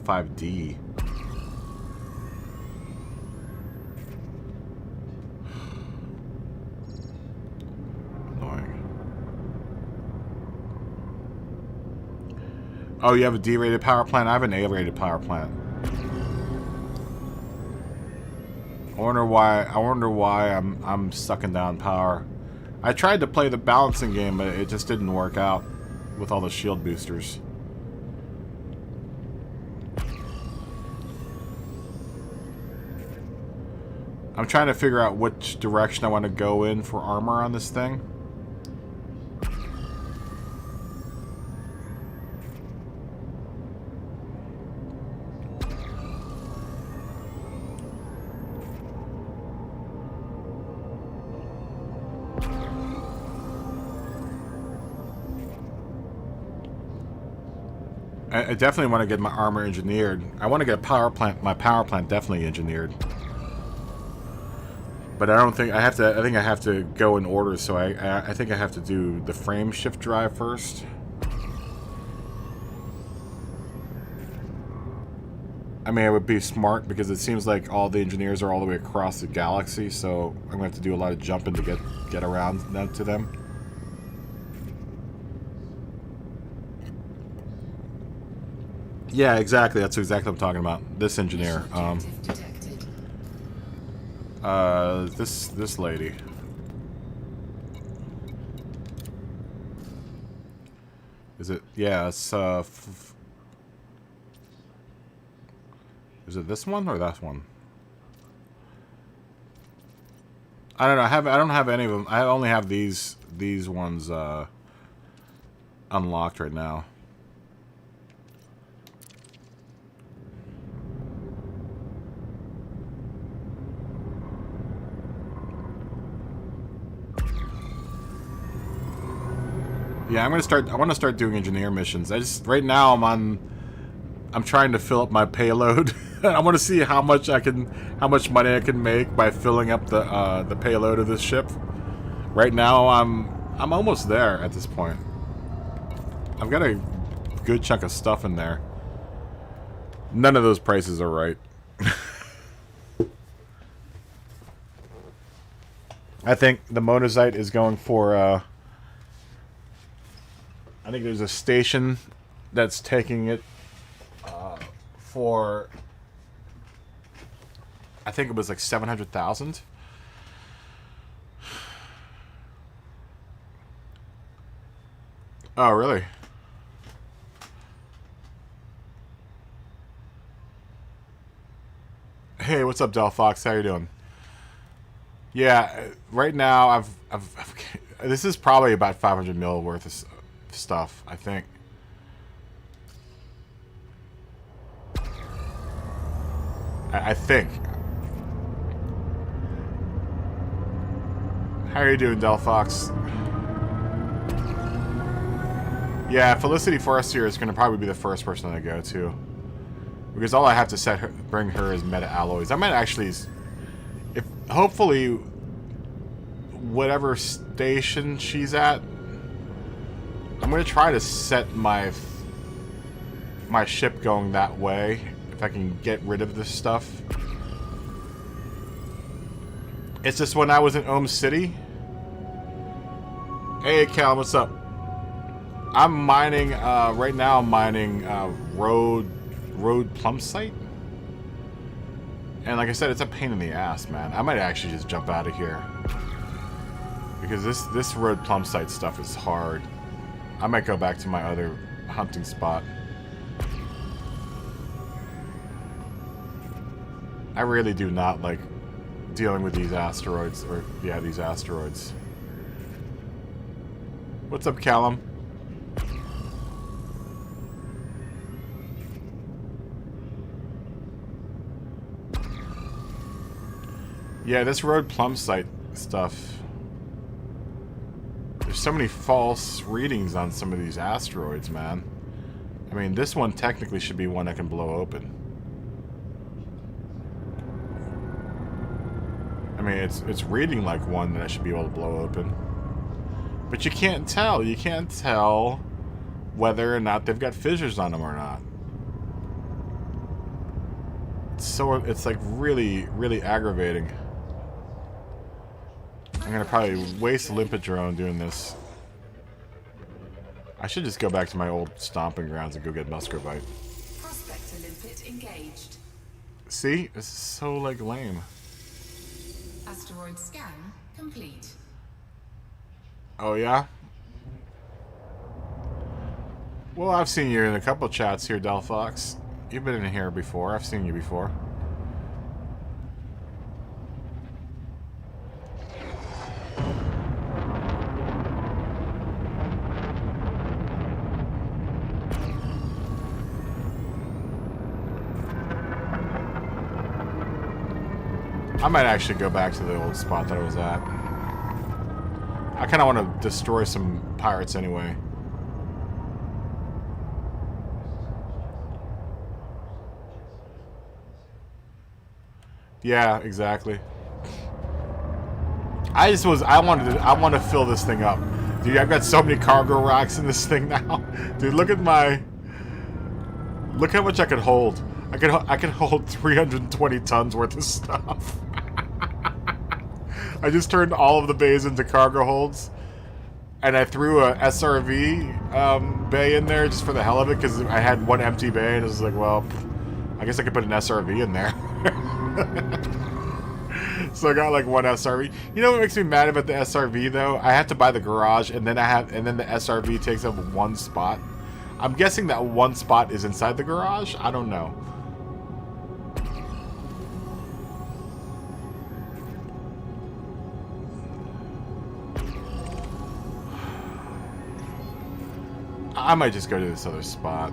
5D. Oh, you have a D-rated power plant? I have an A-rated power plant. I wonder why I'm sucking down power. I tried to play the balancing game, but it just didn't work out with all the shield boosters. I'm trying to figure out which direction I want to go in for armor on this thing. I definitely want to get my armor engineered. I want to get my power plant definitely engineered. But I don't think I have to. I think I have to go in order. So I think I have to do the frame shift drive first. I mean, it would be smart because it seems like all the engineers are all the way across the galaxy. So I'm going to have to do a lot of jumping to get around them to them. Yeah, exactly. That's exactly what I'm talking about. This engineer. This lady. Is it? Yeah, it's is it this one or that one? I don't know. I don't have any of them. I only have these ones unlocked right now. Yeah, I want to start doing engineer missions. Right now I'm trying to fill up my payload. I want to see how much money I can make by filling up the payload of this ship. Right now I'm almost there at this point. I've got a good chunk of stuff in there. None of those prices are right. I think the monazite is going for I think there's a station that's taking it for, I think it was like 700,000. Oh, really? Hey, what's up, Del Fox? How you doing? Yeah, right now this is probably about 500 mil worth of stuff, I think. I think. How are you doing, Del Fox? Yeah, Felicity Forrestier is going to probably be the first person I go to. Because all I have to bring her is meta alloys. I might actually, hopefully, whatever station she's at, I'm going to try to set my ship going that way, if I can get rid of this stuff. It's just when I was in Ohm City. Hey, Cal, what's up? I'm mining, right now I'm mining, road plum site. And like I said, it's a pain in the ass, man. I might actually just jump out of here. Because this road plum site stuff is hard. I might go back to my other hunting spot. I really do not like dealing with these asteroids, or yeah, these asteroids. What's up, Callum? Yeah, this road plum site stuff. There's so many false readings on some of these asteroids, man. I mean, this one technically should be one I can blow open. I mean, it's reading like one that I should be able to blow open. But you can't tell. You can't tell whether or not they've got fissures on them or not. So it's like really, really aggravating. I'm gonna probably waste limpet drone doing this. I should just go back to my old stomping grounds and go get muscovite. Prospector limpet engaged. See? This is so like lame. Asteroid scan complete. Oh yeah? Well, I've seen you in a couple chats here, Delphox. You've been in here before. I've seen you before. I might actually go back to the old spot that I was at. I kind of want to destroy some pirates anyway. Yeah, exactly. I want to fill this thing up. Dude, I've got so many cargo racks in this thing now. Dude, look how much I could hold. I could hold 320 tons worth of stuff. I just turned all of the bays into cargo holds, and I threw a SRV bay in there just for the hell of it because I had one empty bay, and I was like, well, I guess I could put an SRV in there. So I got like one SRV. You know what makes me mad about the SRV though? I have to buy the garage, and then the SRV takes up one spot. I'm guessing that one spot is inside the garage. I don't know. I might just go to this other spot.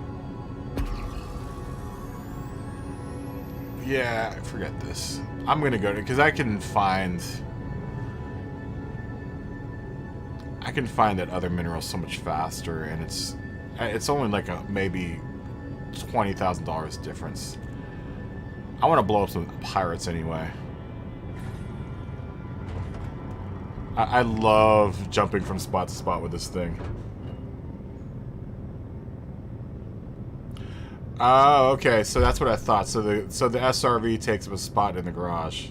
Yeah, forget this. I'm gonna go to, because I can find that other mineral so much faster, and it's only like a maybe $20,000 difference. I want to blow up some pirates anyway. I love jumping from spot to spot with this thing. Oh, okay, so that's what I thought. So the SRV takes up a spot in the garage.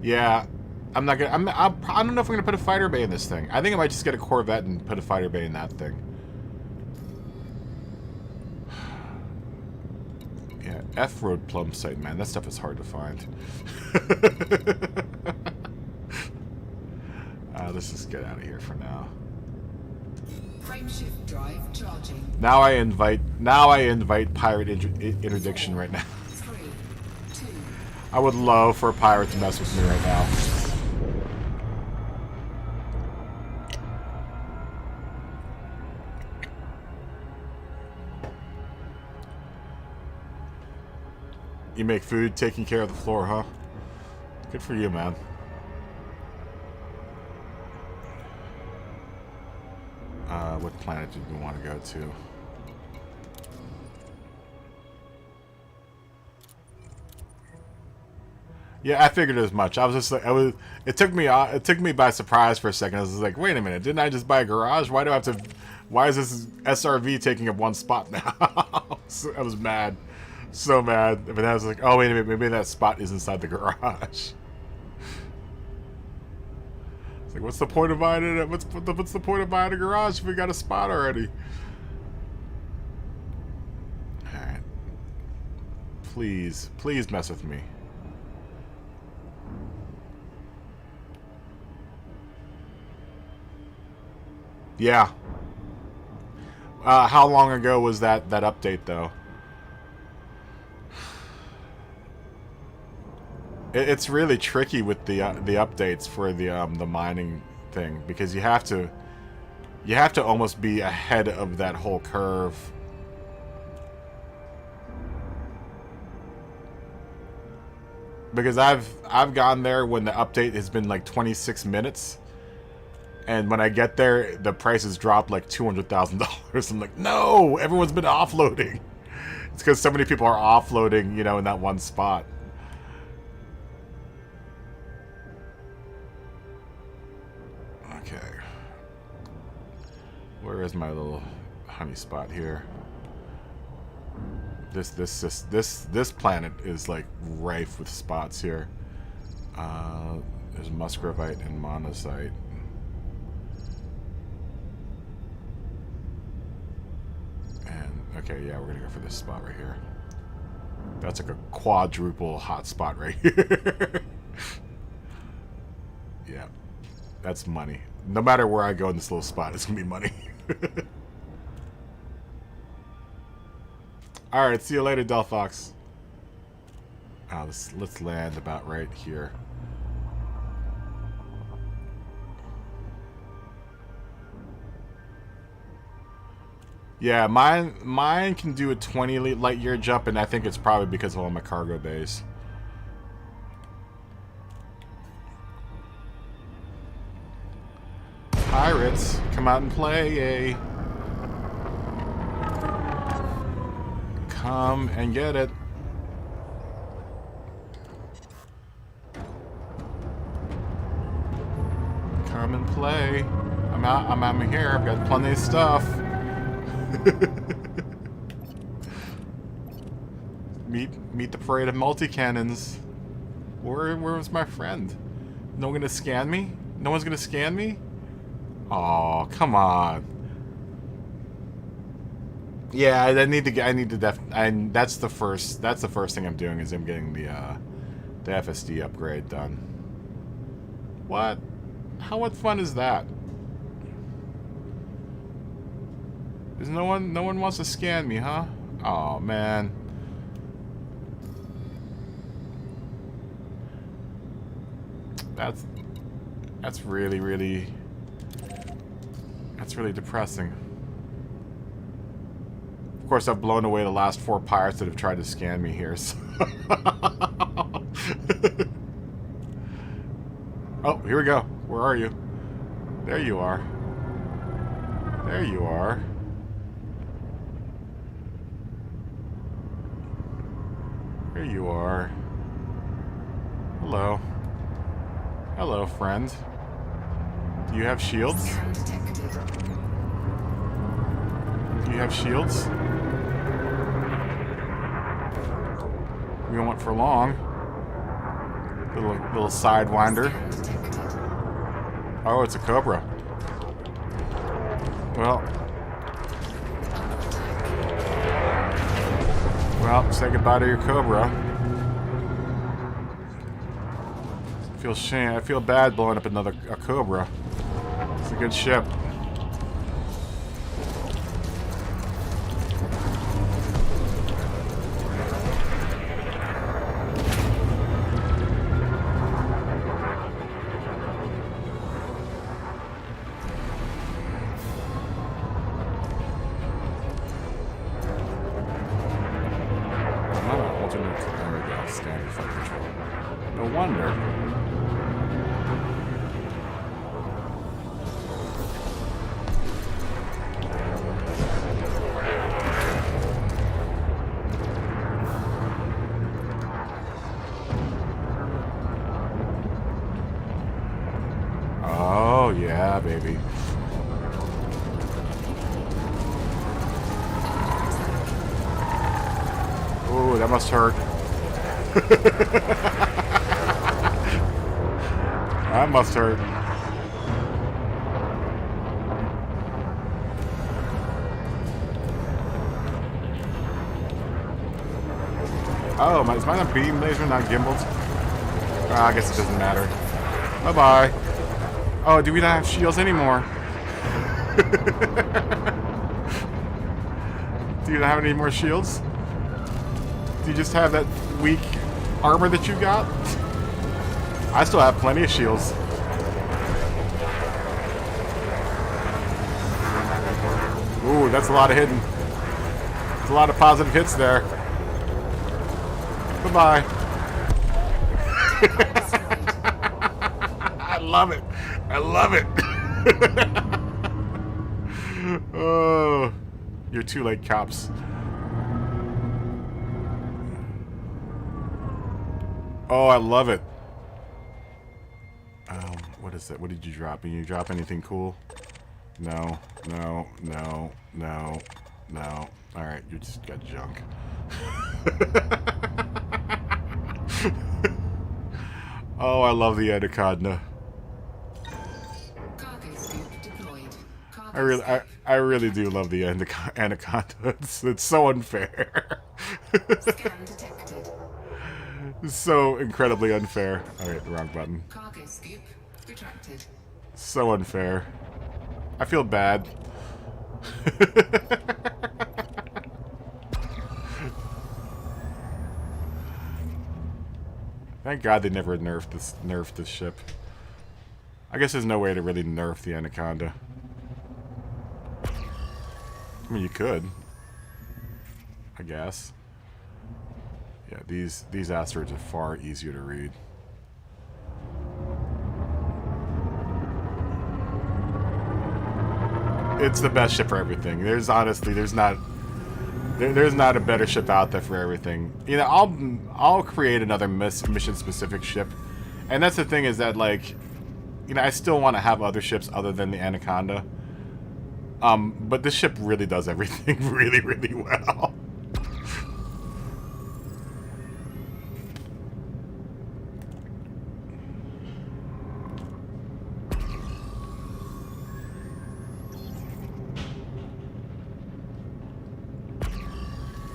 Yeah, I'm not gonna. I don't know if we're gonna put a fighter bay in this thing. I think I might just get a Corvette and put a fighter bay in that thing. Yeah, F-Road plum site, man. That stuff is hard to find. Let's just get out of here for now. Frameshift drive charging. Now I invite pirate interdiction right now. 3, 2. I would love for a pirate to mess with me right now. You make food, taking care of the floor, huh? Good for you, man. What planet did you want to go to? Yeah, I figured as much. I was just like, It took me by surprise for a second. I was like, wait a minute, didn't I just buy a garage? Why do I have to? Why is this SRV taking up one spot now? So I was mad, so mad. But I was like, oh wait a minute, maybe that spot is inside the garage. It's like, what's the point of buying it? What's the point of buying a garage if we got a spot already? All right, please mess with me. Yeah. How long ago was that update though? It's really tricky with the updates for the mining thing, because you have to almost be ahead of that whole curve. Because I've gone there when the update has been like 26 minutes. And when I get there, the prices dropped like $200,000. I'm like, no, everyone's been offloading. It's because so many people are offloading, you know, in that one spot. Okay. Where is my little honey spot here? This planet is like rife with spots here. There's musgravite and monazite. Okay, yeah, we're gonna go for this spot right here. That's like a quadruple hot spot right here. Yeah, that's money. No matter where I go in this little spot, it's gonna be money. All right, see you later, Delphox. Let's land about right here. Yeah, mine can do a 20 light year jump, and I think it's probably because of all my cargo bays. Pirates, come out and play, Come and get it. Come and play. I'm out here. I've got plenty of stuff. meet the parade of multi-cannons. Where was my friend? No one gonna scan me? No one's gonna scan me? Oh, come on. Yeah, that's the first thing I'm doing, is I'm getting the FSD upgrade done. What fun is that? There's no one wants to scan me, huh? Oh man. That's really depressing. Of course, I've blown away the last 4 pirates that have tried to scan me here. So. Oh, here we go. Where are you? There you are. There you are. There you are. Hello. Hello, friend. Do you have shields? Do you have shields? We won't for long. Little sidewinder. Oh, it's a cobra. Well, say goodbye to your cobra. I feel bad blowing up a cobra. It's a good ship. Standard flight control. No wonder. Ooh, that must hurt. That must hurt. Oh, is mine a beam laser, not gimbaled? I guess it doesn't matter. Bye-bye. Oh, do we not have shields anymore? Do you not have any more shields? Do you just have that weak armor that you got? I still have plenty of shields. Ooh, that's a lot of hidden. There's a lot of positive hits there. Goodbye. I love it. I love it. Oh, you're too late, cops. Oh, I love it. What is that? What did you drop? Did you drop anything cool? No, no, no, no, no. Alright, you just got junk. Oh, I love the Anaconda. Cargo scoop deployed. I really do love the Anaconda. It's so unfair. Scan detected. It's so incredibly unfair. Alright, the wrong button. Cargo scoop retracted. So unfair. I feel bad. Thank God they never nerfed this ship. I guess there's no way to really nerf the Anaconda. I mean, you could. I guess. Yeah, these asteroids are far easier to read. It's the best ship for everything. There's not a better ship out there for everything. You know, I'll create another mission specific ship, and that's the thing is that, like, you know, I still want to have other ships other than the Anaconda. But this ship really does everything really, really well.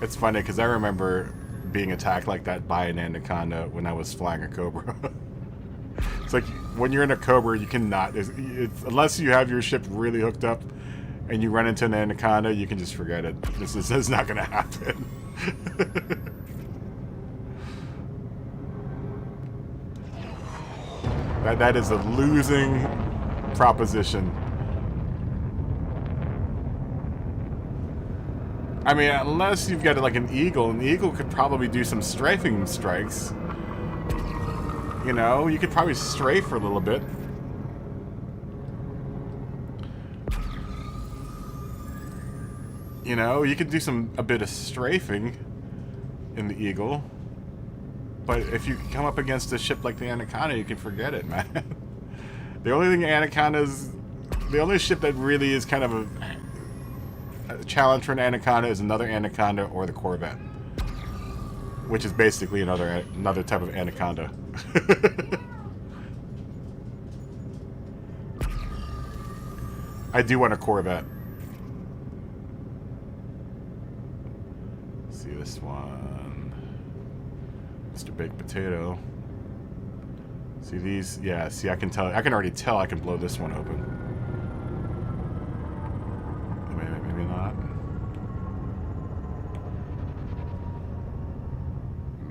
It's funny because I remember being attacked like that by an Anaconda when I was flying a Cobra. It's like when you're in a Cobra, you cannot, unless you have your ship really hooked up and you run into an Anaconda, you can just forget it. This is not going to happen. That is a losing proposition. I mean, unless you've got like an Eagle could probably do some strafing strikes. You know, you could probably strafe for a little bit. You know, you could do a bit of strafing in the Eagle. But if you come up against a ship like the Anaconda, you can forget it, man. The only ship that really is kind of a challenge for an Anaconda is another Anaconda or the Corvette, which is basically another type of Anaconda. I do want a Corvette. Let's see this one, Mr. Baked Potato. See these? Yeah. See, I can already tell I can blow this one open. Maybe not.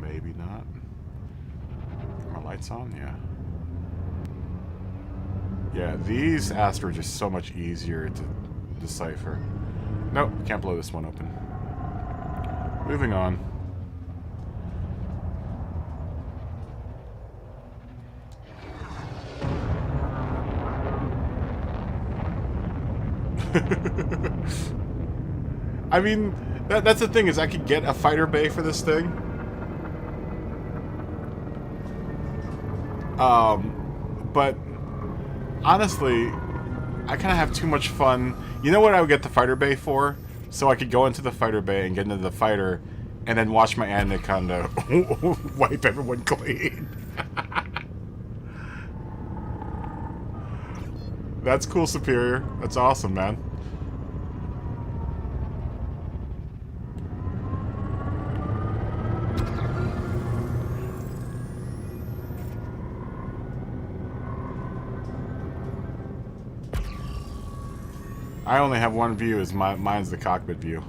Maybe not. Are my lights on? Yeah. Yeah, these asteroids are so much easier to decipher. Nope, can't blow this one open. Moving on. I mean, that's the thing is I could get a fighter bay for this thing. But honestly, I kind of have too much fun. You know what I would get the fighter bay for? So I could go into the fighter bay and get into the fighter and then watch my anaconda wipe everyone clean. That's cool, Superior. That's awesome, man. I only have one view, is mine's the cockpit view.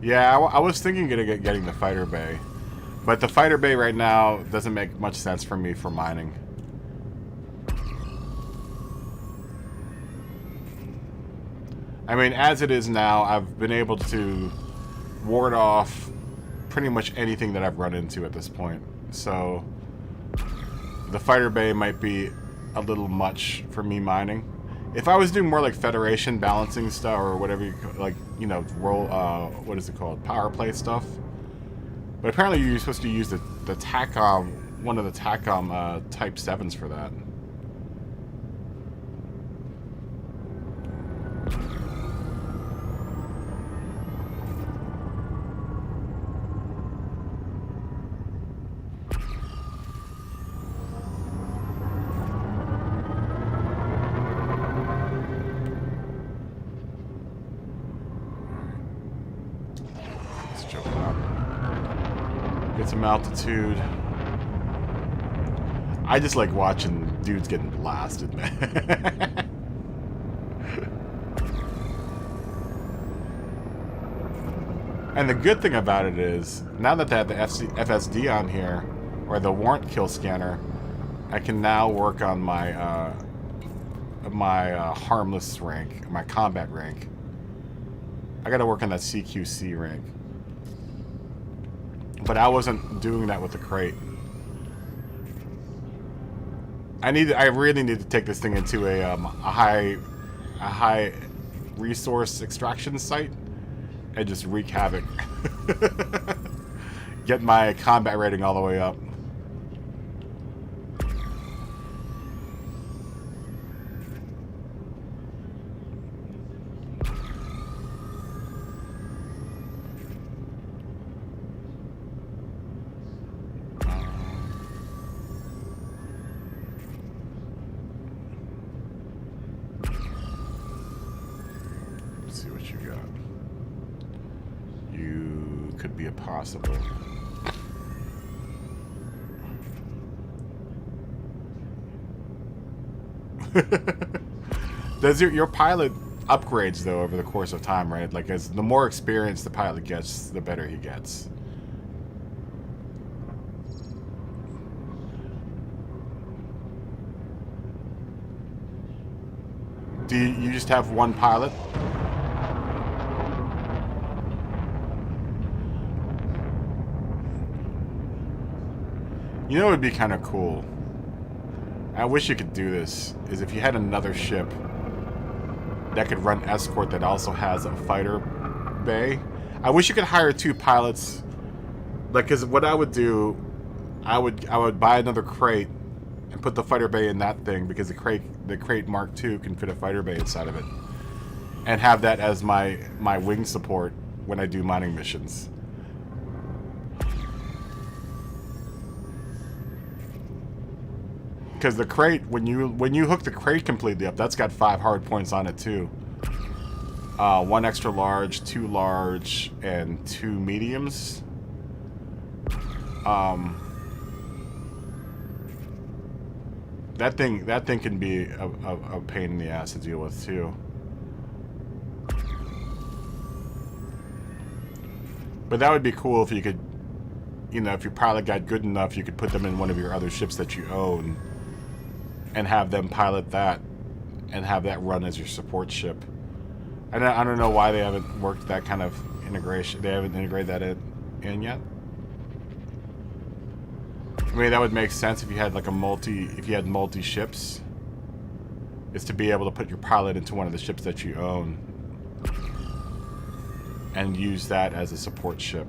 Yeah, I was thinking of getting the fighter bay, but the fighter bay right now doesn't make much sense for me for mining. I mean, as it is now, I've been able to ward off pretty much anything that I've run into at this point. So the fighter bay might be a little much for me mining. If I was doing more like Federation balancing stuff or whatever, like, you know, roll, what is it called? Power play stuff. But apparently you're supposed to use the TACOM, one of the TACOM Type 7s for that. Get some altitude. I just like watching dudes getting blasted, man. And the good thing about it is, now that they have the FSD on here, or the warrant kill scanner, I can now work on my harmless rank, my combat rank. I gotta work on that CQC rank. But I wasn't doing that with the crate. I really need to take this thing into a high resource extraction site and just wreak havoc. Get my combat rating all the way up. Possible. Does your pilot upgrades though over the course of time, right? Like, as the more experience the pilot gets, the better he gets. Do you just have one pilot? You know what would be kind of cool? I wish you could do this, is if you had another ship that could run escort that also has a fighter bay. I wish you could hire two pilots. Like, cause what I would do, I would buy another crate and put the fighter bay in that thing, because the crate Mark II can fit a fighter bay inside of it. And have that as my wing support when I do mining missions. Because the crate, when you hook the crate completely up, that's got 5 hard points on it too. 1 extra large, 2 large, and 2 mediums. That thing can be a pain in the ass to deal with too. But that would be cool if you could, you know, if your pilot got good enough, you could put them in one of your other ships that you own. And have them pilot that, and have that run as your support ship. And I don't know why they haven't worked that kind of integration. They haven't integrated that in yet. I mean, that would make sense if you had like multi ships. Is to be able to put your pilot into one of the ships that you own, and use that as a support ship.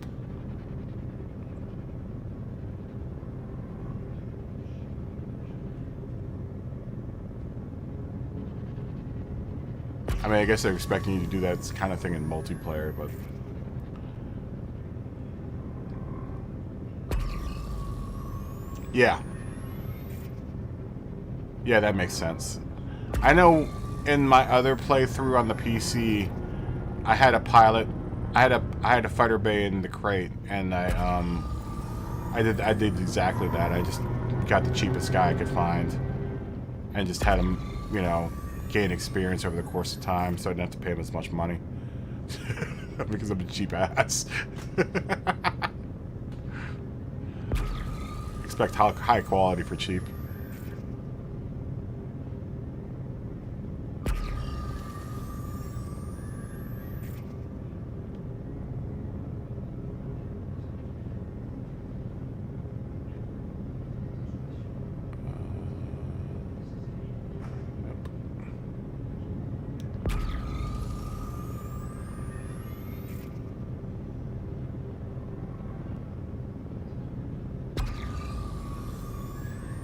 I mean, I guess they're expecting you to do that kind of thing in multiplayer, but... Yeah. Yeah, that makes sense. I know in my other playthrough on the PC, I had a pilot... I had a fighter bay in the crate, and I did exactly that. I just got the cheapest guy I could find, and just had him, you know, gain experience over the course of time, so I didn't have to pay him as much money because I'm a cheap ass. Expect high quality for cheap.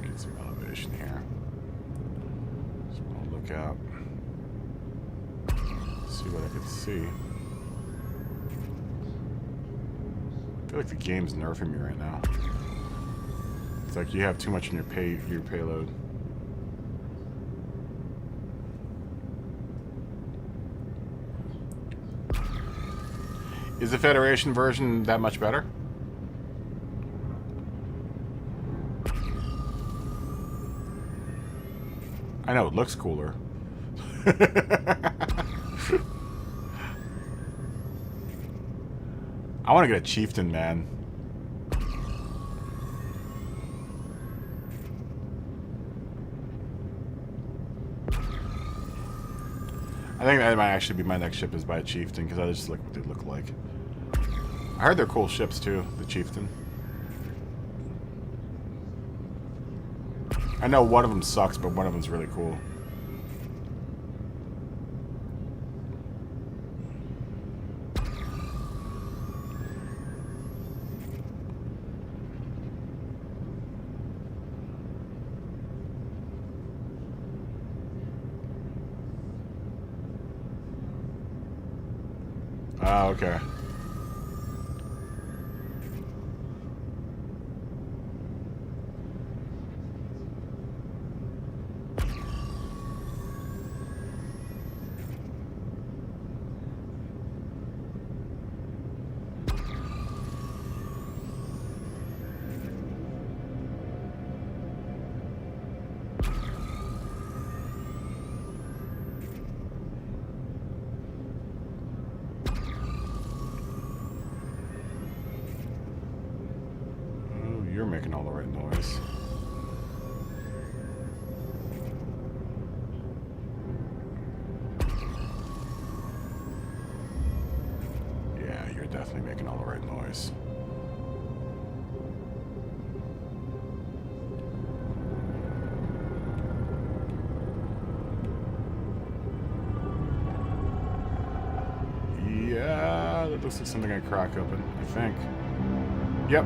Get some elevation here. Just want to look out. See what I can see. I feel like the game's nerfing me right now. It's like you have too much in your payload. Is the Federation version that much better? I know, it looks cooler. I want to get a chieftain, man. I think that might actually be my next ship, is by a chieftain, because I just like what they look like. I heard they're cool ships too, the chieftain. I know one of them sucks, but one of them's really cool. Ah, okay. You're making all the right noise. Yeah, you're definitely making all the right noise. Yeah, that looks like something I crack open, I think. Yep.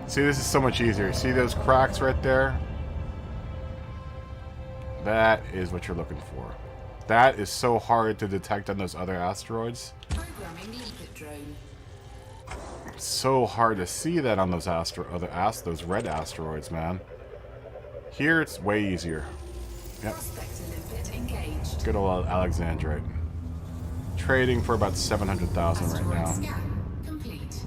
See, this is so much easier. See those cracks right there? That is what you're looking for. That is so hard to detect on those other asteroids. Programming the input drone. It's so hard to see that on those those red asteroids, man. Here it's way easier. Yep. Prospector limpet engaged. Good old Alexandrite. Trading for about 700,000 right Asteroid now. scan complete.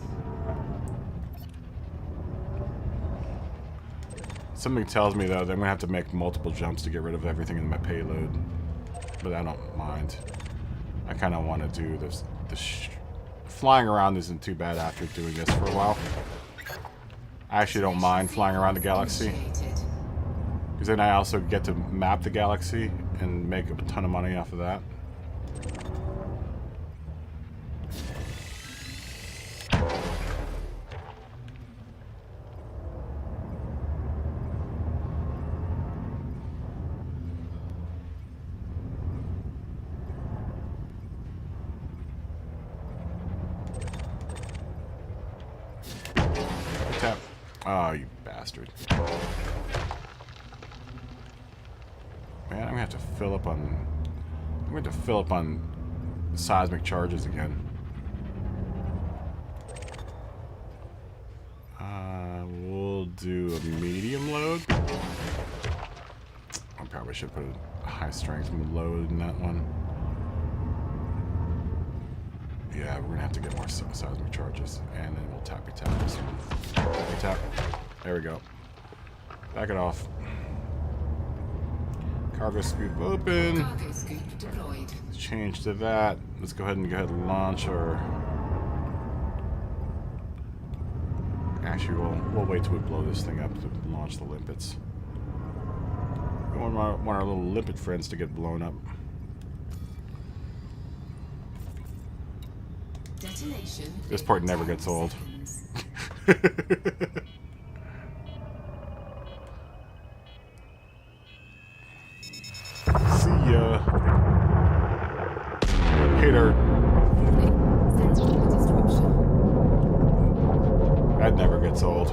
Something tells me, though, that I'm going to have to make multiple jumps to get rid of everything in my payload. But I don't mind. I kind of want to do this. Flying around isn't too bad after doing this for a while. I actually don't mind flying around the galaxy. Initiated. Because then I also get to map the galaxy and make a ton of money off of that. Tap. Oh, you bastard. Man, I'm gonna have to fill up on... I'm going to fill up on seismic charges again. We'll do a medium load. I probably should put a high strength load in that one. Yeah, we're gonna have to get more seismic charges, and then we'll tappy tap this one. Tappy tap. There we go. Back it off. Cargo scoop open. Cargo scoop deployed. Change to that. Let's go ahead and launch our. Actually, we'll wait till we blow this thing up to launch the limpets. We want our little limpet friends to get blown up. Detonation. This part never gets old. See ya. Hater. That never gets old.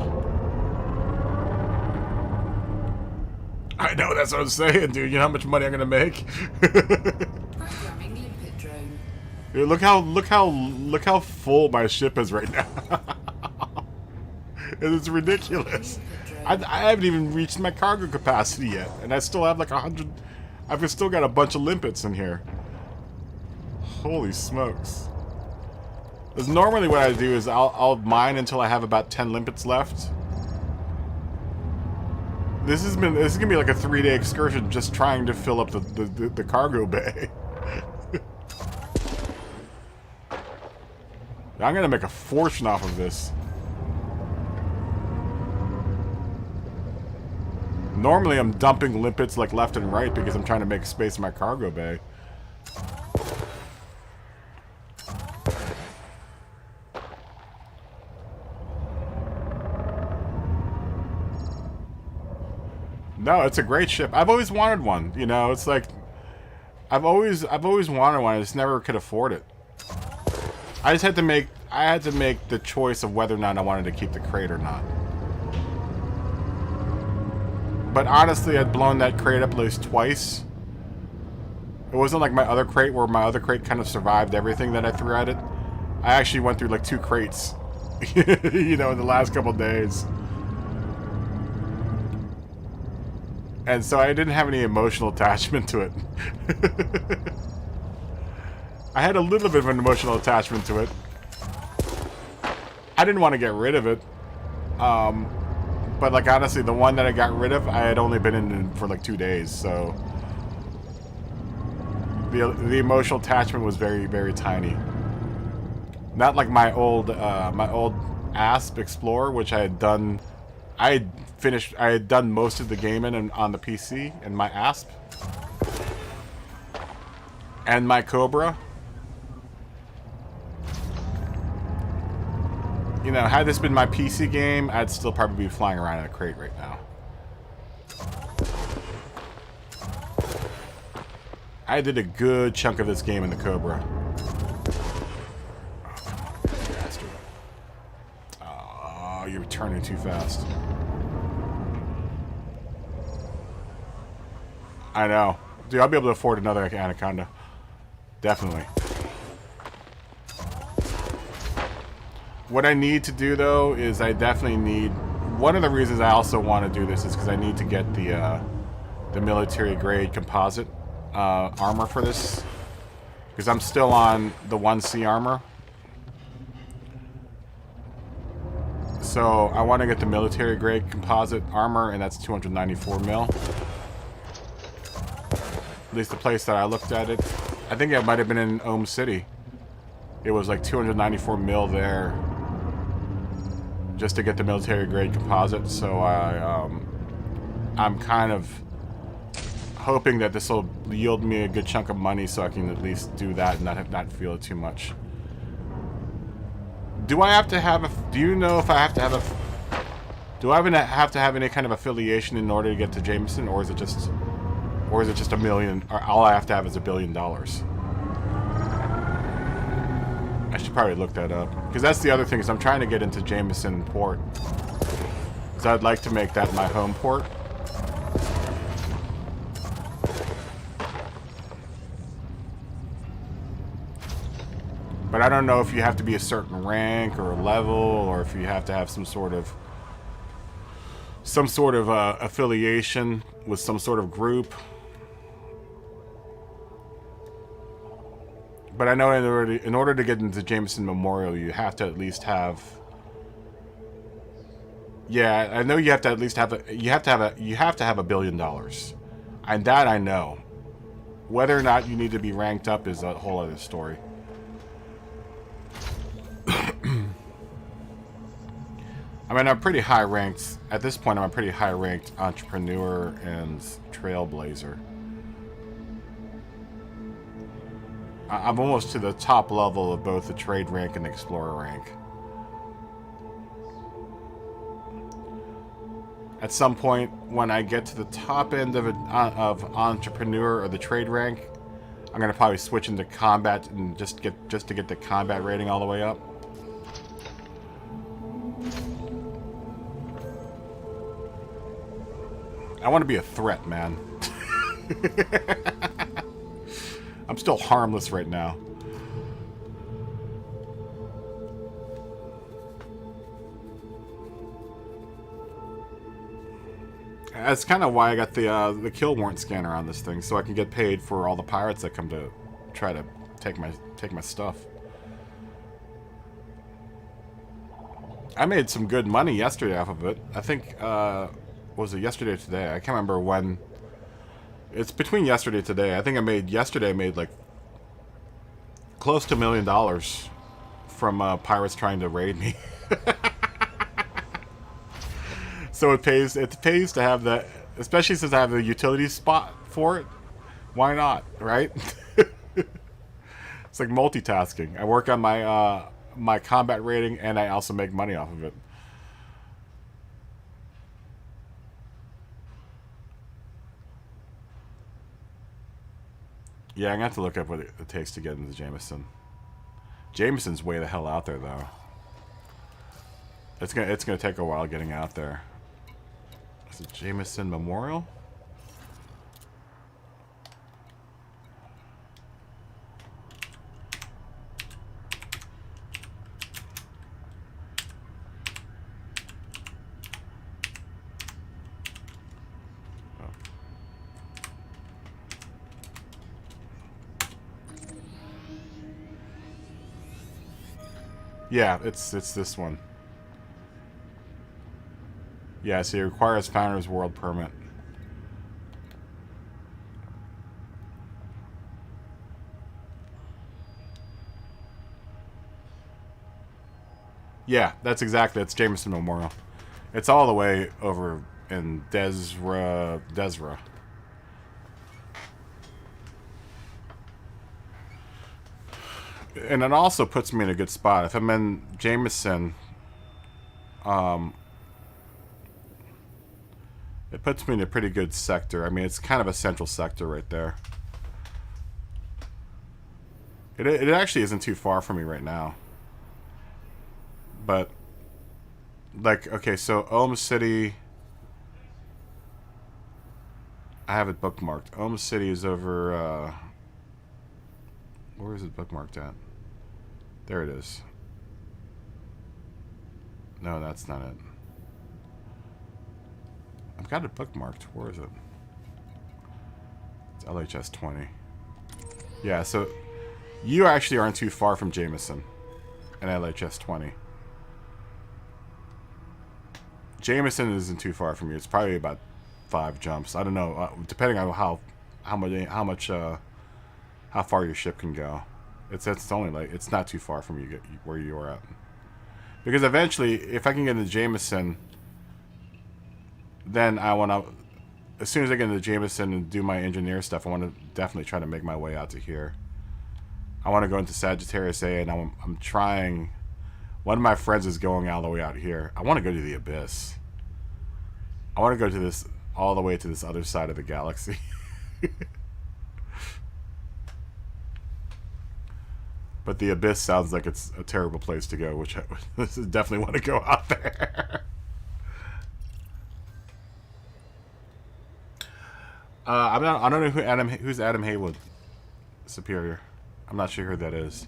I know, that's what I'm saying, dude. You know how much money I'm gonna make? Programming limpet drone. Dude, look how full my ship is right now. It's ridiculous. I haven't even reached my cargo capacity yet, and I still have like 100. I've still got a bunch of limpets in here. Holy smokes! Because normally what I do is I'll mine until I have about 10 limpets left. This is gonna be like a 3-day excursion just trying to fill up the cargo bay. I'm gonna make a fortune off of this. Normally I'm dumping limpets like left and right because I'm trying to make space in my cargo bay. No, it's a great ship. I've always wanted one. You know, it's like I've always wanted one. I just never could afford it. I had to make the choice of whether or not I wanted to keep the crate or not. But honestly, I'd blown that crate up at least twice. It wasn't like my other crate where my other crate kind of survived everything that I threw at it. I actually went through like 2 crates, you know, in the last couple of days. And so I didn't have any emotional attachment to it. I had a little bit of an emotional attachment to it. I didn't want to get rid of it. But like honestly, the one that I got rid of, I had only been in for like 2 days, so the emotional attachment was very, very tiny. Not like my old ASP Explorer, which I had done. I had done most of the gaming on the PC and my ASP and my Cobra. You know, had this been my PC game, I'd still probably be flying around in a crate right now. I did a good chunk of this game in the Cobra. Bastard. Oh, you're turning too fast. I know. Dude, I'll be able to afford another Anaconda. Definitely. What I need to do, though, is I definitely need... One of the reasons I also want to do this is because I need to get the military-grade composite armor for this. Because I'm still on the 1C armor. So I want to get the military-grade composite armor, and that's 294 mil. At least the place that I looked at it. I think it might have been in Ohm City. It was like 294 mil there. Just to get the military grade composite, so I'm kind of hoping that this will yield me a good chunk of money, so I can at least do that and not feel it too much. Do I have to have a? Do you know if I have to have a? Do I have to have any kind of affiliation in order to get to Jameson, or is it just $1 million? Or all I have to have is $1 billion? I should probably look that up. Because that's the other thing, is I'm trying to get into Jameson Port. Because I'd like to make that my home port. But I don't know if you have to be a certain rank or level, or if you have to have some sort of affiliation with some sort of group. But I know in order to get into Jameson Memorial, you have to at least have. Yeah, I know you have to at least have you have to have $1 billion, and that I know. Whether or not you need to be ranked up is a whole other story. I mean, I'm pretty high ranked at this point. I'm a pretty high ranked entrepreneur and trailblazer. I'm almost to the top level of both the trade rank and the explorer rank. At some point, when I get to the top end of entrepreneur or the trade rank, I'm gonna probably switch into combat and just to get the combat rating all the way up. I want to be a threat, man. I'm still harmless right now. That's kind of why I got the kill warrant scanner on this thing, so I can get paid for all the pirates that come to try to take my stuff. I made some good money yesterday off of it. I think was it yesterday or today? I can't remember when. It's between yesterday and today. I think yesterday I made like close to $1 million from pirates trying to raid me. So it pays to have that, especially since I have the utility spot for it. Why not, right? It's like multitasking. I work on my my combat rating, and I also make money off of it. Yeah, I'm gonna have to look up what it takes to get into Jameson. Jameson's way the hell out there, though. It's gonna take a while getting out there. Is it Jameson Memorial? Yeah, it's this one. Yeah, so it requires Founder's World Permit. Yeah, that's Jameson Memorial. It's all the way over in Desra. And it also puts me in a good spot. If I'm in Jameson, it puts me in a pretty good sector. I mean, it's kind of a central sector right there. It actually isn't too far from me right now. But, like, okay, so Ohm City, I have it bookmarked. Ohm City is over, where is it bookmarked at? There it is. No, that's not it. I've got it bookmarked. Where is it? It's LHS 20. Yeah, so you actually aren't too far from Jameson and LHS 20. Jameson isn't too far from you. It's probably about 5 jumps. I don't know, depending on how far your ship can go. It's only like, it's not too far from you where you are at. Because eventually, if I can get into Jameson, then I want to, as soon as I get into Jameson and do my engineer stuff, I want to definitely try to make my way out to here. I want to go into Sagittarius A, and I'm trying. One of my friends is going all the way out here. I want to go to the Abyss. I want to go to this, all the way to this other side of the galaxy. But the Abyss sounds like it's a terrible place to go, which I definitely want to go out there. I don't know who's Adam Haywood Superior. I'm not sure who that is.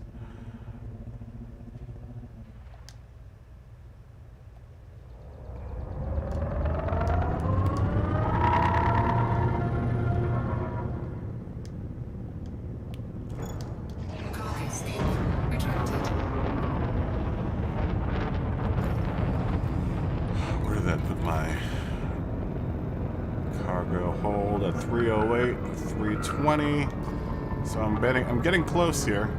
ahead and put my cargo hold at 308, 320. So I'm getting close here.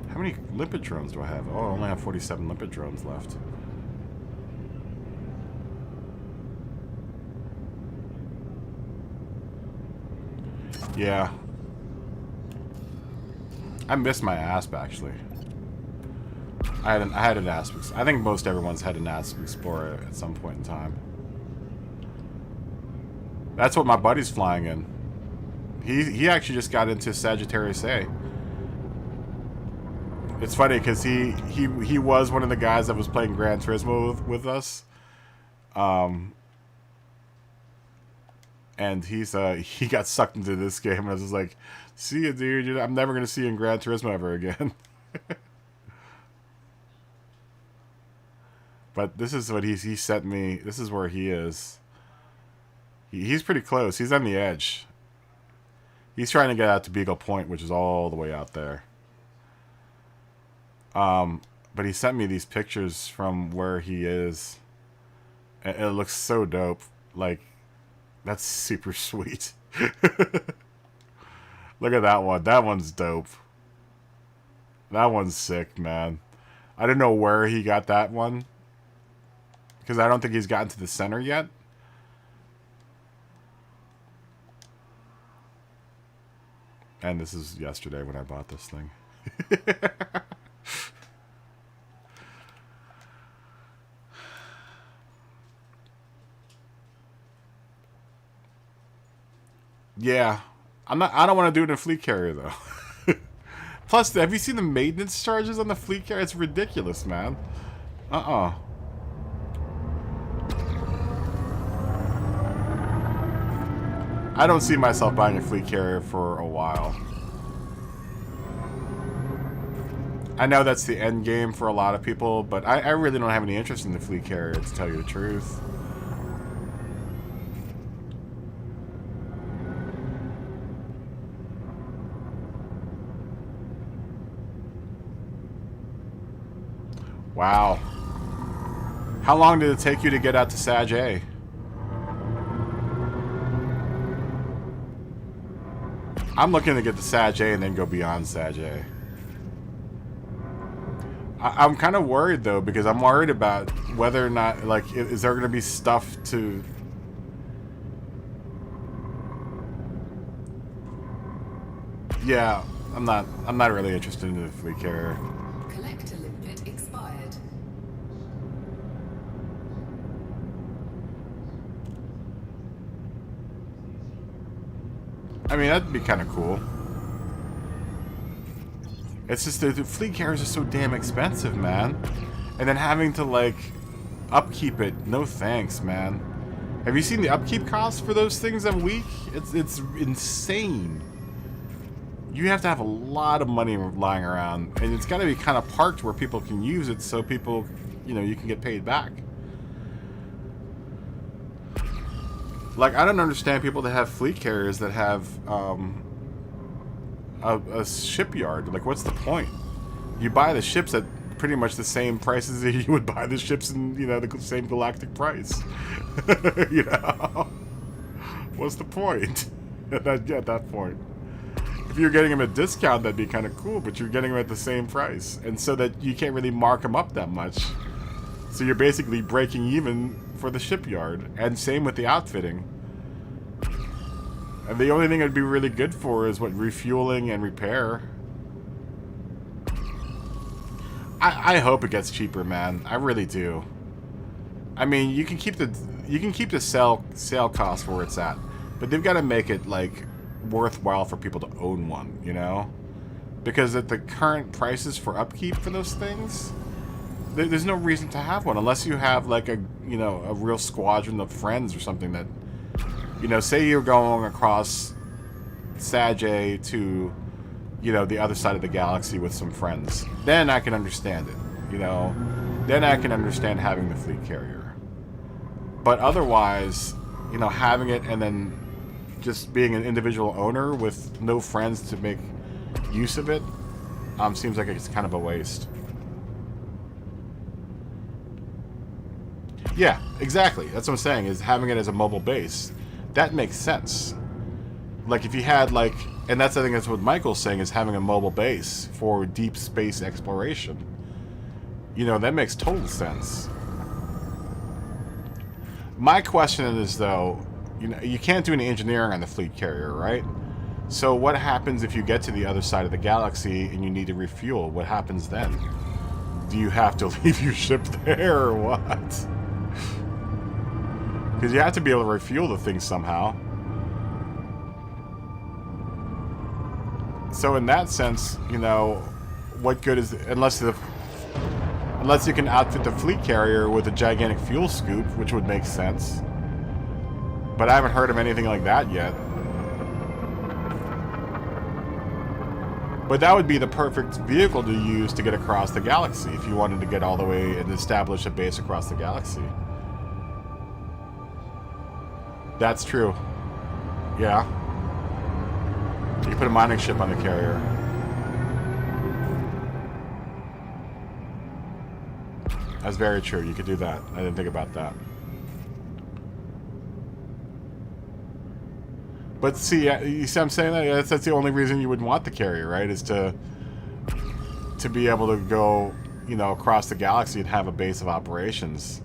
How many limpet drones do I have? Oh, I only have 47 limpet drones left. Yeah. I missed my ASP actually. I had an ASP. I think most everyone's had an ASP Explorer at some point in time. That's what my buddy's flying in. He actually just got into Sagittarius A. It's funny because he was one of the guys that was playing Gran Turismo with us. And he got sucked into this game, and I was just like, see you, dude. I'm never gonna see you in Gran Turismo ever again. But this is what he sent me. This is where he is. He's pretty close. He's on the edge. He's trying to get out to Beagle Point, which is all the way out there. But he sent me these pictures from where he is. And it looks so dope. Like, that's super sweet. Look at that one. That one's dope. That one's sick, man. I don't know where he got that one, because I don't think he's gotten to the center yet. And this is yesterday when I bought this thing. Yeah. I don't want to do it in a fleet carrier though. Plus, have you seen the maintenance charges on the fleet carrier? It's ridiculous, man. I don't see myself buying a fleet carrier for a while. I know that's the end game for a lot of people, but I really don't have any interest in the fleet carrier, to tell you the truth. Wow. How long did it take you to get out to Sag A? I'm looking to get to Sag A and then go beyond Sag A. I'm kind of worried though, because I'm worried about whether or not, like, is there going to be stuff to... Yeah, I'm not really interested in the fleet carrier. Collector limpet expired. I mean, that'd be kind of cool. It's just the fleet carriers are so damn expensive, man. And then having to, like, upkeep it, no thanks, man. Have you seen the upkeep costs for those things a week? It's insane. You have to have a lot of money lying around, and it's got to be kind of parked where people can use it, so people, you know, you can get paid back. Like, I don't understand people that have fleet carriers that have a shipyard. Like, what's the point? You buy the ships at pretty much the same prices that you would buy the ships in, you know, the same galactic price. You know? What's the point at that point? If you're getting them at discount, that'd be kind of cool, but you're getting them at the same price. And so that you can't really mark them up that much. So you're basically breaking even for the shipyard. And same with the outfitting. And the only thing it'd be really good for is, what, refueling and repair. I hope it gets cheaper, man. I really do. I mean, you can keep the sale cost where it's at, but they've got to make it, like, worthwhile for people to own one, you know? Because at the current prices for upkeep for those things, there's no reason to have one unless you have, like, a, you know, a real squadron of friends or something that, you know, say you're going across Sag A to, you know, the other side of the galaxy with some friends. Then I can understand it, you know? Then I can understand having the fleet carrier. But otherwise, you know, having it and then just being an individual owner with no friends to make use of it, seems like it's kind of a waste. Yeah, exactly. That's what I'm saying, is having it as a mobile base. That makes sense. Like, if you had, like... And that's, I think that's what Michael's saying, is having a mobile base for deep space exploration. You know, that makes total sense. My question is, though, you know, you can't do any engineering on the fleet carrier, right? So what happens if you get to the other side of the galaxy and you need to refuel? What happens then? Do you have to leave your ship there or what? Because you have to be able to refuel the thing somehow. So in that sense, you know, what good is... Unless you can outfit the fleet carrier with a gigantic fuel scoop, which would make sense. But I haven't heard of anything like that yet. But that would be the perfect vehicle to use to get across the galaxy if you wanted to get all the way and establish a base across the galaxy. That's true. Yeah. You put a mining ship on the carrier. That's very true. You could do that. I didn't think about that. But see, you see what I'm saying? That's the only reason you would want the carrier, right? Is to be able to go, you know, across the galaxy and have a base of operations.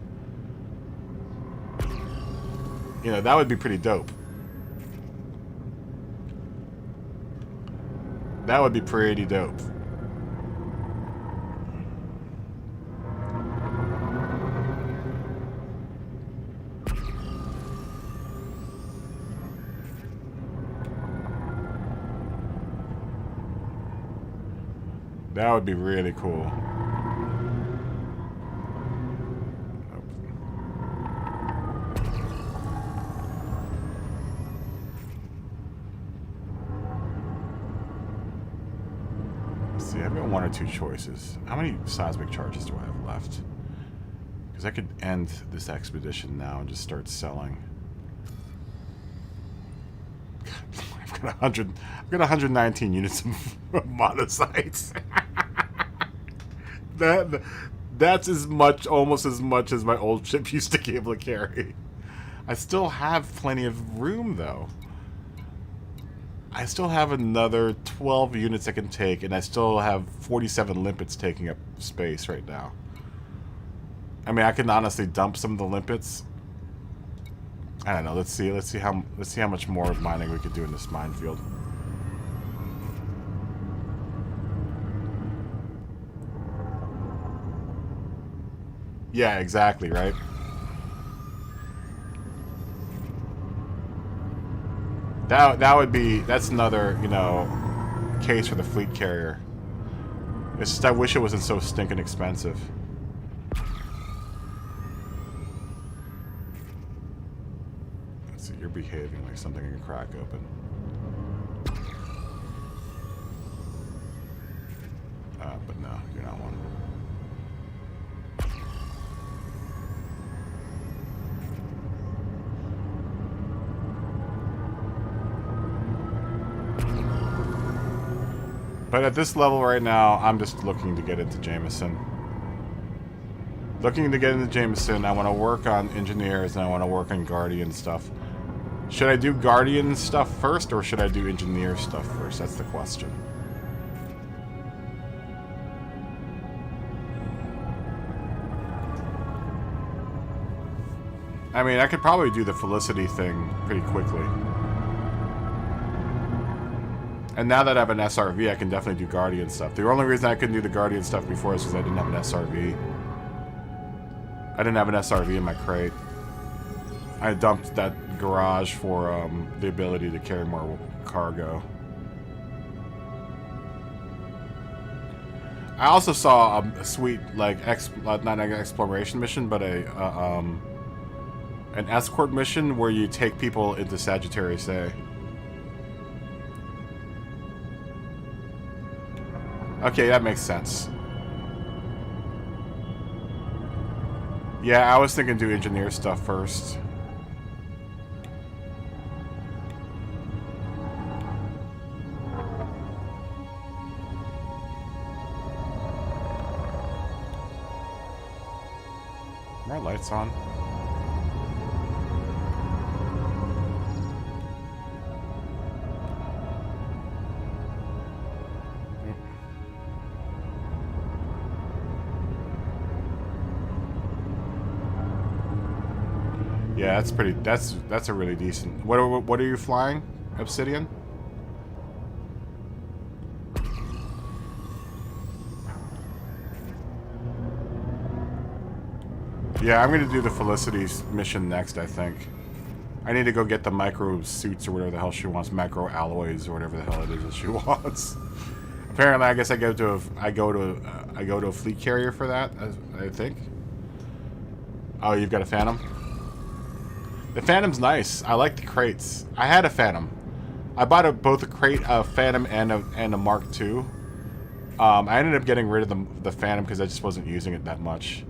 You know, that would be pretty dope. That would be pretty dope. That would be really cool. Let's see, I've got one or two choices. How many seismic charges do I have left? Because I could end this expedition now and just start selling. I've got 119 units of monocytes. That's almost as much as my old ship used to be able to carry. I still have plenty of room, though. I still have another 12 units I can take, and I still have 47 limpets taking up space right now. I mean, I can honestly dump some of the limpets. I don't know. Let's see how much more mining we could do in this minefield. Yeah, exactly, right? That's another, you know, case for the fleet carrier. It's just I wish it wasn't so stinking expensive. Let's see, you're behaving like something can crack open. But no, you're not one. But at this level right now, I'm just looking to get into Jameson. Looking to get into Jameson, I want to work on engineers and I want to work on Guardian stuff. Should I do Guardian stuff first or should I do engineer stuff first? That's the question. I mean, I could probably do the Felicity thing pretty quickly. And now that I have an SRV, I can definitely do Guardian stuff. The only reason I couldn't do the Guardian stuff before is because I didn't have an SRV. I didn't have an SRV in my crate. I dumped that garage for the ability to carry more cargo. I also saw a sweet, like, not an exploration mission, but an escort mission where you take people into Sagittarius A. Okay, that makes sense. Yeah, I was thinking do engineer stuff first. Are my lights on? Yeah, that's pretty. That's a really decent. What are you flying? Obsidian. Yeah, I'm gonna do the Felicity's mission next. I think. I need to go get the micro suits or whatever the hell she wants, micro alloys or whatever the hell it is that she wants. Apparently, I guess I go to a fleet carrier for that. I think. Oh, you've got a Phantom. The Phantom's nice. I like the crates. I had a Phantom. I bought both a crate, a Phantom, and a Mark II. I ended up getting rid of the Phantom because I just wasn't using it that much.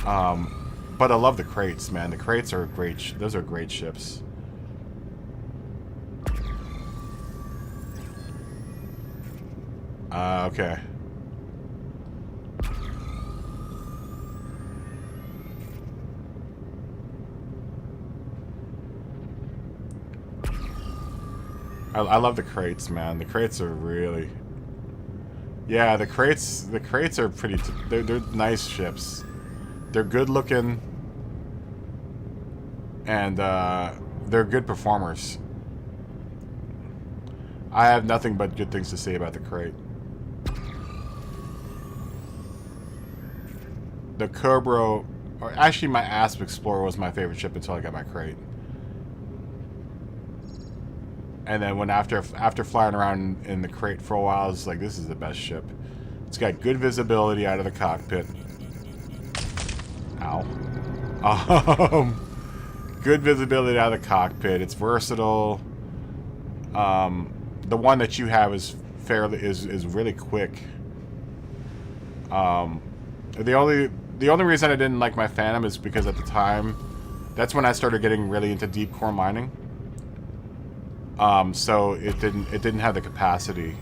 But I love the crates, man. The crates are great. Those are great ships. Okay. I love the crates, man. The crates are really... Yeah, the crates are pretty... They're nice ships. They're good looking. And, they're good performers. I have nothing but good things to say about the crate. The Cobra... Or actually, my Asp Explorer was my favorite ship until I got my crate. And then when after flying around in the crate for a while, I was like, this is the best ship. It's got good visibility out of the cockpit. Ow. Good visibility out of the cockpit. It's versatile. The one that you have is really quick. The only reason I didn't like my Phantom is because at the time, that's when I started getting really into deep core mining. So it didn't have the capacity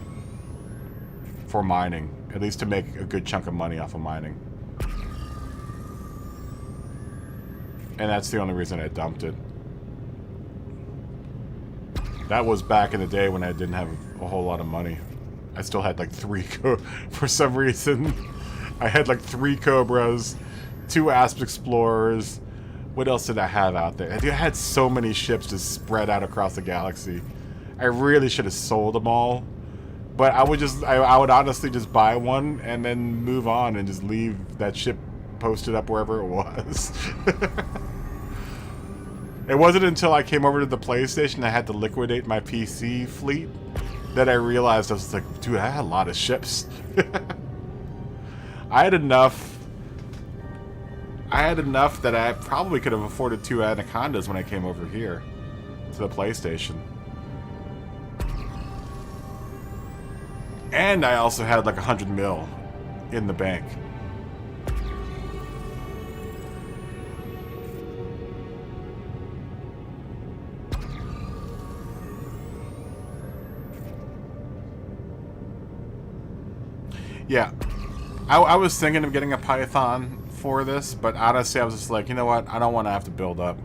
for mining, at least to make a good chunk of money off of mining. And that's the only reason I dumped it. That was back in the day when I didn't have a whole lot of money. I still had like for some reason, I had like 3 Cobras, 2 Asp Explorers. What else did I have out there? I had so many ships just spread out across the galaxy. I really should have sold them all. But I would honestly just buy one and then move on and just leave that ship posted up wherever it was. It wasn't until I came over to the PlayStation I had to liquidate my PC fleet that I realized I was like, dude, I had a lot of ships. I had enough that I probably could have afforded 2 Anacondas when I came over here to the PlayStation. And I also had like 100 mil in the bank. Yeah, I was thinking of getting a Python for this, but honestly I was just like, you know what, I don't want to have to build up.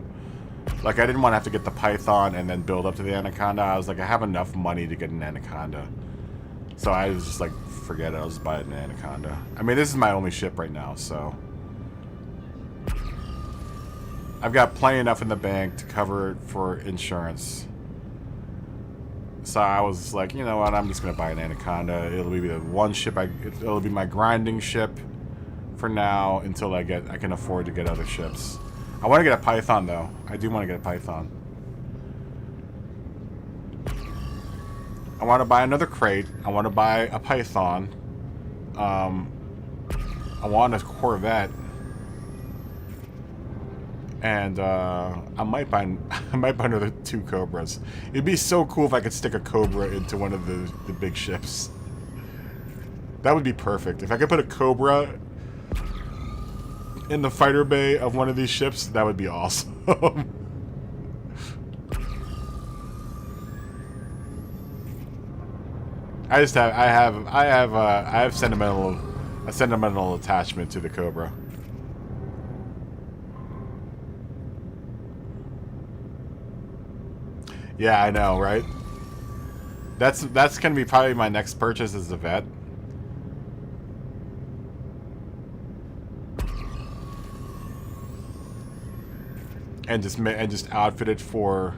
Like, I didn't want to have to get the Python and then build up to the Anaconda. I was like, I have enough money to get an Anaconda. So I was just like, forget it, I'll just buy an Anaconda. I mean, this is my only ship right now, so I've got plenty enough in the bank to cover it for insurance. So I was like, you know what, I'm just gonna buy an Anaconda. It'll be the one ship it'll be my grinding ship for now until I can afford to get other ships. I want to get a Python though. I do want to get a Python. I want to buy another crate. I want to buy a Python. I want a Corvette. And I might buy another 2 Cobras. It'd be so cool if I could stick a Cobra into one of the big ships. That would be perfect. If I could put a Cobra in the fighter bay of one of these ships, that would be awesome. I have a sentimental attachment to the Cobra. Yeah, I know, right? That's gonna be probably my next purchase as a vet. and just outfitted for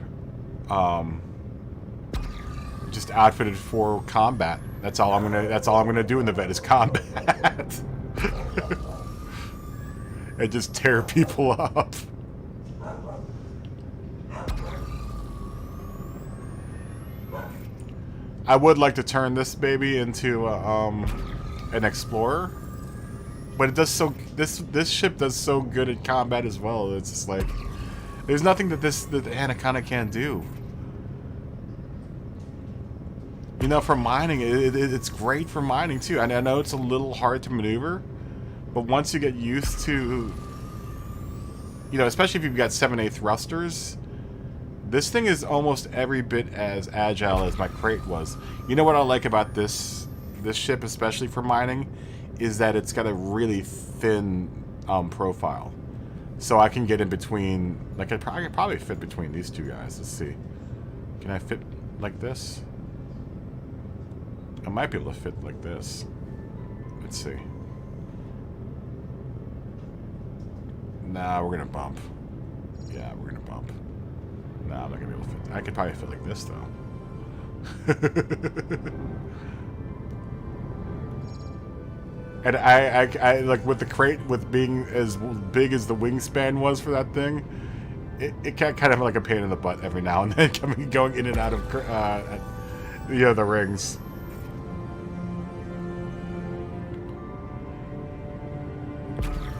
combat. That's all I'm gonna do in the vet is combat. And just tear people up. I would like to turn this baby into an explorer, but it does so. This ship does so good at combat as well. It's just like there's nothing that the Anaconda can't do. You know, for mining, it's great for mining too. And I know it's a little hard to maneuver, but once you get used to, you know, especially if you've got 7A thrusters, this thing is almost every bit as agile as my crate was. You know what I like about this ship, especially for mining, is that it's got a really thin profile. So I can get in between, like I could probably fit between these two guys. Let's see. Can I fit like this? I might be able to fit like this. Let's see. Nah, we're gonna bump. Yeah, we're gonna bump. Nah, I'm not gonna be able to fit. I could probably fit like this though. And I like with the crate, with being as big as the wingspan was for that thing, it got kind of like a pain in the butt every now and then, going in and out of you know, the rings.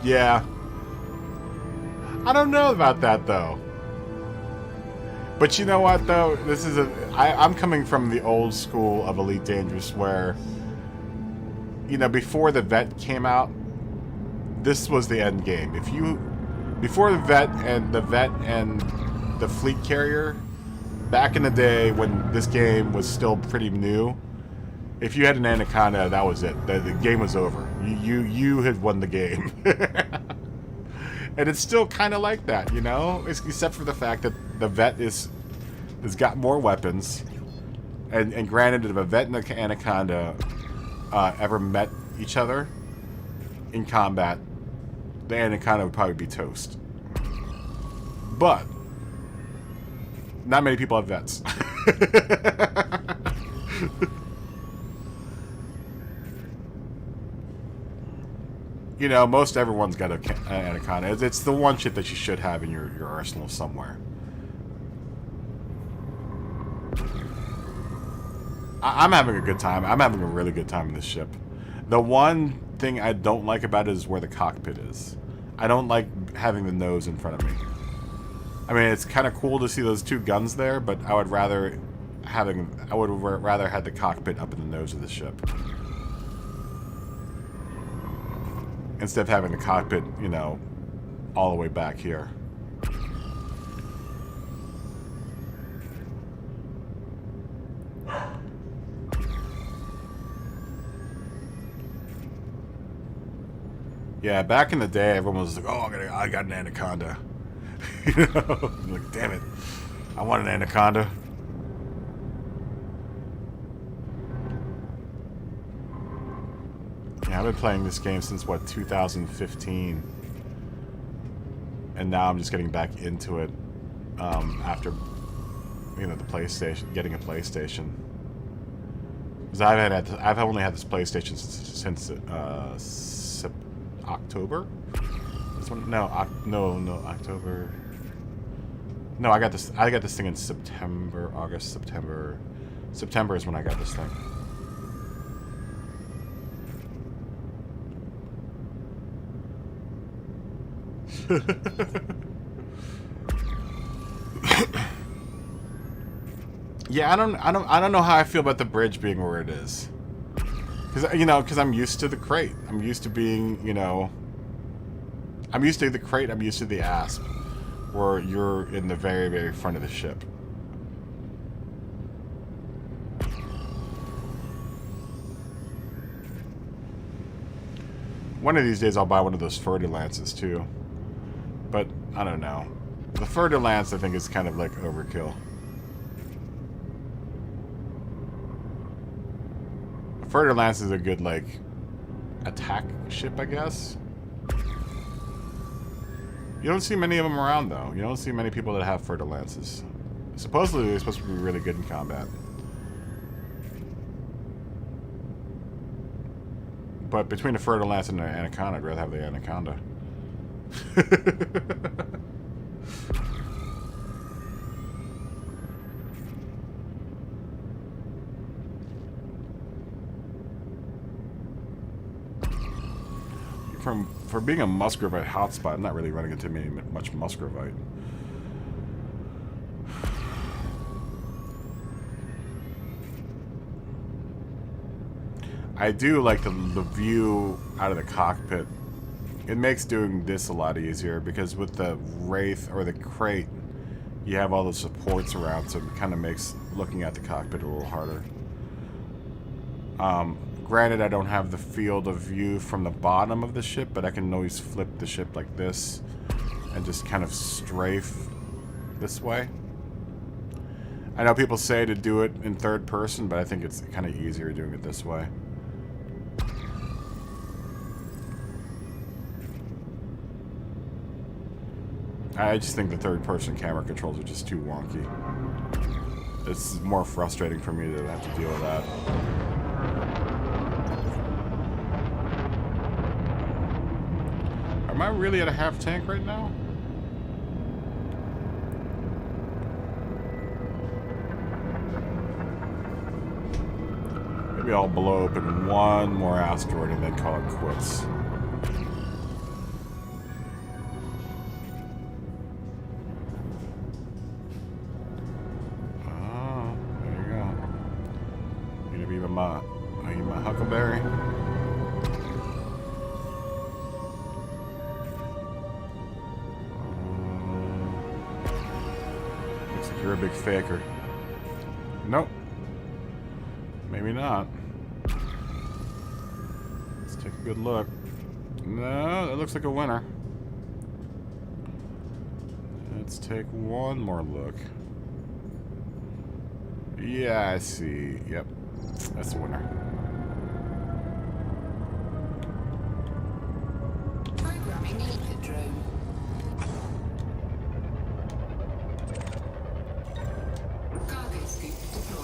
Yeah. I don't know about that though. But you know what though? This is I'm coming from the old school of Elite Dangerous where, you know, before the vet came out, this was the end game. Before the vet and the fleet carrier, back in the day when this game was still pretty new, if you had an Anaconda, that was it. The game was over. You had won the game. And it's still kind of like that, you know? Except for the fact that the vet has got more weapons. And granted, if a vet and the Anaconda ever met each other in combat, the Anaconda would probably be toast. But not many people have vets. You know, most everyone's got an Anaconda. It's the one shit that you should have in your arsenal somewhere. I'm having a good time. I'm having a really good time in this ship. The one thing I don't like about it is where the cockpit is. I don't like having the nose in front of me. I mean, it's kind of cool to see those two guns there, but I would rather have the cockpit up in the nose of the ship. Instead of having the cockpit, you know, all the way back here. Yeah, back in the day, everyone was like, "Oh, I got an Anaconda." You know, I'm like, damn it, I want an Anaconda. Yeah, I've been playing this game since what, 2015, and now I'm just getting back into it after, you know, the PlayStation, getting a PlayStation. Because I've only had this PlayStation since October. This one, no, October. No, I got this thing in September, August, September. September is when I got this thing. Yeah, I don't know how I feel about the bridge being where it is. Because I'm used to the crate. I'm used to being, you know, I'm used to the crate. I'm used to the asp, where you're in the very, very front of the ship. One of these days I'll buy one of those Fer-de-Lances too. But, I don't know. The Fer-de-Lance, I think, is kind of like overkill. A Fer-de-Lance is a good, like, attack ship, I guess. You don't see many of them around, though. You don't see many people that have fertile lances. Supposedly, they're supposed to be really good in combat. But between the fertile lance and the anaconda, I'd rather have the anaconda. For being a Musgravite hotspot, I'm not really running into much Musgravite. I do like the view out of the cockpit. It makes doing this a lot easier because with the Wraith or the crate, you have all the supports around, so it kind of makes looking at the cockpit a little harder. Granted, I don't have the field of view from the bottom of the ship, but I can always flip the ship like this and just kind of strafe this way. I know people say to do it in third person, but I think it's kind of easier doing it this way. I just think the third person camera controls are just too wonky. It's more frustrating for me to have to deal with that. Am I really at a half tank right now? Maybe I'll blow open one more asteroid and then call it quits. Oh, there you go. You're gonna be my huckleberry. You're a big faker. Nope. Maybe not. Let's take a good look. No, that looks like a winner. Let's take one more look. Yeah, I see. Yep. That's a winner.